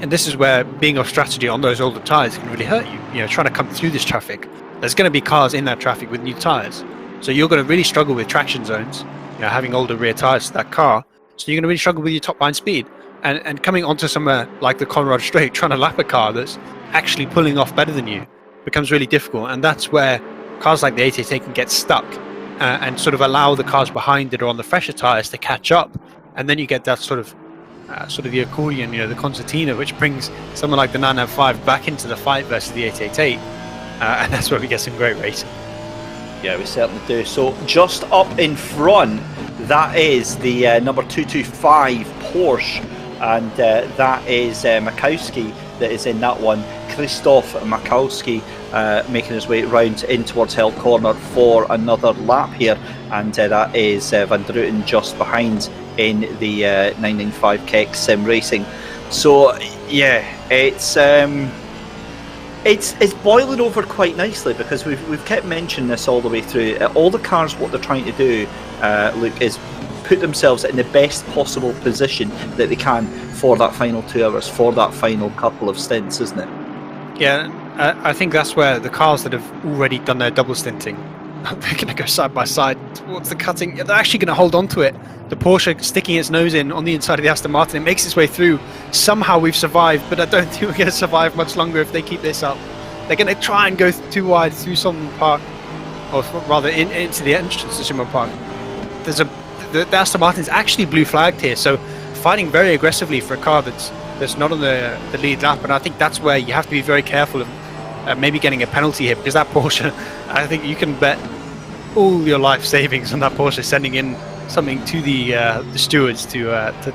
And this is where being off strategy on those older tyres can really hurt you. Trying to come through this traffic, there's going to be cars in that traffic with new tyres, so you're going to really struggle with traction zones, having older rear tyres to that car, so you're going to really struggle with your top line speed, and coming onto somewhere like the Conrad Straight, trying to lap a car that's actually pulling off better than you becomes really difficult, and that's where cars like the 888 can get stuck and sort of allow the cars behind it or on the fresher tyres to catch up, and then you get that sort of sort of the accordion, the concertina, which brings someone like the 995 back into the fight versus the 888, and that's where we get some great racing. Yeah, we certainly do. So just up in front, that is the number 225 Porsche, and that is Makowski that is in that one. Krzysztof Makowski making his way round in towards Hell Corner for another lap here, and that is Van Druten just behind in the 995 Keck Sim Racing. So yeah, it's boiling over quite nicely, because we've kept mentioning this all the way through. All the cars, what they're trying to do, Luke, is put themselves in the best possible position that they can for that final 2 hours, for that final couple of stints, isn't it? Yeah, I think that's where the cars that have already done their double stinting, they're going to go side by side towards the cutting. They're actually going to hold on to it. The Porsche sticking its nose in on the inside of the Aston Martin. It makes its way through. Somehow we've survived, but I don't think we're going to survive much longer if they keep this up. They're going to try and go too wide through Solomon Park, or rather into the entrance to Solomon Park. The Aston Martin's actually blue flagged here, so fighting very aggressively for a car that's not on the lead lap, and I think that's where you have to be very careful of maybe getting a penalty here, because that Porsche, I think you can bet all your life savings on that Porsche sending in something to the stewards to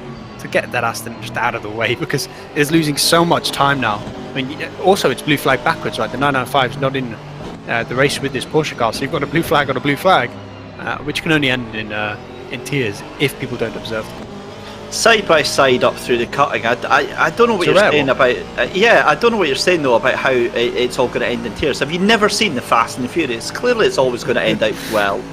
get that Aston just out of the way, because it's losing so much time now. I mean, also it's blue flag backwards, right? The 995 is not in the race with this Porsche car, so you've got a blue flag on a blue flag, which can only end in tears if people don't observe them. Side by side up through the cutting. I don't know what you're saying about. I don't know what you're saying though about how it's all going to end in tears. Have you never seen the Fast and the Furious? Clearly, it's always going to end out well,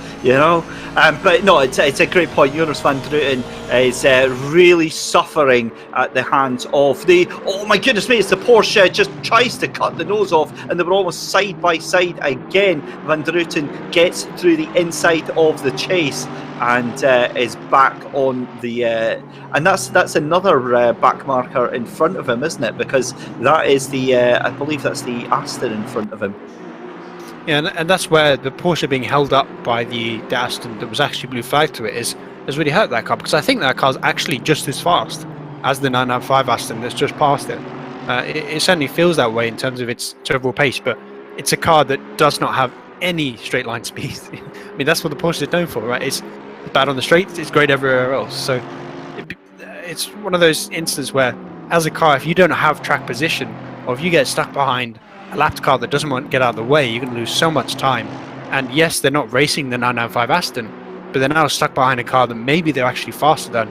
But no, it's a great point. Jonas Van Druten is really suffering at the hands of the. Oh my goodness me! It's the Porsche just tries to cut the nose off, and they were almost side by side again. Van Druten gets through the inside of the chase and is back on the and that's another back marker in front of him, isn't it? Because that is the I believe that's the Aston in front of him. Yeah, and that's where the Porsche being held up by the Aston that was actually blue flagged to it has really hurt that car, because I think that car's actually just as fast as the 995 Aston that's just passed it. It certainly feels that way in terms of its overall pace, but it's a car that does not have any straight line speed. I mean, that's what the Porsche is known for, right? It's bad on the straights, it's great everywhere else. So it's one of those instances where, as a car, if you don't have track position, or if you get stuck behind a lapped car that doesn't want to get out of the way, you can lose so much time. And yes, they're not racing the 995 Aston, but they're now stuck behind a car that maybe they're actually faster than,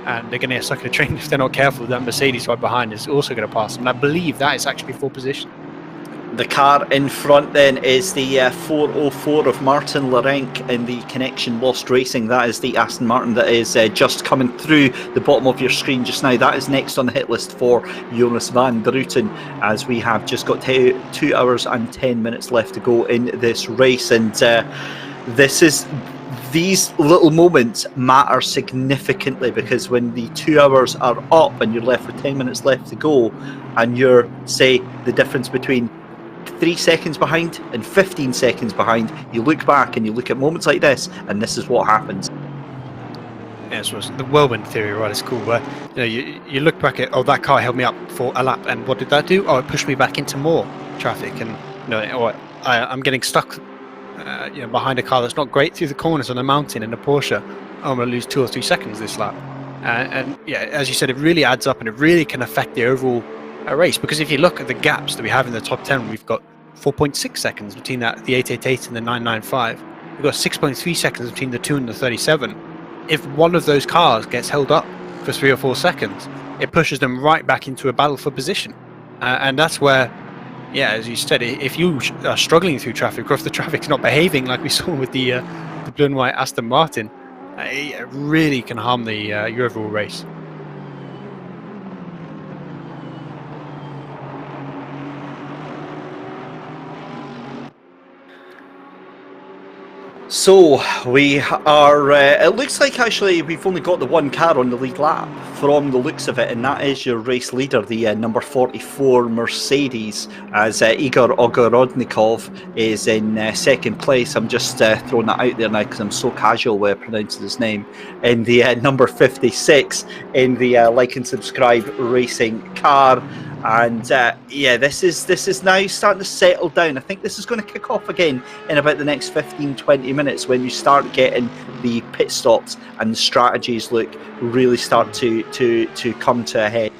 and they're going to get stuck in a train if they're not careful. That Mercedes right behind is also going to pass them. And I believe that is actually full position. The car in front then is the 404 of Martin Larenc in the Connection Lost Racing. That is the Aston Martin that is just coming through the bottom of your screen just now. That is next on the hit list for Jonas Van Druten, as we have just got 2 hours and 10 minutes left to go in this race. And these little moments matter significantly, because when the 2 hours are up and you're left with 10 minutes left to go, and you're, say, the difference between 3 seconds behind and 15 seconds behind, you look back and you look at moments like this, and this is what happens. Yeah, so it's the whirlwind theory, right? It's cool, where you look back at, oh, that car held me up for a lap, and what did that do? Oh, it pushed me back into more traffic, and I'm getting stuck behind a car that's not great through the corners on a mountain in a Porsche. Oh, I'm going to lose 2 or 3 seconds this lap. And yeah, as you said, it really adds up, and it really can affect the overall race, because if you look at the gaps that we have in the top 10, we've got 4.6 seconds between the 888 and the 995. We've got 6.3 seconds between the 2 and the 37. If one of those cars gets held up for 3 or 4 seconds, it pushes them right back into a battle for position. And that's where, yeah, as you said, if you are struggling through traffic, or if the traffic's not behaving like we saw with the blue and white Aston Martin, it really can harm your overall race. So we are, it looks like actually we've only got the one car on the lead lap from the looks of it, and that is your race leader, the number 44 Mercedes, as Igor Ogorodnikov is in second place. I'm just throwing that out there now because I'm so casual with pronouncing his name. In the number 56 in the like and subscribe racing car. And yeah, this is now starting to settle down. I think this is going to kick off again in about the next 15-20 minutes when you start getting the pit stops and the strategies really start to come to a head.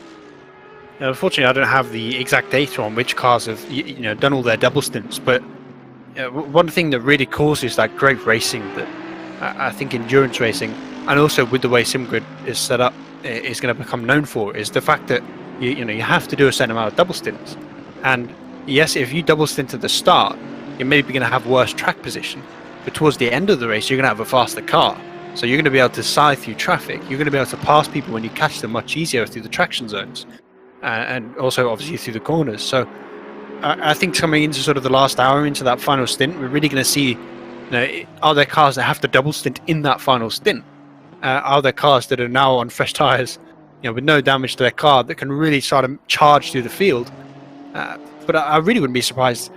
Unfortunately, I don't have the exact data on which cars have done all their double stints, but one thing that really causes that great racing that I think endurance racing, and also with the way SimGrid is set up, is going to become known for, is the fact that you have to do a certain amount of double stints. And yes, if you double stint at the start, you're maybe going to have worse track position, but towards the end of the race, you're going to have a faster car. So you're going to be able to side through traffic. You're going to be able to pass people when you catch them much easier through the traction zones, and also obviously through the corners. So I think coming into sort of the last hour into that final stint, we're really going to see, are there cars that have to double stint in that final stint? Are there cars that are now on fresh tyres, with no damage to their car, that can really start to charge through the field? But I really wouldn't be surprised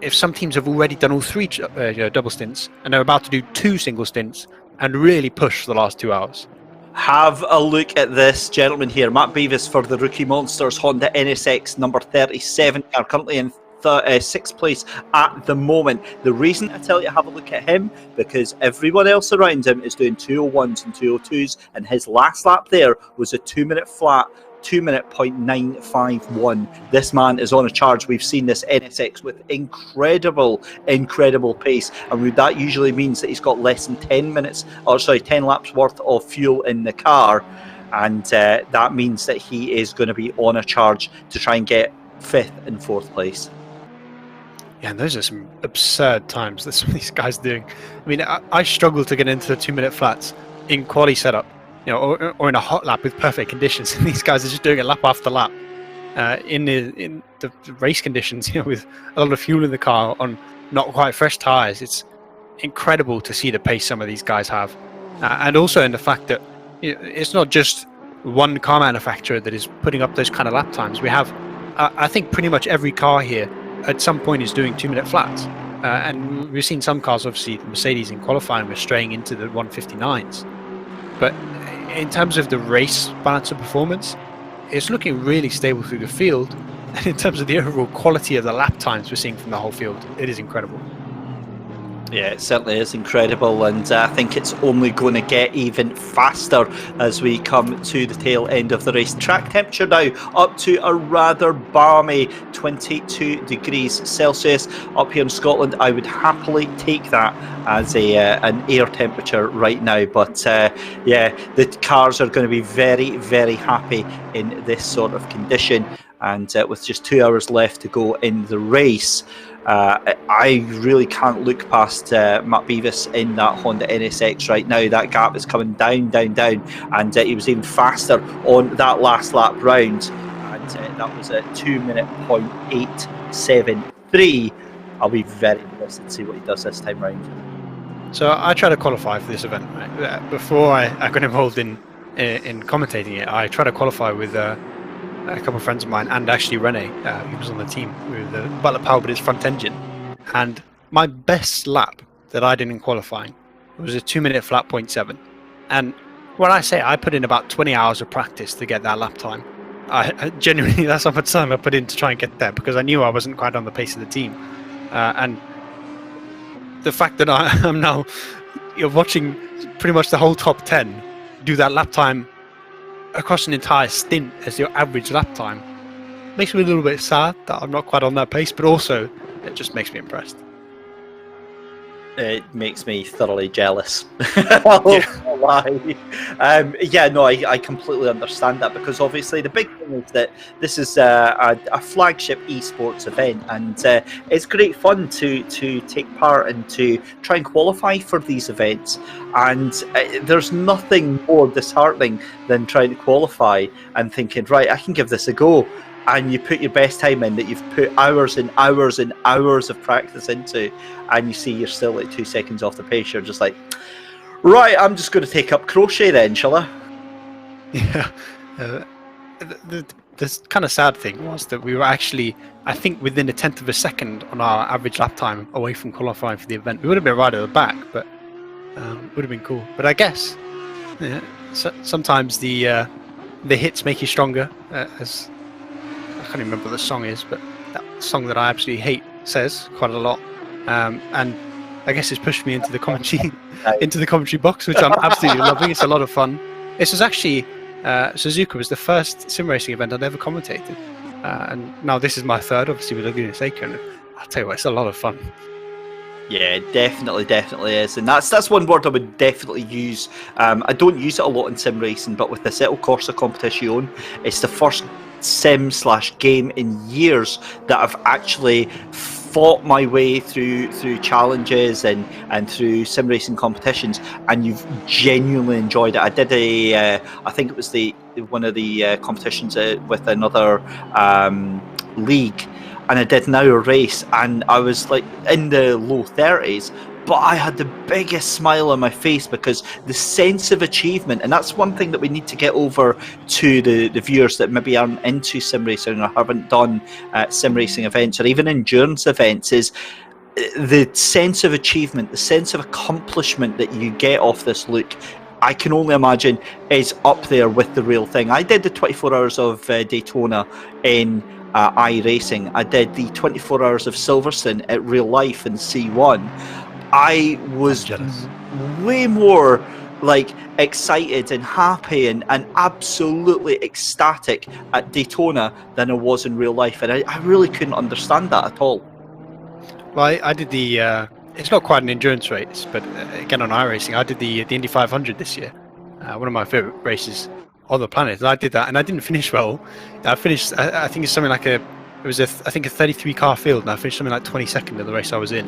if some teams have already done all three double stints and they're about to do two single stints and really push for the last 2 hours. Have a look at this gentleman here, Matt Beavis for the Rookie Monsters Honda NSX number 37, are currently in sixth place at the moment. The reason I tell you to have a look at him, because everyone else around him is doing 201s and 202s, and his last lap there was a 2 minute flat, 2 minute .951. This man is on a charge. We've seen this NSX with incredible pace, and that usually means that he's got less than 10 laps worth of fuel in the car, and that means that he is going to be on a charge to try and get 5th and 4th place. Yeah, and those are some absurd times that some of these guys are doing. I mean, I struggle to get into the 2 minute flats in quali setup, or in a hot lap with perfect conditions. And these guys are just doing it lap after lap in the race conditions, with a lot of fuel in the car on not quite fresh tyres. It's incredible to see the pace some of these guys have, and also in the fact that it's not just one car manufacturer that is putting up those kind of lap times. We have, I think, pretty much every car here at some point is doing 2 minute flats, and we've seen some cars, obviously the Mercedes in qualifying, were straying into the 159s, but in terms of the race balance of performance, it's looking really stable through the field, and in terms of the overall quality of the lap times we're seeing from the whole field, it is incredible. Yeah, it certainly is incredible, and I think it's only going to get even faster as we come to the tail end of the race. Track temperature now up to a rather balmy 22 degrees Celsius. Up here in Scotland, I would happily take that as an air temperature right now, but yeah, the cars are going to be very, very happy in this sort of condition, and with just 2 hours left to go in the race, I really can't look past Matt Beavis in that Honda NSX right now. That gap is coming down, and he was even faster on that last lap round, and that was a 2 minute .873. I'll be very interested to see what he does this time round. So I tried to qualify for this event, right? Before I got involved in commentating it. I tried to qualify with a couple of friends of mine, and actually Rene, who was on the team with the Butler Power, but his front engine. And my best lap that I did in qualifying was a 2 minute flat .7. And when I say I put in about 20 hours of practice to get that lap time, I genuinely, that's how much time I put in to try and get there, because I knew I wasn't quite on the pace of the team. And the fact that I'm now watching pretty much the whole top 10 do that lap time across an entire stint as your average lap time makes me a little bit sad that I'm not quite on that pace, but also it just makes me impressed. It makes me thoroughly jealous. I won't lie. I completely understand that, because obviously the big thing is that this is a flagship esports event, and it's great fun to take part and to try and qualify for these events. And there's nothing more disheartening than trying to qualify and thinking, right, I can give this a go. and you put your best time in that you've put hours and hours and hours of practice into, and you see you're still like 2 seconds off the pace, you're just like, right, I'm just going to take up crochet then, shall I? Yeah. The kind of sad thing was that we were actually, I think, within a tenth of a second on our average lap time away from qualifying for the event. We would have been right at the back, but would have been cool. But I guess sometimes the hits make you stronger. As I can't remember what the song is, but that song that I absolutely hate says quite a lot. And I guess it's pushed me into the commentary box, which I'm absolutely loving. It's a lot of fun. This was actually. Suzuka was the first sim racing event I'd ever commentated, and now this is my third, obviously with Laguna Seca, and I'll tell you what, it's a lot of fun. Yeah, definitely is, and that's one word I would definitely use. I don't use it a lot in sim racing, but with the Assetto Corsa Competition, it's the first sim/game in years that I've actually fought my way through challenges and through sim racing competitions, and you've genuinely enjoyed it. I did I think it was one of the competitions with another league, and I did an hour race, and I was like in the low 30s, but I had the biggest smile on my face because the sense of achievement, and that's one thing that we need to get over to the viewers that maybe aren't into sim racing or haven't done sim racing events or even endurance events, is the sense of achievement, the sense of accomplishment that you get off this look. I can only imagine is up there with the real thing. I did the 24 hours of Daytona in iRacing. I did the 24 hours of Silverstone at real life in C1. I was way more like excited and happy and absolutely ecstatic at Daytona than I was in real life, and I really couldn't understand that at all. Well, I did the it's not quite an endurance race, but again on iRacing, I did the Indy 500 this year, one of my favorite races on the planet, and I did that, and I didn't finish well. I finished, I think it's something like a 33 car field, and I finished something like 22nd in the race I was in.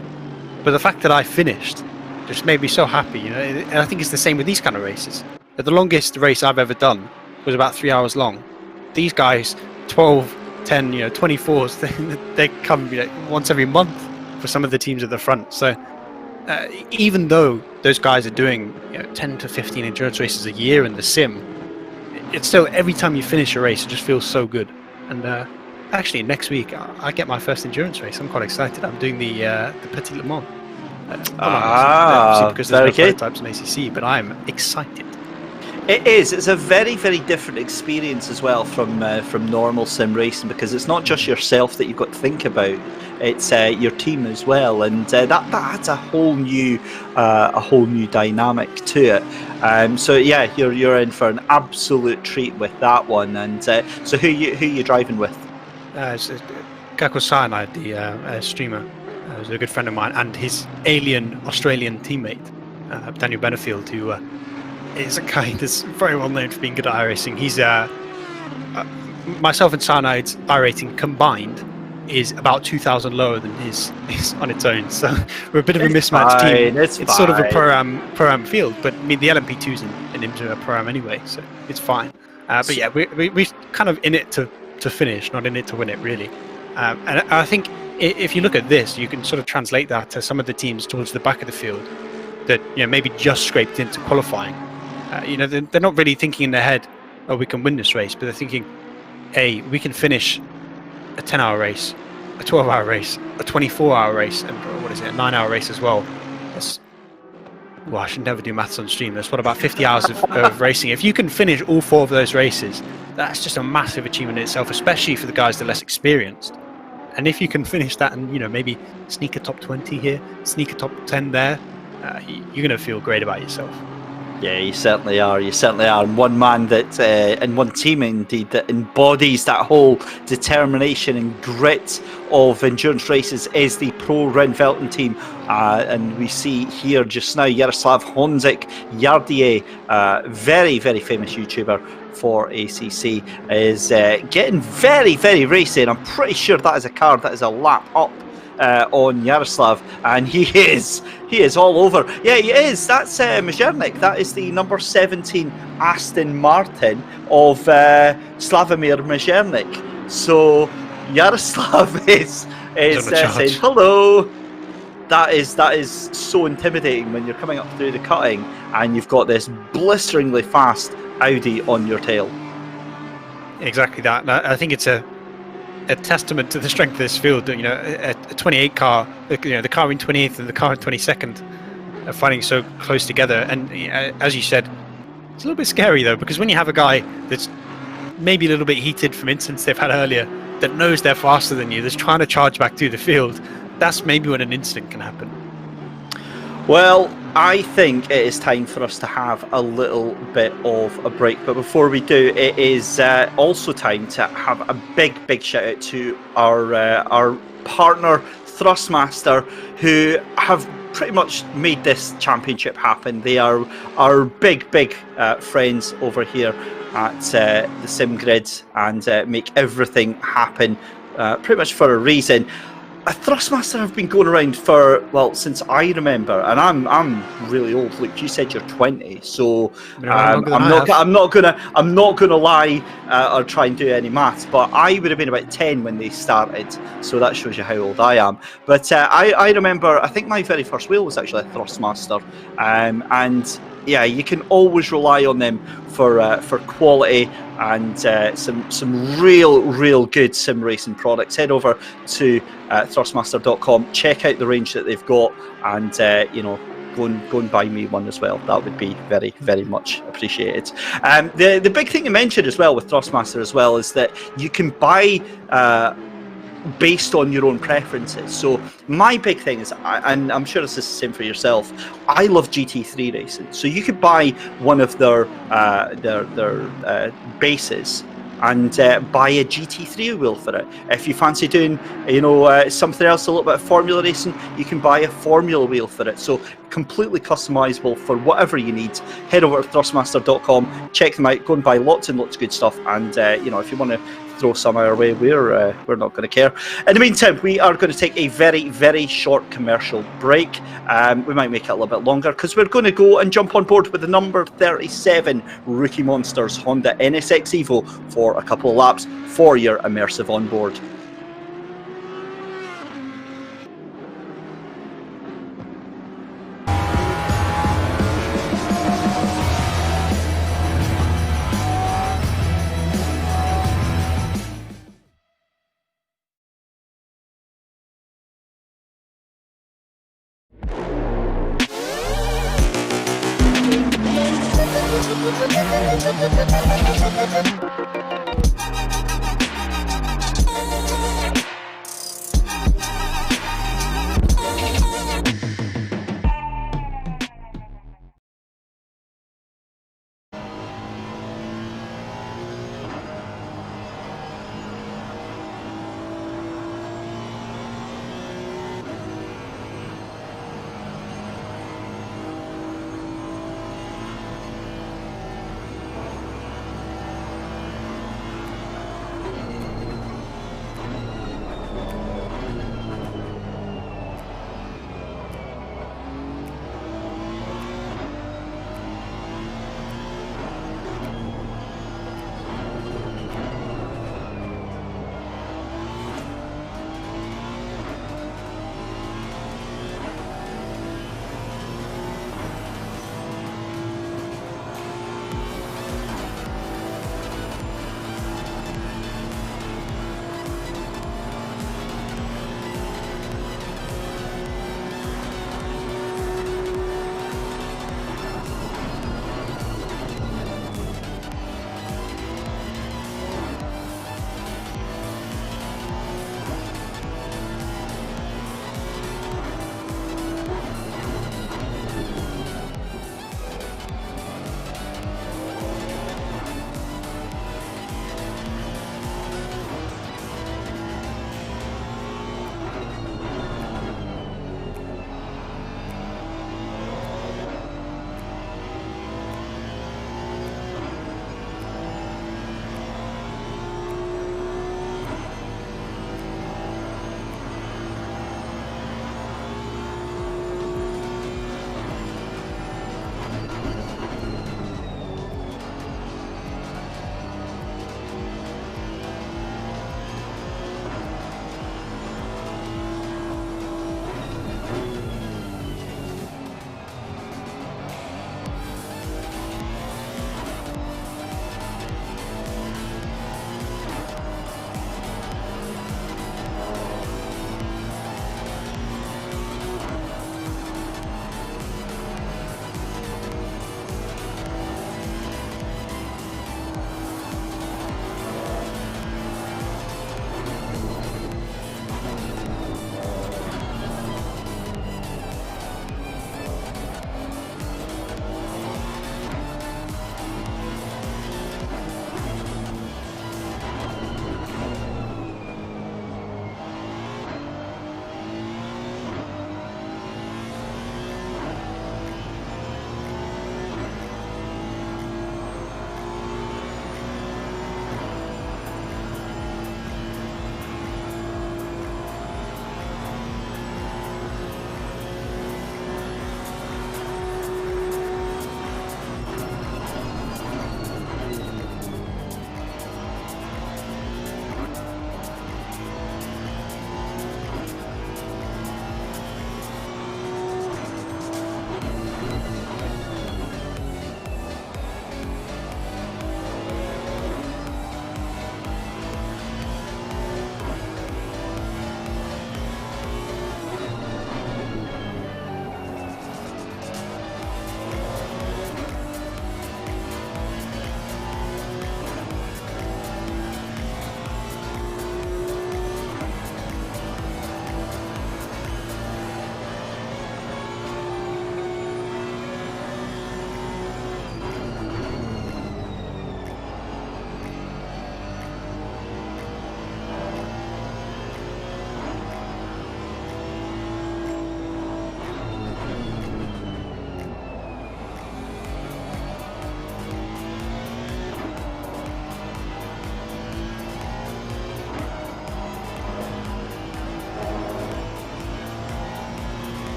But the fact that I finished just made me so happy, you know. And I think it's the same with these kind of races. The longest race I've ever done was about 3 hours long. These guys, 12, 10, 24s, they come once every month for some of the teams at the front. So even though those guys are doing 10 to 15 endurance races a year in the sim, it's still, every time you finish a race, it just feels so good. And actually, next week I get my first endurance race. I'm quite excited. I'm doing the Petit Le Mans. Because there's no prototypes in ACC, but I'm excited. It is. It's a very, very different experience as well from normal sim racing, because it's not just yourself that you've got to think about. It's your team as well, and that adds a whole new dynamic to it. So yeah, you're in for an absolute treat with that one. And so who you driving with? It's Gakko Cyanide, the streamer, who's a good friend of mine, and his alien Australian teammate, Daniel Benefield, who is a guy that's very well known for being good at iRacing. He's myself and Cyanide's iRacing combined is about 2,000 lower than his on its own, so we're a bit of a mismatched team. It's sort of a pro-am field, but I mean the LMP2's an IMSA pro-am anyway, so it's fine. But yeah, we kind of in it to finish, not in it to win it, really. And I think if you look at this, you can sort of translate that to some of the teams towards the back of the field that maybe just scraped into qualifying. They're not really thinking in their head, oh, we can win this race, but they're thinking, hey, we can finish a 10-hour race, a 12-hour race, a 24-hour race, and a 9-hour race as well. I should never do maths on stream. That's about 50 hours of racing. If you can finish all 4 of those races, that's just a massive achievement in itself, especially for the guys that are less experienced. And if you can finish that and maybe sneak a top 20 here, sneak a top 10 there, you're going to feel great about yourself. Yeah, you certainly are. You certainly are. And one man that, and one team indeed, that embodies that whole determination and grit of endurance races is the Pro Rennfelden team. And we see here just now Jaroslav Honzik Yardier, very, very famous YouTuber for ACC, is getting very, very racy. And I'm pretty sure that is a car that is a lap up on Jaroslav, and he is all over. Yeah, he is. That's Majernik. That is the number 17 Aston Martin of Slavomir Majernik. So Yaroslav is on the charge. saying hello. That is so intimidating when you're coming up through the cutting and you've got this blisteringly fast Audi on your tail. Exactly that. And I think it's a testament to the strength of this field. You know, a 28 car, you know, the car in 28th and the car in 22nd are fighting so close together. And as you said, it's a little bit scary though, because when you have a guy that's maybe a little bit heated from incidents they've had earlier, that knows they're faster than you, that's trying to charge back through the field, that's maybe when an incident can happen. Well, I think it is time for us to have a little bit of a break. But before we do, it is also time to have a big shout out to our partner, Thrustmaster, who have pretty much made this championship happen. They are our big friends over here at the Sim Grid and make everything happen pretty much for a reason. Thrustmaster have been going around for, well, since I remember, and I'm really old. Luke, you said you're 20, so I'm not gonna lie or try and do any maths, but I would have been about 10 when they started, so that shows you how old I am. But I remember, I think my very first wheel was actually a Thrustmaster, and yeah, you can always rely on them for quality and some real good sim racing products. Head over to Thrustmaster.com, check out the range that they've got, and go and buy me one as well. That would be very much appreciated. The big thing to mention as well with Thrustmaster as well is that you can buy based on your own preferences. So my big thing is, and I'm sure it's the same for yourself, I love GT3 racing. So you could buy one of their bases and buy a GT3 wheel for it. If you fancy doing, something else, a little bit of Formula racing, you can buy a Formula wheel for it. So completely customizable for whatever you need. Head over to Thrustmaster.com, check them out, go and buy lots and lots of good stuff. And if you want to throw some our way, we're not going to care. In the meantime, we are going to take a very short commercial break. We might make it a little bit longer because we're going to go and jump on board with the number 37 Rookie Monsters Honda NSX Evo for a couple of laps for your immersive onboard.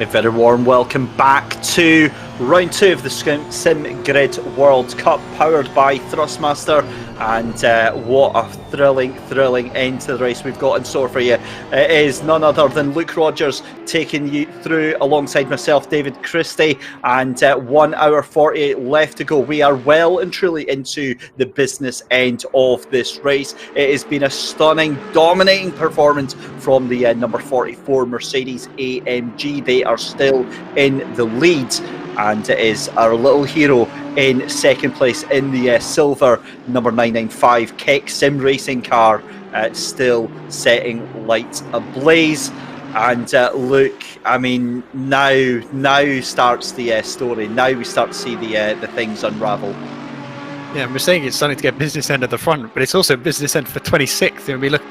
A very warm welcome back to round 2 of the Sim Grid World Cup, powered by Thrustmaster, and what a thrilling end to the race we've got in store for you. It is none other than Luke Rogers taking you through alongside myself, David Christie, and 1 hour 48 left to go. We are well and truly into the business end of this race. It has been a stunning, dominating performance from the number 44 Mercedes AMG. They are still in the lead, and it is our little hero in second place in the silver number 995 Keck Sim Racing car, still setting lights ablaze. And look, I mean, now starts the story. Now we start to see the things unravel. Yeah, we're saying it's starting to get business end at the front, but it's also business end for 26th. And we look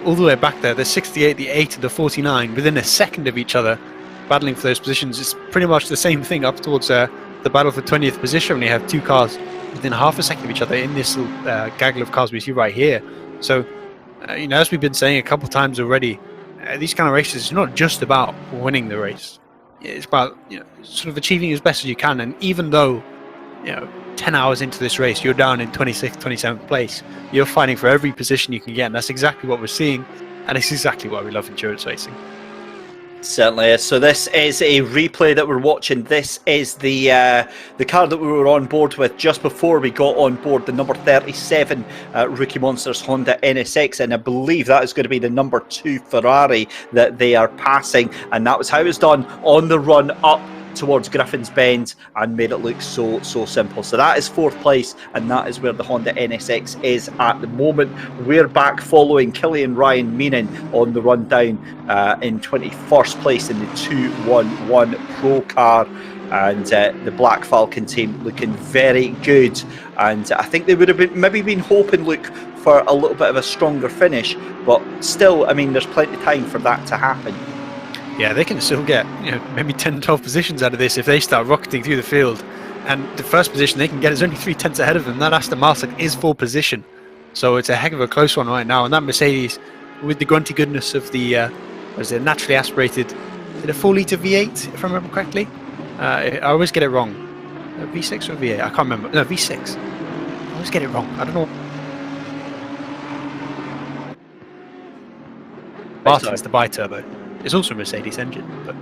all the way back there, the 68, the 8, and the 49, within a second of each other, battling for those positions. It's pretty much the same thing up towards the battle for 20th position when you have two cars within half a second of each other in this little gaggle of cars we see right here. So, as we've been saying a couple of times already, these kind of races, it's not just about winning the race. It's about sort of achieving as best as you can. And even though 10 hours into this race you're down in 26th, 27th place, you're fighting for every position you can get, and that's exactly what we're seeing, and it's exactly why we love endurance racing. Certainly is. So this is a replay that we're watching. This is the car that we were on board with just before we got on board, the number 37 Rookie Monsters Honda NSX, and I believe that is going to be the number 2 Ferrari that they are passing, and that was how it was done on the run up towards Griffin's Bend, and made it look so simple. So that is 4th place, and that is where the Honda NSX is at the moment. We're back following Killian Ryan Meenan on the run down in 21st place in the 211 Pro car, and the Black Falcon team looking very good, and I think they would have been hoping, Luke, for a little bit of a stronger finish, but still, I mean, there's plenty of time for that to happen. Yeah, they can still get maybe 10, 12 positions out of this if they start rocketing through the field. And the first position they can get is only 3 tenths ahead of them. That Aston Martin is 4th position. So it's a heck of a close one right now. And that Mercedes, with the grunty goodness of the naturally aspirated, is it a 4-litre V8, if I remember correctly? I always get it wrong. V6 or V8? I can't remember. No, V6. I always get it wrong. I don't know. Martin's the bi-turbo. It's also a Mercedes engine, but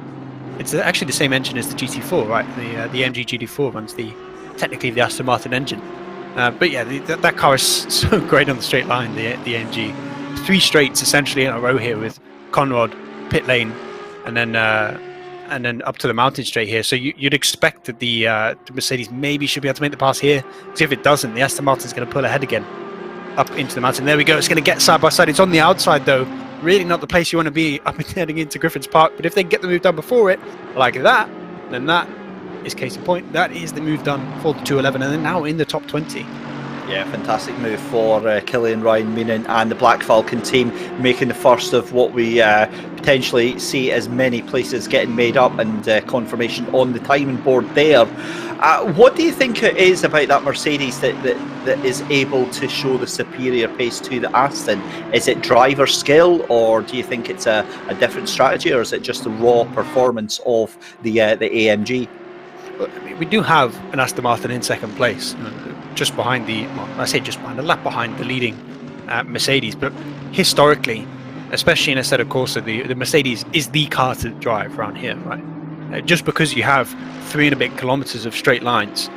it's actually the same engine as the GT4, right? The AMG GT4 runs technically the Aston Martin engine. But yeah, that car is so great on the straight line, the AMG. 3 straights essentially in a row here with Conrad, pit lane, and then up to the mountain straight here. So you'd expect that the Mercedes maybe should be able to make the pass here, because if it doesn't, the Aston Martin's going to pull ahead again up into the mountain. There we go. It's going to get side by side. It's on the outside though. Really not the place you want to be up and heading into Griffin's Park, but if they can get the move done before it, like that, then that is case in point. That is the move done for the 211, and they're now in the top 20. Yeah, fantastic move for Killian Ryan Meenan and the Black Falcon team, making the first of what we potentially see as many places getting made up, and confirmation on the timing board there. What do you think it is about that Mercedes that is able to show the superior pace to the Aston? Is it driver skill, or do you think it's a different strategy, or is it just the raw performance of the AMG? We do have an Aston Martin in second place, just behind a lap behind the leading Mercedes, but historically, especially in Assetto Corsa, the Mercedes is the car to drive around here, right? Just because you have 3 and a bit kilometers of straight lines,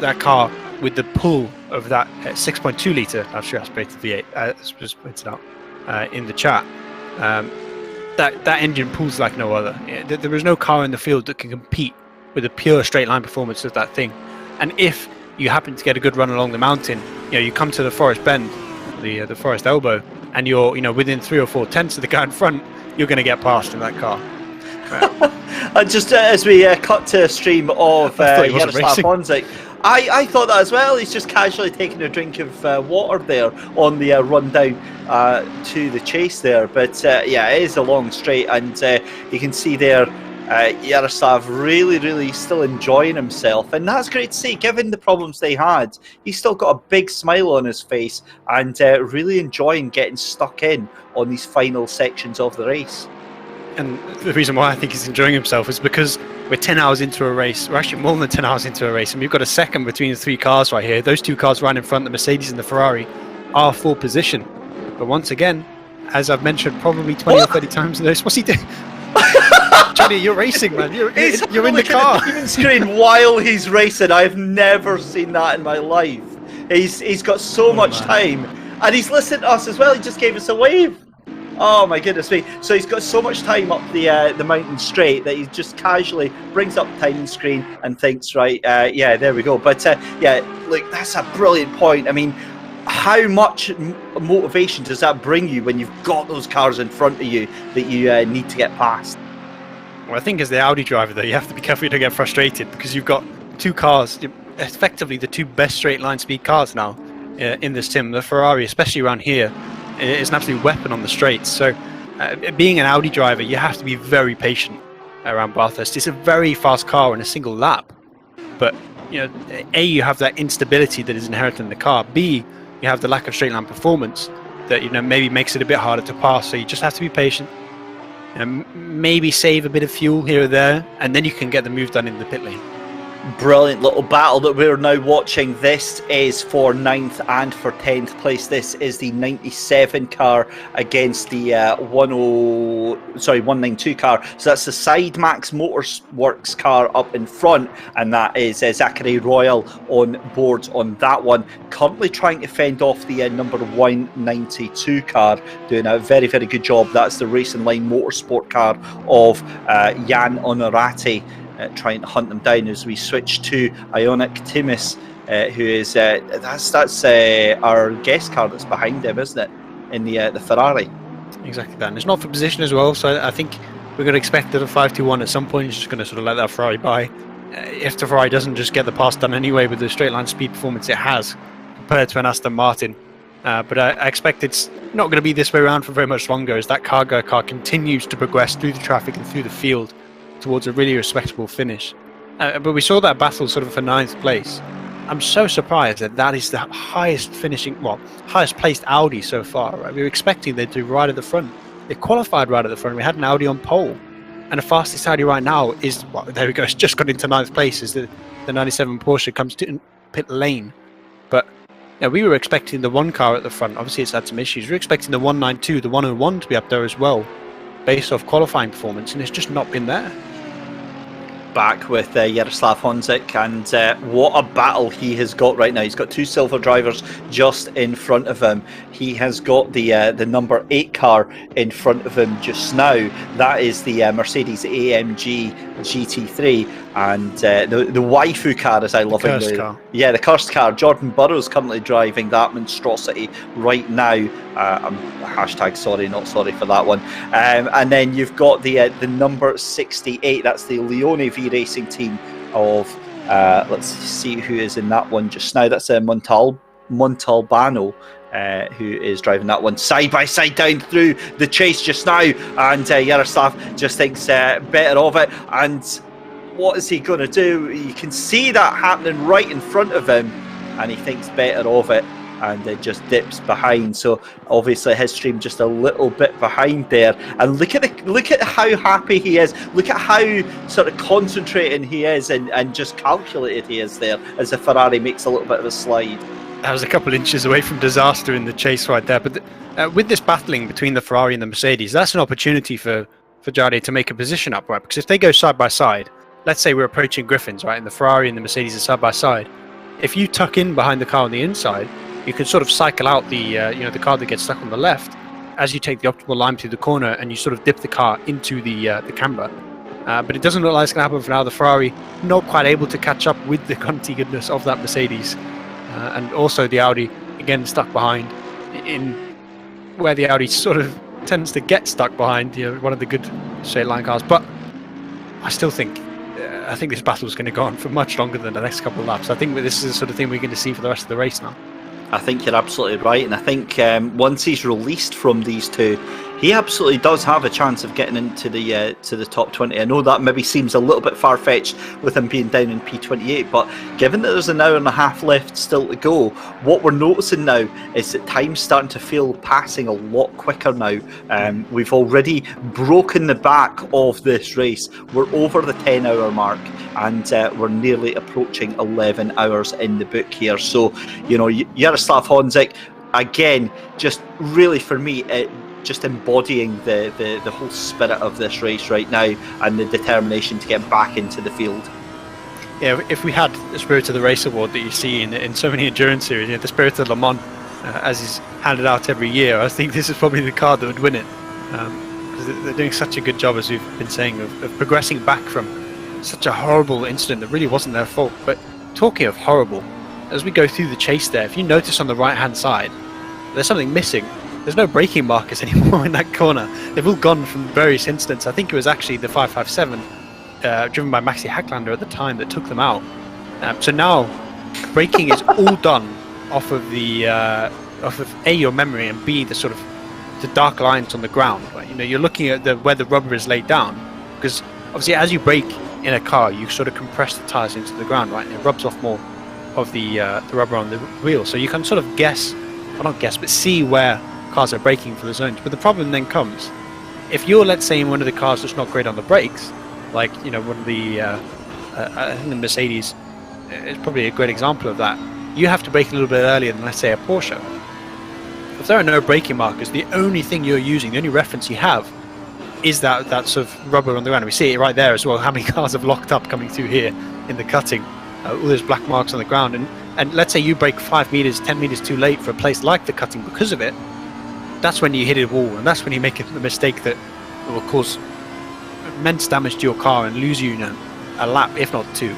that car with the pull of that 6.2 litre naturally aspirated V8, as was pointed out in the chat, that engine pulls like no other. There is no car in the field that can compete with the pure straight line performance of that thing. And if you happen to get a good run along the mountain, you come to the forest bend, the forest elbow, and you're within 3 or 4 tenths of the guy in front, you're going to get past in that car. And just as we cut to a stream of Jaroslav Honzik, I thought that as well. He's just casually taking a drink of water there on the run down to the chase there. But yeah, it is a long straight, and you can see there Jaroslav really still enjoying himself, and that's great to see. Given the problems they had, he's still got a big smile on his face, and really enjoying getting stuck in on these final sections of the race. And the reason why I think he's enjoying himself is because we're 10 hours into a race. We're actually more than 10 hours into a race, and we've got a second between the three cars right here. Those two cars right in front, the Mercedes and the Ferrari, are full position. But once again, as I've mentioned probably 20 or 30 times in this, what's he doing? Johnny, you're racing, man. You're in the car. At the TV screen while he's racing. I've never seen that in my life. He's got so much time, and he's listening to us as well. He just gave us a wave. Oh my goodness me! So he's got so much time up the mountain straight that he just casually brings up the timing screen and thinks, right, yeah, there we go. But yeah, like that's a brilliant point. I mean, how much motivation does that bring you when you've got those cars in front of you that you need to get past? Well, I think as the Audi driver, though, you have to be careful you don't get frustrated because you've got two cars, effectively the two best straight line speed cars now in this sim. The Ferrari, especially around here, is an absolute weapon on the straights. So being an Audi driver, you have to be very patient around Bathurst. It's a very fast car in a single lap. But, you know, A, you have that instability that is inherent in the car. B, you have the lack of straight line performance that, you know, maybe makes it a bit harder to pass. So you just have to be patient. Maybe save a bit of fuel here or there, and then you can get the move done in the pit lane. Brilliant little battle that we're now watching. This is for 9th and for 10th place. This is the 97 car against the 192 car. So that's the Side Max Motorworks car up in front, and that is Zachary Royal on board on that one. Currently trying to fend off the number 192 car, doing a very, very good job. That's the Racing Line Motorsport car of Jan Onorati. Trying to hunt them down as we switch to Ionic Timus, who is that's our guest car that's behind him, isn't it, in the Ferrari? Exactly that, and it's not for position as well. So I think we're going to expect that a 5-2-1 at some point is just going to sort of let that Ferrari by. If the Ferrari doesn't just get the pass done anyway with the straight line speed performance it has compared to an Aston Martin, but I expect it's not going to be this way around for very much longer as that cargo car continues to progress through the traffic and through the field towards a really respectable finish. But we saw that battle sort of for 9th place. I'm so surprised that is the highest placed Audi so far. Right? We were expecting they'd do right at the front. They qualified right at the front. We had an Audi on pole. And the fastest Audi right now is, well, there we go, it's just got into 9th place as the 97 Porsche comes to pit lane. But yeah, we were expecting the one car at the front. Obviously it's had some issues. We were expecting the 192, the 101 to be up there as well, based off qualifying performance, and it's just not been there. Back with Jaroslav Honzik, and what a battle he has got right now. He's got two silver drivers just in front of him. He has got the number 8 car in front of him just now. That is the Mercedes AMG GT3, and the waifu car, as I love it. Cursed car. Yeah, the cursed car. Jordan Burroughs currently driving that monstrosity right now. Hashtag sorry, not sorry for that one. And then you've got the number 68. That's the Leone V Racing team of. Let's see who is in that one just now. That's Montalbano. Who is driving that one side by side down through the chase just now, and Jaroslav just thinks better of it. And what is he going to do? You can see that happening right in front of him, and he thinks better of it, and it just dips behind. So obviously his stream just a little bit behind there. And look at how happy he is. Look at how sort of concentrating he is and just calculated he is there as the Ferrari makes a little bit of a slide. That was a couple inches away from disaster in the chase right there. But with this battling between the Ferrari and the Mercedes, that's an opportunity for Jade to make a position up, right? Because if they go side by side, let's say we're approaching Griffins, right, and the Ferrari and the Mercedes are side by side. If you tuck in behind the car on the inside, you can sort of cycle out the the car that gets stuck on the left as you take the optimal line through the corner, and you sort of dip the car into the camber. But it doesn't look like it's going to happen for now. The Ferrari not quite able to catch up with the quantity goodness of that Mercedes. And also the Audi, again, stuck behind in where the Audi sort of tends to get stuck behind, one of the good straight line cars. But I still think this battle is going to go on for much longer than the next couple of laps. I think this is the sort of thing we're going to see for the rest of the race now. I think you're absolutely right, and I think once he's released from these two, he absolutely does have a chance of getting into the to the top 20. I know that maybe seems a little bit far-fetched with him being down in P28, but given that there's an hour and a half left still to go, what we're noticing now is that time's starting to feel passing a lot quicker now. We've already broken the back of this race. We're over the 10-hour mark, and we're nearly approaching 11 hours in the book here. So, you know, Jaroslav Honzik, again, just really for me, just embodying the whole spirit of this race right now, and the determination to get back into the field. Yeah, if we had the Spirit of the Race award that you see in so many endurance series, you know, the Spirit of Le Mans, as is handed out every year, I think this is probably the car that would win it. Because they're doing such a good job, as we've been saying, of progressing back from such a horrible incident that really wasn't their fault. But talking of horrible, as we go through the chase there, if you notice on the right-hand side, there's something missing. There's no braking markers anymore in that corner. They've all gone from various incidents. I think it was actually the 557 driven by Maxi Hacklander at the time that took them out. So now braking is all done off of the off of A, your memory, and B, the sort of the dark lines on the ground. Right? You know, you're looking at where the rubber is laid down, because obviously as you brake in a car, you sort of compress the tires into the ground, right? And it rubs off more of the rubber on the wheel, so you can sort of guess, well, not guess, but see where cars are braking for the zones. But the problem then comes, if you're, let's say, in one of the cars that's not great on the brakes, like, you know, one of the I think the Mercedes is probably a great example of that. You have to brake a little bit earlier than, let's say, a Porsche. If there are no braking markers, the only thing you're using, the only reference you have, is that sort of rubber on the ground. We see it right there as well, how many cars have locked up coming through here in the cutting, all those black marks on the ground. And let's say you brake 5 meters, 10 meters too late for a place like the cutting because of it, that's when you hit a wall, and that's when you make a mistake that will cause immense damage to your car and lose you, a lap, if not two.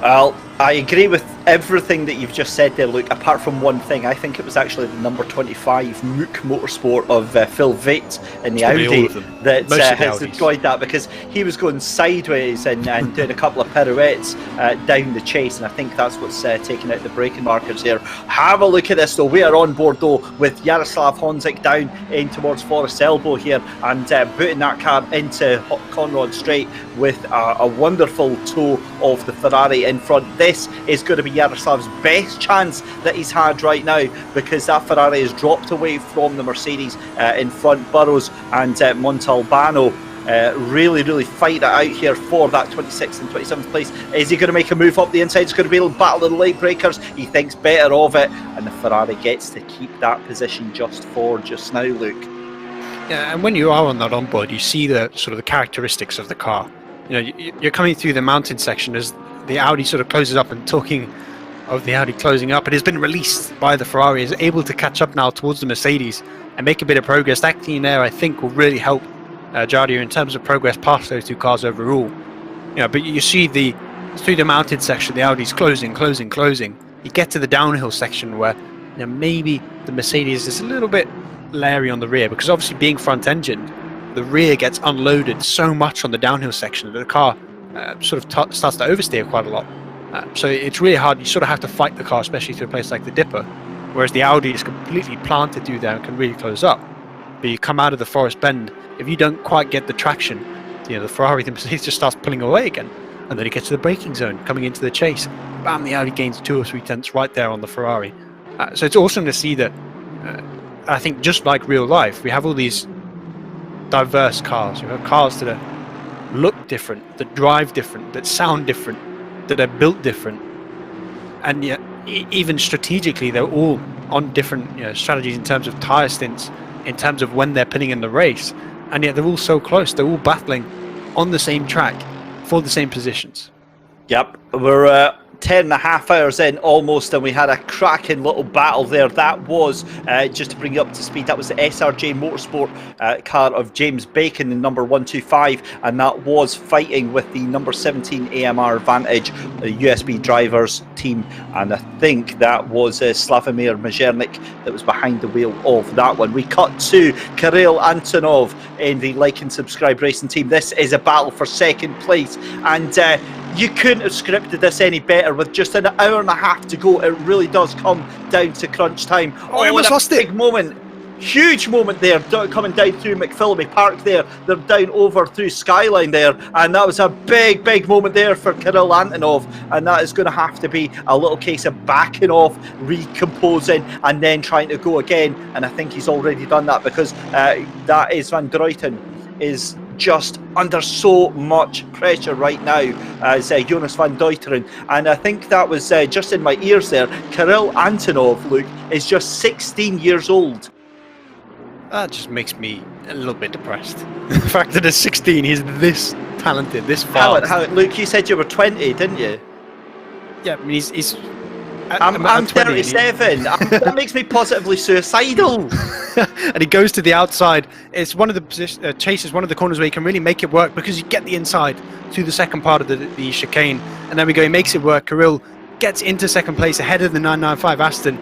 Well, I agree with everything that you've just said there, Luke, apart from one thing. I think it was actually the number 25 Mook Motorsport of Phil Veit in the Audi that has enjoyed that, because he was going sideways and doing a couple of pirouettes down the chase, and I think that's what's taking out the braking markers here. Have a look at this though. We are on board though with Jaroslav Honzik down in towards Forest Elbow here, and putting that car into Conrod Straight with a wonderful tow of the Ferrari in front. This is going to be Yaroslav's best chance that he's had right now, because that Ferrari has dropped away from the Mercedes in front. Burrows and Montalbano really fight it out here for that 26th and 27th place. Is he going to make a move up the inside? It's going to be a little battle of the late breakers. He thinks better of it, and the Ferrari gets to keep that position just now, Luke. Yeah, and when you are on that onboard, you see the sort of the characteristics of the car. You know, you're coming through the mountain section as the Audi sort of closes up, and talking of the Audi closing up, it has been released by the Ferrari, is able to catch up now towards the Mercedes and make a bit of progress. That clean air, I think, will really help Jardia in terms of progress past those two cars overall. You know, but you see through the mountain section, the Audi's closing. You get to the downhill section where, you know, maybe the Mercedes is a little bit leery on the rear, because obviously being front engined, the rear gets unloaded so much on the downhill section that the car sort of starts to oversteer quite a lot. So it's really hard. You sort of have to fight the car, especially through a place like the Dipper, whereas the Audi is completely planted through there and can really close up. But you come out of the Forest Bend, if you don't quite get the traction, you know, the Ferrari, the Mercedes just starts pulling away again, and then it gets to the braking zone, coming into the chase. Bam, the Audi gains 2 or 3 tenths right there on the Ferrari. So it's awesome to see that. I think just like real life, we have all these diverse cars. You have cars that look different, that drive different, that sound different, that are built different, and yet even strategically they're all on different, you know, strategies in terms of tyre stints, in terms of when they're pinning in the race, and yet they're all so close. They're all battling on the same track for the same positions. Yep, we're 10.5 hours in almost, and we had a cracking little battle there. That was, just to bring you up to speed, that was the SRJ Motorsport car of James Bacon, the number 125, and that was fighting with the number 17 AMR Vantage, the USB drivers team, and I think that was Slavomir Majernik that was behind the wheel of that one. We cut to Kirill Antonov in the Like and Subscribe Racing team. This is a battle for second place, and you couldn't have scripted this any better with just an hour and a half to go. It really does come down to crunch time. Oh, I almost lost it. Big moment. Huge moment there, coming down through McPhillamy Park there. They're down over through Skyline there, and that was a big moment there for Kirill Antonov, and that is going to have to be a little case of backing off, recomposing, and then trying to go again, and I think he's already done that, because that is Van Druiten is just under so much pressure right now as Jonas Van Deuteren, and I think that was just in my ears there. Kirill Antonov, Luke, is just 16 years old. That just makes me a little bit depressed. The fact that at 16 he's this talented, this fast. Luke, you said you were 20, didn't you? Yeah, I mean, he's I'm 37. That makes me positively suicidal. And he goes to the outside. It's one of the chases, one of the corners where he can really make it work, because you get the inside to the second part of the chicane, and then we go. He makes it work. Kirill gets into second place ahead of the 995 Aston.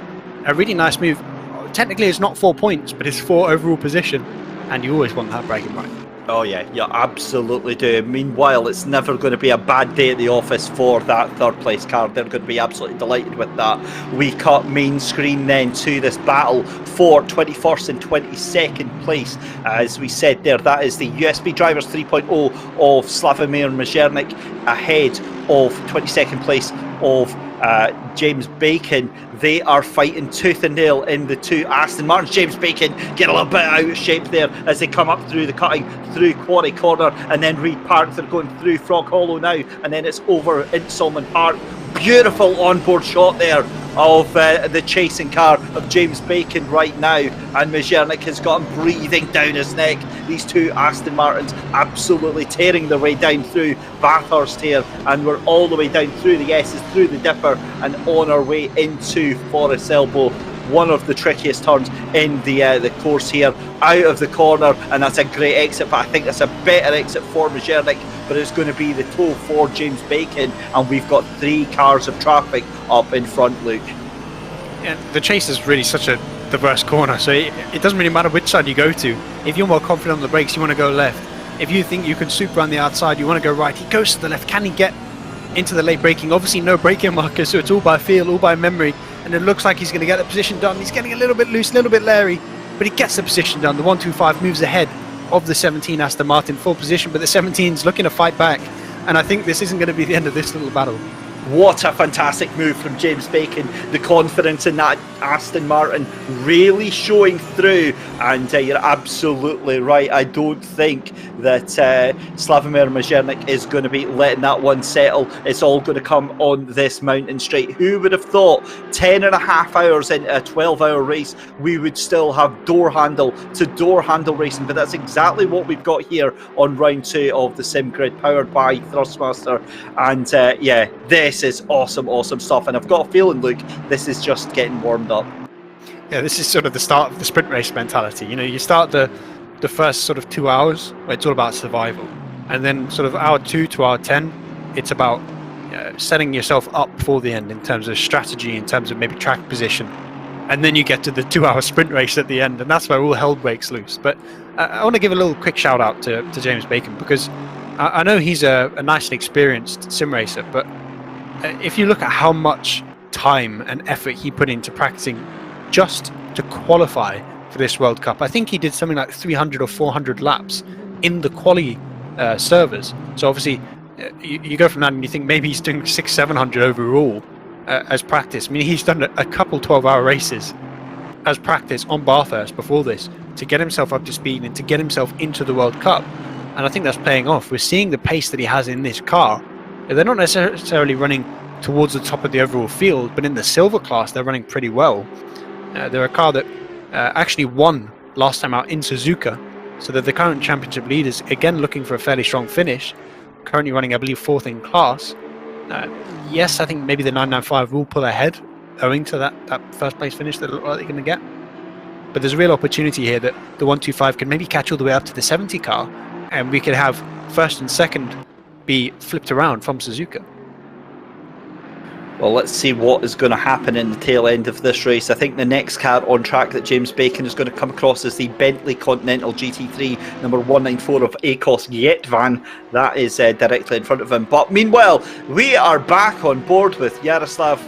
A really nice move. Technically, it's not 4 points, but it's 4 overall position, and you always want that bragging right. Oh yeah, you absolutely do. Meanwhile, it's never going to be a bad day at the office for that third place car. They're going to be absolutely delighted with that. We cut main screen then to this battle for 21st and 22nd place. As we said there, that is the USB Drivers 3.0 of Slavomir Mazernik ahead of 22nd place of James Bacon. They are fighting tooth and nail in the two Aston Martins. James Bacon get a little bit out of shape there as they come up through the cutting through Quarry Corner, and then Reed Park. They're going through Frog Hollow now, and then it's over into Solomon Park. Beautiful onboard shot there of the chasing car of James Bacon right now, and Mazernik has got him breathing down his neck. These two Aston Martins absolutely tearing their way down through Bathurst here, and we're all the way down through the S's, through the Dipper, and on our way into Forest Elbow. One of the trickiest turns in the course here, out of the corner, and that's a great exit, but I think that's a better exit for Mazernik, but it's going to be the toe for James Bacon, and we've got 3 cars of traffic up in front, Luke. Yeah, the chase is really such a diverse corner, so it doesn't really matter which side you go to. If you're more confident on the brakes, you want to go left. If you think you can super around the outside, you want to go right. He goes to the left. Can he get into the late braking? Obviously no braking marker, so it's all by feel, all by memory, and it looks like he's going to get the position done. He's getting a little bit loose, a little bit leery, but he gets the position done. The 125 moves ahead of the 17 Aston Martin, full position, but the 17's looking to fight back, and I think this isn't going to be the end of this little battle. What a fantastic move from James Bacon. The confidence in that Aston Martin really showing through, and you're absolutely right. I don't think that Slavomir Mazernik is going to be letting that one settle. It's all going to come on this mountain straight. Who would have thought 10 and a half hours into a 12-hour race we would still have door handle to door handle racing? But that's exactly what we've got here on round 2 of the Sim Grid, powered by Thrustmaster. And yeah, this is awesome stuff, and I've got a feeling, Luke, this is just getting warmed up. Yeah, this is sort of the start of the sprint race mentality. You know, you start the first sort of 2 hours where it's all about survival, and then sort of hour 2 to hour 10, it's about setting yourself up for the end in terms of strategy, in terms of maybe track position, and then you get to the 2-hour sprint race at the end, and that's where all hell breaks loose. But I want to give a little quick shout out to James Bacon, because I know he's a nicely experienced sim racer, but if you look at how much time and effort he put into practicing just to qualify for this World Cup, I think he did something like 300 or 400 laps in the quali servers. So obviously you go from that and you think maybe he's doing 600-700 overall as practice. I mean, he's done a couple 12-hour races as practice on Bathurst before this to get himself up to speed and to get himself into the World Cup, and I think that's paying off. We're seeing the pace that he has in this car. They're not necessarily running towards the top of the overall field, but in the silver class they're running pretty well. They're a car that actually won last time out in Suzuka, so they're the current championship leaders, again looking for a fairly strong finish, currently running I believe 4th in class. Yes, I think maybe the 995 will pull ahead owing to that first place finish that look like they're going to get, but there's a real opportunity here that the 125 can maybe catch all the way up to the 70 car, and we could have first and second be flipped around from Suzuka. Well, let's see what is going to happen in the tail end of this race. I think the next car on track that James Bacon is going to come across is the Bentley Continental GT3 number 194 of ACOS Yetvan. That is directly in front of him. But meanwhile, we are back on board with Yaroslav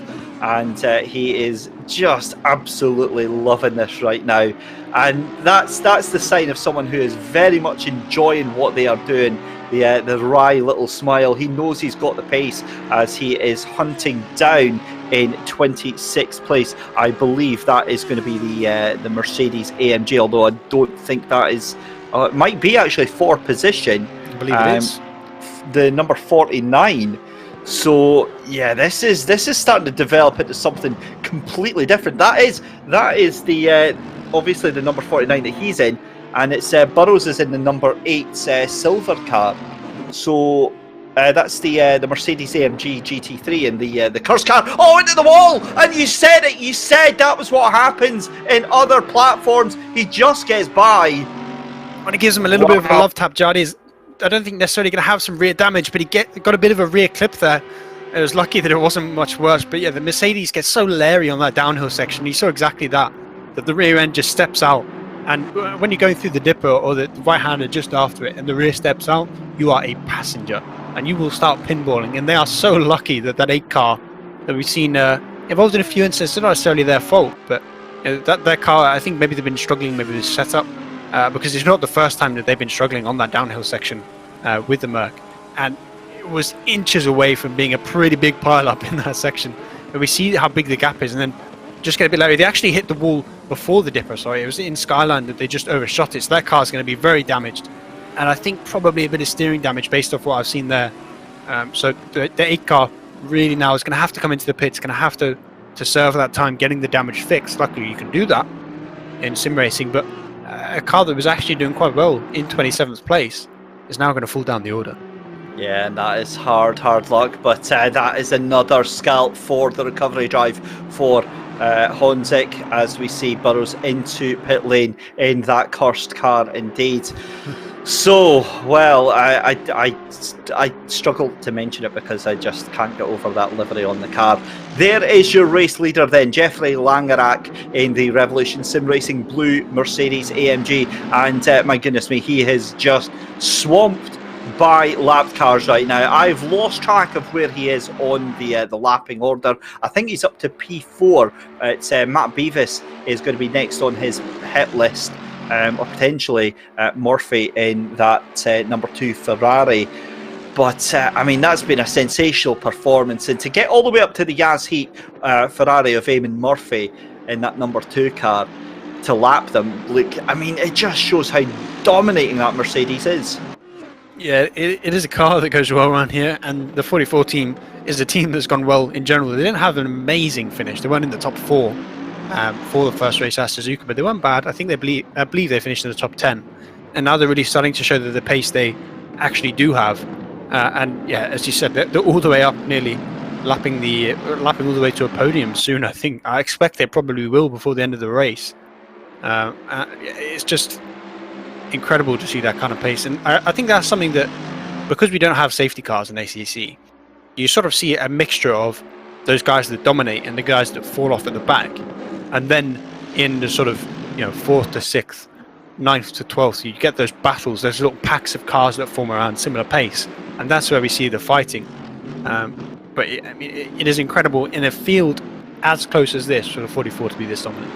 and he is just absolutely loving this right now. And that's the sign of someone who is very much enjoying what they are doing. The wry little smile. He knows he's got the pace as he is hunting down in 26th place. I believe that is going to be the Mercedes AMG, although I don't think that is. It might be actually for position. I believe it is. The number 49. So yeah, this is starting to develop into something completely different. That is the obviously the number 49 that he's in, and it's Burrows is in the number 8 silver car. So that's the Mercedes AMG GT3 and the cursed car. Oh, into the wall! And you said it. You said that was what happens in other platforms. He just gets by. When it gives him a little bit of a love tap, Jardy's, I don't think necessarily going to have some rear damage, but he got a bit of a rear clip there. It was lucky that it wasn't much worse. But yeah, the Mercedes gets so leery on that downhill section. You saw exactly that the rear end just steps out. And when you're going through the dipper or the right-hander just after it and the rear steps out, you are a passenger. And you will start pinballing. And they are so lucky that 8 car that we've seen involved in a few instances, not necessarily their fault, but that car, I think maybe they've been struggling maybe with setup. Because it's not the first time that they've been struggling on that downhill section with the Merc, and it was inches away from being a pretty big pile-up in that section. And we see how big the gap is, and then just get a bit lower. They actually hit the wall before the dipper. Sorry, it was in Skyline that they just overshot it. So that car is going to be very damaged, and I think probably a bit of steering damage based off what I've seen there. So the 8 car really now is going to have to come into the pits, going to have to serve that time getting the damage fixed. Luckily, you can do that in sim racing, but a car that was actually doing quite well in 27th place is now going to fall down the order. Yeah, and that is hard luck, but that is another scalp for the recovery drive for Honzik, as we see Burrows into pit lane in that cursed car indeed. So, well, I struggle to mention it because I just can't get over that livery on the car. There is your race leader then, Jeffrey Langerak in the Revolution Sim Racing Blue Mercedes AMG, and my goodness me, he is just swamped by lapped cars right now. I've lost track of where he is on the lapping order. I think he's up to P4. It's Matt Beavis is going to be next on his hit list. Or potentially Murphy in that number 2 Ferrari. But I mean, that's been a sensational performance, and to get all the way up to the Yas Heat Ferrari of Eamon Murphy in that number 2 car to lap them, look, I mean, it just shows how dominating that Mercedes is. Yeah, it is a car that goes well around here, and the 44 team is a team that's gone well in general. They didn't have an amazing finish. They weren't in the top 4 for the first race at Suzuka, but they weren't bad. I think I believe they finished in the top 10, and now they're really starting to show that the pace they actually do have. And yeah, as you said, they're all the way up, nearly lapping all the way to a podium soon. I expect they probably will before the end of the race. It's just incredible to see that kind of pace, and I think that's something that, because we don't have safety cars in ACC, you sort of see a mixture of those guys that dominate and the guys that fall off at the back. And then in the sort of 4th to 6th, 9th to 12th, you get those battles, those little packs of cars that form around similar pace, and that's where we see the fighting. But I mean, it is incredible in a field as close as this for the 44 to be this dominant.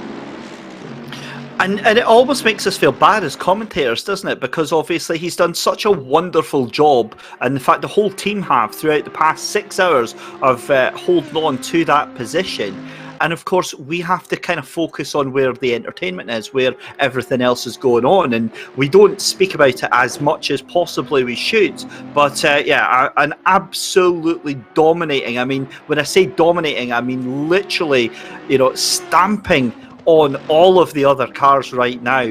And it almost makes us feel bad as commentators, doesn't it? Because obviously he's done such a wonderful job, and in fact the whole team have throughout the past 6 hours of holding on to that position. And of course, we have to kind of focus on where the entertainment is, where everything else is going on. And we don't speak about it as much as possibly we should. But yeah, an absolutely dominating. I mean, when I say dominating, I mean literally, stamping on all of the other cars right now.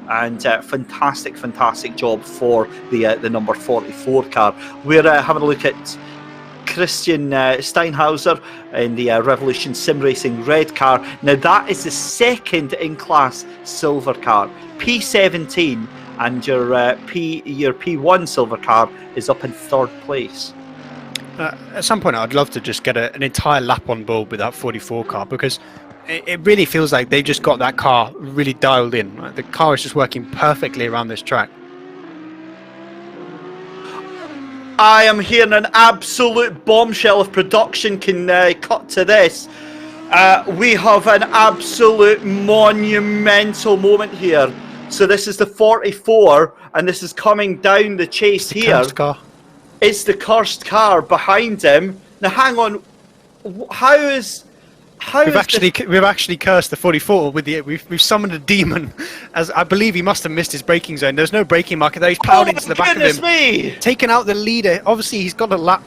And fantastic job for the number 44 car. We're having a look at Christian Steinhauser in the Revolution Sim Racing red car. Now that is the second in class silver car, P17, and your P1 silver car is up in 3rd place. At some point I'd love to just get an entire lap on board with that 44 car, because it really feels like they've just got that car really dialed in. Right? The car is just working perfectly around this track. I am hearing an absolute bombshell if production can cut to this. We have an absolute monumental moment here. So this is the 44, and this is coming down the chase here. Cursed car. It's the cursed car behind him. Now, hang on. How is We've actually cursed the 44 with the we've summoned a demon, as I believe he must have missed his braking zone. There's no braking marker there. He's plowed into the back of him, me! taken out the leader. Obviously, he's got a lap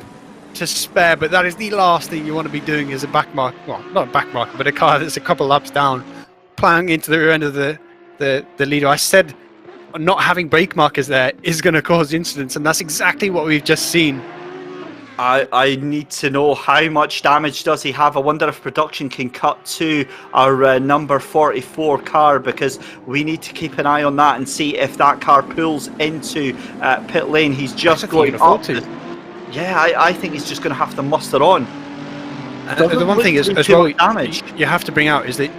to spare, but that is the last thing you want to be doing as a back mark. Well, not a back marker, but a car that's a couple laps down, plowing into the rear end of the leader. I said not having brake markers there is going to cause incidents, and that's exactly what we've just seen. I need to know how much damage does he have. I wonder if production can cut to our number 44 car, because we need to keep an eye on that and see if that car pulls into pit lane. He's just going up. Yeah, I think he's just going to have to muster on. The one thing is, as well, damage. you have to bring out is that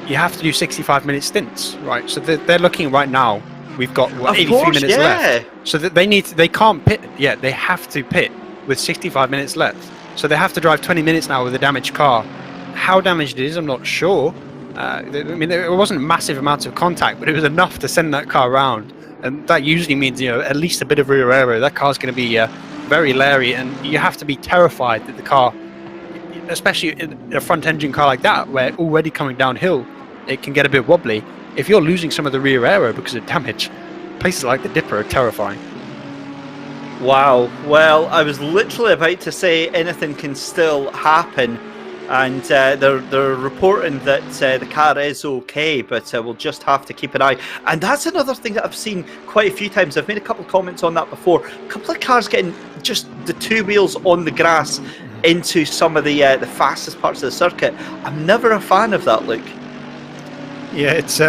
you have to do 65-minute stints, right? So they're looking right now. We've got 83 minutes left. So that they can't pit. Yeah, they have to pit with 65 minutes left. So they have to drive 20 minutes now with a damaged car. How damaged it is, I'm not sure. I mean, there wasn't massive amounts of contact, but it was enough to send that car around. And that usually means, at least a bit of rear aero. That car's going to be very leery, and you have to be terrified that the car, especially in a front engine car like that, where already coming downhill, it can get a bit wobbly. If you're losing some of the rear aero because of damage, places like the Dipper are terrifying. Wow. Well, I was literally about to say anything can still happen, and they're reporting that the car is okay, but we'll just have to keep an eye. And that's another thing that I've seen quite a few times. I've made a couple of comments on that before. A couple of cars getting just the two wheels on the grass into some of the fastest parts of the circuit. I'm never a fan of that look. Yeah, it's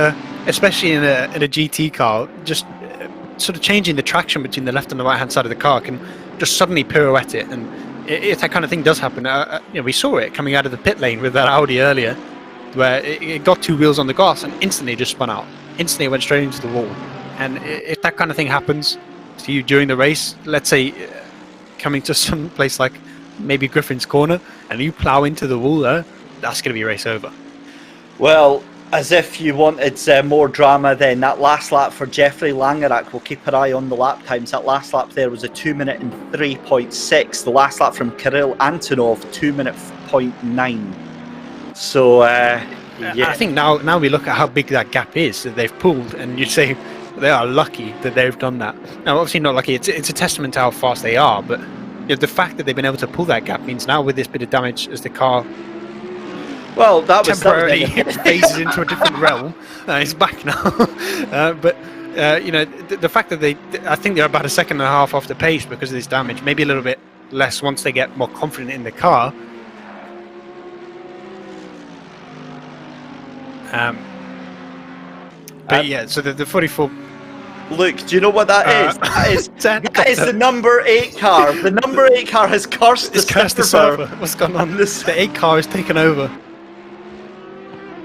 especially in a GT car, just sort of changing the traction between the left and the right hand side of the car can just suddenly pirouette it, and if that kind of thing does happen, we saw it coming out of the pit lane with that Audi earlier, where it got two wheels on the grass and instantly just spun out, instantly went straight into the wall. And if that kind of thing happens to you during the race, let's say coming to some place like maybe Griffin's Corner, and you plow into the wall there, that's going to be race over. Well, as if you wanted more drama, then that last lap for Jeffrey Langerak, we'll keep an eye on the lap times. That last lap there was a 2 minute and 3.6. The last lap from Kirill Antonov, 2 minute 0.9. So, yeah. I think now we look at how big that gap is that they've pulled, and you say they are lucky that they've done that. Now, obviously not lucky. It's a testament to how fast they are, but the fact that they've been able to pull that gap means now with this bit of damage as the car temporarily phases into a different realm. It's back now. But the fact that I think they're about a second and a half off the pace because of this damage, maybe a little bit less once they get more confident in the car. But yeah, so the 44. Look, do you know what that is? That is the number 8 car. The number 8 car has cursed the server. What's going on? The 8 car has taken over.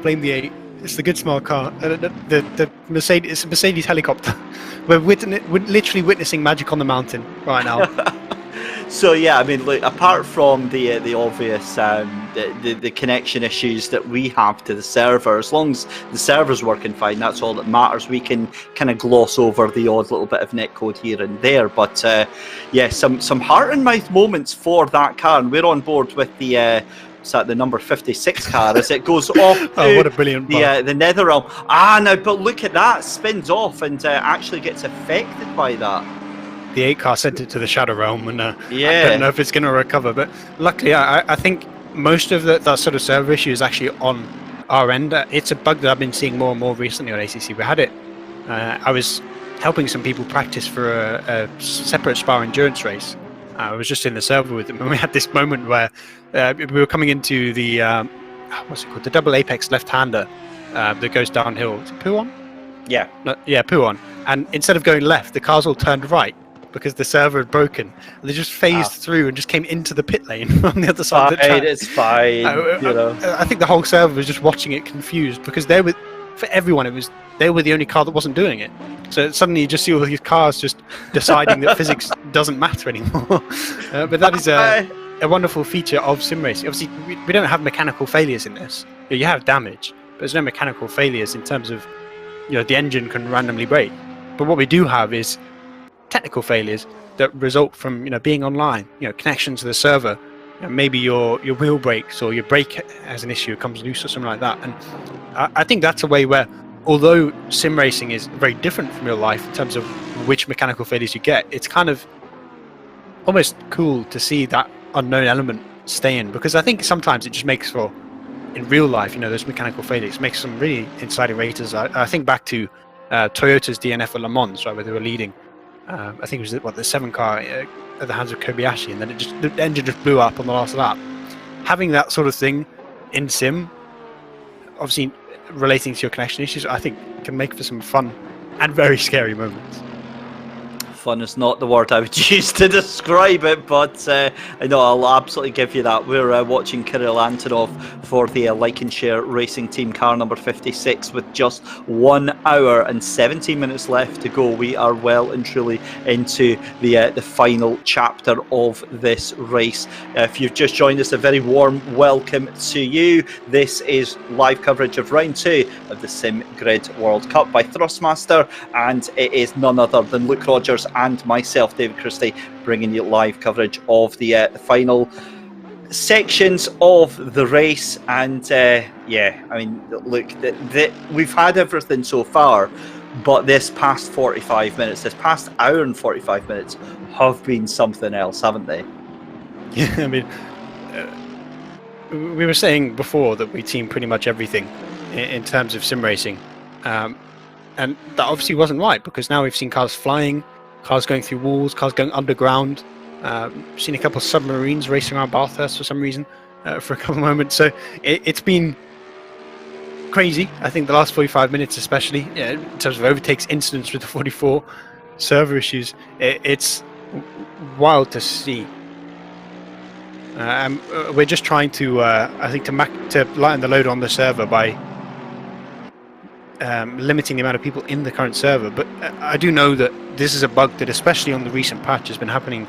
Blame the 8. It's the good smart car. The Mercedes. It's a Mercedes helicopter. We're literally witnessing magic on the mountain right now. So yeah, I mean, look, apart from the obvious the connection issues that we have to the server, as long as the server's working fine, that's all that matters. We can kind of gloss over the odd little bit of netcode here and there, but yeah, some heart and mouth moments for that car, and we're on board with the number 56 car as it goes off to what a brilliant the Netherrealm. Now, but look at that, spins off and actually gets affected by that. The 8 car sent it to the Shadow Realm, and I don't know if it's going to recover. But luckily, I think most of that sort of server issue is actually on our end. It's a bug that I've been seeing more and more recently on ACC. We had it. I was helping some people practice for a separate Spa endurance race. I was just in the server with them, and we had this moment where we were coming into the what's it called? The double apex left-hander that goes downhill. Is it Puon? Yeah. No, yeah, Puon. And instead of going left, the cars all turned right, because the server had broken. And they just phased through and just came into the pit lane on the other side of the track. It's fine. I think the whole server was just watching it confused, because for everyone, they were the only car that wasn't doing it. So suddenly you just see all these cars just deciding that physics doesn't matter anymore. But that is a wonderful feature of sim racing. Obviously, we don't have mechanical failures in this. You have damage, but there's no mechanical failures in terms of, the engine can randomly break. But what we do have is technical failures that result from, being online, connection to the server. Maybe your wheel breaks or your brake has an issue, it comes loose or something like that. And I think that's a way where, although sim racing is very different from real life in terms of which mechanical failures you get, it's kind of almost cool to see that unknown element stay in, because I think sometimes it just makes for, in real life, those mechanical failures makes some really exciting races. I think back to Toyota's DNF at Le Mans, right, where they were leading. I think it was the 7 car at the hands of Kobayashi, and then the engine just blew up on the last lap. Having that sort of thing in sim, obviously relating to your connection issues, I think can make for some fun and very scary moments. Fun is not the word I would use to describe it, but I know I'll absolutely give you that. We're watching Kirill Antonov for the Lancashire Racing Team, car number 56, with just 1 hour and 17 minutes left to go. We are well and truly into the final chapter of this race. If you've just joined us, a very warm welcome to you. This is live coverage of round 2 of the Sim Grid World Cup by Thrustmaster, and it is none other than Luke Rogers and myself, David Christie, bringing you live coverage of the final sections of the race. And look, we've had everything so far, but this past 45 minutes, this past hour and 45 minutes have been something else, haven't they? Yeah, I mean, we were saying before that we team pretty much everything in terms of sim racing, and that obviously wasn't right, because now we've seen cars flying, cars going through walls, cars going underground. Seen a couple of submarines racing around Bathurst for some reason for a couple of moments. So it's been crazy. I think the last 45 minutes, especially in terms of overtakes, incidents with the 44, server issues, it's wild to see. We're just trying to, I think, to lighten the load on the server by limiting the amount of people in the current server. But I do know that this is a bug that, especially on the recent patch, has been happening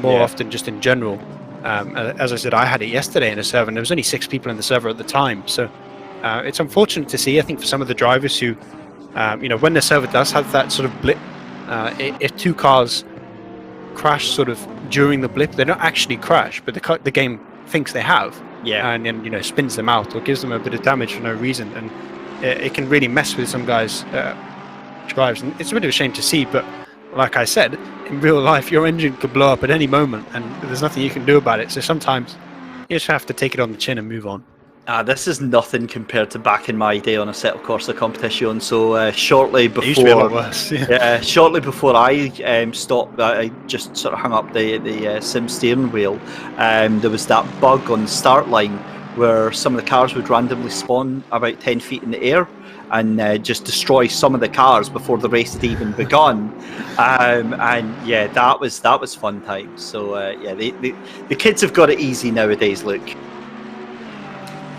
more often just in general. As I said, I had it yesterday in a server, and there was only 6 people in the server at the time. So it's unfortunate to see, I think, for some of the drivers who, when the server does have that sort of blip, if 2 cars crash sort of during the blip, they don't actually crash, but the game thinks they have. Yeah. And then, spins them out or gives them a bit of damage for no reason. And it can really mess with some guys' drives, and it's a bit of a shame to see. But like I said, in real life, your engine could blow up at any moment, and there's nothing you can do about it. So sometimes you just have to take it on the chin and move on. This is nothing compared to back in my day on a set of Corsa competition. So shortly before, it used to be a lot worse. Yeah. Shortly before I stopped, I just sort of hung up the sim steering wheel. There was that bug on the start line where some of the cars would randomly spawn about 10 feet in the air and just destroy some of the cars before the race had even begun. And yeah, that was fun times. So the kids have got it easy nowadays, Luke.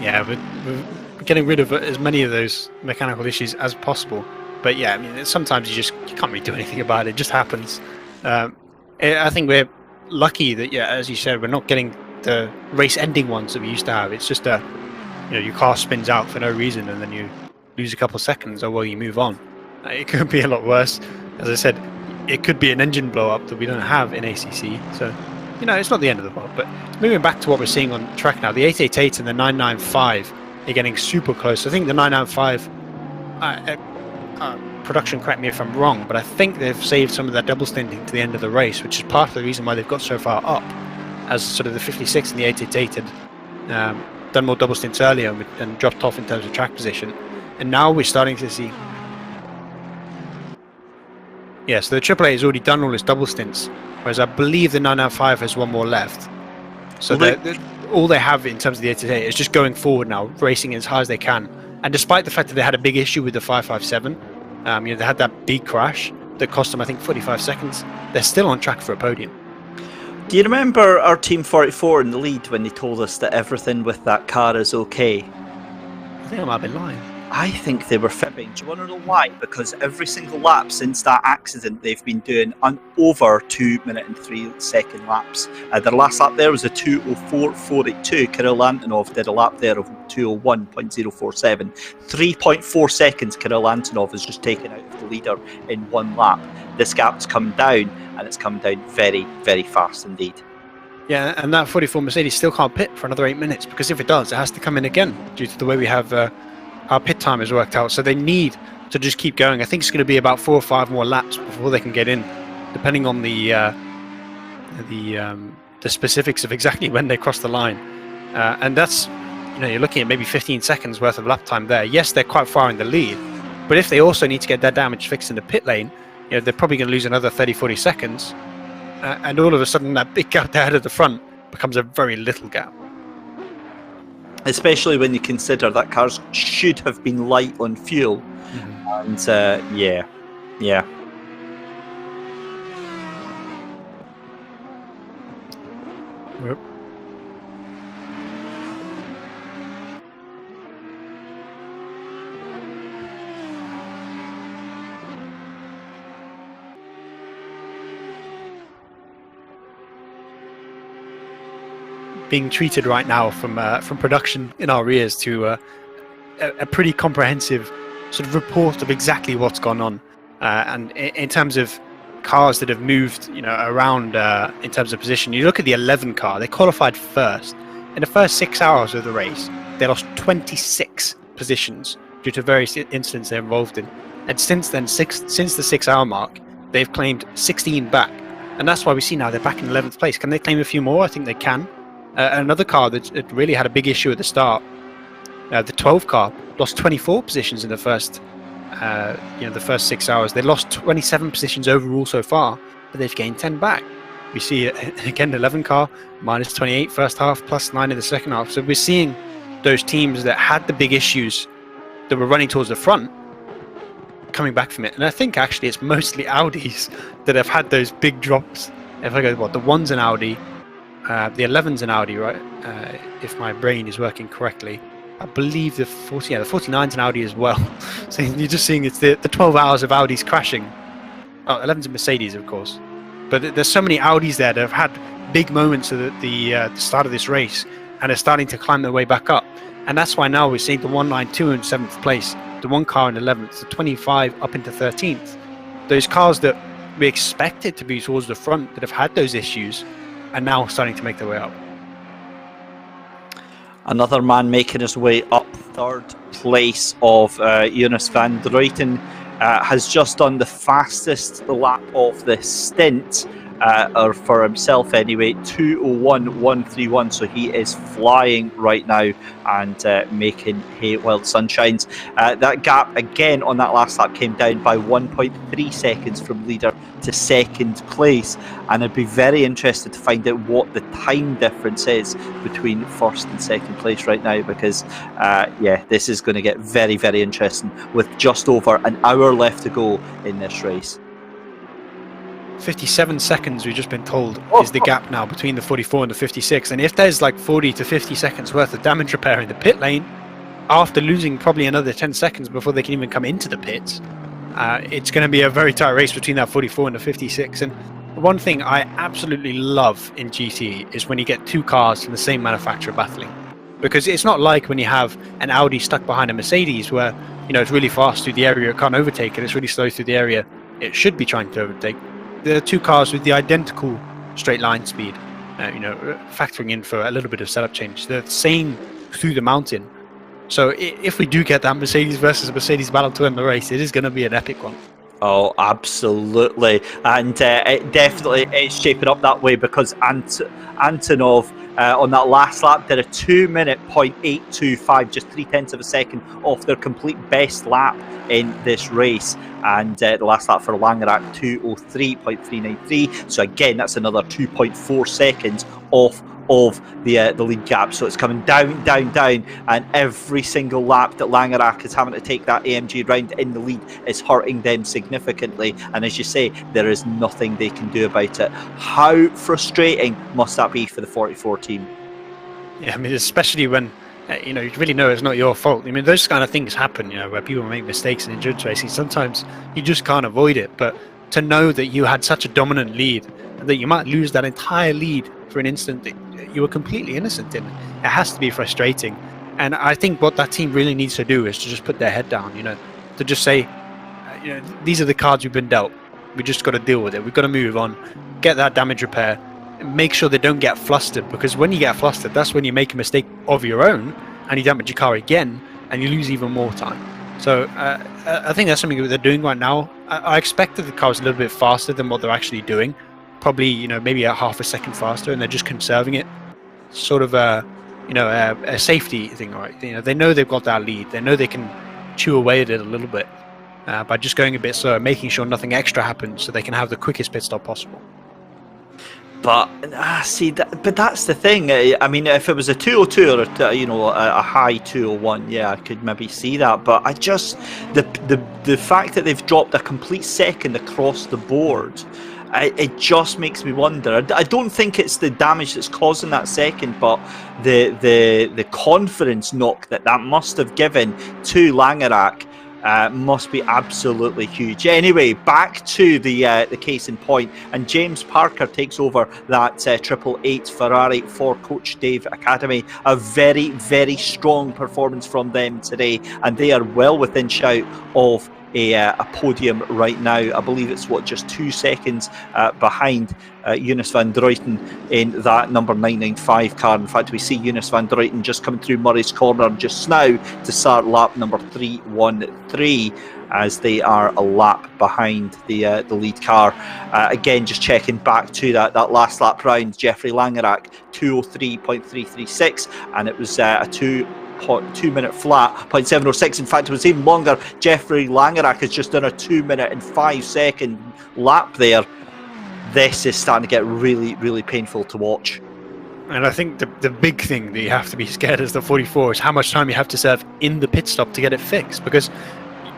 Yeah, we're getting rid of as many of those mechanical issues as possible. But yeah, I mean, sometimes you can't really do anything about it. It just happens. I think we're lucky that, as you said, we're not getting the race-ending ones that we used to have. It's just your car spins out for no reason, and then you lose a couple of seconds, or well, you move on. It could be a lot worse. As I said, it could be an engine blow-up that we don't have in ACC. So, it's not the end of the world. But moving back to what we're seeing on track now, the 888 and the 995 are getting super close. I think the 995, production, correct me if I'm wrong, but I think they've saved some of that double stinting to the end of the race, which is part of the reason why they've got so far up, as sort of the 56 and the 888 had done more double stints earlier and dropped off in terms of track position. And now we're starting to see... Yeah, so the AAA has already done all its double stints, whereas I believe the 995 has one more left. So all they have in terms of the 888 is just going forward now, racing as high as they can. And despite the fact that they had a big issue with the 557, they had that big crash that cost them, I think, 45 seconds, they're still on track for a podium. Do you remember our Team 44 in the lead when they told us that everything with that car is okay? I think I might have been lying. I think they were fibbing. Do you want to know why? Because every single lap since that accident, they've been doing over 2 minute and 3 second laps. Their last lap there was a 2:04.482. Kirill Antonov did a lap there of 2:01.047. 3.4 seconds Kirill Antonov has just taken out of the leader in one lap. This gap's come down, and it's come down very, very fast indeed. Yeah, and that 44 Mercedes still can't pit for another 8 minutes, because if it does, it has to come in again due to the way we have our pit time is worked out. So they need to just keep going. I think it's going to be about 4 or 5 more laps before they can get in, depending on the specifics of exactly when they cross the line. And that's, you're looking at maybe 15 seconds worth of lap time there. Yes, they're quite far in the lead, but if they also need to get their damage fixed in the pit lane, they're probably going to lose another 30-40 seconds. And all of a sudden, that big gap there at the front becomes a very little gap. Especially when you consider that cars should have been light on fuel. And yeah. Yep. Being treated right now from production in our ears to a pretty comprehensive sort of report of exactly what's gone on, and in terms of cars that have moved, around in terms of position. You look at the 11 car; they qualified first. In the first 6 hours of the race, they lost 26 positions due to various incidents they're involved in, and since then, since the 6-hour mark, they've claimed 16 back, and that's why we see now they're back in 11th place. Can they claim a few more? I think they can. Another car that really had a big issue at the start, the 12 car, lost 24 positions in the first 6 hours. They lost 27 positions overall so far, but they've gained 10 back. We see again the 11 car minus 28 first half, plus 9 in the second half. So we're seeing those teams that had the big issues that were running towards the front coming back from it. And I think actually it's mostly Audis that have had those big drops. If I go, the ones in Audi. The 11's an Audi, right? If my brain is working correctly. I believe the 49's an Audi as well. So you're just seeing it's the 12 hours of Audis crashing. Oh, 11's a Mercedes, of course. But there's so many Audis there that have had big moments at the start of this race, and are starting to climb their way back up. And that's why now we're seeing the 192 in 7th place, the 1 car in 11th, the 25 up into 13th. Those cars that we expected to be towards the front that have had those issues are now starting to make their way up. Another man making his way up, 3rd place of Jonas van Druyten, has just done the fastest lap of this stint, or for himself anyway, 2:01.131. So he is flying right now and making hay while the sun shines. That gap again on that last lap came down by 1.3 seconds from leader to 2nd place, and I'd be very interested to find out what the time difference is between 1st and 2nd place right now, because this is going to get very, very interesting with just over an hour left to go in this race. 57 seconds, we've just been told, is the gap now between the 44 and the 56. And if there's like 40 to 50 seconds worth of damage repair in the pit lane, after losing probably another 10 seconds before they can even come into the pits, it's going to be a very tight race between that 44 and the 56. And one thing I absolutely love in GT is when you get 2 cars from the same manufacturer battling. Because it's not like when you have an Audi stuck behind a Mercedes where, it's really fast through the area, it can't overtake, and it's really slow through the area it should be trying to overtake. There are 2 cars with the identical straight line speed, factoring in for a little bit of setup change. They're the same through the mountain. So if we do get that Mercedes versus Mercedes battle to win the race, it is going to be an epic one. Oh, absolutely. And it definitely is shaping up that way, because Antonov on that last lap did a 2:08.25, just 0.3 of a second off their complete best lap in this race. And the last lap for Langerak, 2:03.393. So again, that's another 2.4 seconds off of the lead gap. So it's coming down, down, down, and every single lap that Langerak is having to take that AMG round in the lead is hurting them significantly. And as you say, there is nothing they can do about it. How frustrating must that be for the 44 team? Yeah, I mean, especially when you really know it's not your fault. I mean, those kind of things happen, where people make mistakes in endurance racing. Sometimes you just can't avoid it. But to know that you had such a dominant lead, and that you might lose that entire lead for an instant that you were completely innocent in, it has to be frustrating. And I think what that team really needs to do is to just put their head down, to just say, these are the cards we've been dealt. We just got to deal with it. We've got to move on, get that damage repair, make sure they don't get flustered, because when you get flustered, that's when you make a mistake of your own and you damage your car again and you lose even more time. So I think that's something that they're doing right now. I expected the car was a little bit faster than what they're actually doing, probably maybe a half a second faster, and they're just conserving it, sort of a safety thing, right? They know they've got that lead, they know they can chew away at it a little bit by just going a bit slower, making sure nothing extra happens so they can have the quickest pit stop possible. But but that's the thing. I mean, if it was a 202 or a high 201, yeah, I could maybe see that. But I just the fact that they've dropped a complete second across the board, it just makes me wonder. I don't think it's the damage that's causing that second, but the confidence knock that must have given to Langerak. Must be absolutely huge. Anyway, back to the case in point, and James Parker takes over that 888 Ferrari for Coach Dave Academy. A very, very strong performance from them today, and they are well within shout of a podium right now. I believe it's just 2 seconds behind Jonas van Druyten in that number 995 car. In fact, we see Jonas van Druyten just coming through Murray's corner just now to start lap number 313, as they are a lap behind the lead car. Again, just checking back to that last lap round, Jeffrey Langerak 203.336, and it was a 2-minute flat, 0.706. In fact, it was even longer. Jeffrey Langerak has just done a 2-minute and 5-second lap there. This is starting to get really, really painful to watch. And I think the big thing that you have to be scared as the 44 is how much time you have to serve in the pit stop to get it fixed, because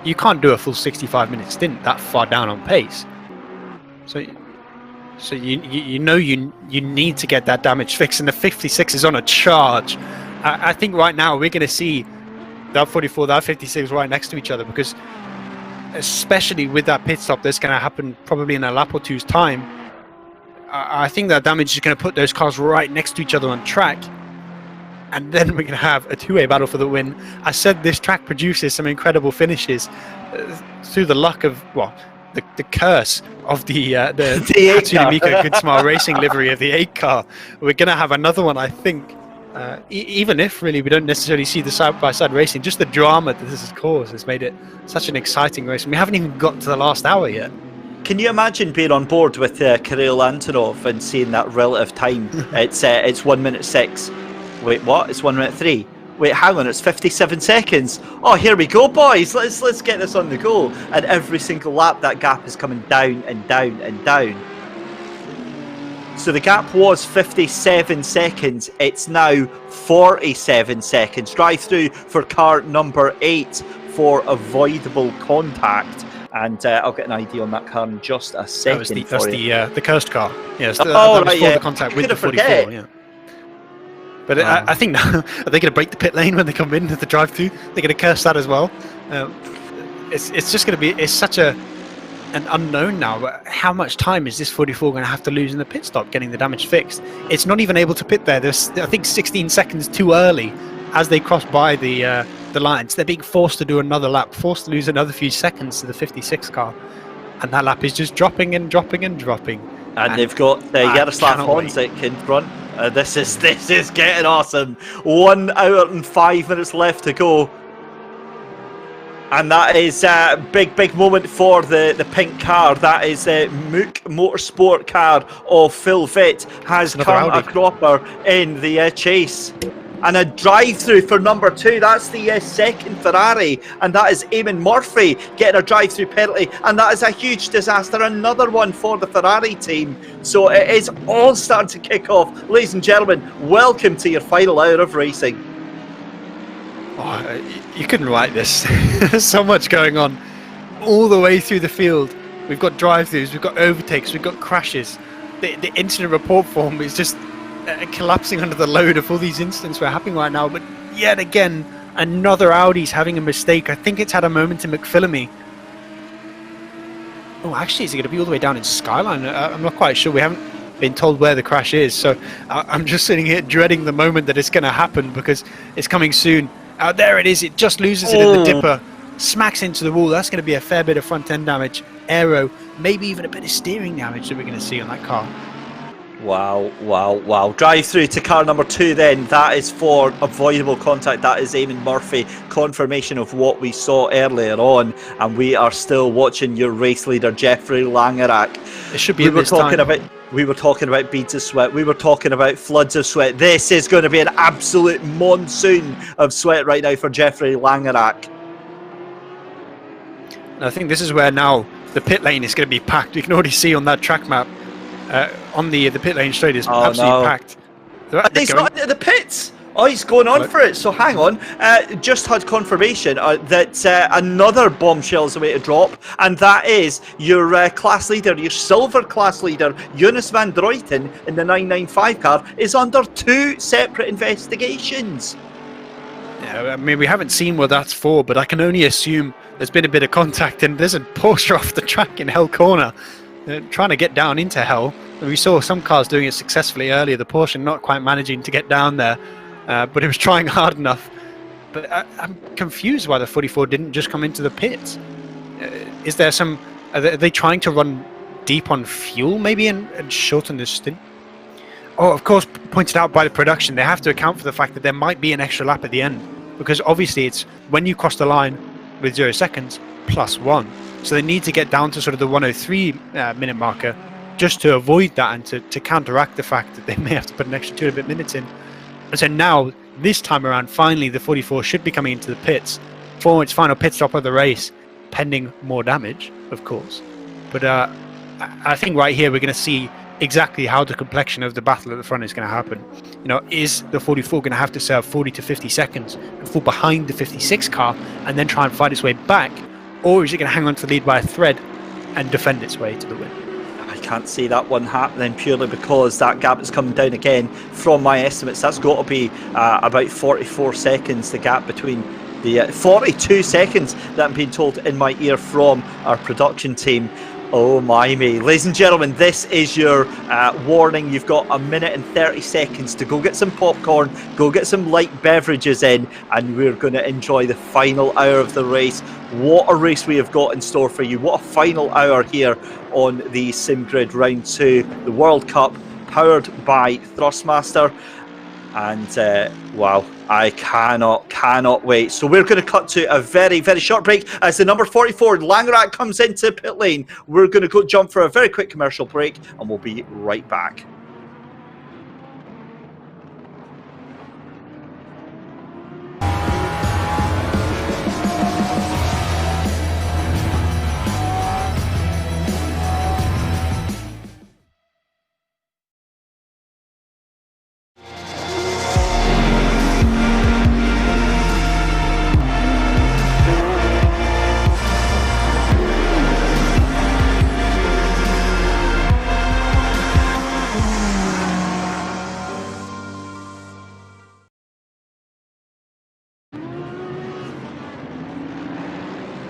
you can't do a full 65-minute stint that far down on pace. So you need to get that damage fixed, and the 56 is on a charge. I think right now we're going to see that 44, that 56 right next to each other, because especially with that pit stop that's going to happen probably in a lap or two's time, I think that damage is going to put those cars right next to each other on track, and then we're going to have a two-way battle for the win. I said this track produces some incredible finishes through the luck of, the curse of the Hatsune Miku Good Smile Racing livery of the 8 car. We're going to have another one, I think. Even if really we don't necessarily see the side-by-side racing, just the drama that this has caused has made it such an exciting race, and we haven't even got to the last hour yet. Can you imagine being on board with Kirill Antonov and seeing that relative time? It's 1 minute 6. Wait, what? It's 1 minute 3. Wait, hang on, it's 57 seconds. Oh, here we go, boys. Let's get this on the go. And every single lap, that gap is coming down and down and down. So the gap was 57 seconds. It's now 47 seconds. Drive through for car number 8 for avoidable contact. And I'll get an ID on that car in just a second. That's the cursed car. Yes, that was right, for the contact with the 44. Yeah. But I think now, are they going to break the pit lane when they come in at the drive-through? They're going to curse that as well. It's just going to be. It's such an unknown now. But how much time is this 44 going to have to lose in the pit stop getting the damage fixed? It's not even able to pit there. There's, I think, 16 seconds too early as they cross by the lines. They're being forced to do another lap, forced to lose another few seconds to the 56 car, and that lap is just dropping and dropping and dropping. And they've got Yaroslav Honzik in front. This is getting awesome. 1 hour and 5 minutes left to go. And that is a big moment for the pink car. That is a Mook Motorsport car of Phil Vitt has come a cropper in the chase. And a drive-through for number 2. That's the second Ferrari. And that is Eamon Murphy getting a drive-through penalty. And that is a huge disaster. Another one for the Ferrari team. So it is all starting to kick off. Ladies and gentlemen, welcome to your final hour of racing. Oh, you couldn't write this. There's so much going on all the way through the field. We've got drive-throughs, we've got overtakes, we've got crashes. The incident report form is just collapsing under the load of all these incidents we're happening right now, but yet again, another Audi's having a mistake. I think it's had a moment in McPhillamy. Oh, actually, is it going to be all the way down in Skyline? I'm not quite sure. We haven't been told where the crash is, so I'm just sitting here dreading the moment that it's going to happen because it's coming soon. There it is. It just loses it in the dipper. Smacks into the wall. That's going to be a fair bit of front end damage. Aero, maybe even a bit of steering damage that we're going to see on that car. Wow, wow, wow. Drive through to car number 2 then. That is for avoidable contact. That is Eamon Murphy. Confirmation of what we saw earlier on. And we are still watching your race leader, Jeffrey Langerak. It should be We were talking about beads of sweat. We were talking about floods of sweat. This is going to be an absolute monsoon of sweat right now for Jeffrey Langerak. I think this is where now the pit lane is going to be packed. You can already see on that track map. On the pit lane straight is absolutely packed. He's not into the pits. Oh, he's going on for it. So hang on. Just had confirmation that another bombshell is about to drop, and that is your class leader, your silver class leader, Jonas van Druyten in the 995 car, is under 2 separate investigations. Yeah, I mean, we haven't seen what that's for, but I can only assume there's been a bit of contact, and there's a Porsche off the track in Hell Corner trying to get down into Hell. We saw some cars doing it successfully earlier, the Porsche not quite managing to get down there, but it was trying hard enough. But I'm confused why the 44 didn't just come into the pits. Is there some... Are they trying to run deep on fuel, maybe, and shorten the stint? Oh, of course, pointed out by the production, they have to account for the fact that there might be an extra lap at the end, because obviously it's when you cross the line with 0 seconds, +1. So they need to get down to sort of the 103 minute marker just to avoid that and to counteract the fact that they may have to put an extra 2 and a bit minutes in. And so now, this time around, finally the 44 should be coming into the pits for its final pit stop of the race, pending more damage, of course. But I think right here we're going to see exactly how the complexion of the battle at the front is going to happen. You know, is the 44 going to have to serve 40 to 50 seconds and fall behind the 56 car and then try and fight its way back? Or is it going to hang on to the lead by a thread and defend its way to the win? I can't see that one happening purely because that gap is coming down again. From my estimates, that's got to be about 44 seconds, the gap between the 42 seconds that I'm being told in my ear from our production team. Oh my me. Ladies and gentlemen, this is your warning. You've got 1 minute and 30 seconds to go get some popcorn, go get some light beverages in, and we're going to enjoy the final hour of the race. What a race we have got in store for you. What a final hour here on the SimGrid Round 2, the World Cup, powered by Thrustmaster. And wow, I cannot wait. So we're going to cut to a very, very short break as the number 44 Langerak comes into pit lane. We're going to go jump for a very quick commercial break, and we'll be right back.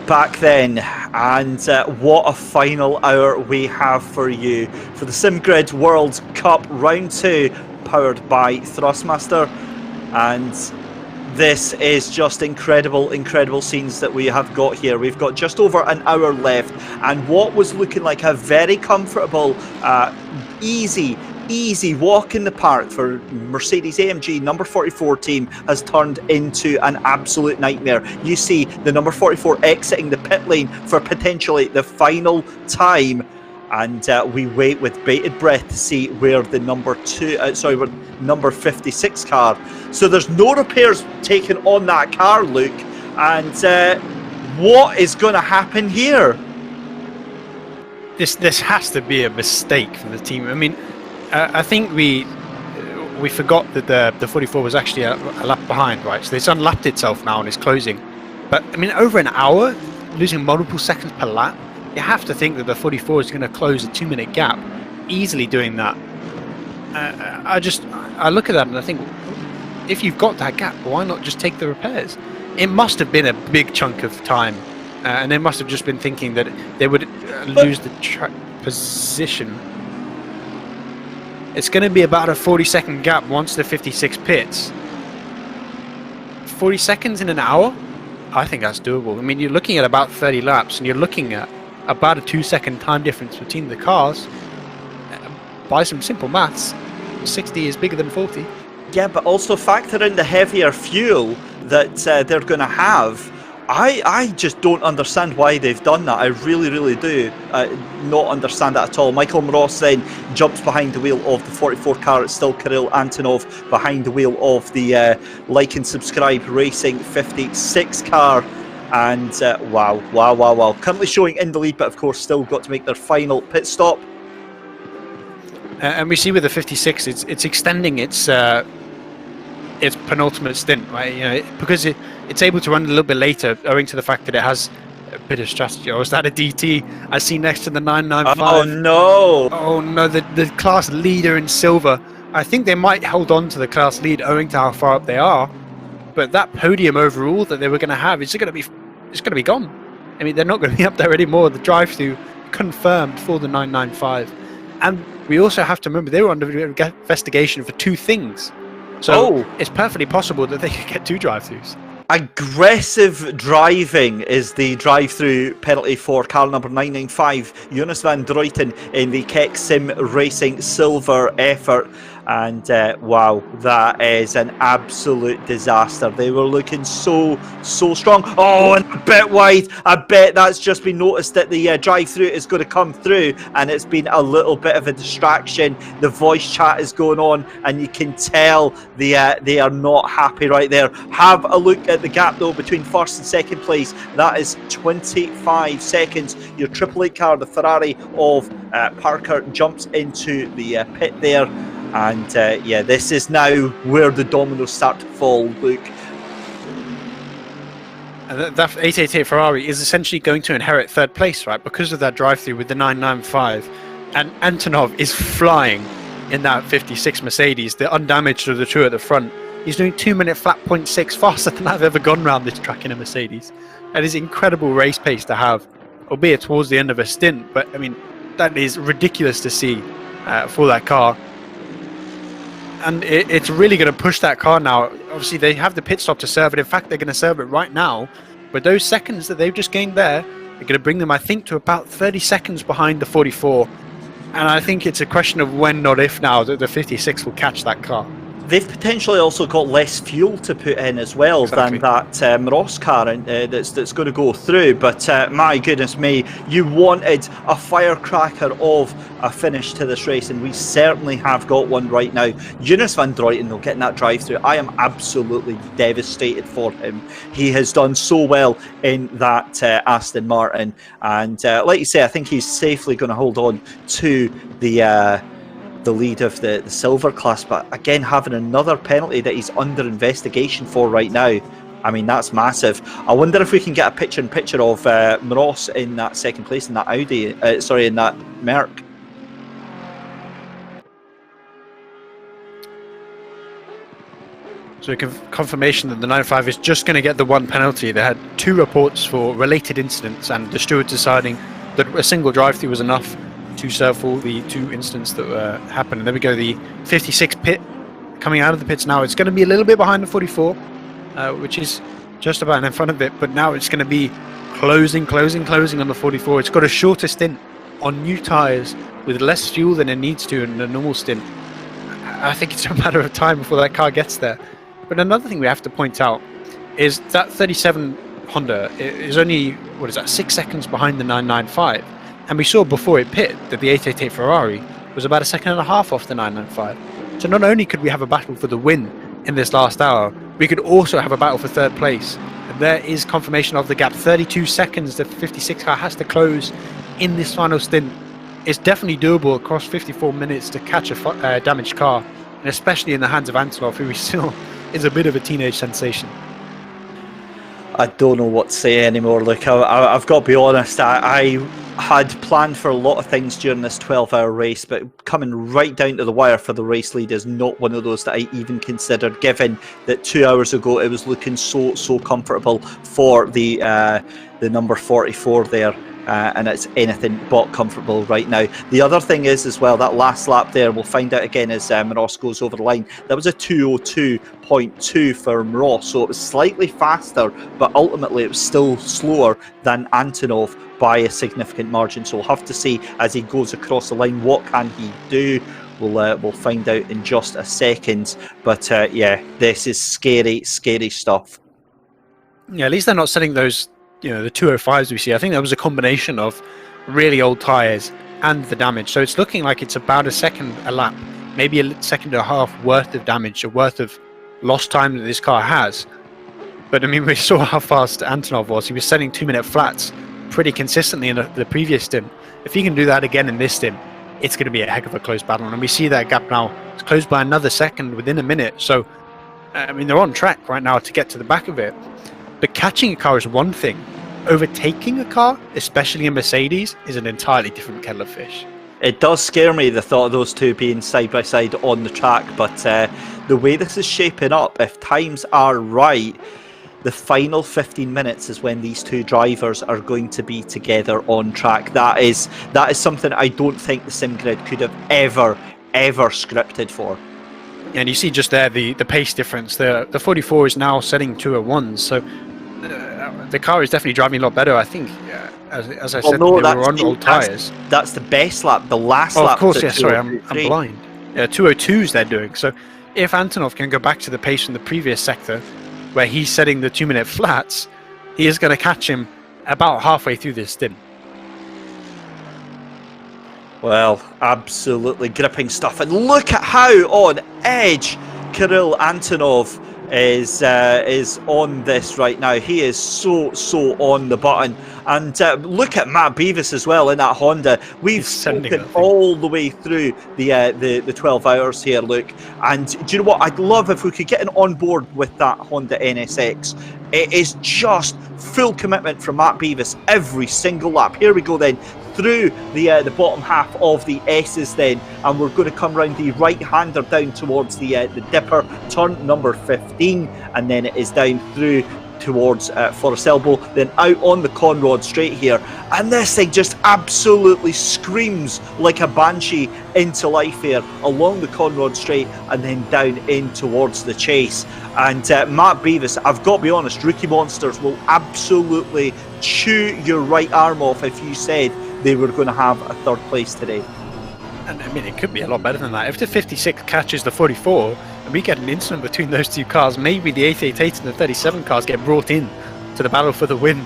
Back then, and what a final hour we have for you for the SimGrid World Cup Round 2, powered by Thrustmaster. And this is just incredible scenes that we have got here. We've got just over an hour left, and what was looking like a very comfortable, easy walk in the park for Mercedes AMG number 44 team has turned into an absolute nightmare. You see the number 44 exiting the pit lane for potentially the final time, and we wait with bated breath to see where the number 56 car. So there's no repairs taken on that car, Luke, and what is going to happen here? This has to be a mistake for the team. I mean, I think we forgot that the 44 was actually a lap behind, right? So it's unlapped itself now and it's closing. But I mean, over an hour, losing multiple seconds per lap, you have to think that the 44 is going to close a 2-minute gap, easily doing that. I look at that and I think, if you've got that gap, why not just take the repairs? It must have been a big chunk of time, and they must have just been thinking that they would lose the track position. It's going to be about a 40-second gap once the 56 pits. 40 seconds in an hour? I think that's doable. I mean, you're looking at about 30 laps, and you're looking at about a 2-second time difference between the cars. By some simple maths, 60 is bigger than 40. Yeah, but also factor in the heavier fuel that they're going to have. I just don't understand why they've done that. I really, really do not understand that at all. Michael Moroz then jumps behind the wheel of the 44 car. It's still Kirill Antonov behind the wheel of the Like and Subscribe Racing 56 car. And wow. Currently showing in the lead, but of course still got to make their final pit stop. And we see with the 56, it's extending its penultimate stint, right? You know, because it's able to run a little bit later, owing to the fact that it has a bit of strategy. Or is that a DT? I see next to the 995. Oh no! Oh no! The class leader in silver. I think they might hold on to the class lead, owing to how far up they are. But that podium overall that they were going to have, it's going to be gone. I mean, they're not going to be up there anymore. The drive-through confirmed for the 995, and we also have to remember they were under investigation for 2 things. So it's perfectly possible that they could get 2 drive-throughs. Aggressive driving is the drive-through penalty for car number 995, Jonas van Druyten in the Keck Sim Racing silver effort. And wow, that is an absolute disaster. They were looking so strong. Oh, and a bit wide. I bet that's just been noticed that the drive-through is going to come through, and it's been a little bit of a distraction. The voice chat is going on, and you can tell they are not happy right there. Have a look at the gap though between first and second place. That is 25 seconds. Your Triple 8 car, the Ferrari of Parker, jumps into the pit there. And yeah, this is now where the dominoes start to fall, Luke. And that 888 Ferrari is essentially going to inherit third place, right? Because of that drive-through with the 995. And Antonov is flying in that 56 Mercedes, the undamaged of the 2 at the front. He's doing 2-minute flat 0.6 faster than I've ever gone around this track in a Mercedes. That is incredible race pace to have, albeit towards the end of a stint. But I mean, that is ridiculous to see for that car. And it's really going to push that car now. Obviously, they have the pit stop to serve it. In fact, they're going to serve it right now. But those seconds that they've just gained there, they're going to bring them, I think, to about 30 seconds behind the 44. And I think it's a question of when, not if now, that the 56 will catch that car. They've potentially also got less fuel to put in as well than that Moroz car that's going to go through. But my goodness me, you wanted a firecracker of a finish to this race, and we certainly have got one right now. Jonas van Druyten, though, getting that drive-through, I am absolutely devastated for him. He has done so well in that Aston Martin, and like you say, I think he's safely going to hold on to the lead of the silver class. But again, having another penalty that he's under investigation for right now, I mean, that's massive. I wonder if we can get a picture-in-picture of Moroz in that second place in that Audi, in that Merc. So confirmation that the 95 is just going to get the 1 penalty. They had 2 reports for related incidents, and the steward deciding that a single drive-through was enough to serve for the 2 incidents that happened. And there we go, the 56 pit coming out of the pits now. It's going to be a little bit behind the 44, which is just about in front of it, but now it's going to be closing on the 44. It's got a shorter stint on new tyres with less fuel than it needs to in a normal stint. I think it's a matter of time before that car gets there. But another thing we have to point out is that 37 Honda is only, 6 seconds behind the 995. And we saw before it pit that the 888 Ferrari was about 1.5 seconds off the 995. So not only could we have a battle for the win in this last hour, we could also have a battle for third place. And there is confirmation of the gap. 32 seconds the 56 car has to close in this final stint. It's definitely doable across 54 minutes to catch a damaged car, and especially in the hands of Antonov, who still is a bit of a teenage sensation. I don't know what to say anymore. Look, I've got to be honest. had planned for a lot of things during this 12-hour race, but coming right down to the wire for the race lead is not one of those that I even considered, given that 2 hours ago it was looking so comfortable for the number 44 there. And it's anything but comfortable right now. The other thing is as well, that last lap there, we'll find out again as Ross goes over the line, that was a 2:02.2 for Ross, so it was slightly faster, but ultimately it was still slower than Antonov by a significant margin. So we'll have to see as he goes across the line, what can he do? We'll find out in just a second. But yeah, this is scary stuff. Yeah, at least they're not setting those, the 205s we see. I think that was a combination of really old tyres and the damage. So it's looking like it's about a second a lap, maybe a second and a half worth of damage, or worth of lost time that this car has. But I mean, we saw how fast Antonov was. He was setting 2-minute flats pretty consistently in the previous stint. If he can do that again in this stint, it's going to be a heck of a close battle. And we see that gap now. It's closed by another second within a minute. So, I mean, they're on track right now to get to the back of it. But catching a car is one thing. Overtaking a car, especially a Mercedes, is an entirely different kettle of fish. It does scare me, the thought of those two being side by side on the track, but the way this is shaping up, if times are right, the final 15 minutes is when these two drivers are going to be together on track. That is something I don't think the sim grid could have ever scripted for. And you see just there the pace difference. The 44 is now setting 201s, so the car is definitely driving a lot better. I think, as I said, they were on old tyres. That's the best lap. The last lap. Of course, yeah. Sorry, I'm blind. Yeah, 202s they're doing. So if Antonov can go back to the pace from the previous sector, where he's setting the 2-minute flats, he is going to catch him about halfway through this stint. Well, absolutely gripping stuff. And look at how on edge Kirill Antonov is on this right now. He is so on the button. And look at Matt Beavis as well in that Honda. We've spoken all the way through the 12 hours here, Luke. And do you know what? I'd love if we could get on board with that Honda NSX. It is just full commitment from Matt Beavis every single lap. Here we go then, through the bottom half of the S's then, and we're going to come round the right-hander down towards the dipper, turn number 15, and then it is down through towards Forest Elbow, then out on the Conrod straight here, and this thing just absolutely screams like a banshee into life here along the Conrod straight and then down in towards the chase. And Matt Beavis, I've got to be honest, Rookie Monsters will absolutely chew your right arm off if you said they were going to have a third place today. And I mean, it could be a lot better than that. If the 56 catches the 44 and we get an incident between those two cars, maybe the 888 and the 37 cars get brought in to the battle for the win.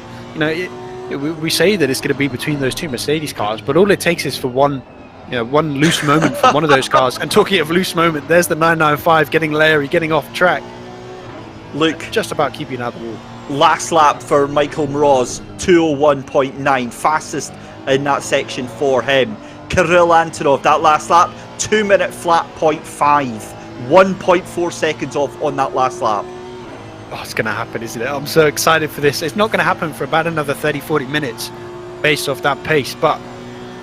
We say that it's going to be between those two Mercedes cars, but all it takes is for one loose moment from one of those cars. And talking of loose moment, there's the 995 getting Larry, getting off track. Luke, just about keeping out the wall. Last lap for Michael Moroz, 201.9, fastest in that section for him. Kirill Antonov, that last lap, 2-minute flat 0.5, 1.4 seconds off on that last lap. Oh, it's going to happen, isn't it? I'm so excited for this. It's not going to happen for about another 30-40 minutes based off that pace, but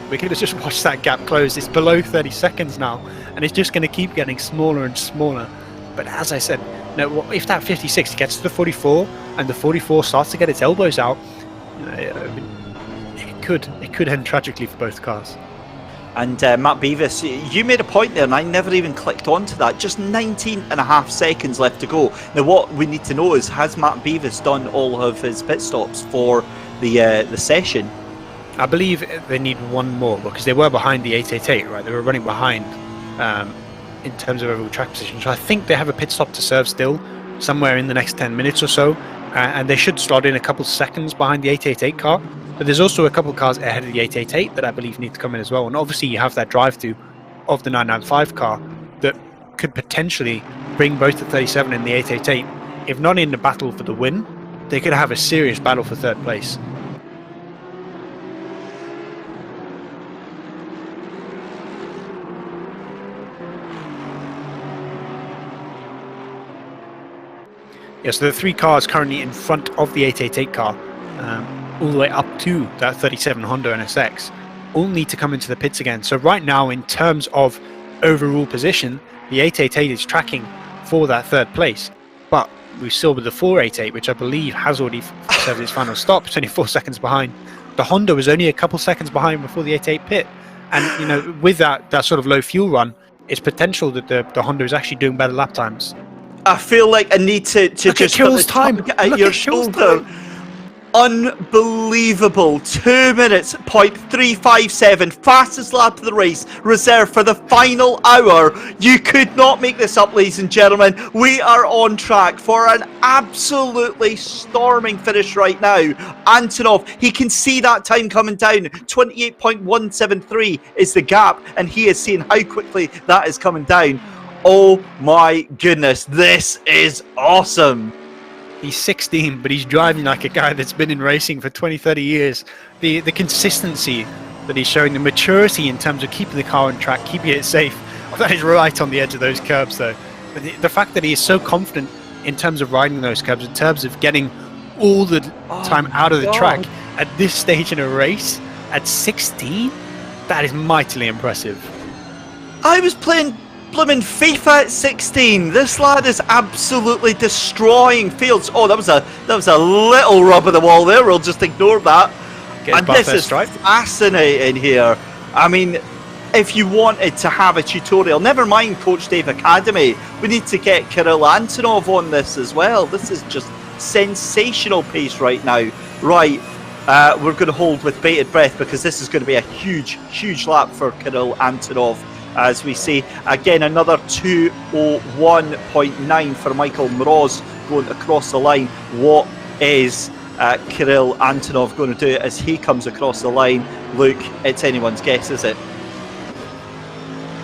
we're going to just watch that gap close. It's below 30 seconds now, and it's just going to keep getting smaller and smaller. But as I said, if that 56 gets to the 44 and the 44 starts to get its elbows out, it could end tragically for both cars. And Matt Beavis, you made a point there, and I never even clicked onto that. Just 19.5 seconds left to go. Now, what we need to know is, has Matt Beavis done all of his pit stops for the session? I believe they need one more, because they were behind the 888, right? They were running behind in terms of overall track position. So I think they have a pit stop to serve still, somewhere in the next 10 minutes or so. And they should slot in a couple seconds behind the 888 car. But there's also a couple of cars ahead of the 888 that I believe need to come in as well. And obviously you have that drive-through of the 995 car that could potentially bring both the 37 and the 888. If not in the battle for the win, they could have a serious battle for third place. Yeah, so the three cars currently in front of the 888 car. all the way up to that 37 Honda NSX, all need to come into the pits again. So right now, in terms of overall position, the 888 is tracking for that third place. But we still with the 488, which I believe has already served its final stop, it's only 4 seconds behind. The Honda was only a couple seconds behind before the 88 pit. And, you know, with that sort of low fuel run, it's potential that the Honda is actually doing better lap times. I feel like I need to Look just at Kill's time. at Look your at Kill's shoulder. time. Unbelievable. 2 minutes, 0.357. Fastest lap of the race, reserved for the final hour. You could not make this up, ladies and gentlemen. We are on track for an absolutely storming finish right now. Antonov, he can see that time coming down. 28.173 is the gap, and he is seeing how quickly that is coming down. Oh my goodness, this is awesome. He's 16, but he's driving like a guy that's been in racing for 20, 30 years. The consistency that he's showing, the maturity in terms of keeping the car on track, keeping it safe, that is right on the edge of those curbs, though. The fact that he is so confident in terms of riding those curbs, in terms of getting all the time out of the track at this stage in a race, at 16, that is mightily impressive. I was playing blooming FIFA at 16. This lad is absolutely destroying fields. Oh, that was a little rub of the wall there. We'll just ignore that. And this is fascinating here. I mean, if you wanted to have a tutorial, never mind Coach Dave Academy, we need to get Kirill Antonov on this as well. This is just sensational pace right now. Right, we're going to hold with bated breath because this is going to be a huge lap for Kirill Antonov. As we see, again, another 2:01.9 for Michael Moroz going across the line. What is Kirill Antonov going to do as he comes across the line? Luke, it's anyone's guess, is it?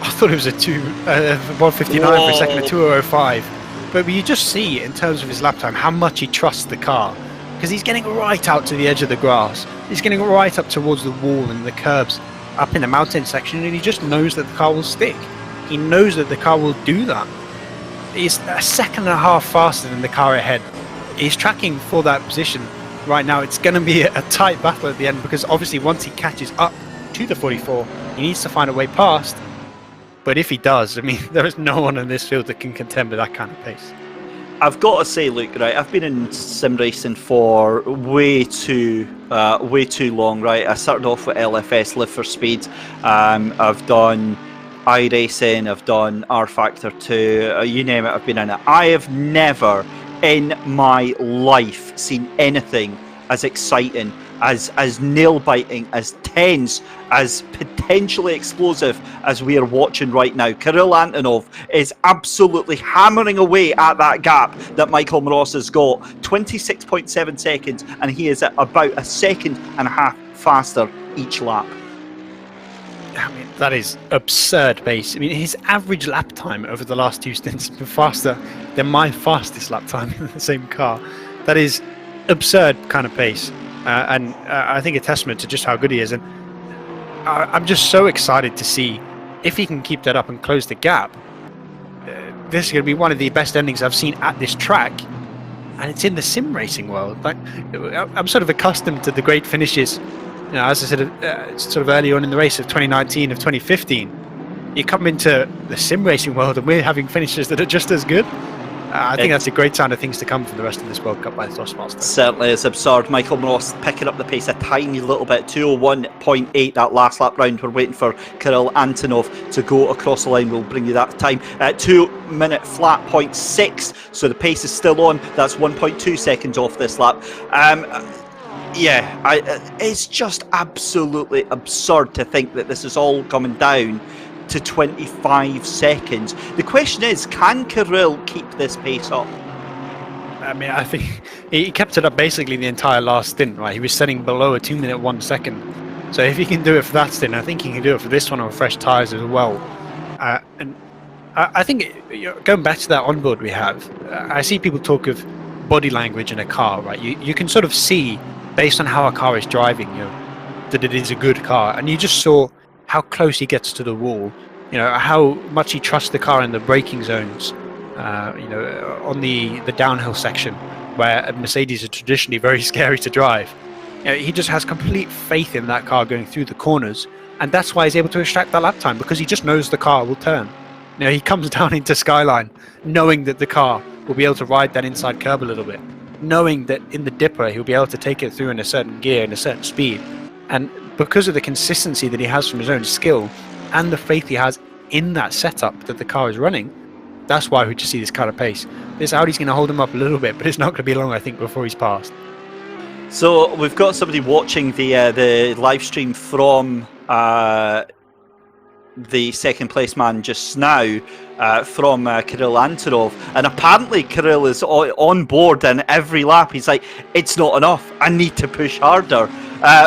I thought it was a 159 for a second, a 2:05. But you just see, in terms of his lap time, how much he trusts the car. Because he's getting right out to the edge of the grass. He's getting right up towards the wall and the curbs, up in the mountain section, and he just knows that the car will stick. He knows that the car will do that. He's a second and a half faster than the car ahead. He's tracking for that position right now. It's going to be a tight battle at the end because obviously once he catches up to the 44, he needs to find a way past. But if he does, I mean, there is no one in this field that can contend with that kind of pace. I've got to say, Luke, right, I've been in sim racing for way too long, right? I started off with LFS, Live for Speed. I've done iRacing, I've done R Factor 2, you name it, I've been in it. I have never in my life seen anything as exciting, as nail-biting, as tense, as potentially explosive as we are watching right now. Kirill Antonov is absolutely hammering away at that gap that Michael Moroz has got. 26.7 seconds, and he is at about a second and a half faster each lap. I mean, that is absurd pace. I mean, his average lap time over the last two stints has been faster than my fastest lap time in the same car. That is absurd kind of pace. And I think a testament to just how good he is. And I'm just so excited to see if he can keep that up and close the gap. This is going to be one of the best endings I've seen at this track. And it's in the sim racing world. Like, I'm sort of accustomed to the great finishes. You know, as I said, sort of early on in the race of 2019, of 2015. You come into the sim racing world and we're having finishes that are just as good. I think that's a great sign of things to come for the rest of this World Cup by the Thrustmaster. Certainly is absurd. Michael Moroz picking up the pace a tiny little bit. 2:01.8 that last lap round. We're waiting for Kirill Antonov to go across the line. We'll bring you that time. 2 minute flat 0.6. So the pace is still on. That's 1.2 seconds off this lap. It's just absolutely absurd to think that this is all coming down to 25 seconds. The question is, can Kirill keep this pace up? I mean, I think he kept it up basically the entire last stint, right? He was setting below a 2 minute 1 second. So if he can do it for that stint, I think he can do it for this one on fresh tyres as well. And I think going back to that onboard we have, I see people talk of body language in a car, right? You can sort of see based on how a car is driving, you know, that it is a good car. And you just saw how close he gets to the wall, you know, how much he trusts the car in the braking zones, you know, on the downhill section where Mercedes are traditionally very scary to drive. He just has complete faith in that car going through the corners, and that's why he's able to extract that lap time, because he just knows the car will turn. He comes down into Skyline knowing that the car will be able to ride that inside curb a little bit, knowing that in the dipper he'll be able to take it through in a certain gear and a certain speed. And because of the consistency that he has from his own skill and the faith he has in that setup that the car is running, that's why we just see this kind of pace. This Audi's going to hold him up a little bit, but it's not going to be long, I think, before he's passed. So we've got somebody watching the live stream from the second place man just now, from Kirill Antonov, and apparently Kirill is on board, and every lap he's like, it's not enough, I need to push harder,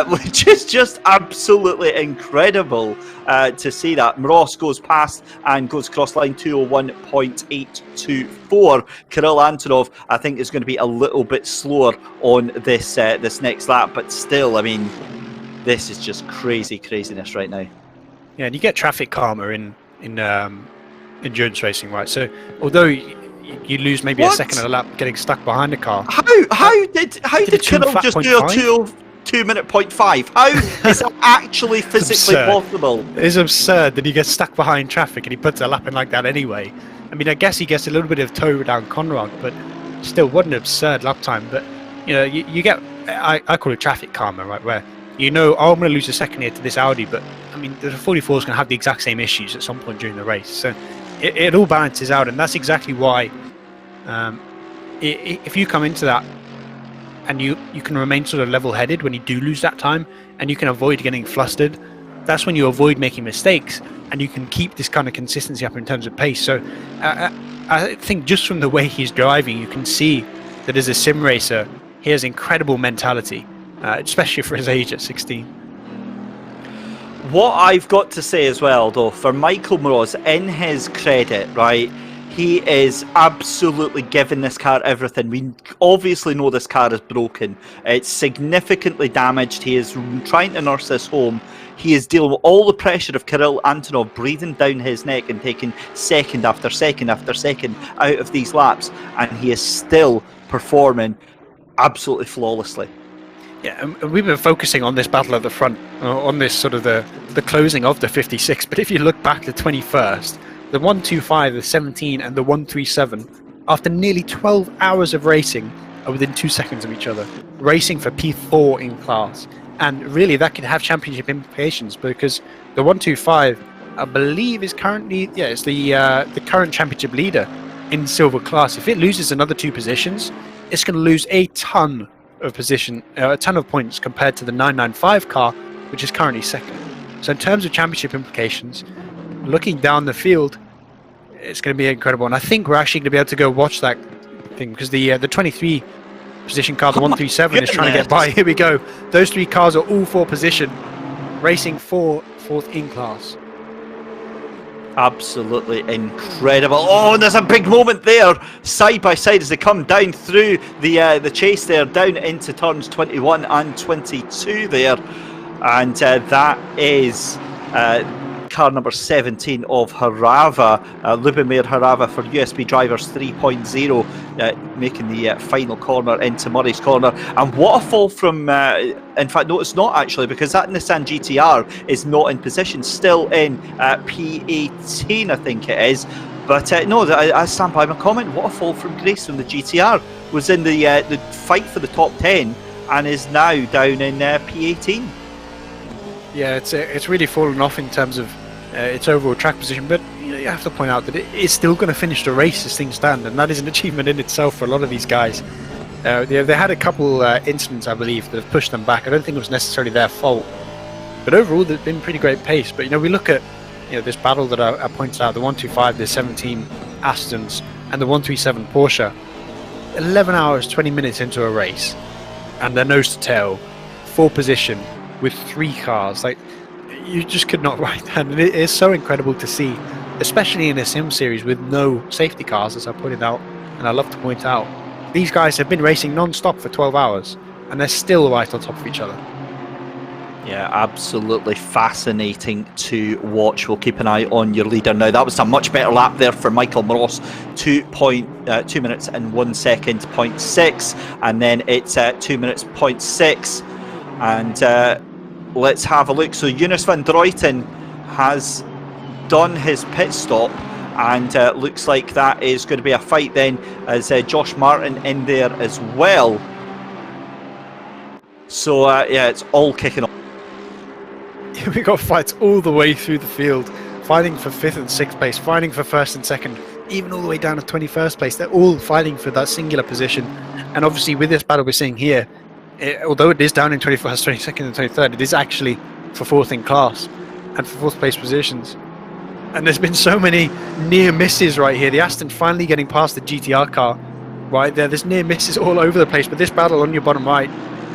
which is just absolutely incredible to see that. Moroz goes past and goes cross line 201.824. Kirill Antonov, I think, is going to be a little bit slower on this this next lap, but still, I mean, this is just craziness right now. Yeah, and you get traffic karma in endurance racing, right? So although you lose maybe a second of a lap getting stuck behind a car, how did Kirill just do a 2:02.5? How is that actually physically possible? It's absurd that he gets stuck behind traffic and he puts a lap in like that anyway. I mean, I guess he gets a little bit of tow down Conrad, but still, what an absurd lap time. But you get, I call it traffic karma, right? Where I'm going to lose a second here to this Audi, but I mean, the 44 is going to have the exact same issues at some point during the race. So it all balances out, and that's exactly why if you come into that and you can remain sort of level-headed when you do lose that time, and you can avoid getting flustered, that's when you avoid making mistakes, and you can keep this kind of consistency up in terms of pace. So I think just from the way he's driving, you can see that as a sim racer, he has incredible mentality. Especially for his age at 16. What I've got to say as well, though, for Michael Moroz, in his credit, right, he is absolutely giving this car everything. We obviously know this car is broken. It's significantly damaged. He is trying to nurse this home. He is dealing with all the pressure of Kirill Antonov breathing down his neck and taking second after second after second out of these laps, and he is still performing absolutely flawlessly. Yeah, and we've been focusing on this battle at the front, on this sort of the closing of the 56. But if you look back to 21st, the 125, the 17, and the 137, after nearly 12 hours of racing, are within 2 seconds of each other, racing for P4 in class. And really, that could have championship implications, because the 125, I believe, is currently, it's the current championship leader in silver class. If it loses another 2 positions, it's going to lose a ton of points compared to the 995 car, which is currently second. So in terms of championship implications, looking down the field, it's going to be incredible. And I think we're actually going to be able to go watch that thing, because the 23 position car, the 137, is trying to get by. Here we go. Those 3 cars are all 4 position, racing for 4th in class. Absolutely incredible. Oh, and there's a big moment there, side by side, as they come down through the chase there, down into turns 21 and 22 there. And that is car number 17 of Harava, Lubomir Harava for USB Drivers 3.0, making the final corner into Murray's corner. And what a fall from, in fact, no, it's not actually, because that Nissan GTR is not in position, still in P18, I think it is. But no, I stand by my comment. What a fall from grace from the GTR. Was in the fight for the top 10 and is now down in P18. Yeah, it's really fallen off in terms of its overall track position, but you have to point out that it's still going to finish the race as things stand, and that is an achievement in itself for a lot of these guys. They had a couple incidents, I believe, that have pushed them back. I don't think it was necessarily their fault, but overall there's been pretty great pace. But we look at this battle that I pointed out, the 125, the 17 Astons, and the 137 Porsche. 11 hours 20 minutes into a race, and they're nose to tail, 4 position with 3 cars. Like, you just could not write that, and it is so incredible to see, especially in a sim series with no safety cars, as I pointed out, and I love to point out. These guys have been racing non-stop for 12 hours, and they're still right on top of each other. Yeah, absolutely fascinating to watch. We'll keep an eye on your leader now. That was a much better lap there for Michael Moroz, 2 minutes and 1 second, 0.6, and then it's 2 minutes, 0.6 And let's have a look. So Jonas van Druyten has done his pit stop, and looks like that is going to be a fight then, as Josh Martin in there as well. So yeah, it's all kicking off. We got fights all the way through the field, fighting for 5th and 6th place, fighting for 1st and 2nd, even all the way down to 21st place. They're all fighting for that singular position. And obviously with this battle we're seeing here, although it is down in 21st, 22nd and 23rd, it is actually for 4th in class and for 4th place positions. And there's been so many near misses right here. The Aston finally getting past the GTR car right there. There's near misses all over the place, but this battle on your bottom right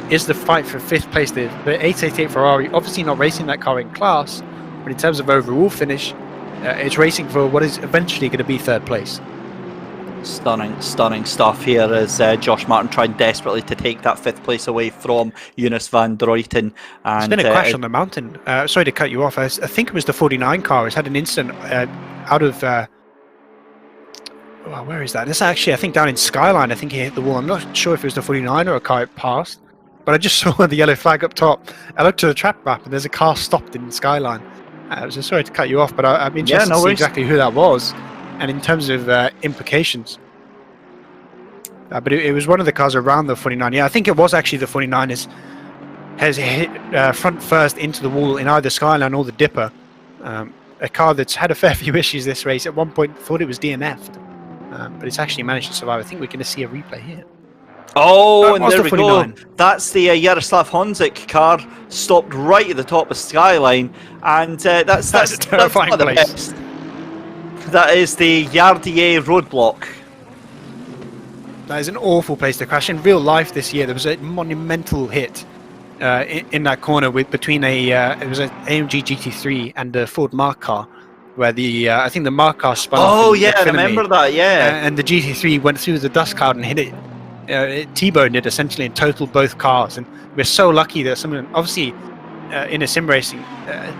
is the fight for 5th place. The 888 Ferrari, obviously not racing that car in class, but in terms of overall finish, it's racing for what is eventually going to be 3rd place. Stunning stuff here as Josh Martin trying desperately to take that 5th place away from Jonas van Druyten. And there's been a crash on the mountain. Sorry to cut you off. I think it was the 49 car. It's had an incident out of... well, where is that? It's actually, I think, down in Skyline. I think he hit the wall. I'm not sure if it was the 49 or a car it passed. But I just saw the yellow flag up top. I looked to the track map and there's a car stopped in Skyline. So sorry to cut you off, but I'm interested to see exactly who that was. And in terms of implications. But it was one of the cars around the 49. Yeah, I think it was actually the 49 has hit front first into the wall in either Skyline or the Dipper. A car that's had a fair few issues this race. At one point thought it was DNF'd. But it's actually managed to survive. I think we're going to see a replay here. Oh, and there we go. That's the Yaroslav Honzik car stopped right at the top of Skyline. And that's a terrifying place. That is the Yardier roadblock. That is an awful place to crash. In real life this year, there was a monumental hit in that corner between it was an AMG GT3 and a Ford Mark car, where I think the Mark car spun off. Oh yeah, I remember that. Yeah, and the GT3 went through the dust cloud and hit it. It T-boned it essentially and totaled both cars. And we're so lucky that someone, obviously, in a sim racing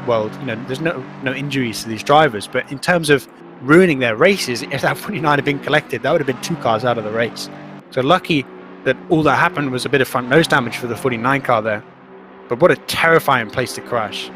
world, there's no injuries to these drivers. But in terms of ruining their races, if that 49 had been collected, that would have been 2 cars out of the race. So lucky that all that happened was a bit of front nose damage for the 49 car there. But what a terrifying place to crash.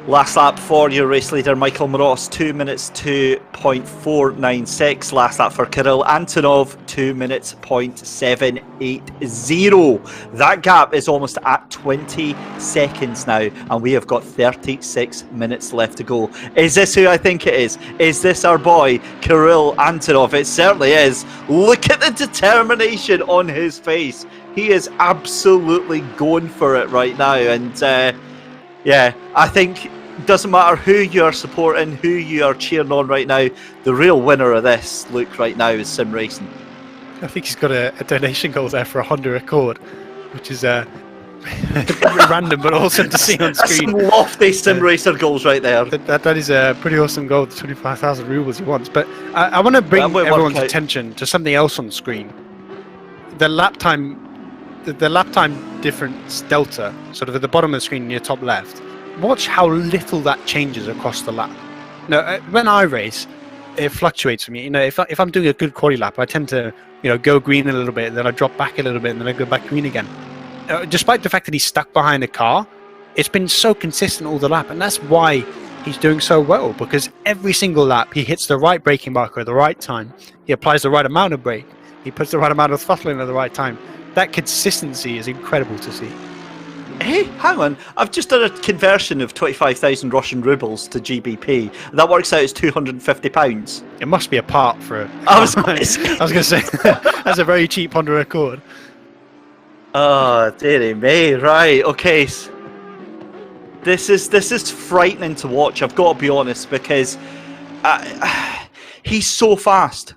Last lap for your race leader, Michael Moros, 2 minutes 2.496. Last lap for Kirill Antonov, 2 minutes 0.780. That gap is almost at 20 seconds now, and we have got 36 minutes left to go. Is this who I think it is? Is this our boy, Kirill Antonov? It certainly is. Look at the determination on his face. He is absolutely going for it right now, and yeah, I think doesn't matter who you're supporting, who you are cheering on right now, the real winner of this, Luke, right now is Sim Racing. I think he's got a donation goal there for a Honda Accord, which is random but awesome to see on screen. Some lofty Sim Racer goals right there. That is a pretty awesome goal, the 25,000 rubles he wants. But I want to bring everyone's attention to something else on screen. The lap time difference delta, sort of at the bottom of the screen in your top left. Watch how little that changes across the lap. Now, when I race, it fluctuates for me. If I'm doing a good quali lap, I tend to, go green a little bit, then I drop back a little bit, and then I go back green again. Despite the fact that he's stuck behind a car, it's been so consistent all the lap, and that's why he's doing so well. Because every single lap, he hits the right braking marker at the right time. He applies the right amount of brake. He puts the right amount of throttle in at the right time. That consistency is incredible to see. Hey, hang on. I've just done a conversion of 25,000 Russian rubles to GBP. That works out as £250. It must be a part for it. I was going to say, that's a very cheap Honda Accord. Oh, dearie me. Right, okay. This is frightening to watch, I've got to be honest, because he's so fast.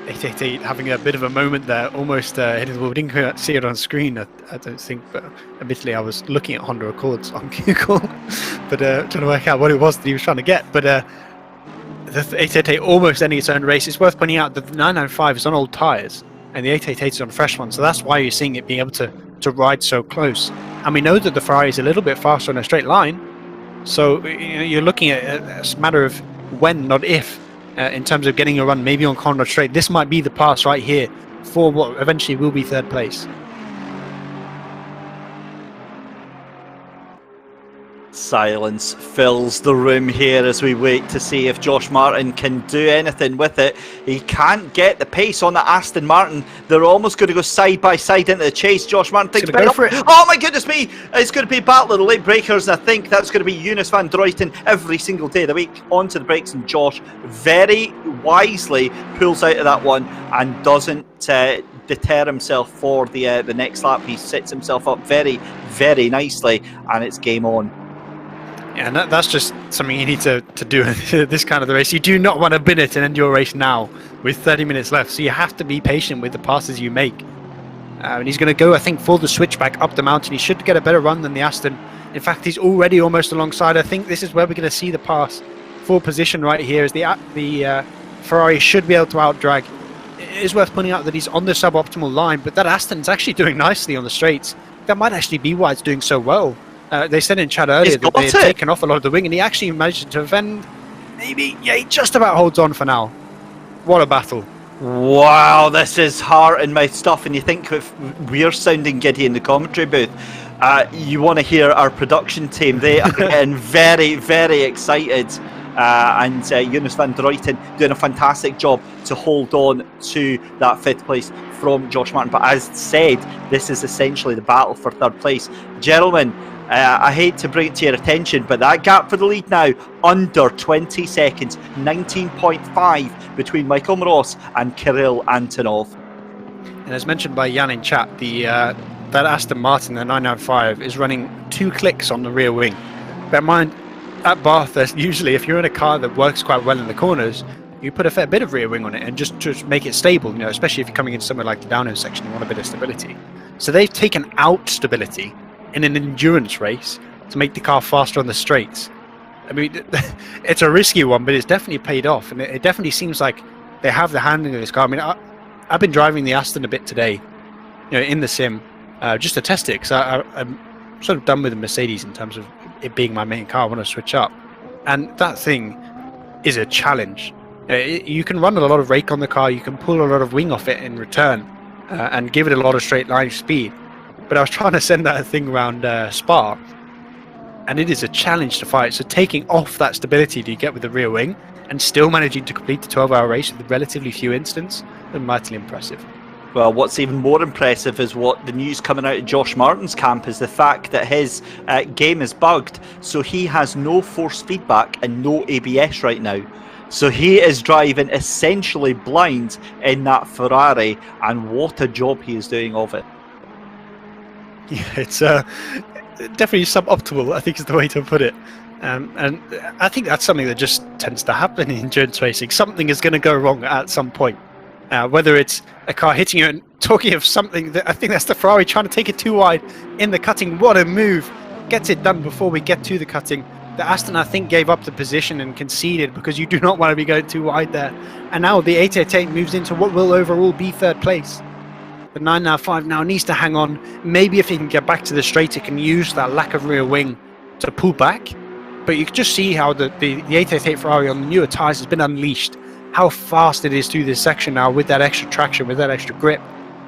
Having a bit of a moment there, almost hitting the wall. We didn't see it on screen, I don't think, but admittedly I was looking at Honda Accords on Google, but trying to work out what it was that he was trying to get. But the 888 almost ending its own race. It's worth pointing out that the 995 is on old tyres, and the 888 is on fresh ones, so that's why you're seeing it being able to ride so close. And we know that the Ferrari is a little bit faster on a straight line, so you're looking at a matter of when, not if. In terms of getting a run maybe on Conrad Straight. This might be the pass right here for what eventually will be third place. Silence fills the room here as we wait to see if Josh Martin can do anything with it. He can't get the pace on the Aston Martin. They're almost going to go side by side into the chase. Josh Martin thinks, go for it. Oh my goodness me! It's going to be battle of the late breakers, and I think that's going to be Jonas van Druyten every single day of the week onto the brakes, and Josh very wisely pulls out of that one and doesn't deter himself for the next lap. He sets himself up very, very nicely, and it's game on. Yeah, and that's just something you need to do in this kind of the race. You do not want to bin it and end your race now with 30 minutes left. So you have to be patient with the passes you make. And he's going to go, I think, for the switchback up the mountain. He should get a better run than the Aston. In fact, he's already almost alongside. I think this is where we're going to see the pass for position right here. As the Ferrari should be able to outdrag. It is worth pointing out that he's on the suboptimal line, but that Aston's actually doing nicely on the straights. That might actually be why it's doing so well. They said in chat earlier that they had taken off a lot of the wing, and he actually managed to defend. Maybe, yeah, he just about holds on for now. What a battle. Wow, this is heart and mouth stuff, and you think if we're sounding giddy in the commentary booth, you want to hear our production team. They are getting very, very excited. And Jonas van Druyten doing a fantastic job to hold on to that 5th place from Josh Martin. But as said, this is essentially the battle for 3rd place. Gentlemen, I hate to bring it to your attention, but that gap for the lead now, under 20 seconds, 19.5 between Michael Moroz and Kirill Antonov. And as mentioned by Jan in chat, that Aston Martin, the 995, is running 2 clicks on the rear wing. Bear in mind, at Bathurst, usually if you're in a car that works quite well in the corners, you put a fair bit of rear wing on it and just make it stable, you know, especially if you're coming in somewhere like the downhill section, you want a bit of stability. So they've taken out stability in an endurance race to make the car faster on the straights. I mean, it's a risky one, but it's definitely paid off, and it definitely seems like they have the handling of this car. I mean, I've been driving the Aston a bit today, you know, in the sim, just to test it, because I'm sort of done with the Mercedes in terms of it being my main car. I want to switch up, and that thing is a challenge. You can run a lot of rake on the car, you can pull a lot of wing off it in return, and give it a lot of straight line speed. But I was trying to send that thing around Spa, and it is a challenge to fight. So taking off that stability that you get with the rear wing and still managing to complete the 12-hour race with relatively few incidents is mightily impressive. Well, what's even more impressive is what the news coming out of Josh Martin's camp is the fact that his game is bugged, so he has no force feedback and no ABS right now. So he is driving essentially blind in that Ferrari, and what a job he is doing of it. Yeah, it's definitely suboptimal, I think is the way to put it. And I think that's something that just tends to happen in endurance racing. Something is going to go wrong at some point. Whether it's a car hitting you, and talking of something, that I think that's the Ferrari trying to take it too wide in the cutting. What a move. Gets it done before we get to the cutting. The Aston, I think, gave up the position and conceded because you do not want to be going too wide there. And now the 888 moves into what will overall be 3rd place. The 995 now needs to hang on. Maybe if he can get back to the straight, it can use that lack of rear wing to pull back. But you can just see how the 888 Ferrari on the newer tyres has been unleashed. How fast it is through this section now with that extra traction, with that extra grip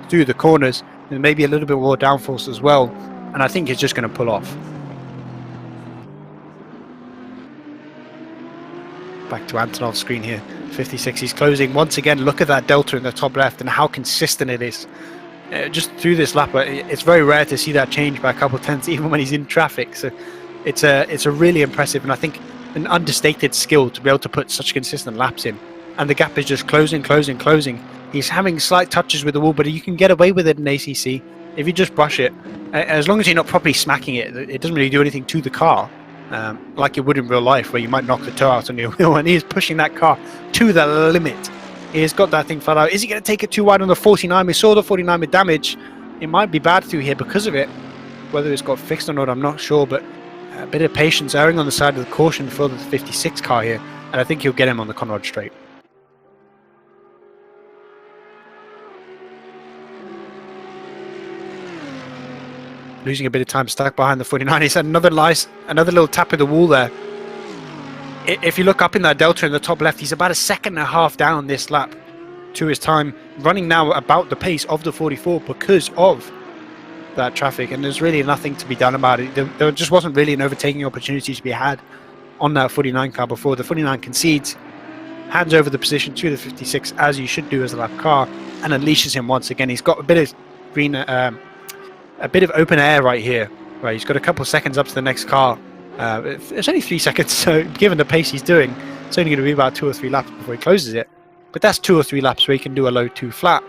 through the corners, and maybe a little bit more downforce as well. And I think it's just going to pull off. Back to Antonov's screen here. 56, he's closing once again. Look at that delta in the top left and how consistent it is. Just through this lap, it's very rare to see that change by a couple of tenths, even when he's in traffic. So it's a really impressive, and I think an understated skill to be able to put such consistent laps in. And the gap is just closing. He's having slight touches with the wall, but you can get away with it in ACC if you just brush it. As long as you're not properly smacking it, it doesn't really do anything to the car, like it would in real life, where you might knock the toe out on your wheel. And he is pushing that car to the limit. He has got that thing flat out. Is he going to take it too wide on the 49? We saw the 49 with damage. It might be bad through here because of it. Whether it's got fixed or not, I'm not sure, but a bit of patience, erring on the side of the caution for the 56 car here, and I think he'll get him on the Connall straight. Losing a bit of time stuck behind the 49. He's had another little tap of the wall there. If you look up in that delta in the top left, he's about 1.5 seconds down this lap to his time running now about the pace of the 44 because of that traffic, and there's really nothing to be done about it. There just wasn't really an overtaking opportunity to be had on that 49 car before the 49 concedes, hands over the position to the 56 as you should do as a lap car, and unleashes him once again. He's got a bit of green, a bit of open air right here. Right, he's got a couple of seconds up to the next car. It's only 3 seconds, so given the pace he's doing, it's only going to be about 2 or 3 laps before he closes it. But that's 2 or 3 laps where he can do a low 2 flat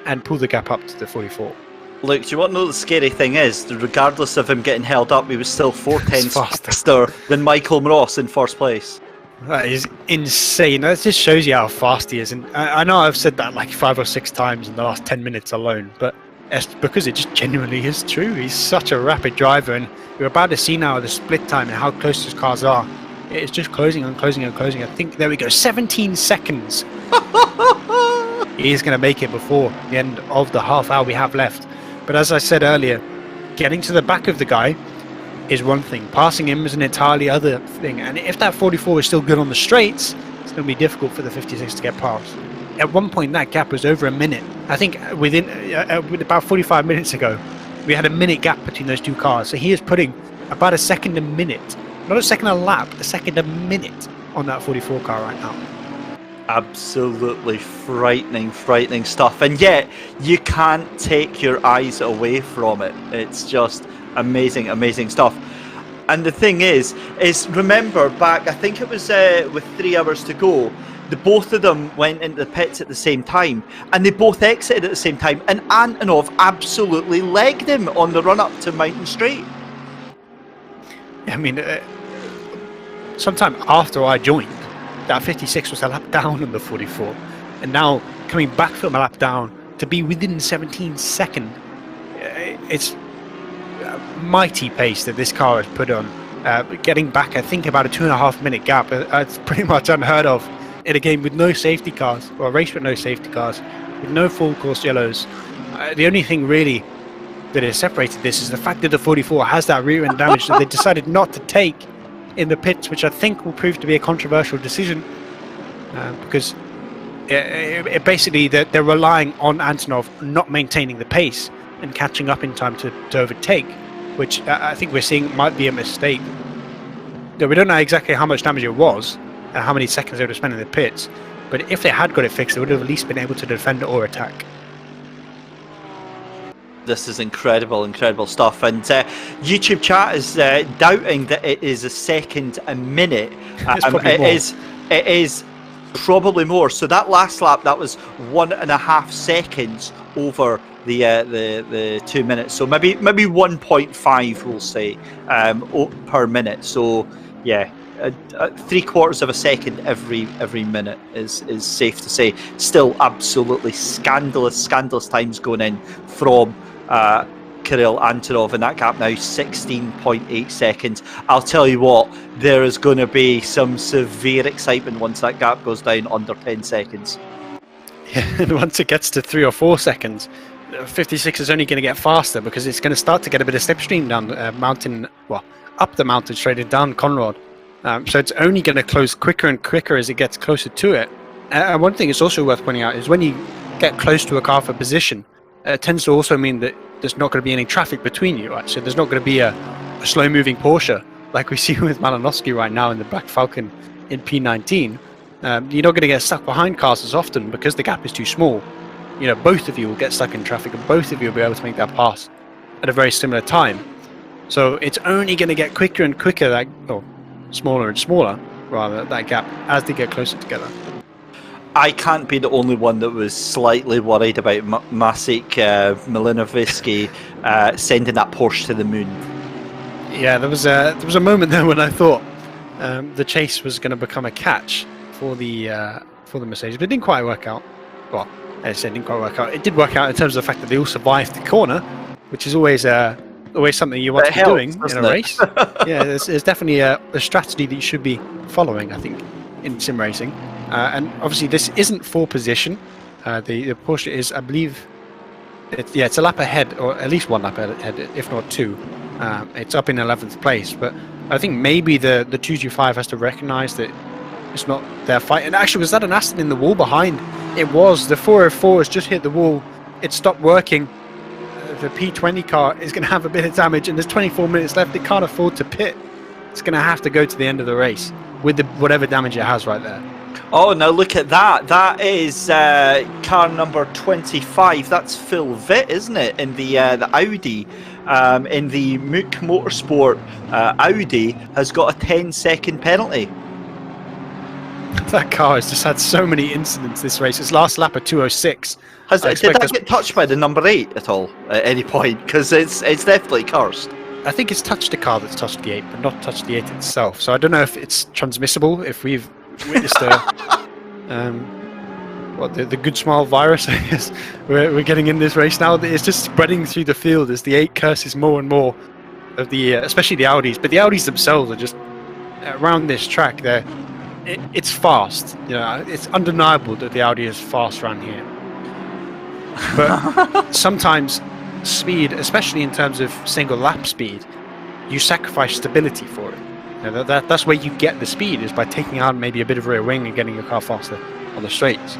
and pull the gap up to the 44. Look, do you want to know the scary thing is? That regardless of him getting held up, he was still 4 tenths faster than Michael Ross in first place. That is insane. That just shows you how fast he is. And I know I've said that like 5 or 6 times in the last 10 minutes alone, but it's because it just genuinely is true. He's such a rapid driver, and you're about to see now the split time and how close his cars are. It's just closing and closing and closing. I think, there we go, 17 seconds. He's going to make it before the end of the half hour we have left. But as I said earlier, getting to the back of the guy is one thing. Passing him is an entirely other thing. And if that 44 is still good on the straights, it's going to be difficult for the 56 to get past. At one point, that gap was over a minute. I think within about 45 minutes ago, we had a minute gap between those 2 cars. So he is putting about a second a minute, not a second a lap, a second a minute on that 44 car right now. Absolutely frightening stuff, and yet you can't take your eyes away from it. It's just amazing stuff. And the thing is remember back, I think it was with 3 hours to go, the both of them went into the pits at the same time, and they both exited at the same time, and Antonov absolutely legged him on the run up to Mountain Straight. I mean, sometime after I joined, that 56 was a lap down on the 44, and now coming back from a lap down to be within 17 seconds, it's a mighty pace that this car has put on. Getting back, I think, about a 2.5 minute gap, it's pretty much unheard of in a game with no safety cars, or a race with no safety cars, with no full course yellows. The only thing really that has separated this is the fact that the 44 has that rear end damage that they decided not to take in the pits, which I think will prove to be a controversial decision, because it basically they're relying on Antonov not maintaining the pace and catching up in time to overtake, which I think we're seeing might be a mistake. Now, we don't know exactly how much damage it was and how many seconds they would have spent in the pits, but if they had got it fixed, they would have at least been able to defend or attack. This is incredible stuff, and YouTube chat is doubting that it is a second a minute. It is probably more. So that last lap, that was 1.5 seconds over the 2 minutes. So maybe 1.5, we'll say, per minute. So yeah, 3/4 of a second every minute is safe to say. Still absolutely scandalous times going in from Kirill Antonov, and that gap now 16.8 seconds. I'll tell you what, there is going to be some severe excitement once that gap goes down under 10 seconds. Yeah, and once it gets to 3 or 4 seconds, 56 is only going to get faster because it's going to start to get a bit of slipstream down up the mountain straight and down Conrad. So it's only going to close quicker and quicker as it gets closer to it. And one thing it's also worth pointing out is when you get close to a car for position, it tends to also mean that there's not going to be any traffic between you, right? So there's not going to be a slow-moving Porsche like we see with Malinowski right now in the Black Falcon in P19. You're not going to get stuck behind cars as often because the gap is too small. You know, both of you will get stuck in traffic, and both of you will be able to make that pass at a very similar time. So it's only going to get quicker and quicker, smaller and smaller, rather, that gap as they get closer together. I can't be the only one that was slightly worried about Masik Malinovsky sending that Porsche to the moon. Yeah, there was a moment there when I thought the chase was going to become a catch for the Mercedes, but it didn't quite work out. Well, as I said, it didn't quite work out. It did work out in terms of the fact that they all survived the corner, which is always something you want to be doing in a race. Yeah, there's definitely a strategy that you should be following, I think, in sim racing. And obviously this isn't for position. The Porsche is, I believe, it's a lap ahead, or at least 1 lap ahead, if not 2. It's up in 11th place, but I think maybe the 225 has to recognise that it's not their fight. And actually, was that an Aston in the wall behind It was. The 404 has just hit the wall. It stopped working. The P20 car is going to have a bit of damage, and there's 24 minutes left. It can't afford to pit. It's going to have to go to the end of the race with whatever damage it has right there. Oh, now look at that. That is car number 25. That's Phil Vitt, isn't it? In the Audi. In the Mook Motorsport, Audi has got a 10-second penalty. That car has just had so many incidents this race. Its last lap at 2:06. Did that get touched by the number 8 at all at any point? Because it's definitely cursed. I think it's touched a car that's touched the 8, but not touched the 8 itself. So I don't know if it's transmissible, if we've witnessed the good smile virus, I guess, we're getting in this race now. It's just spreading through the field as the 8 curses more and more of the, especially the Audis. But the Audis themselves are just around this track. It's fast. You know, it's undeniable that the Audi is fast around here. But sometimes speed, especially in terms of single lap speed, you sacrifice stability for it. You know, that's where you get the speed, is by taking out maybe a bit of rear wing and getting your car faster on the straights,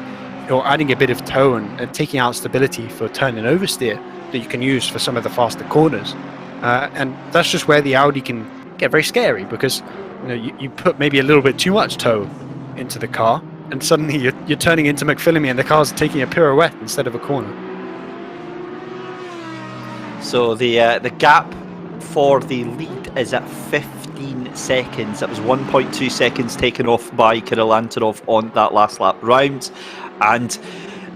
or adding a bit of toe and taking out stability for turn and oversteer that you can use for some of the faster corners. And that's just where the Audi can get very scary, because you put maybe a little bit too much toe into the car, and suddenly you're turning into McPhillamy and the car's taking a pirouette instead of a corner. So the gap for the lead is at 15 seconds. That was 1.2 seconds taken off by Kirill Antonov on that last lap round. And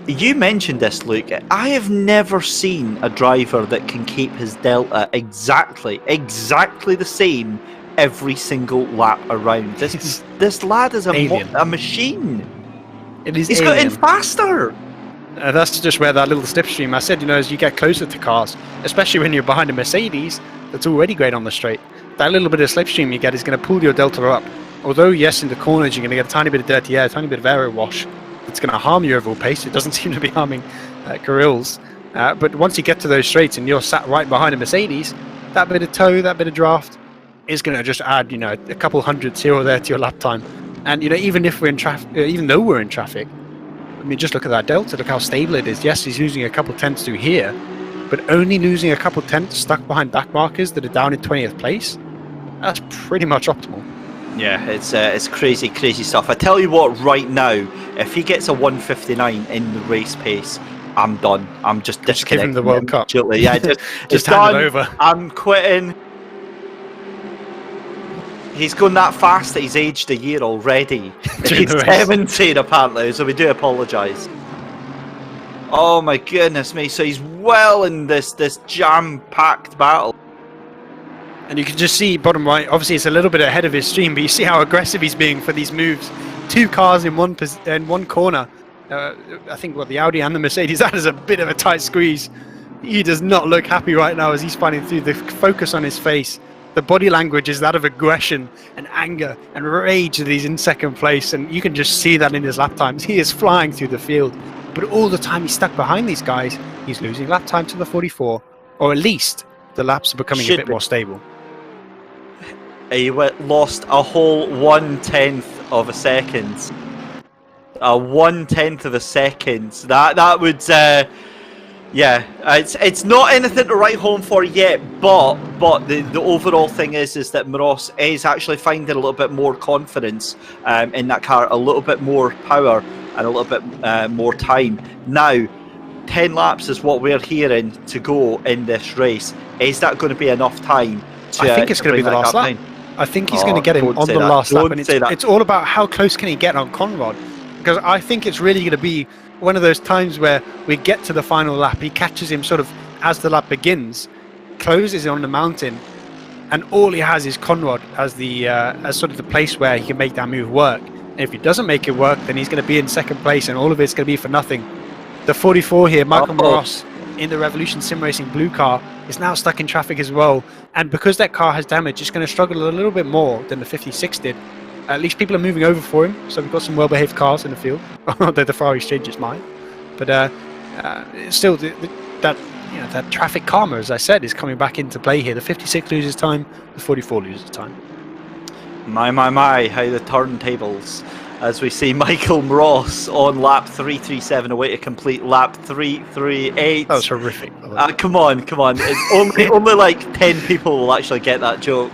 you mentioned this, Luke. I have never seen a driver that can keep his delta exactly the same every single lap around. This lad is a machine. He's got in faster. That's just where that little slipstream, I said, as you get closer to cars, especially when you're behind a Mercedes that's already great on the straight, that little bit of slipstream you get is going to pull your delta up. Although, yes, in the corners you're going to get a tiny bit of dirty air, a tiny bit of aero wash. It's going to harm your overall pace. It doesn't seem to be harming Kirill's. But once you get to those straights and you're sat right behind a Mercedes, that bit of toe, that bit of draft is going to just add, a couple hundredths here or there to your lap time. And even if we're in traffic, even though we're in traffic, I mean, just look at that delta. Look how stable it is. Yes, he's losing a couple tenths through here, but only losing a couple tenths stuck behind back markers that are down in 20th place. That's pretty much optimal. Yeah, it's crazy stuff. I tell you what, right now, if he gets a 159 in the race pace, I'm done. I'm just disconnecting. Give him the World Cup. Yeah, just hand it over. I'm quitting. He's gone that fast that he's aged a year already. He's 17 apparently, so we do apologise. Oh my goodness me, so he's well in this jam-packed battle. And you can just see, bottom right, obviously it's a little bit ahead of his stream, but you see how aggressive he's being for these moves. 2 cars in one corner. I think the Audi and the Mercedes, that is a bit of a tight squeeze. He does not look happy right now as he's fighting through. The focus on his face, the body language is that of aggression and anger and rage that he's in second place, and you can just see that in his lap times. He is flying through the field, but all the time he's stuck behind these guys, he's losing lap time to the 44, or at least the laps are becoming a bit more stable. He lost a whole 1/10 of a second. A 1/10 of a second. That would, yeah, it's not anything to write home for yet. But the overall thing is that Moroz is actually finding a little bit more confidence in that car, a little bit more power, and a little bit more time. Now, 10 laps is what we're hearing to go in this race. Is that going to be enough time? I think it's going to be the last lap. I think he's going to get him on the last lap, and it's all about how close can he get on Conrad, because I think it's really going to be one of those times where we get to the final lap, he catches him sort of as the lap begins, closes on the mountain, and all he has is Conrad as the as sort of the place where he can make that move work. And if he doesn't make it work, then he's going to be in second place, and all of it's going to be for nothing. The 44 here, Michael Moroz, in the Revolution Sim Racing blue car, is now stuck in traffic as well, and because that car has damage, it's going to struggle a little bit more than the 56 did. At least people are moving over for him, so we've got some well-behaved cars in the field, although the Ferrari changed its mind. But still, that traffic karma, as I said, is coming back into play here. The 56 loses time, the 44 loses time. My, how the turntables. as we see Michael Ross on lap 337 away to complete lap 338. That was horrific. Come on. It's only like 10 people will actually get that joke.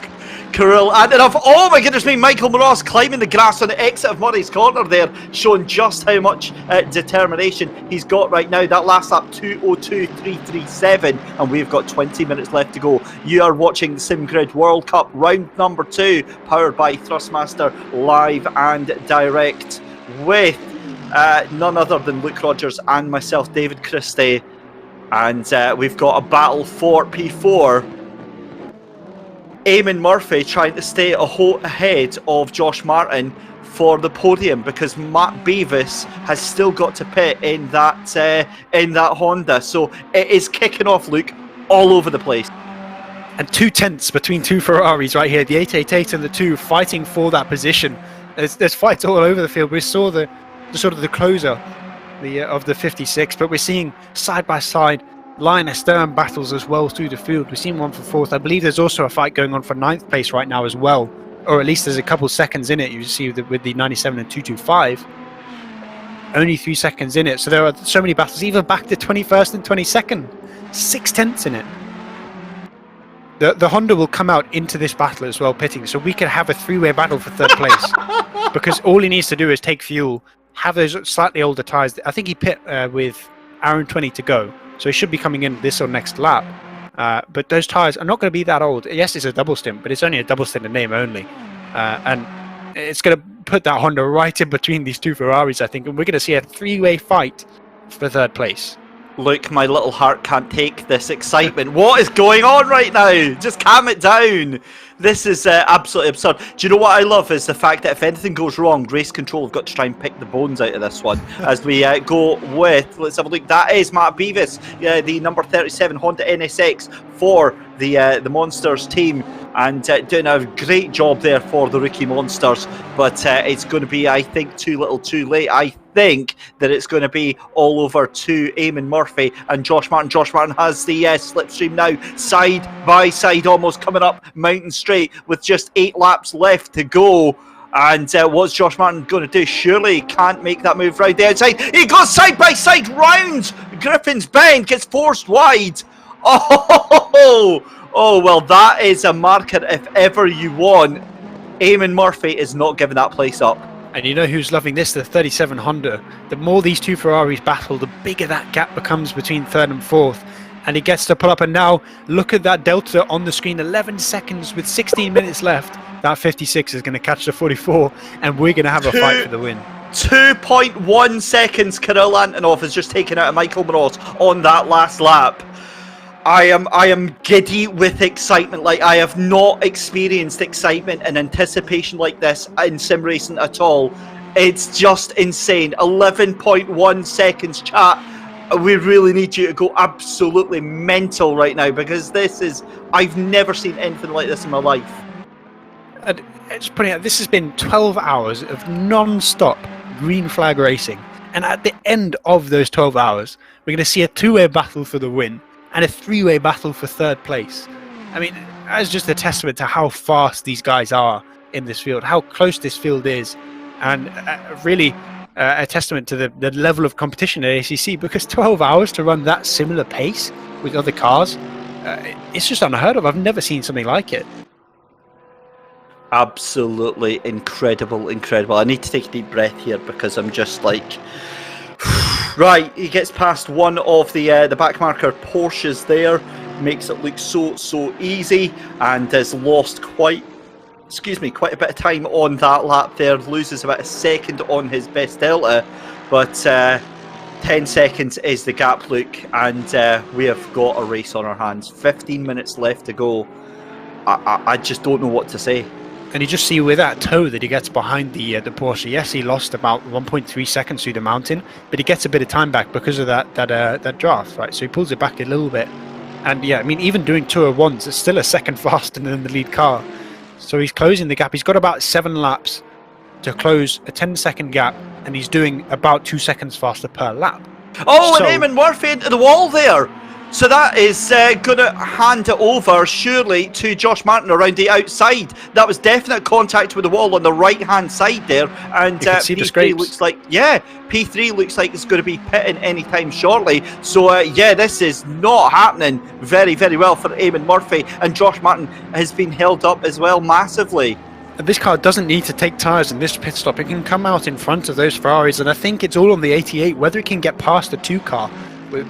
Courtney, and enough. Oh my goodness me, Michael Ross climbing the grass on the exit of Murray's Corner there, showing just how much determination he's got right now. That last lap 2:02.337, and we've got 20 minutes left to go. You are watching SimGrid World Cup round number 2, powered by Thrustmaster, live and direct, with none other than Luke Rogers and myself, David Christie, and we've got a battle for P4. Eamon Murphy trying to stay ahead of Josh Martin for the podium, because Matt Beavis has still got to pit in that Honda. So it is kicking off, Luke, all over the place. And 2 tenths between 2 Ferraris right here, the 888 and the 2 fighting for that position. There's fights all over the field. We saw the sort of the closer of the 56, but we're seeing side by side line astern battles as well through the field. We've seen one for 4th. I believe there's also a fight going on for 9th place right now as well, or at least there's a couple seconds in it. You see with the 97 and 225, only 3 seconds in it. So there are so many battles, even back to 21st and 22nd, 6 tenths in it. The Honda will come out into this battle as well, pitting, so we could have a 3-way battle for 3rd place, because all he needs to do is take fuel, have those slightly older tyres. I think he pit with hour and 20 to go, so he should be coming in this or next lap. But those tyres are not going to be that old. Yes, it's a double stint, but it's only a double stint in name only. And it's going to put that Honda right in between these 2 Ferraris, I think. And we're going to see a 3-way fight for 3rd place. Look, my little heart can't take this excitement. What is going on right now? Just calm it down. This is absolutely absurd. Do you know what I love is the fact that if anything goes wrong, Race Control have got to try and pick the bones out of this one. As we go with, let's have a look, that is Matt Beavis, the number 37 Honda NSX for the Monsters team, and doing a great job there for the rookie Monsters. But it's going to be, I think, too little too late. I think that it's going to be all over to Eamon Murphy and Josh Martin. Josh Martin has the slipstream now, side by side, almost coming up Mountain Straight with just 8 laps left to go. And what's Josh Martin going to do? Surely can't make that move right the outside. He goes side by side round Griffin's Bend, gets forced wide. Oh, well, that is a marker if ever you want. Eamon Murphy is not giving that place up. And you know who's loving this? The 37 Honda. The more these 2 Ferraris battle, the bigger that gap becomes between 3rd and 4th. And he gets to pull up, and now look at that delta on the screen, 11 seconds with 16 minutes left. That 56 is going to catch the 44, and we're going to have a fight for the win. 2.1 seconds Kirill Antonov has just taken out of Michael Ross on that last lap. I am giddy with excitement. Like, I have not experienced excitement and anticipation like this in sim racing at all. It's just insane. 11.1 seconds, chat. We really need you to go absolutely mental right now, because this is, I've never seen anything like this in my life. And just putting out, this has been 12 hours of non-stop green flag racing, and at the end of those 12 hours we're going to see a 2-way battle for the win and a 3-way battle for 3rd place. I mean, that's just a testament to how fast these guys are in this field, how close this field is, and really a testament to the level of competition at ACC, because 12 hours to run that similar pace with other cars, it's just unheard of. I've never seen something like it. Absolutely incredible. I need to take a deep breath here, because I'm just like... Right, he gets past one of the backmarker Porsches there, makes it look so easy, and has lost quite a bit of time on that lap there, loses about a second on his best delta, but 10 seconds is the gap, Luke, and we have got a race on our hands. 15 minutes left to go. I just don't know what to say. And you just see with that toe that he gets behind the Porsche. Yes, he lost about 1.3 seconds through the mountain, but he gets a bit of time back because of that draft, right? So he pulls it back a little bit. And yeah, I mean, even doing 201s, it's still a second faster than the lead car. So he's closing the gap. He's got about 7 laps to close a 10-second gap, and he's doing about 2 seconds faster per lap. Oh, so, and Eamon Murphy into the wall there. So that is going to hand it over, surely, to Josh Martin around the outside. That was definite contact with the wall on the right-hand side there. And P3 looks like, P3 looks like it's going to be pitting anytime shortly. So, this is not happening very, very well for Eamon Murphy. And Josh Martin has been held up as well massively. This car doesn't need to take tyres in this pit stop. It can come out in front of those Ferraris. And I think it's all on the 88, whether it can get past the 2 car,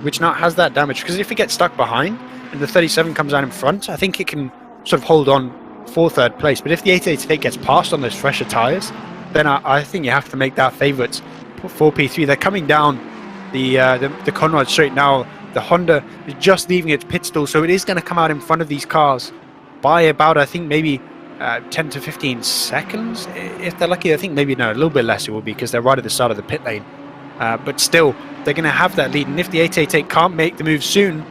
which now has that damage, because if it gets stuck behind and the 37 comes out in front, I think it can sort of hold on for 3rd place. But if the 888 gets past on those fresher tyres, then I think you have to make that favourites for P3. They're coming down the Connall straight now. The Honda is just leaving its pit stall, so it is going to come out in front of these cars by about, I think, maybe 10 to 15 seconds. If they're lucky, I think maybe a little bit less it will be, because they're right at the start of the pit lane. But still, they're going to have that lead, and if the 888 can't make the move soon,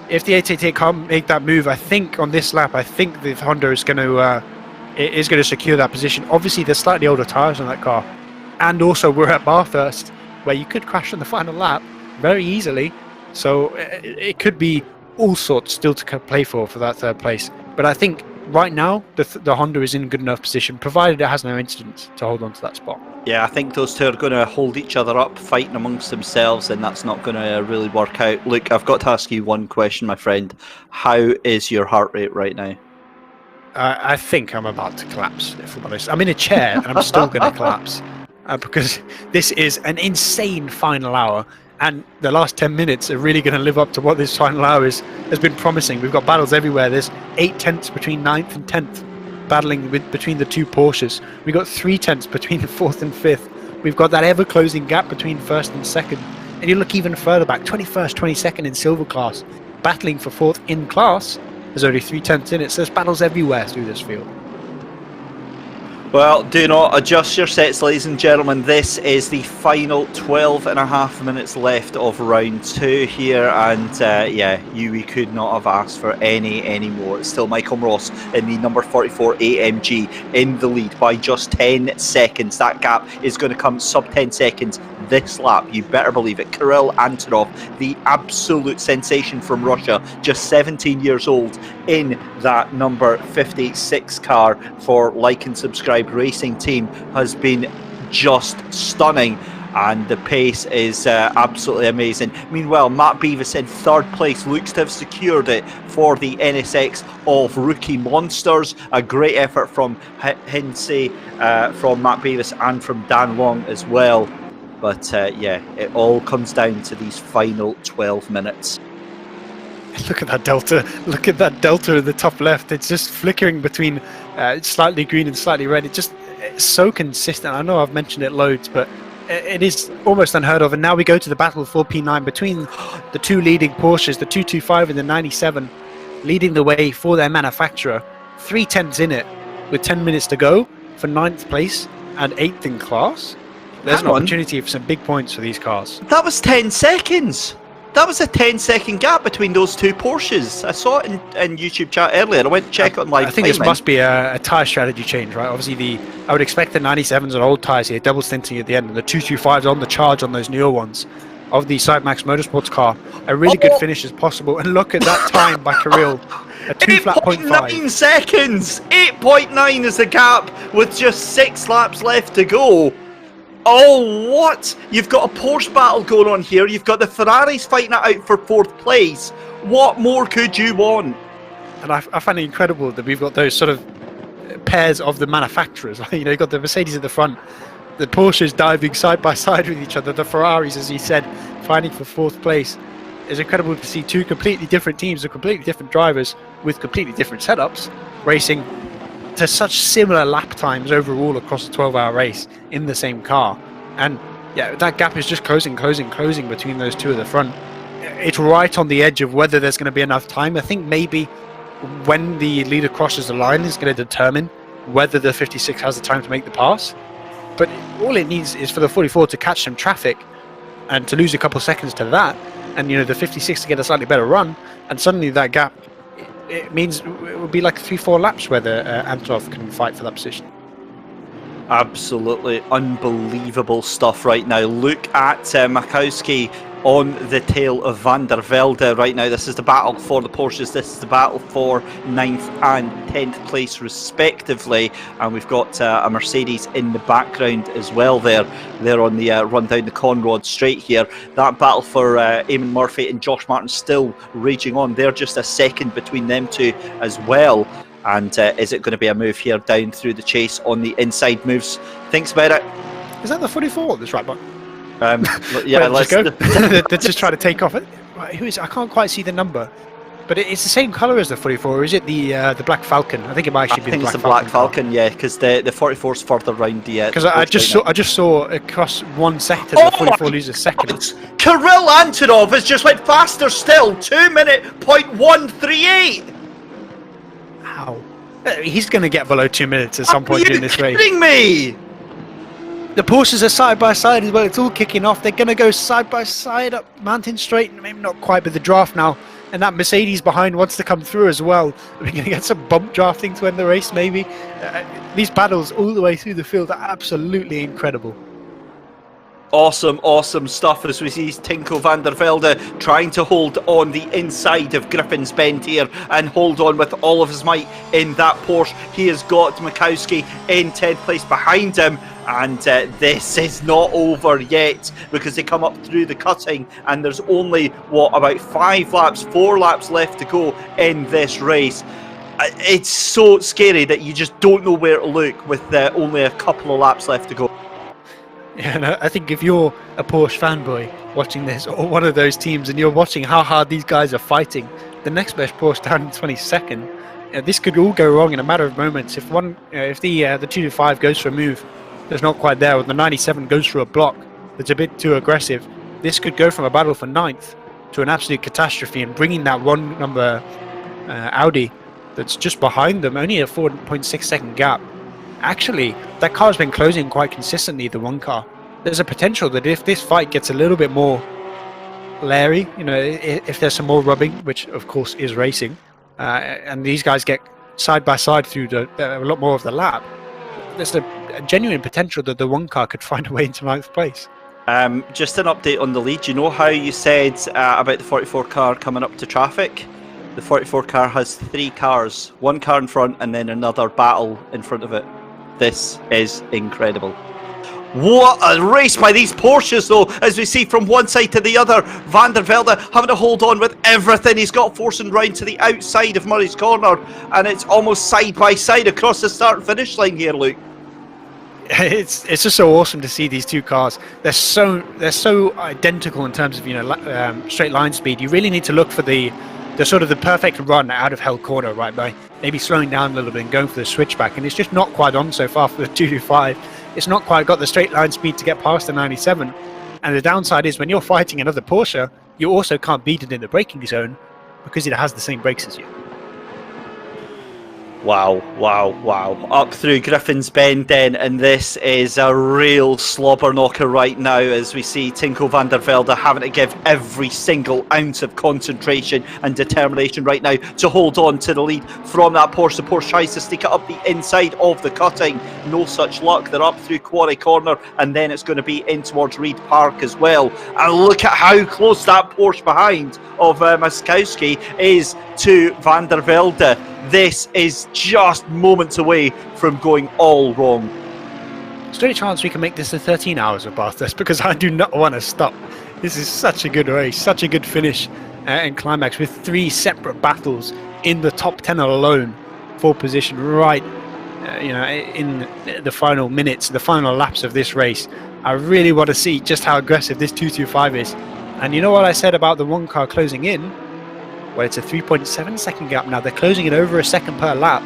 if the 888 can't make that move, I think on this lap, I think the Honda is going to secure that position. Obviously, there's slightly older tyres on that car, and also we're at Bathurst, where you could crash on the final lap very easily. So it could be all sorts still to play for that 3rd place. But I think right now the Honda is in good enough position, provided it has no incidents, to hold on to that spot. Yeah, I think those two are going to hold each other up, fighting amongst themselves, and that's not going to really work out. Look, I've got to ask you one question, my friend. How is your heart rate right now? I think I'm about to collapse, if I'm honest. I'm in a chair, and I'm still going to collapse, because this is an insane final hour, and the last 10 minutes are really going to live up to what this final hour has been promising. We've got battles everywhere. There's 8 tenths between 9th and 10th. Battling between the 2 Porsches. We got 3 tenths between the 4th and 5th. We've got that ever-closing gap between 1st and 2nd. And you look even further back, 21st, 22nd in silver class, battling for 4th in class. There's only 3 tenths in it, so there's battles everywhere through this field. Well, do not adjust your sets, ladies and gentlemen. This is the final 12.5 minutes left of round 2 here, and we could not have asked for any more. It's still Michael Ross in the number 44 AMG in the lead by just 10 seconds. That gap is going to come sub 10 seconds this lap, you better believe it. Kirill Antonov, the absolute sensation from Russia, just 17 years old, in that number 56 car for Like and Subscribe Racing Team, has been just stunning, and the pace is absolutely amazing. Meanwhile, Matt Beavis in 3rd place looks to have secured it for the NSX of Rookie Monsters. A great effort from Hinsey, from Matt Beavis, and from Dan Long as well. But it all comes down to these final 12 minutes. Look at that delta. Look at that delta in the top left. It's just flickering between slightly green and slightly red. It's so consistent. I know I've mentioned it loads, but it is almost unheard of. And now we go to the battle for P9 between the 2 leading Porsches, the 225 and the 97, leading the way for their manufacturer. 3 tenths in it with 10 minutes to go for 9th place and 8th in class. There's an opportunity for some big points for these cars. That was 10 seconds. That was a 10-second gap between those 2 Porsches. I saw it in YouTube chat earlier. I went to check it on live. I think this must be a tyre strategy change, right? Obviously, I would expect the 97s on old tyres here, double stinting at the end, and the 225s on the charge on those newer ones of the Sidemax Motorsports car. A really good finish as possible. And look at that time by Kirill. A 8.9 seconds. 8.9 is the gap with just 6 laps left to go. Oh, what? You've got a Porsche battle going on here. You've got the Ferraris fighting it out for 4th place. What more could you want? And I find it incredible that we've got those sort of pairs of the manufacturers. You've got the Mercedes at the front, the Porsches diving side by side with each other, the Ferraris, as he said, fighting for 4th place. It's incredible to see 2 completely different teams with completely different drivers with completely different setups racing to such similar lap times overall across a 12-hour race in the same car. And that gap is just closing between those 2 at the front. It's right on the edge of whether there's going to be enough time. I think maybe when the leader crosses the line is going to determine whether the 56 has the time to make the pass. But all it needs is for the 44 to catch some traffic and to lose a couple seconds to that, and the 56 to get a slightly better run, and suddenly that gap, it means it would be like 3-4 laps whether Antonov can fight for that position. Absolutely unbelievable stuff right now. Look at Makowski on the tail of Van der Velde right now. This is the battle for the Porsches. This is the battle for 9th and 10th place respectively. And we've got a Mercedes in the background as well there. They're on the run down the Conrod straight here. That battle for Eamon Murphy and Josh Martin still raging on. They're just a second between them two as well. And is it going to be a move here down through the chase on the inside moves? Thinks about it. Is that the 44 that's right back? Yeah, let's go. Let's just try to take off it. Who is it? I can't quite see the number, but it's the same colour as the 44. Or is it the Black Falcon? I think it might actually be the Black Falcon. Yeah, because the 44 is further round the. Because I just saw across one sector the 44 lose a second. Kirill Antonov has just went faster still. 2:01.38. How? He's going to get below 2 minutes at some point in this race. Are you kidding me? The Porsches are side by side as well. It's all kicking off. They're going to go side by side up Mountain Straight. Maybe not quite, but the draft now. And that Mercedes behind wants to come through as well. We're going to get some bump drafting to end the race, maybe. These battles all the way through the field are absolutely incredible. Awesome stuff as we see Tinko van der Velde trying to hold on the inside of Griffin's Bend here and hold on with all of his might in that Porsche. He has got Mikowski in 10th place behind him, and this is not over yet because they come up through the cutting and there's only, about 4 laps left to go in this race. It's so scary that you just don't know where to look with only a couple of laps left to go. Yeah, and I think if you're a Porsche fanboy watching this, or one of those teams, and you're watching how hard these guys are fighting, the next best Porsche down in 22nd, this could all go wrong in a matter of moments. If the 225 goes for a move that's not quite there, or the 97 goes for a block that's a bit too aggressive, this could go from a battle for 9th to an absolute catastrophe, and bringing that one number Audi that's just behind them, only a 4.6 second gap. Actually, that car's been closing quite consistently, the one car. There's a potential that if this fight gets a little bit more leery, if there's some more rubbing, which of course is racing, and these guys get side by side through a lot more of the lap, there's a genuine potential that the one car could find a way into 9th place. Just an update on the lead. You know how you said about the 44 car coming up to traffic? The 44 car has 3 cars, 1 car in front and then another battle in front of it. This is incredible. What a race by these Porsches though, as we see from one side to the other. Van der Velde having to hold on with everything he's got, forcing round to the outside of Murray's Corner, and it's almost side by side across the start and finish line here, Luke. It's just so awesome to see these two cars. They're so identical in terms of straight line speed. You really need to look for the sort of the perfect run out of Hell Corner, right, by maybe slowing down a little bit and going for the switchback, and it's just not quite on so far for the 225. It's not quite got the straight line speed to get past the 97, and the downside is when you're fighting another Porsche, you also can't beat it in the braking zone because it has the same brakes as you. Wow. Up through Griffin's Bend then, and this is a real slobber knocker right now as we see Tinko van der Velde having to give every single ounce of concentration and determination right now to hold on to the lead from that Porsche. The Porsche tries to sneak it up the inside of the cutting. No such luck. They're up through Quarry Corner and then it's going to be in towards Reed Park as well. And look at how close that Porsche behind of Maskowski is to van der Velde. This is just moments away from going all wrong. Is there any chance we can make this the 13 hours of Bathurst? Because I do not want to stop. This is such a good race, such a good finish and climax with 3 separate battles in the top 10 alone for position right in the final minutes, the final laps of this race. I really want to see just how aggressive this 225 is. And you know what I said about the one car closing in? Well, it's a 3.7 second gap now. They're closing it over a second per lap.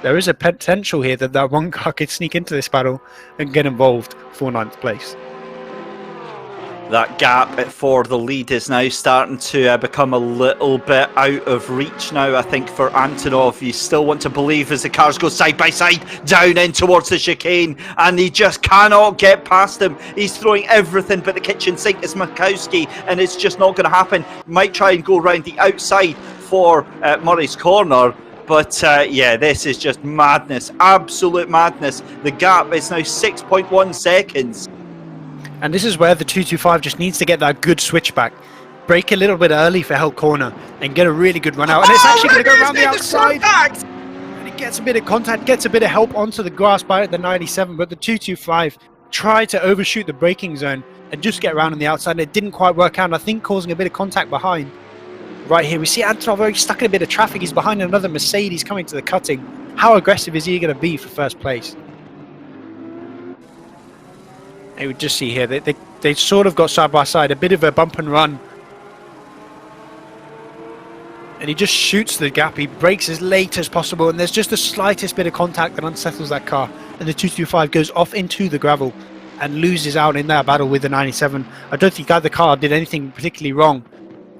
There is a potential here that one car could sneak into this battle and get involved for 9th place. That gap for the lead is now starting to become a little bit out of reach now, I think, for Antonov. You still want to believe as the cars go side by side down in towards the chicane, and he just cannot get past him. He's throwing everything but the kitchen sink as Mikowski, and it's just not going to happen. Might try and go around the outside for Murray's Corner. But yeah, this is just madness, absolute madness. The gap is now 6.1 seconds. And this is where the 225 just needs to get that good switchback. Brake a little bit early for Hell Corner and get a really good run out. And it's actually going to go around the outside. And it gets a bit of contact, gets a bit of help onto the grass by the 97. But the 225 tried to overshoot the braking zone and just get around on the outside. And it didn't quite work out. And I think causing a bit of contact behind. Right here, we see Antonov very stuck in a bit of traffic. He's behind another Mercedes coming to the cutting. How aggressive is he going to be for first place? You would just see here, they sort of got side by side, a bit of a bump and run. And he just shoots the gap, he brakes as late as possible, and there's just the slightest bit of contact that unsettles that car. And the 225 goes off into the gravel and loses out in that battle with the 97. I don't think either car did anything particularly wrong.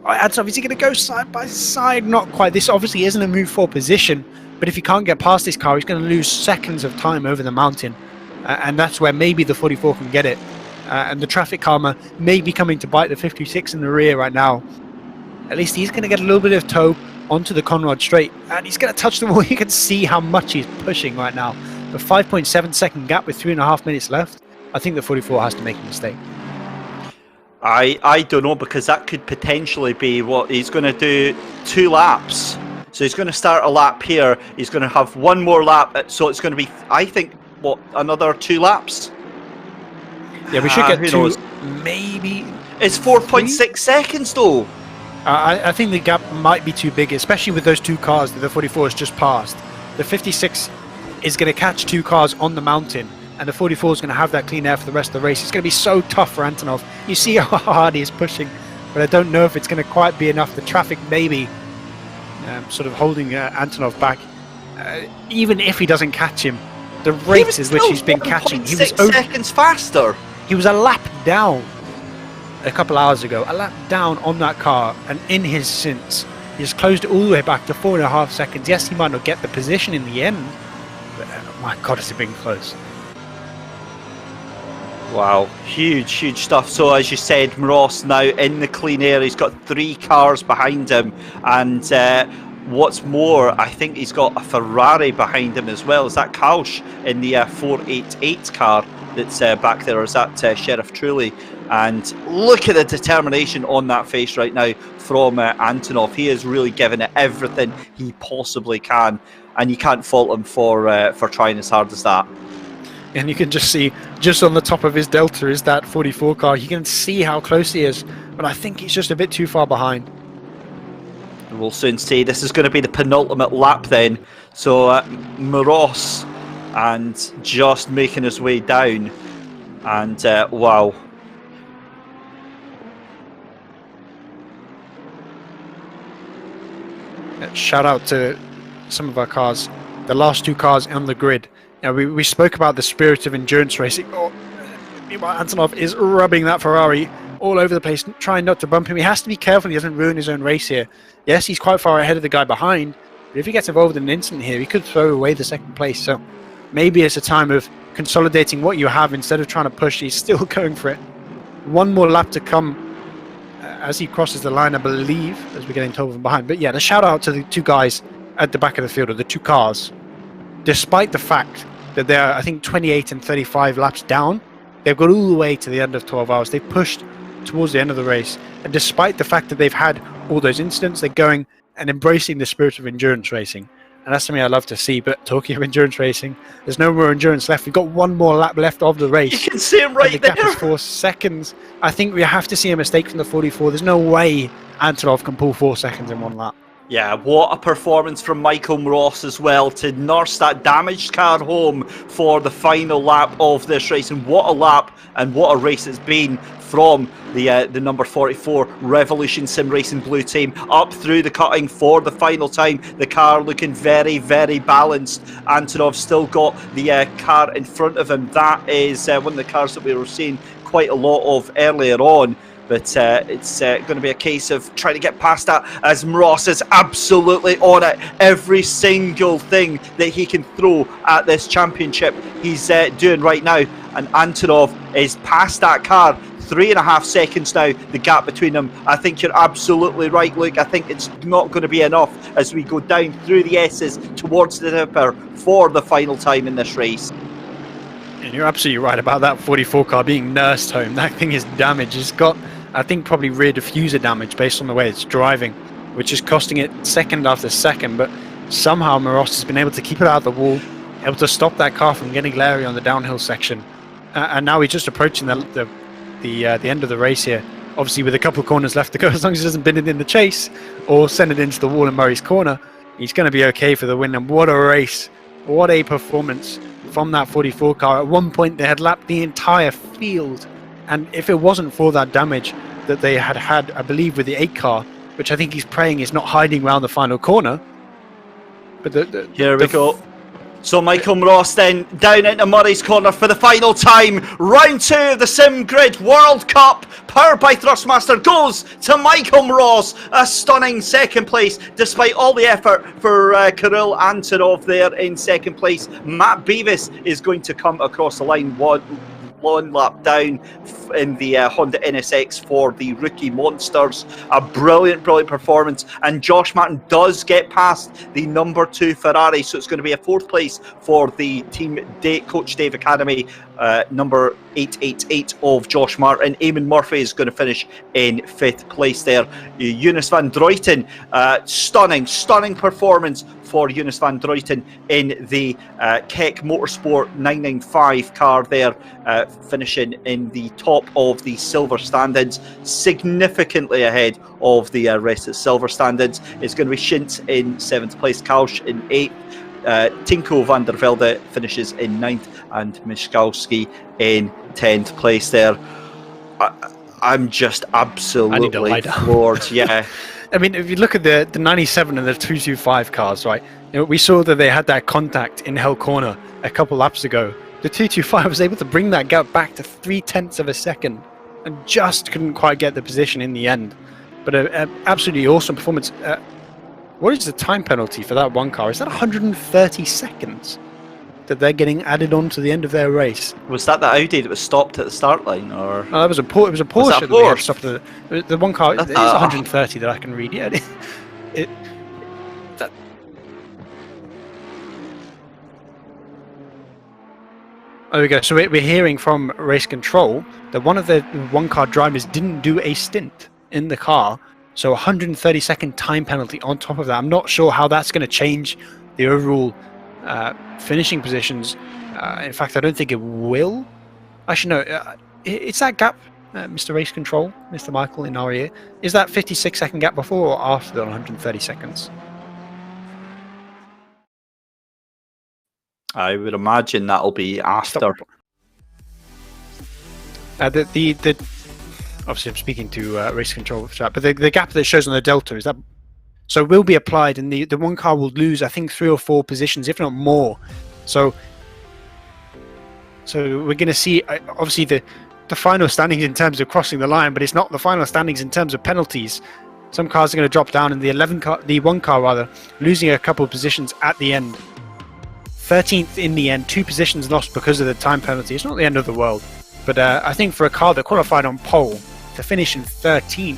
Antonov, is he going to go side by side? Not quite. This obviously isn't a move for position, but if he can't get past this car, he's going to lose seconds of time over the mountain. And that's where maybe the 44 can get it. And the traffic karma may be coming to bite the 56 in the rear right now. At least he's going to get a little bit of toe onto the Conrad straight. And he's going to touch the wall. You can see how much he's pushing right now. The 5.7 second gap with 3.5 minutes left. I think the 44 has to make a mistake. I don't know, because that could potentially be what he's going to do. 2 laps. So he's going to start a lap here. He's going to have one more lap. So it's going to be, I think, what, another 2 laps? Yeah, we should get who 2, knows? maybe. It's 4.6 seconds though. I think the gap might be too big, especially with those 2 cars that the 44 has just passed. The 56 is going to catch 2 cars on the mountain, and the 44 is going to have that clean air for the rest of the race. It's going to be so tough for Antonov. You see how hard he is pushing, but I don't know if it's going to quite be enough. The traffic maybe sort of holding Antonov back. Even if he doesn't catch him, the rate at which he's been catching, he was 6 seconds faster. He was a lap down a couple hours ago, a lap down on that car, and in his since, he's closed it all the way back to 4.5 seconds. Yes, he might not get the position in the end, but my God, it's been close. Wow, huge stuff. So as you said, Ross now in the clean air. He's got 3 cars behind him, and what's more, I think he's got a Ferrari behind him as well. Is that Kausch in the 488 car that's back there, or is that Sheriff Truly? And look at the determination on that face right now from Antonov. He is really giving it everything he possibly can, and you can't fault him for trying as hard as that. And you can just see, just on the top of his Delta is that 44 car. You can see how close he is, but I think he's just a bit too far behind. We'll soon see. This is going to be the penultimate lap then. So Moros, and just making his way down. And wow. Shout out to some of our cars, the last 2 cars on the grid. You know, we spoke about the spirit of endurance racing. Meanwhile, Antonov is rubbing that Ferrari all over the place, trying not to bump him. He has to be careful he doesn't ruin his own race here. Yes, he's quite far ahead of the guy behind, but if he gets involved in an incident here, he could throw away the 2nd place. So maybe it's a time of consolidating what you have instead of trying to push. He's still going for it. 1 more lap to come as he crosses the line, I believe, as we're getting told from behind. But yeah, the shout out to the 2 guys at the back of the field, or the 2 cars. Despite the fact that they're, I think, 28 and 35 laps down, they've got all the way to the end of 12 hours. They've pushed towards the end of the race. And despite the fact that they've had all those incidents, they're going and embracing the spirit of endurance racing. And that's something I love to see. But talking of endurance racing, there's no more endurance left. We've got 1 more lap left of the race. You can see him right there. The gap there. is 4 seconds. I think we have to see a mistake from the 44. There's no way Antonov can pull 4 seconds in 1 lap. Yeah, what a performance from Michael Ross as well to nurse that damaged car home for the final lap of this race. And what a lap and what a race it's been from the number 44 Revolution Sim Racing Blue team up through the cutting for the final time. The car looking very going Antonov still got the car in front of him. That is one of the cars that we were seeing quite a lot of earlier on. But it's going to be a case of trying to get past that, as Ross is absolutely on it. Every single thing that he can throw at this championship, he's doing right now. And Antonov is past that car. 3.5 seconds now, the gap between them. I think you're absolutely right, Luke. I think it's not going to be enough as we go down through the S's towards the Dipper for the final time in this race. And you're absolutely right about that 44 car being nursed home. That thing is damaged. It's got, I think, probably rear diffuser damage based on the way it's driving, which is costing it second after second. But somehow Maros has been able to keep it out of the wall, able to stop that car from getting glary on the downhill section. And now he's just approaching the end of the race here. Obviously, with a couple of corners left to go, as long as he doesn't bin it in the chase or send it into the wall in Murray's corner, he's going to be okay for the win. And what a race. What a performance from that 44 car. At one point, they had lapped the entire field. And if it wasn't for that damage that they had, I believe, with the 8 car, which I think he's praying is not hiding around the final corner. But here we go. So Michael Ross then down into Murray's corner for the final time. Round 2 of the Sim Grid World Cup, powered by Thrustmaster, goes to Michael Ross. A stunning second place, despite all the effort for Kirill Antonov there in second place. Matt Beavis is going to come across the line one lap down in the Honda NSX for the rookie monsters. A brilliant performance, and Josh Martin does get past the number 2 Ferrari, so it's going to be a 4th place for the team Coach Dave Academy, number 888 of Josh Martin. Eamon Murphy is going to finish in 5th place there. Eunice van Druyten, stunning performance for Eunice van Druyten in the Keck Motorsport 995 car there, finishing in the top of the silver standings, significantly ahead of the rest of the silver standings. It's going to be Shins in 7th place, Kausch in 8th, Tinko van der Velde finishes in 9th, and Miszkowski in 10th place there. I'm just absolutely floored. Yeah. I mean, if you look at the 97 and the 225 cars, right? You know, we saw that they had that contact in Hell Corner a couple laps ago. The 225 was able to bring that gap back to 0.3 of a second and just couldn't quite get the position in the end. But an absolutely awesome performance. What is the time penalty for that one car? Is that 130 seconds that they're getting added on to the end of their race? Was that the Audi that was stopped at the start line, or? No, that was a Porsche that they had stopped at the one car. It is 130 that I can read. Yeah, There we go. So we're hearing from race control that one of the one-car drivers didn't do a stint in the car. So 130-second time penalty on top of that. I'm not sure how that's going to change the overall finishing positions. In fact, I don't think it will. Actually, no. It's that gap, Mr. Race Control, Mr. Michael, in our ear. Is that 56-second gap before or after the 130 seconds? I would imagine that'll be after. The obviously I'm speaking to Race Control chat, but the gap that shows on the Delta, is that so will be applied, and the one car will lose, I think, 3 or 4 positions, if not more. So we're going to see obviously the final standings in terms of crossing the line, but it's not the final standings in terms of penalties. Some cars are going to drop down, and the one car losing a couple of positions at the end. 13th in the end, 2 positions lost because of the time penalty. It's not the end of the world, but I think for a car that qualified on pole to finish in 13th,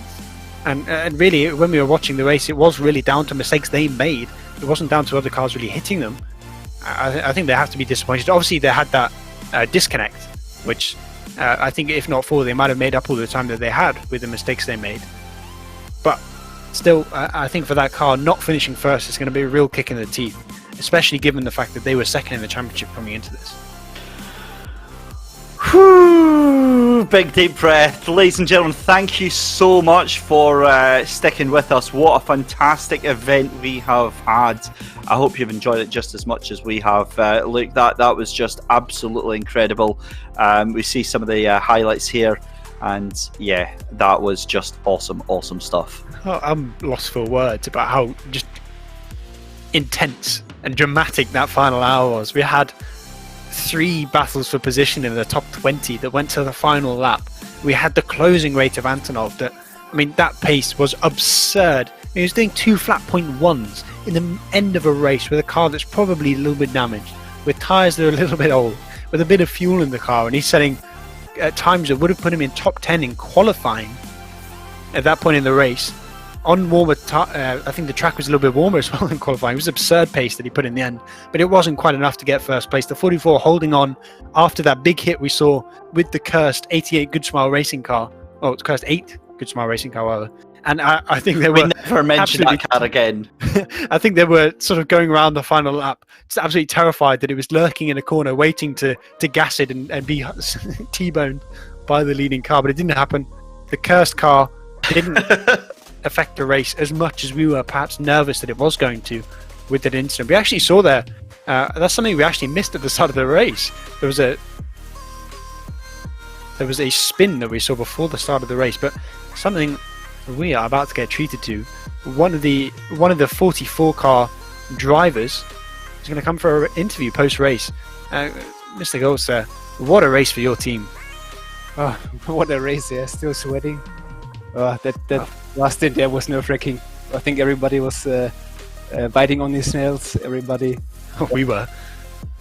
and really when we were watching the race, it was really down to mistakes they made. It wasn't down to other cars really hitting them. I think they have to be disappointed. Obviously they had that disconnect, which I think if not for, they might have made up all the time that they had with the mistakes they made. But still, I think for that car not finishing first is going to be a real kick in the teeth, especially given the fact that they were second in the championship coming into this. Whew, big deep breath. Ladies and gentlemen, thank you so much for sticking with us. What a fantastic event we have had. I hope you've enjoyed it just as much as we have. Look, that was just absolutely incredible. We see some of the highlights here, and yeah, that was just awesome stuff. Oh, I'm lost for words about how just intense and dramatic that final hour was. We had 3 battles for position in the top 20 that went to the final lap. We had the closing rate of Antonov that pace was absurd. He was doing 2 flat point 1s in the end of a race with a car that's probably a little bit damaged, with tyres that are a little bit old, with a bit of fuel in the car, and he's setting times that would have put him in top 10 in qualifying at that point in the race on warmer, I think the track was a little bit warmer as well in qualifying. It was absurd pace that he put in the end, but it wasn't quite enough to get first place. The 44 holding on after that big hit we saw with the cursed 88 Good Smile racing car. Oh, it's cursed 8 Good Smile racing car, rather. And I think they were... We never mentioned that car again. I think they were sort of going around the final lap, just absolutely terrified that it was lurking in a corner, waiting to gas it and be T-boned by the leading car, but it didn't happen. The cursed car didn't affect the race as much as we were perhaps nervous that it was going to with that incident. We actually saw there, that's something we actually missed at the start of the race. There was a spin that we saw before the start of the race, but something we are about to get treated to. One of the 44 car drivers is going to come for an interview post-race. Mr. Ghost, what a race for your team. Oh, what a race, yeah, still sweating. That last stint there was nerve-wracking. I think everybody was biting on his nails. Everybody we were.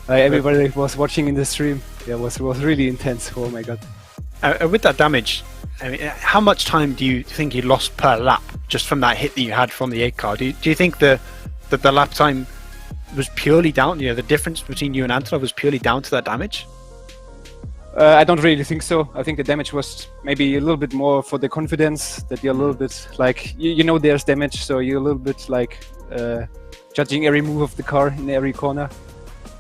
Everybody was watching in the stream. Yeah, it was really intense. Oh my god. With that damage, I mean, how much time do you think you lost per lap just from that hit that you had from the 8 car? Do you think that the lap time was purely down, the difference between you and Antonov was purely down to that damage? I don't really think so. I think the damage was maybe a little bit more for the confidence, that you're a little bit like, you know there's damage, so you're a little bit like judging every move of the car in every corner.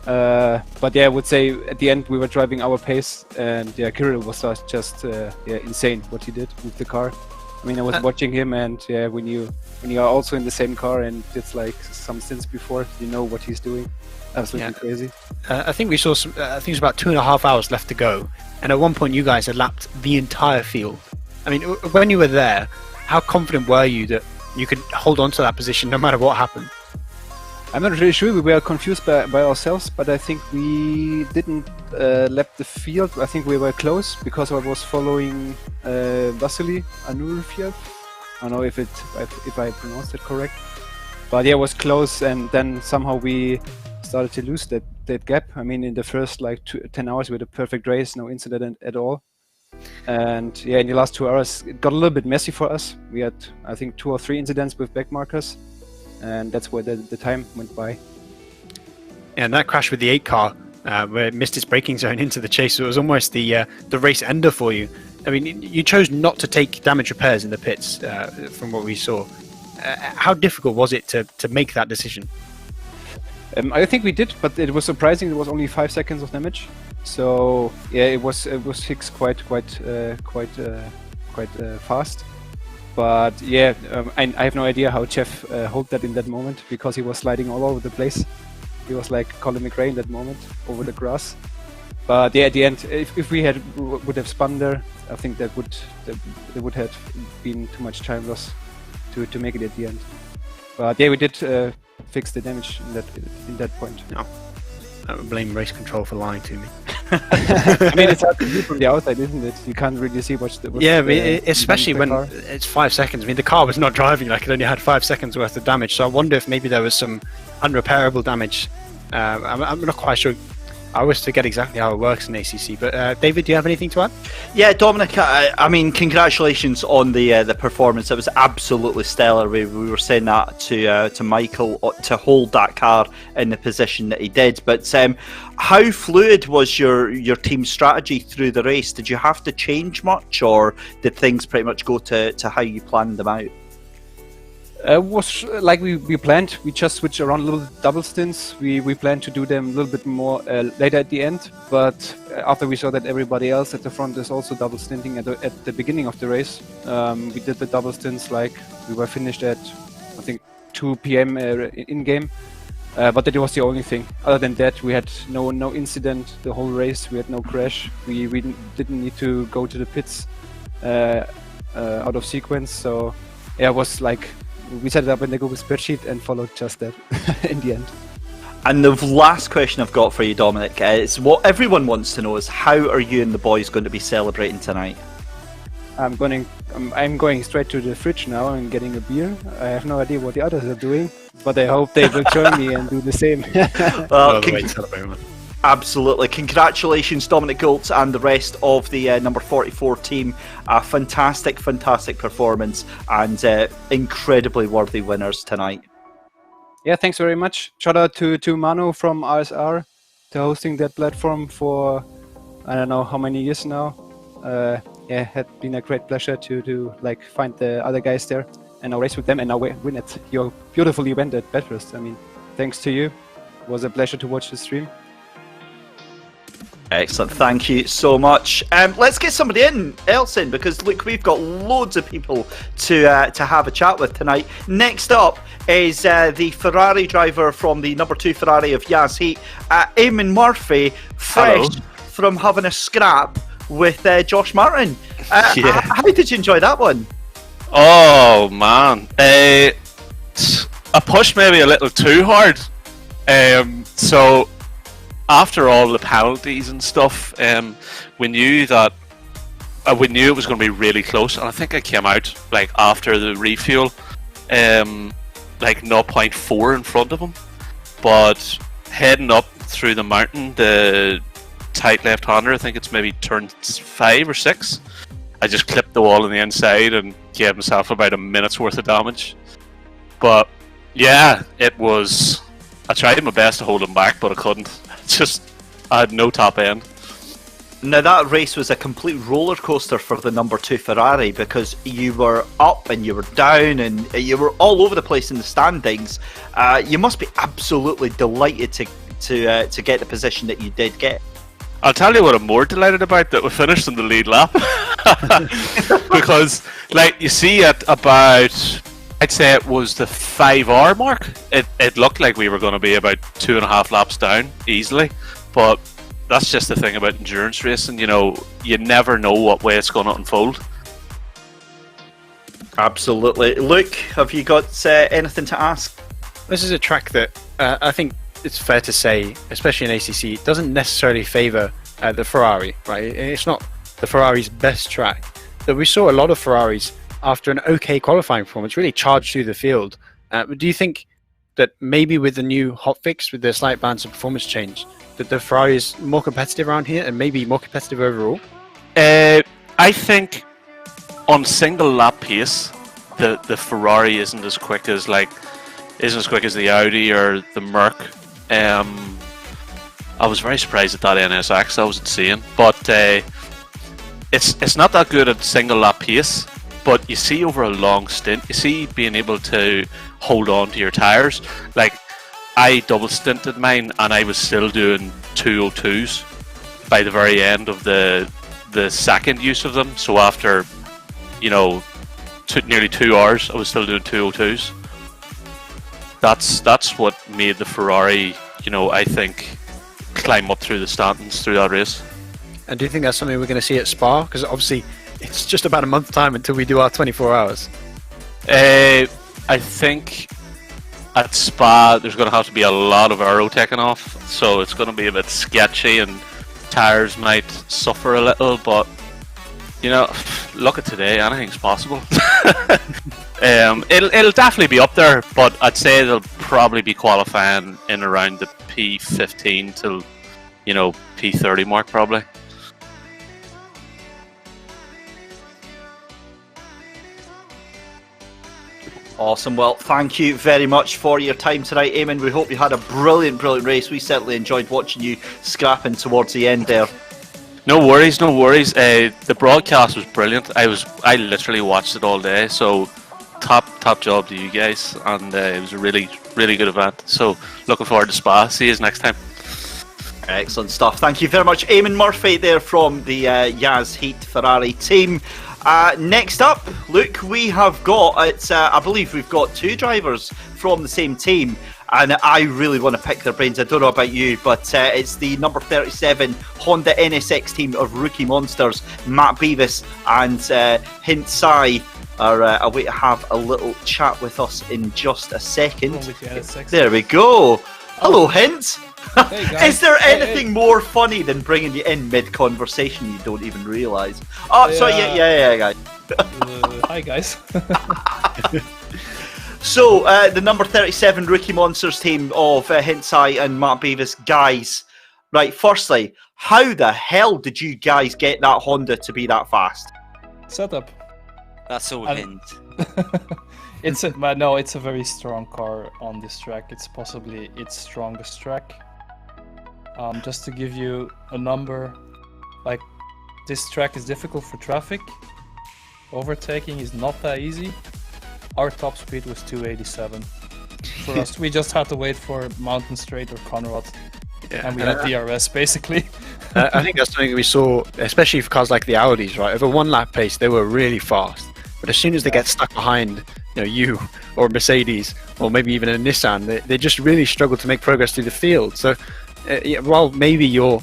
But yeah, I would say at the end we were driving our pace, and yeah, Kirill was just insane what he did with the car. I mean, I was watching him, and yeah, when you are also in the same car and it's like some stints before, you know what he's doing. Absolutely crazy. I think we saw some. I think it was about 2.5 hours left to go, and at one point you guys had lapped the entire field. I mean, when you were there, how confident were you that you could hold on to that position no matter what happened? I'm not really sure. We were confused by ourselves, but I think we didn't lap the field. I think we were close because I was following Vasily Anurfiev. I don't know if I pronounced it correct, but yeah, it was close, and then somehow we started to lose that gap. I mean, in the first like 10 hours we had a perfect race, no incident at all. And yeah, in the last 2 hours it got a little bit messy for us. We had, I think, 2 or 3 incidents with back markers, and that's where the time went by. And that crash with the 8 car, where it missed its braking zone into the chase, so it was almost the race ender for you. I mean, you chose not to take damage repairs in the pits, from what we saw. How difficult was it to make that decision? I think we did, but it was surprising. There was only 5 seconds of damage, so yeah, it was fixed quite fast. But yeah, I have no idea how Jeff held that in that moment, because he was sliding all over the place. He was like Colin McRae in that moment over the grass. But yeah, at the end, if we would have spun there, I think there would have been too much time loss to make it at the end. But yeah, we did fix the damage in that point. No, I would blame race control for lying to me. I mean, it's hard to see from the outside, isn't it? You can't really see what's especially when it's 5 seconds. I mean, the car was not driving, like it only had 5 seconds worth of damage. So I wonder if maybe there was some unrepairable damage. I'm not quite sure. I always forget exactly how it works in ACC. But David, do you have anything to add? Yeah, Dominic, I mean, congratulations on the performance. It was absolutely stellar. We were saying that to Michael, to hold that car in the position that he did. But how fluid was your team's strategy through the race? Did you have to change much, or did things pretty much go to how you planned them out? It was like we planned. We just switched around little double stints. We planned to do them a little bit more later at the end, but after we saw that everybody else at the front is also double stinting at the beginning of the race, we did the double stints. Like, we were finished at, I think, 2 p.m. in game, but that was the only thing. Other than that, we had no incident the whole race. We had no crash. We didn't need to go to the pits out of sequence. So yeah, it was like, we set it up in the Google spreadsheet and followed just that in the end. And the last question I've got for you, Dominic, is what everyone wants to know is, how are you and the boys going to be celebrating tonight? I'm going straight to the fridge now and getting a beer. I have no idea what the others are doing, but I hope they will join me and do the same. Well, Absolutely. Congratulations, Dominic Goltz and the rest of the number 44 team. A fantastic, fantastic performance and incredibly worthy winners tonight. Yeah, thanks very much. Shout out to Manu from RSR to hosting that platform for I don't know how many years now. Yeah, it had been a great pleasure to like find the other guys there and now race with them and now win at your beautiful event at Bathurst. I mean, thanks to you. It was a pleasure to watch the stream. Excellent, thank you so much. Let's get somebody else in because look, we've got loads of people to have a chat with tonight. Next up is the Ferrari driver from the number 2 Ferrari of Yas Heat, Eamon Murphy, fresh from having a scrap with Josh Martin. How did you enjoy that one? Oh man, I pushed maybe a little too hard. So after all the penalties and stuff, we knew it was going to be really close, and I think I came out like after the refuel, like 0.4 in front of him. But heading up through the mountain, the tight left-hander, I think it's maybe turn 5 or 6. I just clipped the wall on the inside and gave myself about a minute's worth of damage. But yeah, it was. I tried my best to hold him back, but I couldn't. I had no top end. Now that race was a complete roller coaster for the number 2 Ferrari because you were up and you were down and you were all over the place in the standings. You must be absolutely delighted to get the position that you did get. I'll tell you what I'm more delighted about, that we finished in the lead lap. Because, like, you see at about, I'd say it was the 5-hour mark, it looked like we were going to be about 2.5 laps down, easily. But that's just the thing about endurance racing, you know, you never know what way it's going to unfold. Absolutely. Luke, have you got anything to ask? This is a track that I think it's fair to say, especially in ACC, doesn't necessarily favour the Ferrari, right? It's not the Ferrari's best track. But we saw a lot of Ferraris after an okay qualifying performance really charge through the field. Do you think that maybe with the new hotfix, with the slight balance of performance change, that the Ferrari is more competitive around here and maybe more competitive overall? I think on single lap pace, the Ferrari isn't as quick as the Audi or the Merc. I was very surprised at that NSX. That was insane. But it's not that good at single lap pace. But you see over a long stint, you see being able to hold on to your tyres. Like, I double stinted mine and I was still doing 202s by the very end of the second use of them. So after, you know, nearly 2 hours, I was still doing 202s. That's what made the Ferrari, you know, I think, climb up through the standings through that race. And do you think that's something we're going to see at Spa? Because obviously it's just about a month's time until we do our 24 hours. I think at Spa there's going to have to be a lot of aero taken off, so it's going to be a bit sketchy and tyres might suffer a little, but you know, look at today, anything's possible. It'll definitely be up there, but I'd say they'll probably be qualifying in around the P15 till, you know, P30 mark probably. Awesome. Well, thank you very much for your time tonight, Eamon. We hope you had a brilliant race. We certainly enjoyed watching you scrapping towards the end there. No worries. The broadcast was brilliant. I literally watched it all day. So top job to you guys, and it was a really good event. So looking forward to Spa. See you next time. Excellent stuff. Thank you very much, Eamon Murphy there from the Yas Heat Ferrari team. Next up, Luke, we have got, I believe we've got 2 drivers from the same team, and I really want to pick their brains. I don't know about you, but it's the number 37 Honda NSX team of rookie monsters, Matt Beavis and Hint Sai are away to have a little chat with us in just a second. There we go. Hello, Hint. Hey, is there anything more funny than bringing you in mid-conversation you don't even realise? Oh, sorry, yeah, guys. Hi, guys. So, the number 37 Rookie Monsters team of Hintsai and Matt Beavis, guys, Right, firstly, how the hell did you guys get that Honda to be that fast? Setup. That's all And- hint. It's a very strong car on this track. It's possibly its strongest track. Just to give you a number, like this track is difficult for traffic. Overtaking is not that easy. Our top speed was 287. For us, we just had to wait for Mountain Straight or Connall, Yeah. and we had DRS basically. I think that's something we saw, especially for cars like the Audis, right? Over one lap pace, they were really fast. But as soon as they get stuck behind, you or Mercedes, or maybe even a Nissan, they just really struggle to make progress through the field. So, while maybe your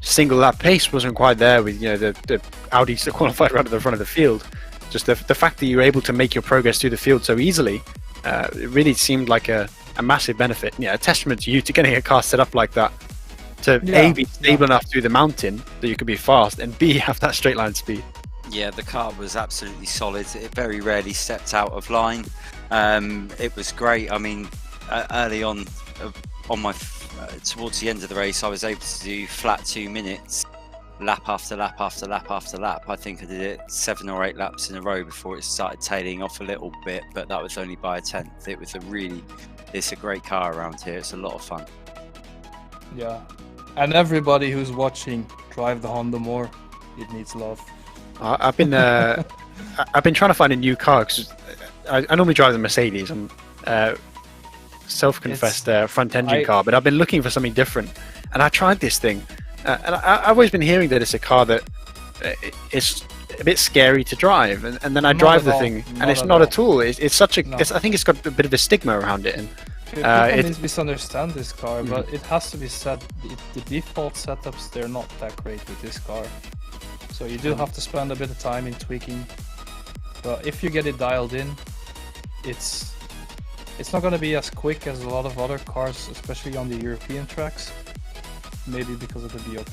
single lap pace wasn't quite there with the Audis that qualified right at the front of the field, just the fact that you were able to make your progress through the field so easily, it really seemed like a massive benefit. Yeah, a testament to you to getting a car set up like that to A, be stable enough through the mountain that you could be fast, and B, have that straight line speed. Yeah, the car was absolutely solid. It very rarely stepped out of line. It was great. I mean, early on my towards the end of the race, I was able to do flat 2 minutes, lap after lap after lap after lap. I think I did it 7 or 8 laps in a row before it started tailing off a little bit, but that was only by a tenth. It's a great car around here. It's a lot of fun. Yeah, and everybody who's watching, drive the Honda more. It needs love. I've been trying to find a new car because I normally drive the Mercedes. I'm self-confessed front engine car, but I've been looking for something different. And I tried this thing, and I've always been hearing that it's a car that is a bit scary to drive. And then I drive the thing, and it's not at all. It's such a. No. I think it's got a bit of a stigma around it. And People misunderstand this car, but it has to be said, the default setups, they're not that great with this car. So you do have to spend a bit of time in tweaking. But if you get it dialed in, it's not going to be as quick as a lot of other cars, especially on the European tracks. Maybe because of the BOP.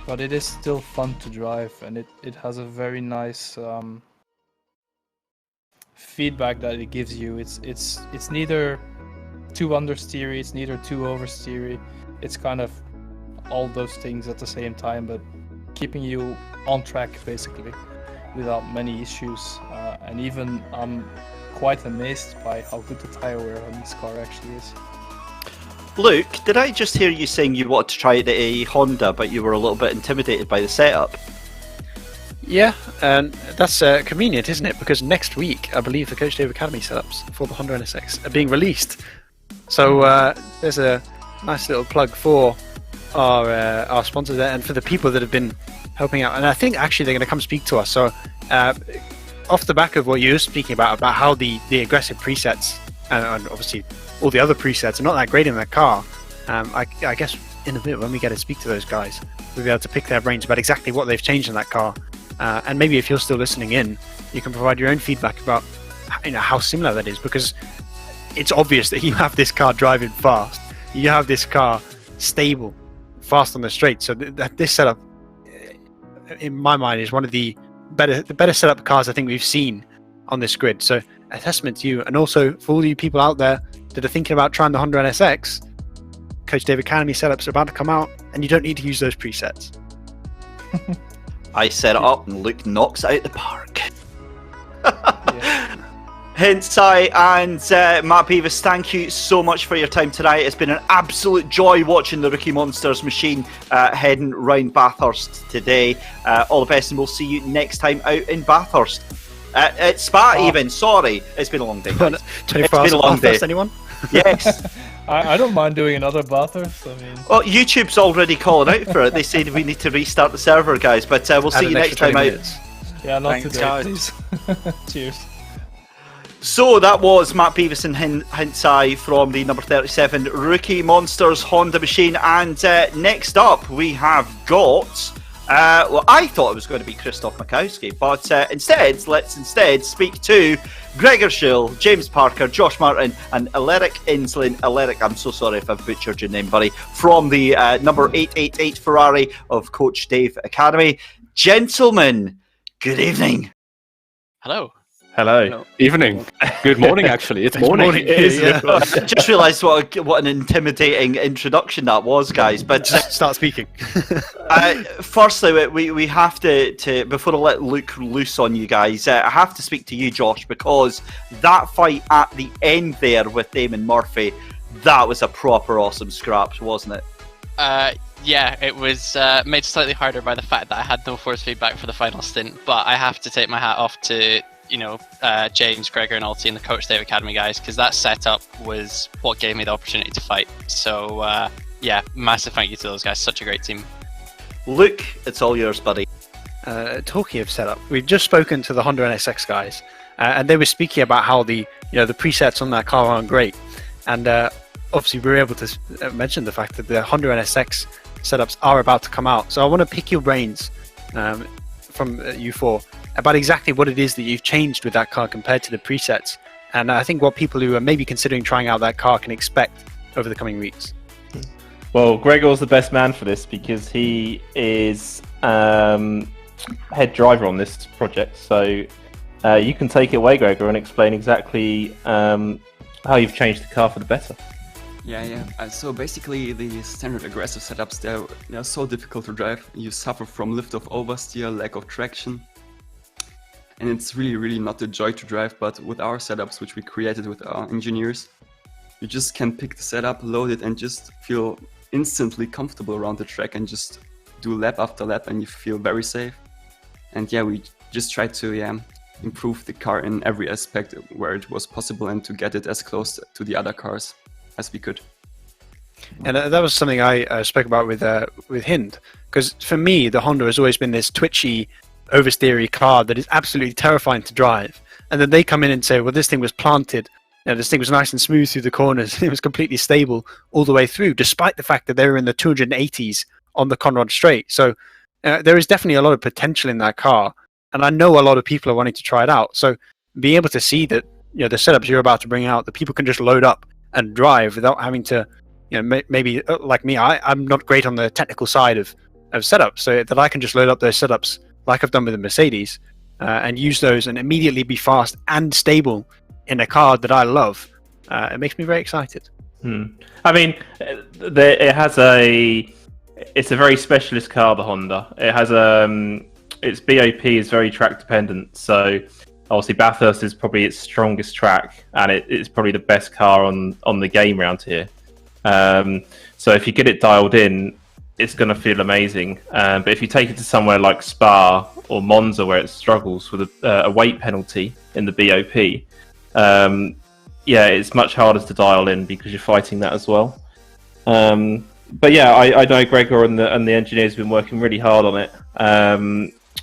But it is still fun to drive, and it has a very nice feedback that it gives you. It's neither too understeery, it's neither too oversteery. It's kind of all those things at the same time, but keeping you on track basically without many issues. And even I'm quite amazed by how good the tire wear on this car actually is. Luke, did I just hear you saying you wanted to try the Honda, but you were a little bit intimidated by the setup? yeah, and that's convenient, isn't it? Because next week, I believe the Coach Dave Academy setups for the Honda NSX are being released. So there's a nice little plug for our sponsors there, and for the people that have been helping out. And I think actually they're going to come speak to us. So off the back of what you're speaking about how the aggressive presets and obviously all the other presets are not that great in that car, I guess in a bit when we get to speak to those guys, we'll be able to pick their brains about exactly what they've changed in that car. And maybe if you're still listening in, you can provide your own feedback about how similar that is, because it's obvious that you have this car driving fast, you have this car stable, fast on the straight. So this setup, in my mind, is one of the better setup cars I think we've seen on this grid. So a testament to you, and also for all you people out there that are thinking about trying the Honda NSX, Coach Dave Academy setups are about to come out, and you don't need to use those presets. I set it up and Luke knocks it out the park. Hensai and Matt Beavis, thank you so much for your time tonight. It's been an absolute joy watching the Rookie Monsters machine heading round Bathurst today. All the best, and we'll see you next time out in Bathurst. It's Spa even, sorry. It's been a long day. Guys. 24 hours been a long Bathurst, day. anyone? Yes. I don't mind doing another Bathurst. I mean, Well, YouTube's already calling out for it. They said we need to restart the server, guys. But we'll see you next time out. yeah, not Thanks, today, guys. please. Cheers. So that was Matt Beavis and Hensai from the number 37 Rookie Monsters Honda machine. And next up, we have got... well, I thought it was going to be Krzysztof Makowski, but let's instead speak to Gregor Schill, James Parker, Josh Martin, and Aleric Inslin. Aleric, I'm so sorry if I've butchered your name, buddy, from the number 888 Ferrari of Coach Dave Academy. Gentlemen, good evening. Hello. Hello. Evening. Good morning, actually. It's morning. It is, yeah. I just realised what an intimidating introduction that was, guys. But Start speaking. firstly, we have to before I let Luke loose on you guys, I have to speak to you, Josh, because that fight at the end there with Damon Murphy, that was a proper awesome scrap, wasn't it? Yeah, it was made slightly harder by the fact that I had no force feedback for the final stint, but I have to take my hat off to James, Gregor and Alti and the Coach Dave Academy guys, because that setup was what gave me the opportunity to fight. So yeah, massive thank you to those guys, such a great team. Luke, it's all yours, buddy. Talking of setup, we've just spoken to the Honda NSX guys, and they were speaking about how the presets on that car aren't great, and obviously we were able to mention the fact that the Honda NSX setups are about to come out. So I want to pick your brains from you four about exactly what it is that you've changed with that car compared to the presets, and I think what people who are maybe considering trying out that car can expect over the coming weeks. Well, Gregor's the best man for this because he is head driver on this project. So you can take it away, Gregor, and explain exactly how you've changed the car for the better. Yeah. So basically, the standard aggressive setups, they're so difficult to drive. You suffer from lift-off oversteer, lack of traction. And it's really, really not a joy to drive, but with our setups, which we created with our engineers, you just can pick the setup, load it, and just feel instantly comfortable around the track and just do lap after lap, and you feel very safe. And yeah, we just tried to improve the car in every aspect where it was possible and to get it as close to the other cars as we could. And that was something I spoke about with Hind, because for me, the Honda has always been this twitchy, oversteery car that is absolutely terrifying to drive. And then they come in and say, well, this thing was planted, this thing was nice and smooth through the corners, it was completely stable all the way through, despite the fact that they were in the 280s on the Conrad straight. So there is definitely a lot of potential in that car, and I know a lot of people are wanting to try it out. So being able to see that the setups you're about to bring out, that people can just load up and drive without having to, maybe like me, I'm not great on the technical side of setups, so that I can just load up those setups like I've done with the Mercedes, and use those and immediately be fast and stable in a car that I love. It makes me very excited. I mean, it's a very specialist car, the Honda. It has its BOP is very track dependent, so obviously Bathurst is probably its strongest track, and it's probably the best car on the game round here. So if you get it dialed in, it's going to feel amazing. But if you take it to somewhere like Spa or Monza, where it struggles with a weight penalty in the BOP, it's much harder to dial in because you're fighting that as well. But yeah, I know Gregor and the engineers have been working really hard on it,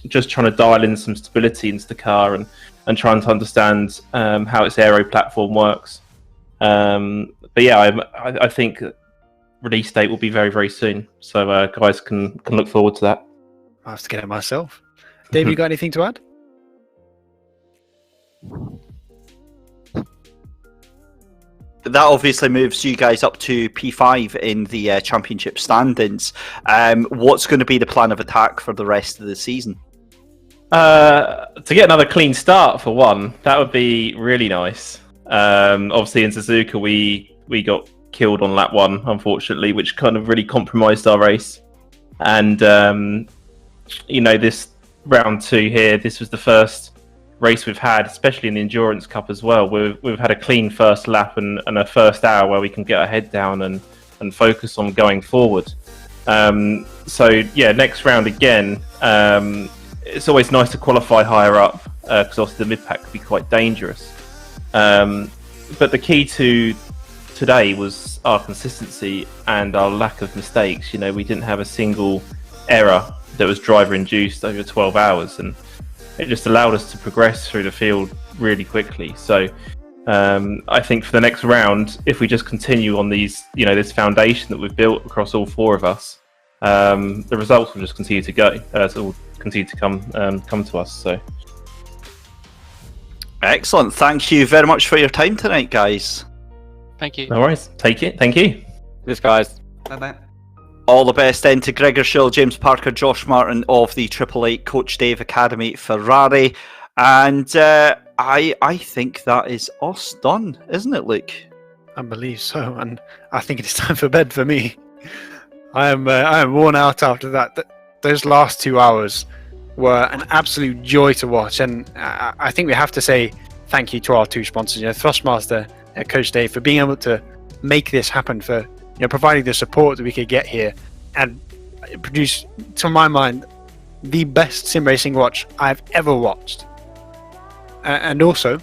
just trying to dial in some stability into the car and trying to understand how its aero platform works. But yeah, I think release date will be very, very soon, so guys can look forward to that. I have to get it myself. Dave, you got anything to add? That obviously moves you guys up to P5 in the championship standings. What's going to be the plan of attack for the rest of the season? To get another clean start for one, that would be really nice. Obviously in Suzuka we got killed on lap 1, unfortunately, which kind of really compromised our race. And this round 2 here, this was the first race we've had, especially in the Endurance Cup as well. We've had a clean first lap and a first hour where we can get our head down and focus on going forward. So yeah, next round again, it's always nice to qualify higher up because obviously the mid-pack could be quite dangerous. But the key to today was our consistency and our lack of mistakes. We didn't have a single error that was driver induced over 12 hours, and it just allowed us to progress through the field really quickly. So I think for the next round, if we just continue on these, this foundation that we've built across all 4 of us, the results will just continue to go. Will continue to come to us. So excellent. Thank you very much for your time tonight, guys. Thank you. No worries. Take it. Thank you. Cheers, guys. Bye-bye. All the best then to Gregor Schill, James Parker, Josh Martin of the 888 Coach Dave Academy Ferrari. And I think that is us done, isn't it, Luke? I believe so, and I think it's time for bed for me. I am worn out after that. Those last 2 hours were an absolute joy to watch, and I think we have to say thank you to our two sponsors, Thrustmaster and Coach Dave, for being able to make this happen, for providing the support that we could get here and produce, to my mind, the best sim racing watch I've ever watched. And also,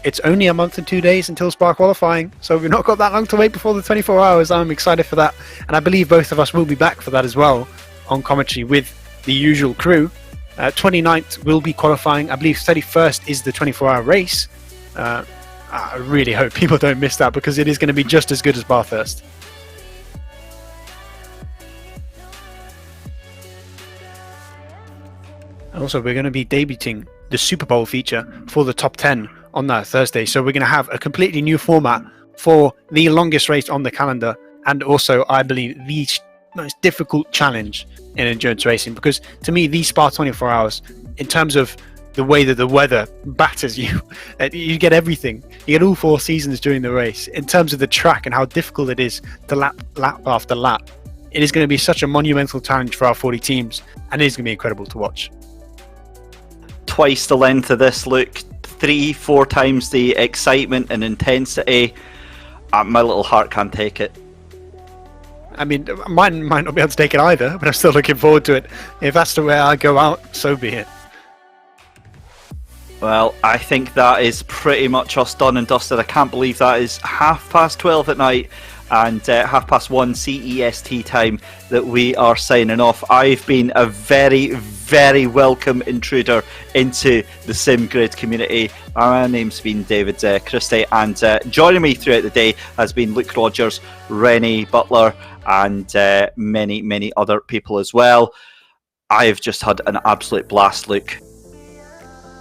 it's only a month and 2 days until Spa qualifying, so we've not got that long to wait before the 24 hours. I'm excited for that, and I believe both of us will be back for that as well on commentary with the usual crew. 29th will be qualifying. I believe 31st is the 24-hour race. I really hope people don't miss that, because it is going to be just as good as Bathurst. Also, we're going to be debuting the Super Bowl feature for the top 10 on that Thursday. So we're going to have a completely new format for the longest race on the calendar, and also, I believe, the most difficult challenge in endurance racing, because to me, these Spa 24 hours, in terms of the way that the weather batters you, you get everything. You get all 4 seasons during the race. In terms of the track and how difficult it is to lap after lap, it is going to be such a monumental challenge for our 40 teams, and it is going to be incredible to watch. Twice the length of this, Luke. 3-4 times the excitement and intensity. My little heart can't take it. I mean, mine might not be able to take it either, but I'm still looking forward to it. If that's the way I go out, so be it. Well, I think that is pretty much us done and dusted. I can't believe that is 12:30 at night and 1:30 CEST time that we are signing off. I've been a very, very welcome intruder into the SimGrid community. My name's been David Christie, and joining me throughout the day has been Luke Rogers, Rennie Butler, and many, many other people as well. I've just had an absolute blast, Luke.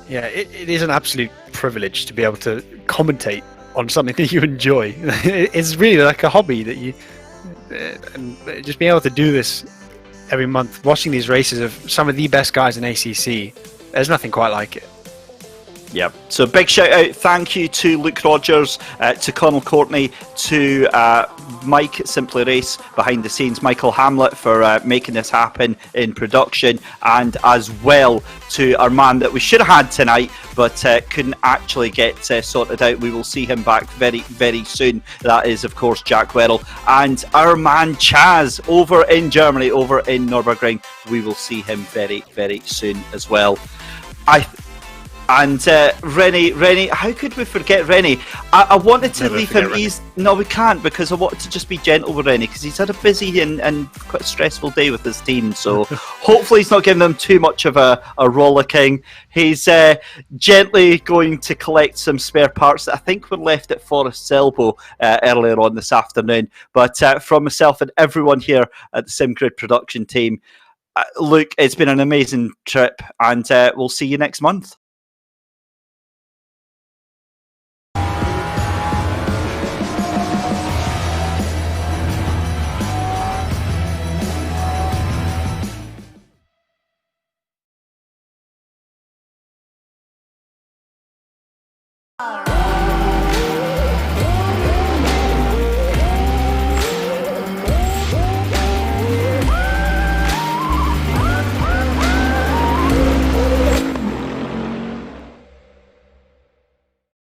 Yeah, it is an absolute privilege to be able to commentate on something that you enjoy. It's really like a hobby that you and just being able to do this every month, watching these races of some of the best guys in ACC. There's nothing quite like it. Yep. So big shout out, thank you to Luke Rogers, to Connall Courtney, to Mike Simply Race behind the scenes, Michael Hamlet for making this happen in production, and as well to our man that we should have had tonight but couldn't actually get sorted out. We will see him back very, very soon. That is, of course, Jack Werrell, and our man Chaz over in Germany, over in Nürburgring. We will see him very, very soon as well. And Rennie, how could we forget Rennie? I wanted to leave him easy. No, we can't, because I wanted to just be gentle with Rennie, because he's had a busy and quite stressful day with his team. So hopefully he's not giving them too much of a rollicking. He's gently going to collect some spare parts that I think were left at Forest's Elbow earlier on this afternoon. But from myself and everyone here at the SimGrid production team, Luke, it's been an amazing trip, and we'll see you next month. All right.